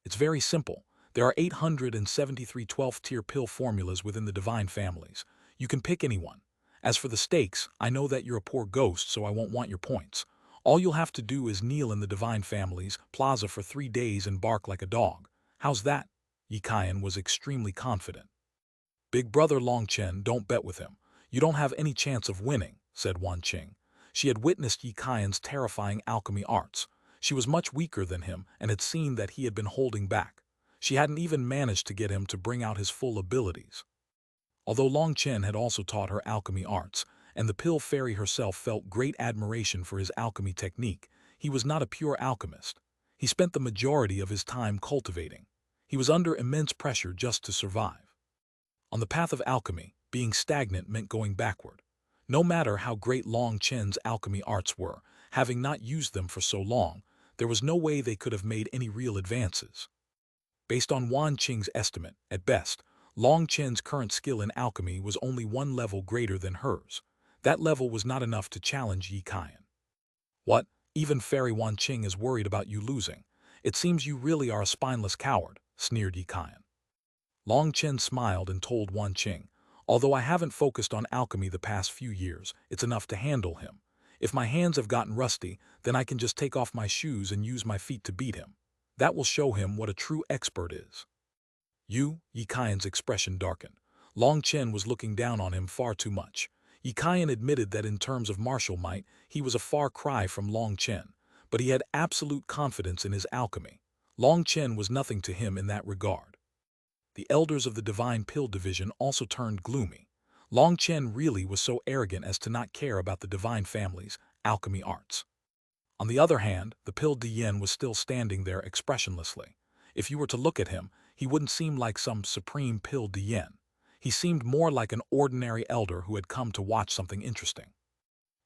[SPEAKER 1] It's very simple. There are 873 12th-tier pill formulas within the divine families. You can pick anyone. As for the stakes, I know that you're a poor ghost, so I won't want your points. All you'll have to do is kneel in the divine families plaza for 3 days and bark like a dog. How's that? Ye Qian was extremely confident. Big brother Long Chen, don't bet with him. You don't have any chance of winning, said Wanqing. She had witnessed Ye Qian's terrifying alchemy arts. She was much weaker than him and had seen that he had been holding back. She hadn't even managed to get him to bring out his full abilities. Although Long Chen had also taught her alchemy arts, and the pill fairy herself felt great admiration for his alchemy technique, he was not a pure alchemist. He spent the majority of his time cultivating. He was under immense pressure just to survive. On the path of alchemy, being stagnant meant going backward. No matter how great Long Chen's alchemy arts were, having not used them for so long, there was no way they could have made any real advances. Based on Wanqing's estimate, at best, Long Chen's current skill in alchemy was only one level greater than hers. That level was not enough to challenge Yi Kaian. What? Even Fairy Wan Qing is worried about you losing. It seems you really are a spineless coward, sneered Yi Kaian. Long Chen smiled and told Wan Qing, although I haven't focused on alchemy the past few years, it's enough to handle him. If my hands have gotten rusty, then I can just take off my shoes and use my feet to beat him. That will show him what a true expert is. You, Yi Kaian's expression darkened. Long Chen was looking down on him far too much. Yi Kaian admitted that in terms of martial might, he was a far cry from Long Chen, but he had absolute confidence in his alchemy. Long Chen was nothing to him in that regard. The elders of the Divine Pill Division also turned gloomy. Long Chen really was so arrogant as to not care about the Divine Family's alchemy arts. On the other hand, the Pill Dian was still standing there expressionlessly. If you were to look at him, he wouldn't seem like some supreme Pill Dian. He seemed more like an ordinary elder who had come to watch something interesting.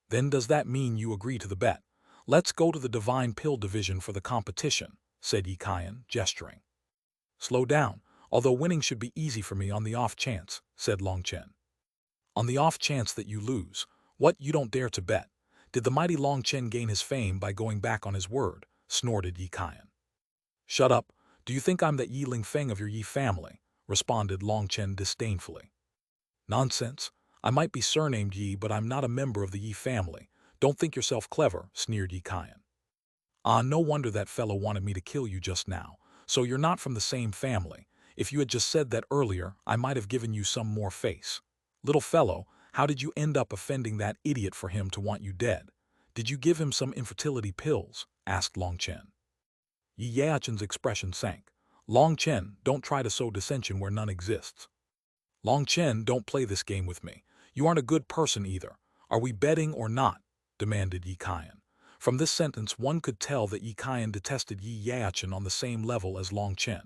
[SPEAKER 1] Then does that mean you agree to the bet? Let's go to the Divine Pill Division for the competition, said Yi Kaian, gesturing. Slow down. Although winning should be easy for me on the off chance, said Long Chen. On the off chance that you lose, what, you don't dare to bet? Did the mighty Long Chen gain his fame by going back on his word? Snorted Yi Kaian. Shut up. Do you think I'm the Yi Ling Feng of your Yi family? Responded Long Chen disdainfully. Nonsense. I might be surnamed Yi, but I'm not a member of the Yi family. Don't think yourself clever, sneered Yi Kaian. Ah, no wonder that fellow wanted me to kill you just now. So you're not from the same family. If you had just said that earlier, I might have given you some more face. Little fellow, how did you end up offending that idiot for him to want you dead? Did you give him some infertility pills? Asked Long Chen. Yi Yaochen's expression sank. Long Chen, don't try to sow dissension where none exists. Long Chen, don't play this game with me. You aren't a good person either. Are we betting or not? Demanded Yi Kaian. From this sentence one could tell that Yi Kaian detested Yi Yaochen on the same level as Long Chen.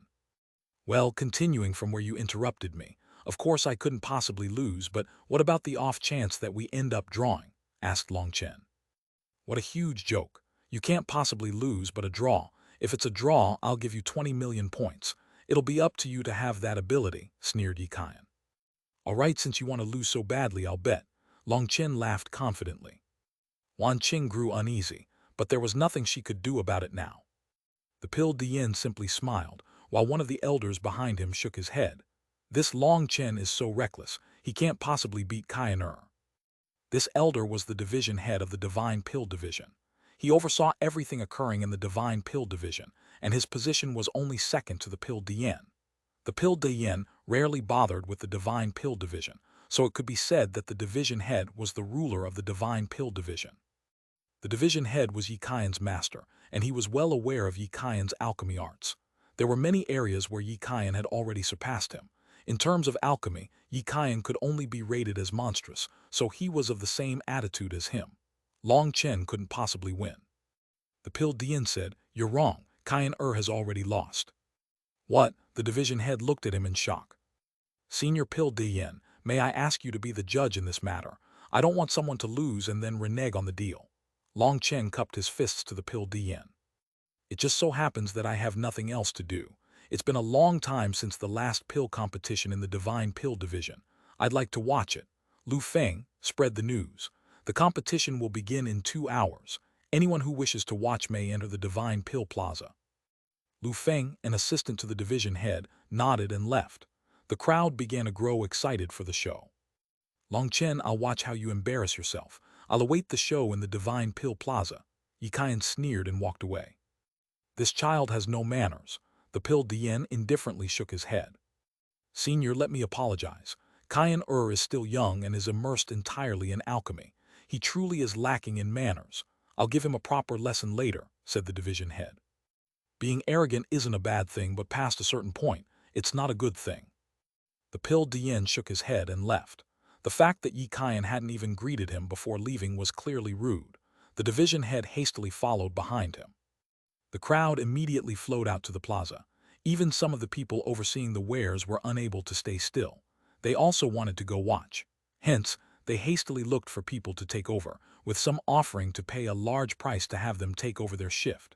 [SPEAKER 1] Well, continuing from where you interrupted me, of course I couldn't possibly lose, but what about the off chance that we end up drawing? Asked Long Chen. What a huge joke. You can't possibly lose but a draw. If it's a draw, I'll give you 20 million points. It'll be up to you to have that ability, sneered Yi Kaian. All right, since you want to lose so badly, I'll bet. Long Chen laughed confidently. Wan Qing grew uneasy, but there was nothing she could do about it now. The Pill Dian simply smiled, while one of the elders behind him shook his head. This Long Chen is so reckless, he can't possibly beat Kaian. This elder was the division head of the Divine Pill Division. He oversaw everything occurring in the Divine Pill Division, and his position was only second to the Pill Dian. The Pill Dian rarely bothered with the Divine Pill Division, so it could be said that the division head was the ruler of the Divine Pill Division. The division head was Yi Kaian's master, and he was well aware of Yi Kaian's alchemy arts. There were many areas where Yi Kaian had already surpassed him. In terms of alchemy, Yi Kaian could only be rated as monstrous, so he was of the same attitude as him. Long Chen couldn't possibly win. The Pill Dian said, "You're wrong, Kaian has already lost." What? The division head looked at him in shock. Senior Pill Dian, may I ask you to be the judge in this matter? I don't want someone to lose and then renege on the deal. Long Chen cupped his fists to the Pill Dian. It just so happens that I have nothing else to do. It's been a long time since the last pill competition in the Divine Pill Division. I'd like to watch it. Lu Feng, spread the news. The competition will begin in 2 hours. Anyone who wishes to watch may enter the Divine Pill Plaza. Lu Feng, an assistant to the division head, nodded and left. The crowd began to grow excited for the show. Long Chen, I'll watch how you embarrass yourself. I'll await the show in the Divine Pill Plaza. Yi Kaian sneered and walked away. This child has no manners. The Pill Dian indifferently shook his head. Senior, let me apologize. Kaian is still young and is immersed entirely in alchemy. He truly is lacking in manners. I'll give him a proper lesson later, said the division head. Being arrogant isn't a bad thing, but past a certain point, it's not a good thing. The Pill Dian shook his head and left. The fact that Yi Kaian hadn't even greeted him before leaving was clearly rude. The division head hastily followed behind him. The crowd immediately flowed out to the plaza. Even some of the people overseeing the wares were unable to stay still. They also wanted to go watch. Hence, they hastily looked for people to take over, with some offering to pay a large price to have them take over their shift.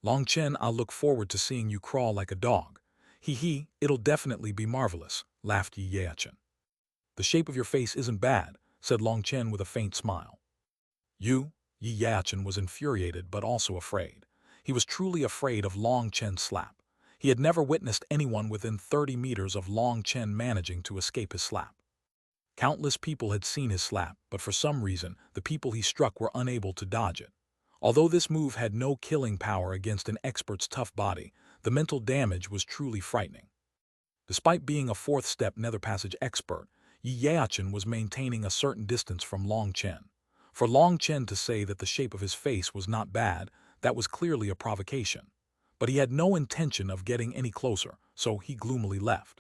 [SPEAKER 1] Long Chen, I'll look forward to seeing you crawl like a dog. It'll definitely be marvelous, laughed Yi Yaochen. The shape of your face isn't bad. said Long Chen with a faint smile. You? Yi Yachen was infuriated but also afraid. He was truly afraid of Long Chen's slap. He had never witnessed anyone within 30 meters of Long Chen managing to escape his slap. Countless people had seen his slap, but for some reason, the people he struck were unable to dodge it. Although this move had no killing power against an expert's tough body, the mental damage was truly frightening. Despite being a fourth-step nether passage expert, Yi Yachen was maintaining a certain distance from Long Chen. For Long Chen to say that the shape of his face was not bad, that was clearly a provocation. But he had no intention of getting any closer, so he gloomily left.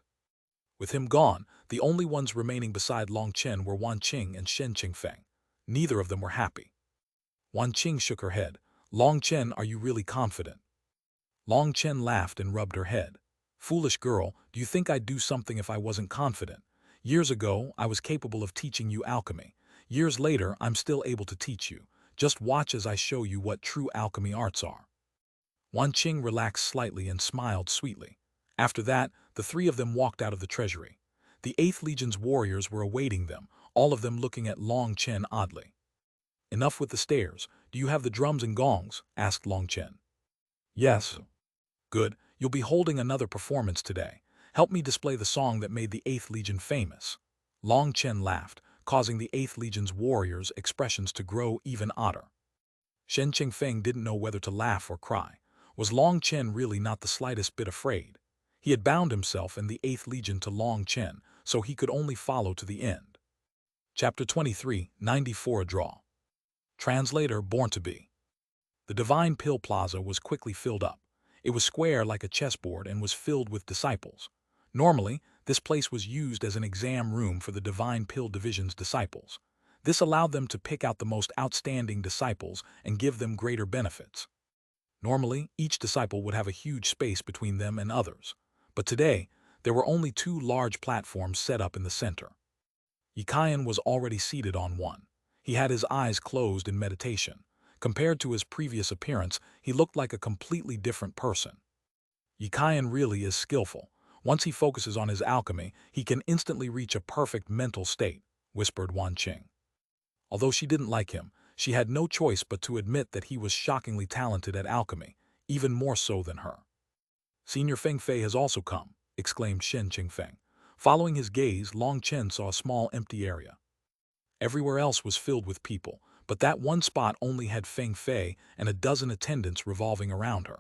[SPEAKER 1] With him gone, the only ones remaining beside Long Chen were Wan Qing and Shen Qingfeng. Neither of them were happy. Wan Qing shook her head. Long Chen, are you really confident? Long Chen laughed and rubbed her head. Foolish girl, do you think I'd do something if I wasn't confident? Years ago, I was capable of teaching you alchemy. Years later, I'm still able to teach you. Just watch as I show you what true alchemy arts are. Wan Qing relaxed slightly and smiled sweetly. After that, the three of them walked out of the treasury. The 8th Legion's warriors were awaiting them, all of them looking at Long Chen oddly. Enough with the stares. Do you have the drums and gongs? Asked Long Chen. Yes. Good. You'll be holding another performance today. Help me display the song that made the 8th Legion famous. Long Chen laughed, causing the 8th Legion's warriors' expressions to grow even odder. Shen Qingfeng didn't know whether to laugh or cry. Was Long Chen really not the slightest bit afraid? He had bound himself and the 8th Legion to Long Chen, so he could only follow to the end. Chapter 23, 94 A Draw. Translator Born to Be. The Divine Pill Plaza was quickly filled up. It was square like a chessboard and was filled with disciples. Normally, this place was used as an exam room for the Divine Pill Division's disciples. This allowed them to pick out the most outstanding disciples and give them greater benefits. Normally, each disciple would have a huge space between them and others. But today, there were only 2 large platforms set up in the center. Yicayan was already seated on one. He had his eyes closed in meditation. Compared to his previous appearance, he looked like a completely different person. Yicayan really is skillful. Once he focuses on his alchemy, he can instantly reach a perfect mental state, whispered Wan Qing. Although she didn't like him, she had no choice but to admit that he was shockingly talented at alchemy, even more so than her. Senior Feng Fei has also come, exclaimed Shen Qingfeng. Following his gaze, Long Chen saw a small empty area. Everywhere else was filled with people, but that one spot only had Feng Fei and a dozen attendants revolving around her.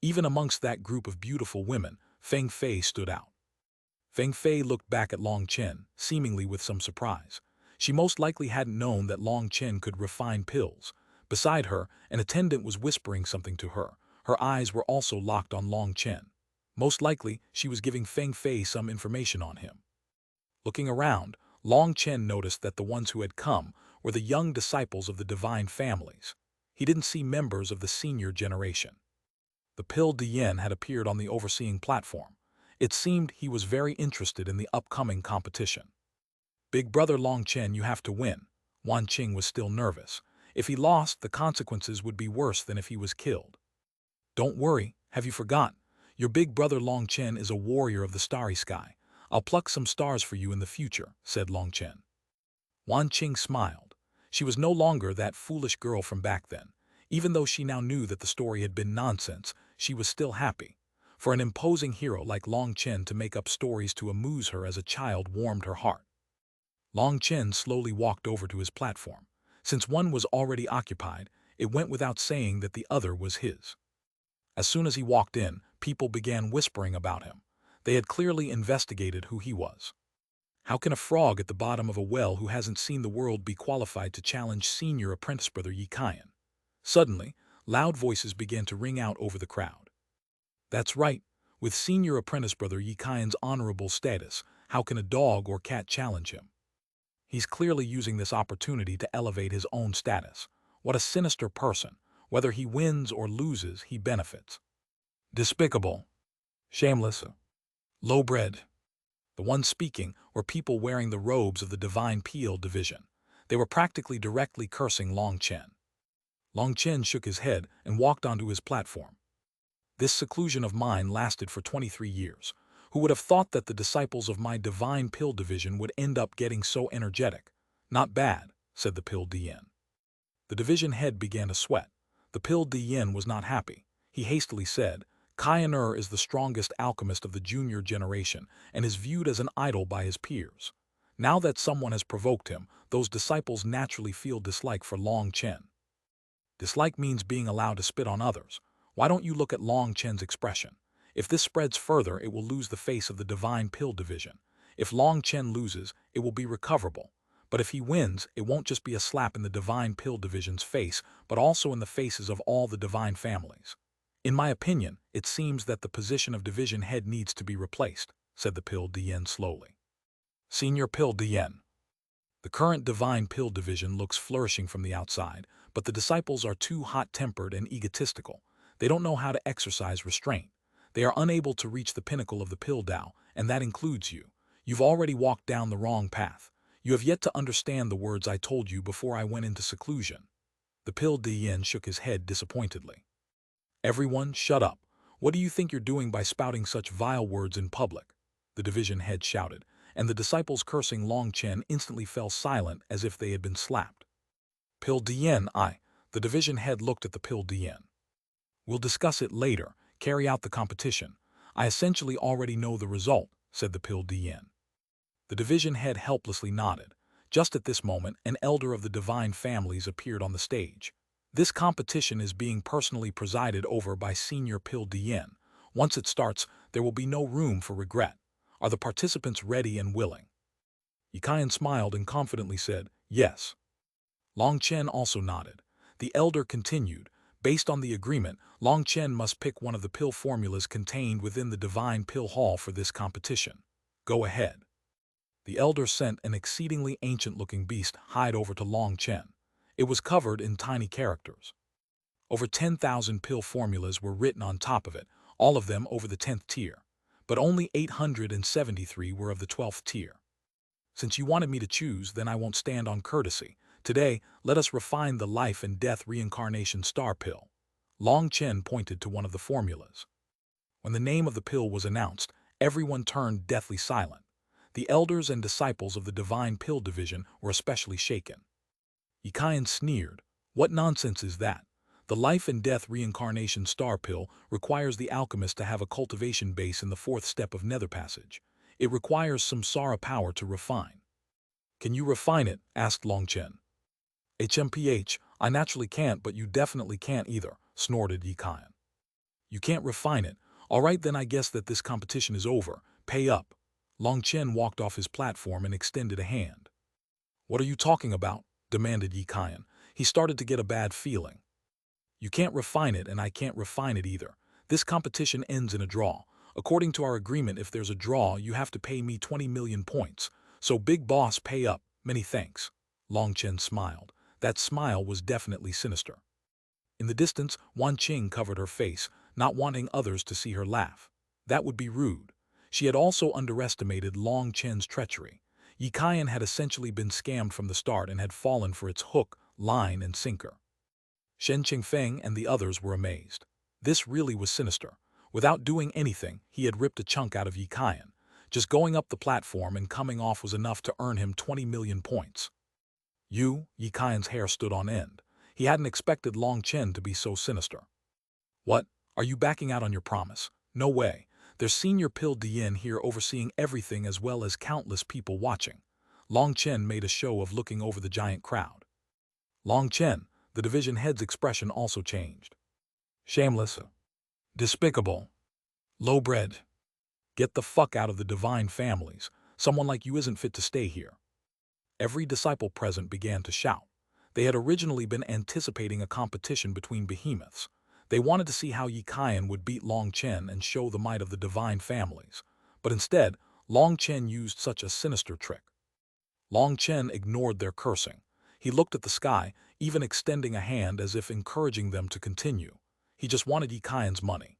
[SPEAKER 1] Even amongst that group of beautiful women, Feng Fei stood out. Feng Fei looked back at Long Chen, seemingly with some surprise. She most likely hadn't known that Long Chen could refine pills. Beside her, an attendant was whispering something to her. Her eyes were also locked on Long Chen. Most likely, she was giving Feng Fei some information on him. Looking around, Long Chen noticed that the ones who had come were the young disciples of the divine families. He didn't see members of the senior generation. The Pill de Yen had appeared on the overseeing platform. It seemed he was very interested in the upcoming competition. Big brother Long Chen, you have to win. Wan Qing was still nervous. If he lost, the consequences would be worse than if he was killed. Don't worry, have you forgotten? Your big brother Long Chen is a warrior of the starry sky. I'll pluck some stars for you in the future, said Long Chen. Wan Qing smiled. She was no longer that foolish girl from back then. Even though she now knew that the story had been nonsense, she was still happy. For an imposing hero like Long Chen to make up stories to amuse her as a child warmed her heart. Long Chen slowly walked over to his platform. Since one was already occupied, it went without saying that the other was his. As soon as he walked in, people began whispering about him. They had clearly investigated who he was. How can a frog at the bottom of a well who hasn't seen the world be qualified to challenge senior apprentice brother Yicayan? Suddenly, loud voices began to ring out over the crowd. That's right, with senior apprentice brother Yicayan's honorable status, how can a dog or cat challenge him? He's clearly using this opportunity to elevate his own status. What a sinister person. Whether he wins or loses, he benefits. Despicable. Shameless. Low-bred. The ones speaking were people wearing the robes of the Divine Peel Division. They were practically directly cursing Long Chen. Long Chen shook his head and walked onto his platform. This seclusion of mine lasted for 23 years. Who would have thought that the disciples of my Divine Pill Division would end up getting so energetic? Not bad, said the Pill Dien. The division head began to sweat. The Pill Dien was not happy. He hastily said, Heir is the strongest alchemist of the junior generation and is viewed as an idol by his peers. Now that someone has provoked him, those disciples naturally feel dislike for Long Chen. Dislike means being allowed to spit on others. Why don't you look at Long Chen's expression? If this spreads further, it will lose the face of the Divine Pill Division. If Long Chen loses, it will be recoverable. But if he wins, it won't just be a slap in the Divine Pill Division's face, but also in the faces of all the Divine families. In my opinion, it seems that the position of division head needs to be replaced, said the Pill Dien slowly. Senior Pill Dien. The current Divine Pill Division looks flourishing from the outside, but the disciples are too hot-tempered and egotistical. They don't know how to exercise restraint. They are unable to reach the pinnacle of the Pill Tao, and that includes you. You've already walked down the wrong path. You have yet to understand the words I told you before I went into seclusion. The Pill Dien shook his head disappointedly. Everyone, shut up. What do you think you're doing by spouting such vile words in public? The division head shouted, and the disciples cursing Long Chen instantly fell silent as if they had been slapped. Pill Dien, the division head looked at the Pill Dien. We'll discuss it later. Carry out the competition. I essentially already know the result, said the Pill Dien. The division head helplessly nodded. Just at this moment, an elder of the divine families appeared on the stage. This competition is being personally presided over by Senior Pill Dien. Once it starts, there will be no room for regret. Are the participants ready and willing? Yikai smiled and confidently said, yes. Long Chen also nodded. The elder continued, based on the agreement, Long Chen must pick one of the pill formulas contained within the Divine Pill Hall for this competition. Go ahead. The elder sent an exceedingly ancient-looking beast hide over to Long Chen. It was covered in tiny characters. Over 10,000 pill formulas were written on top of it, all of them over the 10th tier. But only 873 were of the 12th tier. Since you wanted me to choose, then I won't stand on courtesy. Today, let us refine the life and death reincarnation star pill. Long Chen pointed to one of the formulas. When the name of the pill was announced, everyone turned deathly silent. The elders and disciples of the Divine Pill Division were especially shaken. Yikai sneered. What nonsense is that? The life and death reincarnation star pill requires the alchemist to have a cultivation base in the 4th step of nether passage. It requires some samsara power to refine. Can you refine it? Asked Long Chen. HMPH, I naturally can't, but you definitely can't either, snorted Yikai. You can't refine it. All right, then I guess that this competition is over. Pay up. Long Chen walked off his platform and extended a hand. What are you talking about? Demanded Yikai. He started to get a bad feeling. You can't refine it, and I can't refine it either. This competition ends in a draw. According to our agreement, if there's a draw, you have to pay me 20 million points. So big boss, pay up. Many thanks. Long Chen smiled. That smile was definitely sinister. In the distance, Wan Qing covered her face, not wanting others to see her laugh. That would be rude. She had also underestimated Long Chen's treachery. Yikai had essentially been scammed from the start and had fallen for its hook, line, and sinker. Shen Qingfeng and the others were amazed. This really was sinister. Without doing anything, he had ripped a chunk out of Yikai. Just going up the platform and coming off was enough to earn him 20 million points. Yikai's hair stood on end. He hadn't expected Long Chen to be so sinister. What? Are you backing out on your promise? No way. There's Senior Pill Dien here overseeing everything as well as countless people watching. Long Chen made a show of looking over the giant crowd. Long Chen, the division head's expression also changed. Shameless. Despicable. Low-bred. Get the fuck out of the divine families. Someone like you isn't fit to stay here. Every disciple present began to shout. They had originally been anticipating a competition between behemoths. They wanted to see how Yikai would beat Long Chen and show the might of the divine families. But instead, Long Chen used such a sinister trick. Long Chen ignored their cursing. He looked at the sky, even extending a hand as if encouraging them to continue. He just wanted Yikai's money.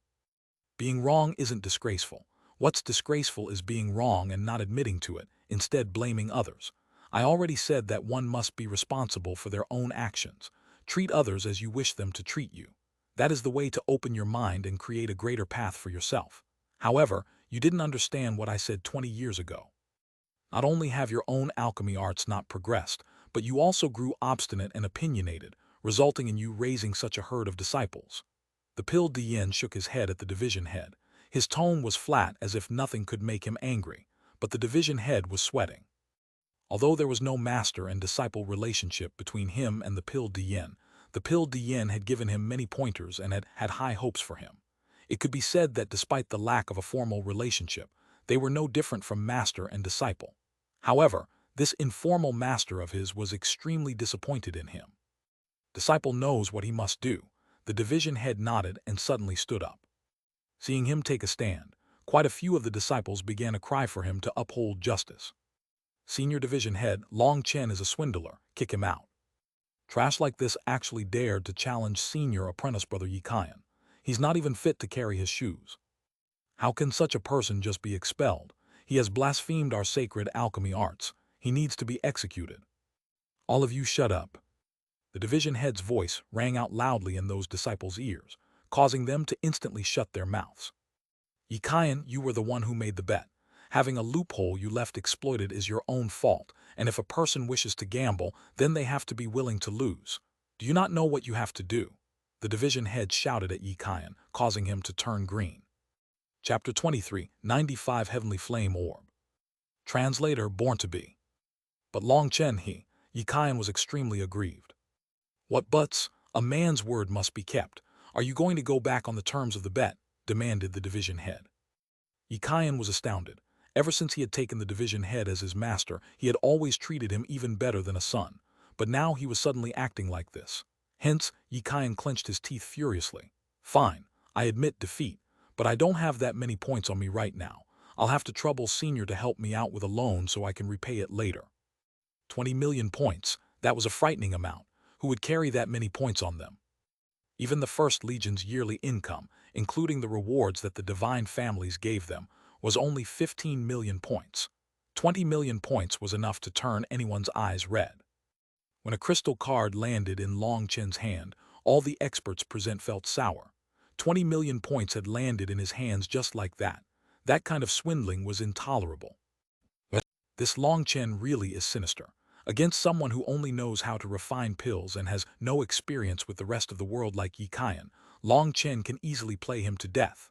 [SPEAKER 1] Being wrong isn't disgraceful. What's disgraceful is being wrong and not admitting to it, instead blaming others. I already said that one must be responsible for their own actions. Treat others as you wish them to treat you. That is the way to open your mind and create a greater path for yourself. However, you didn't understand what I said 20 years ago. Not only have your own alchemy arts not progressed, but you also grew obstinate and opinionated, resulting in you raising such a herd of disciples. The Pill Dian shook his head at the division head. His tone was flat as if nothing could make him angry, but the division head was sweating. Although there was no master and disciple relationship between him and the Pill Dian had given him many pointers and had high hopes for him. It could be said that despite the lack of a formal relationship, they were no different from master and disciple. However, this informal master of his was extremely disappointed in him. Disciple knows what he must do. The division head nodded and suddenly stood up. Seeing him take a stand, quite a few of the disciples began to cry for him to uphold justice. Senior division head, Chen is a swindler, kick him out. Trash like this actually dared to challenge senior apprentice brother Yikai. He's not even fit to carry his shoes. How can such a person just be expelled? He has blasphemed our sacred alchemy arts. He needs to be executed. All of you shut up. The division head's voice rang out loudly in those disciples' ears, causing them to instantly shut their mouths. Yikai, you were the one who made the bet. Having a loophole you left exploited is your own fault, and if a person wishes to gamble, then they have to be willing to lose. Do you not know what you have to do? The division head shouted at Yikai, causing him to turn green. Chapter 23, 95 Heavenly Flame Orb. Translator born to be. But Chen Yikai was extremely aggrieved. What buts? A man's word must be kept. Are you going to go back on the terms of the bet? Demanded the division head. Yikai was astounded. Ever since he had taken the division head as his master, he had always treated him even better than a son. But now he was suddenly acting like this. Hence, Yikai clenched his teeth furiously. Fine, I admit defeat, but I don't have that many points on me right now. I'll have to trouble Senior to help me out with a loan so I can repay it later. 20 million points, that was a frightening amount. Who would carry that many points on them? Even the First Legion's yearly income, including the rewards that the divine families gave them, was only 15 million points. 20 million points was enough to turn anyone's eyes red. When a crystal card landed in Chen's hand, all the experts present felt sour. 20 million points had landed in his hands just like that. That kind of swindling was intolerable. This Chen really is sinister. Against someone who only knows how to refine pills and has no experience with the rest of the world like Yikai, Chen can easily play him to death.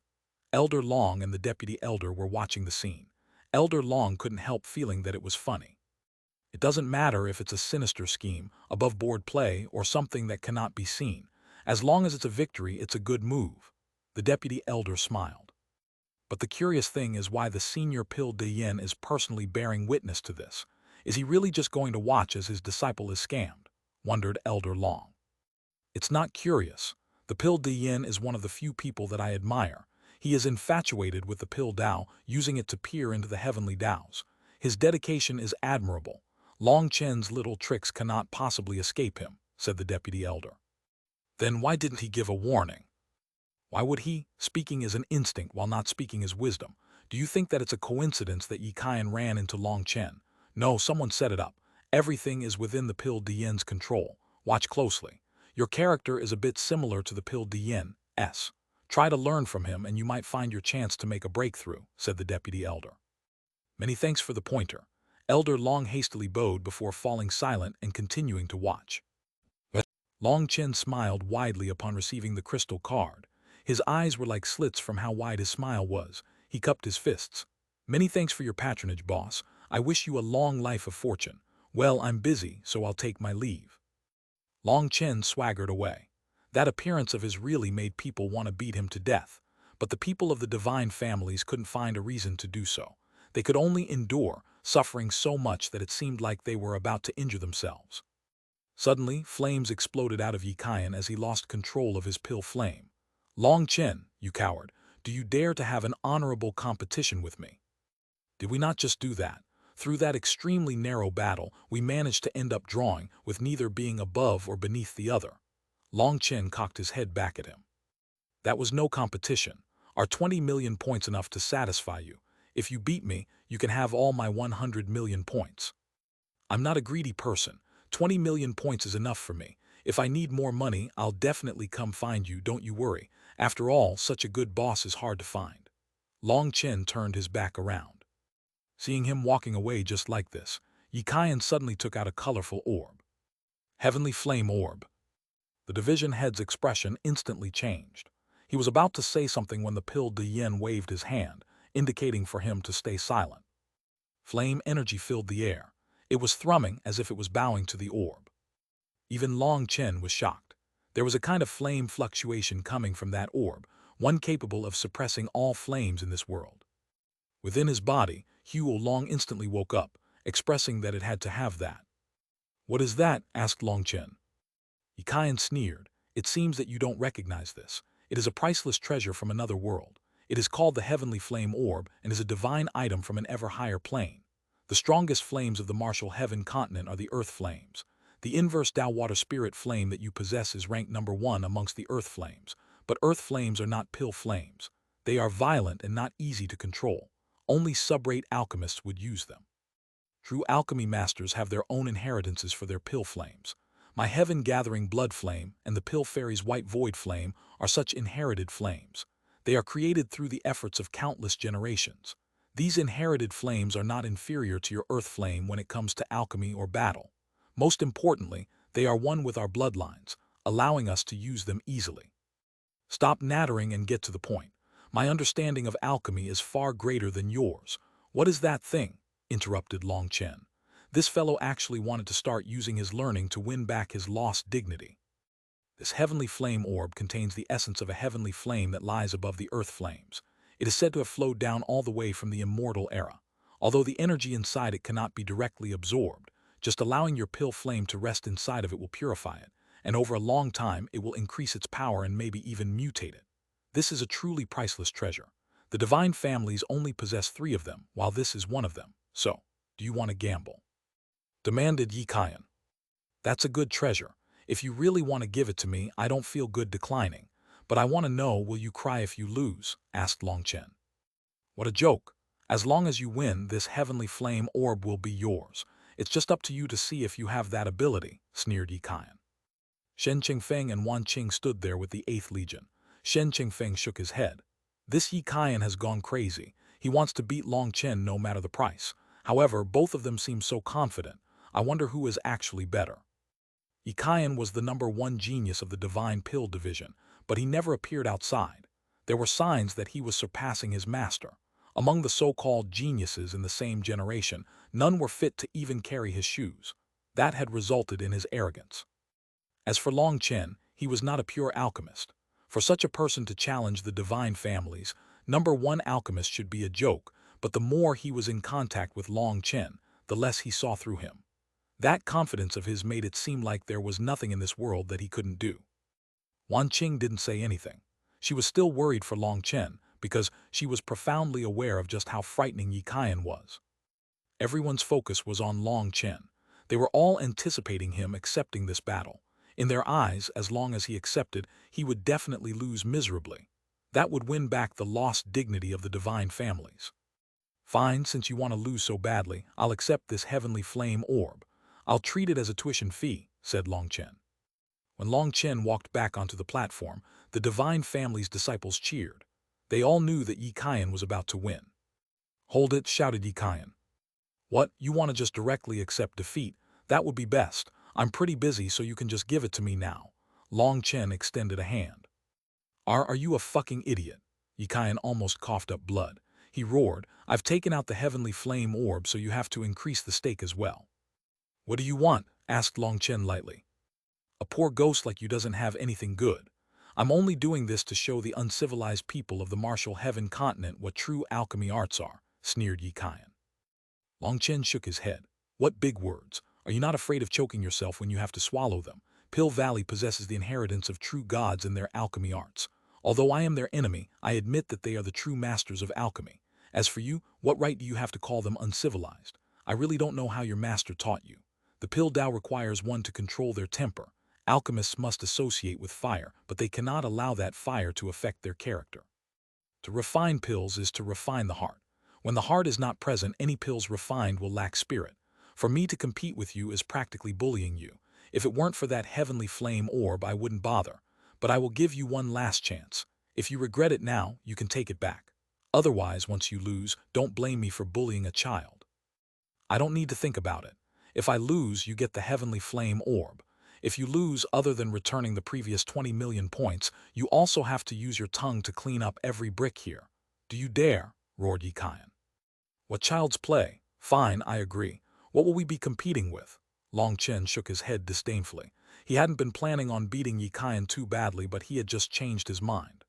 [SPEAKER 1] Elder Long and the deputy elder were watching the scene. Elder Long couldn't help feeling that it was funny. It doesn't matter if it's a sinister scheme, above-board play, or something that cannot be seen. As long as it's a victory, it's a good move. The deputy elder smiled. But the curious thing is why the senior Pill Dian is personally bearing witness to this. Is he really just going to watch as his disciple is scammed? Wondered Elder Long. It's not curious. The Pill Dian is one of the few people that I admire. He is infatuated with the Pill Dao, using it to peer into the heavenly Daos. His dedication is admirable. Chen's little tricks cannot possibly escape him, said the deputy elder. Then why didn't he give a warning? Why would he? Speaking is an instinct while not speaking is wisdom. Do you think that it's a coincidence that Yikai ran into Chen? No, someone set it up. Everything is within the Pill Dian's control. Watch closely. Your character is a bit similar to the Pill Dian's. Try to learn from him and you might find your chance to make a breakthrough, said the deputy elder. Many thanks for the pointer. Elder Long hastily bowed before falling silent and continuing to watch. Chen smiled widely upon receiving the crystal card. His eyes were like slits from how wide his smile was. He cupped his fists. Many thanks for your patronage, boss. I wish you a long life of fortune. Well, I'm busy, so I'll take my leave. Chen swaggered away. That appearance of his really made people want to beat him to death. But the people of the divine families couldn't find a reason to do so. They could only endure, suffering so much that it seemed like they were about to injure themselves. Suddenly, flames exploded out of Yikai as he lost control of his pill flame. Chen, you coward, do you dare to have an honorable competition with me? Did we not just do that? Through that extremely narrow battle, we managed to end up drawing, with neither being above or beneath the other. Chen cocked his head back at him. That was no competition. Are 20 million points enough to satisfy you? If you beat me, you can have all my 100 million points. I'm not a greedy person. 20 million points is enough for me. If I need more money, I'll definitely come find you, don't you worry. After all, such a good boss is hard to find. Chen turned his back around. Seeing him walking away just like this, Yikai suddenly took out a colorful orb. Heavenly Flame Orb. The division head's expression instantly changed. He was about to say something when the Pill de Yen waved his hand, indicating for him to stay silent. Flame energy filled the air. It was thrumming as if it was bowing to the orb. Even Long Chen was shocked. There was a kind of flame fluctuation coming from that orb, one capable of suppressing all flames in this world. Within his body, Huo Long instantly woke up, expressing that it had to have that. "What is that?" asked Long Chen. Yikai sneered. "It seems that you don't recognize this. It is a priceless treasure from another world. It is called the Heavenly Flame Orb and is a divine item from an ever higher plane. The strongest flames of the martial heaven continent are the earth flames. The inverse Tao water spirit flame that you possess is ranked number 1 amongst the earth flames. But earth flames are not pill flames. They are violent and not easy to control. Only sub-rate alchemists would use them. True alchemy masters have their own inheritances for their pill flames. My heaven-gathering blood flame and the pill fairy's white void flame are such inherited flames. They are created through the efforts of countless generations. These inherited flames are not inferior to your earth flame when it comes to alchemy or battle. Most importantly, they are one with our bloodlines, allowing us to use them easily." "Stop nattering and get to the point. My understanding of alchemy is far greater than yours." "What is that thing?" interrupted Long Chen. This fellow actually wanted to start using his learning to win back his lost dignity. "This heavenly flame orb contains the essence of a heavenly flame that lies above the earth flames. It is said to have flowed down all the way from the immortal era. Although the energy inside it cannot be directly absorbed, just allowing your pill flame to rest inside of it will purify it, and over a long time it will increase its power and maybe even mutate it. This is a truly priceless treasure. The divine families only possess 3 of them, while this is one of them. So, do you want to gamble?" demanded Yikai. "That's a good treasure. If you really want to give it to me, I don't feel good declining. But I want to know, will you cry if you lose?" asked Long Chen. "What a joke. As long as you win, this heavenly flame orb will be yours. It's just up to you to see if you have that ability," sneered Yikai. Shen Qingfeng and Wan Qing stood there with the 8th Legion. Shen Qingfeng shook his head. "This Yikai has gone crazy. He wants to beat Long Chen no matter the price. However, both of them seem so confident. I wonder who is actually better." Yikai was the number 1 genius of the Divine Pill Division, but he never appeared outside. There were signs that he was surpassing his master. Among the so-called geniuses in the same generation, none were fit to even carry his shoes. That had resulted in his arrogance. As for Long Chen, he was not a pure alchemist. For such a person to challenge the divine families, number 1 alchemist should be a joke, but the more he was in contact with Long Chen, the less he saw through him. That confidence of his made it seem like there was nothing in this world that he couldn't do. Wan Qing didn't say anything. She was still worried for Long Chen, because she was profoundly aware of just how frightening Yikai was. Everyone's focus was on Long Chen. They were all anticipating him accepting this battle. In their eyes, as long as he accepted, he would definitely lose miserably. That would win back the lost dignity of the divine families. "Fine, since you want to lose so badly, I'll accept this heavenly flame orb. I'll treat it as a tuition fee," said Long Chen. When Long Chen walked back onto the platform, the divine family's disciples cheered. They all knew that Yikai was about to win. "Hold it," shouted Yikai. "What, you want to just directly accept defeat? That would be best. I'm pretty busy, so you can just give it to me now." Long Chen extended a hand. Are you a fucking idiot?" Yikai almost coughed up blood. He roared, "I've taken out the heavenly flame orb, so you have to increase the stake as well." "What do you want?" asked Long Chen lightly. "A poor ghost like you doesn't have anything good. I'm only doing this to show the uncivilized people of the martial heaven continent what true alchemy arts are," sneered Yikai. Long Chen shook his head. "What big words. Are you not afraid of choking yourself when you have to swallow them? Pill Valley possesses the inheritance of true gods in their alchemy arts. Although I am their enemy, I admit that they are the true masters of alchemy. As for you, what right do you have to call them uncivilized? I really don't know how your master taught you. The Pill Tao requires one to control their temper. Alchemists must associate with fire, but they cannot allow that fire to affect their character. To refine pills is to refine the heart. When the heart is not present, any pills refined will lack spirit. For me to compete with you is practically bullying you. If it weren't for that heavenly flame orb, I wouldn't bother. But I will give you one last chance. If you regret it now, you can take it back. Otherwise, once you lose, don't blame me for bullying a child." I don't need to think about it. If I lose, you get the heavenly flame orb. If you lose other than returning the previous 20 million points, you also have to use your tongue to clean up every brick here. Do you dare? Roared Yikayan. What child's play? Fine, I agree. What will we be competing with? Long Chen shook his head disdainfully. He hadn't been planning on beating Yikayan too badly, but he had just changed his mind.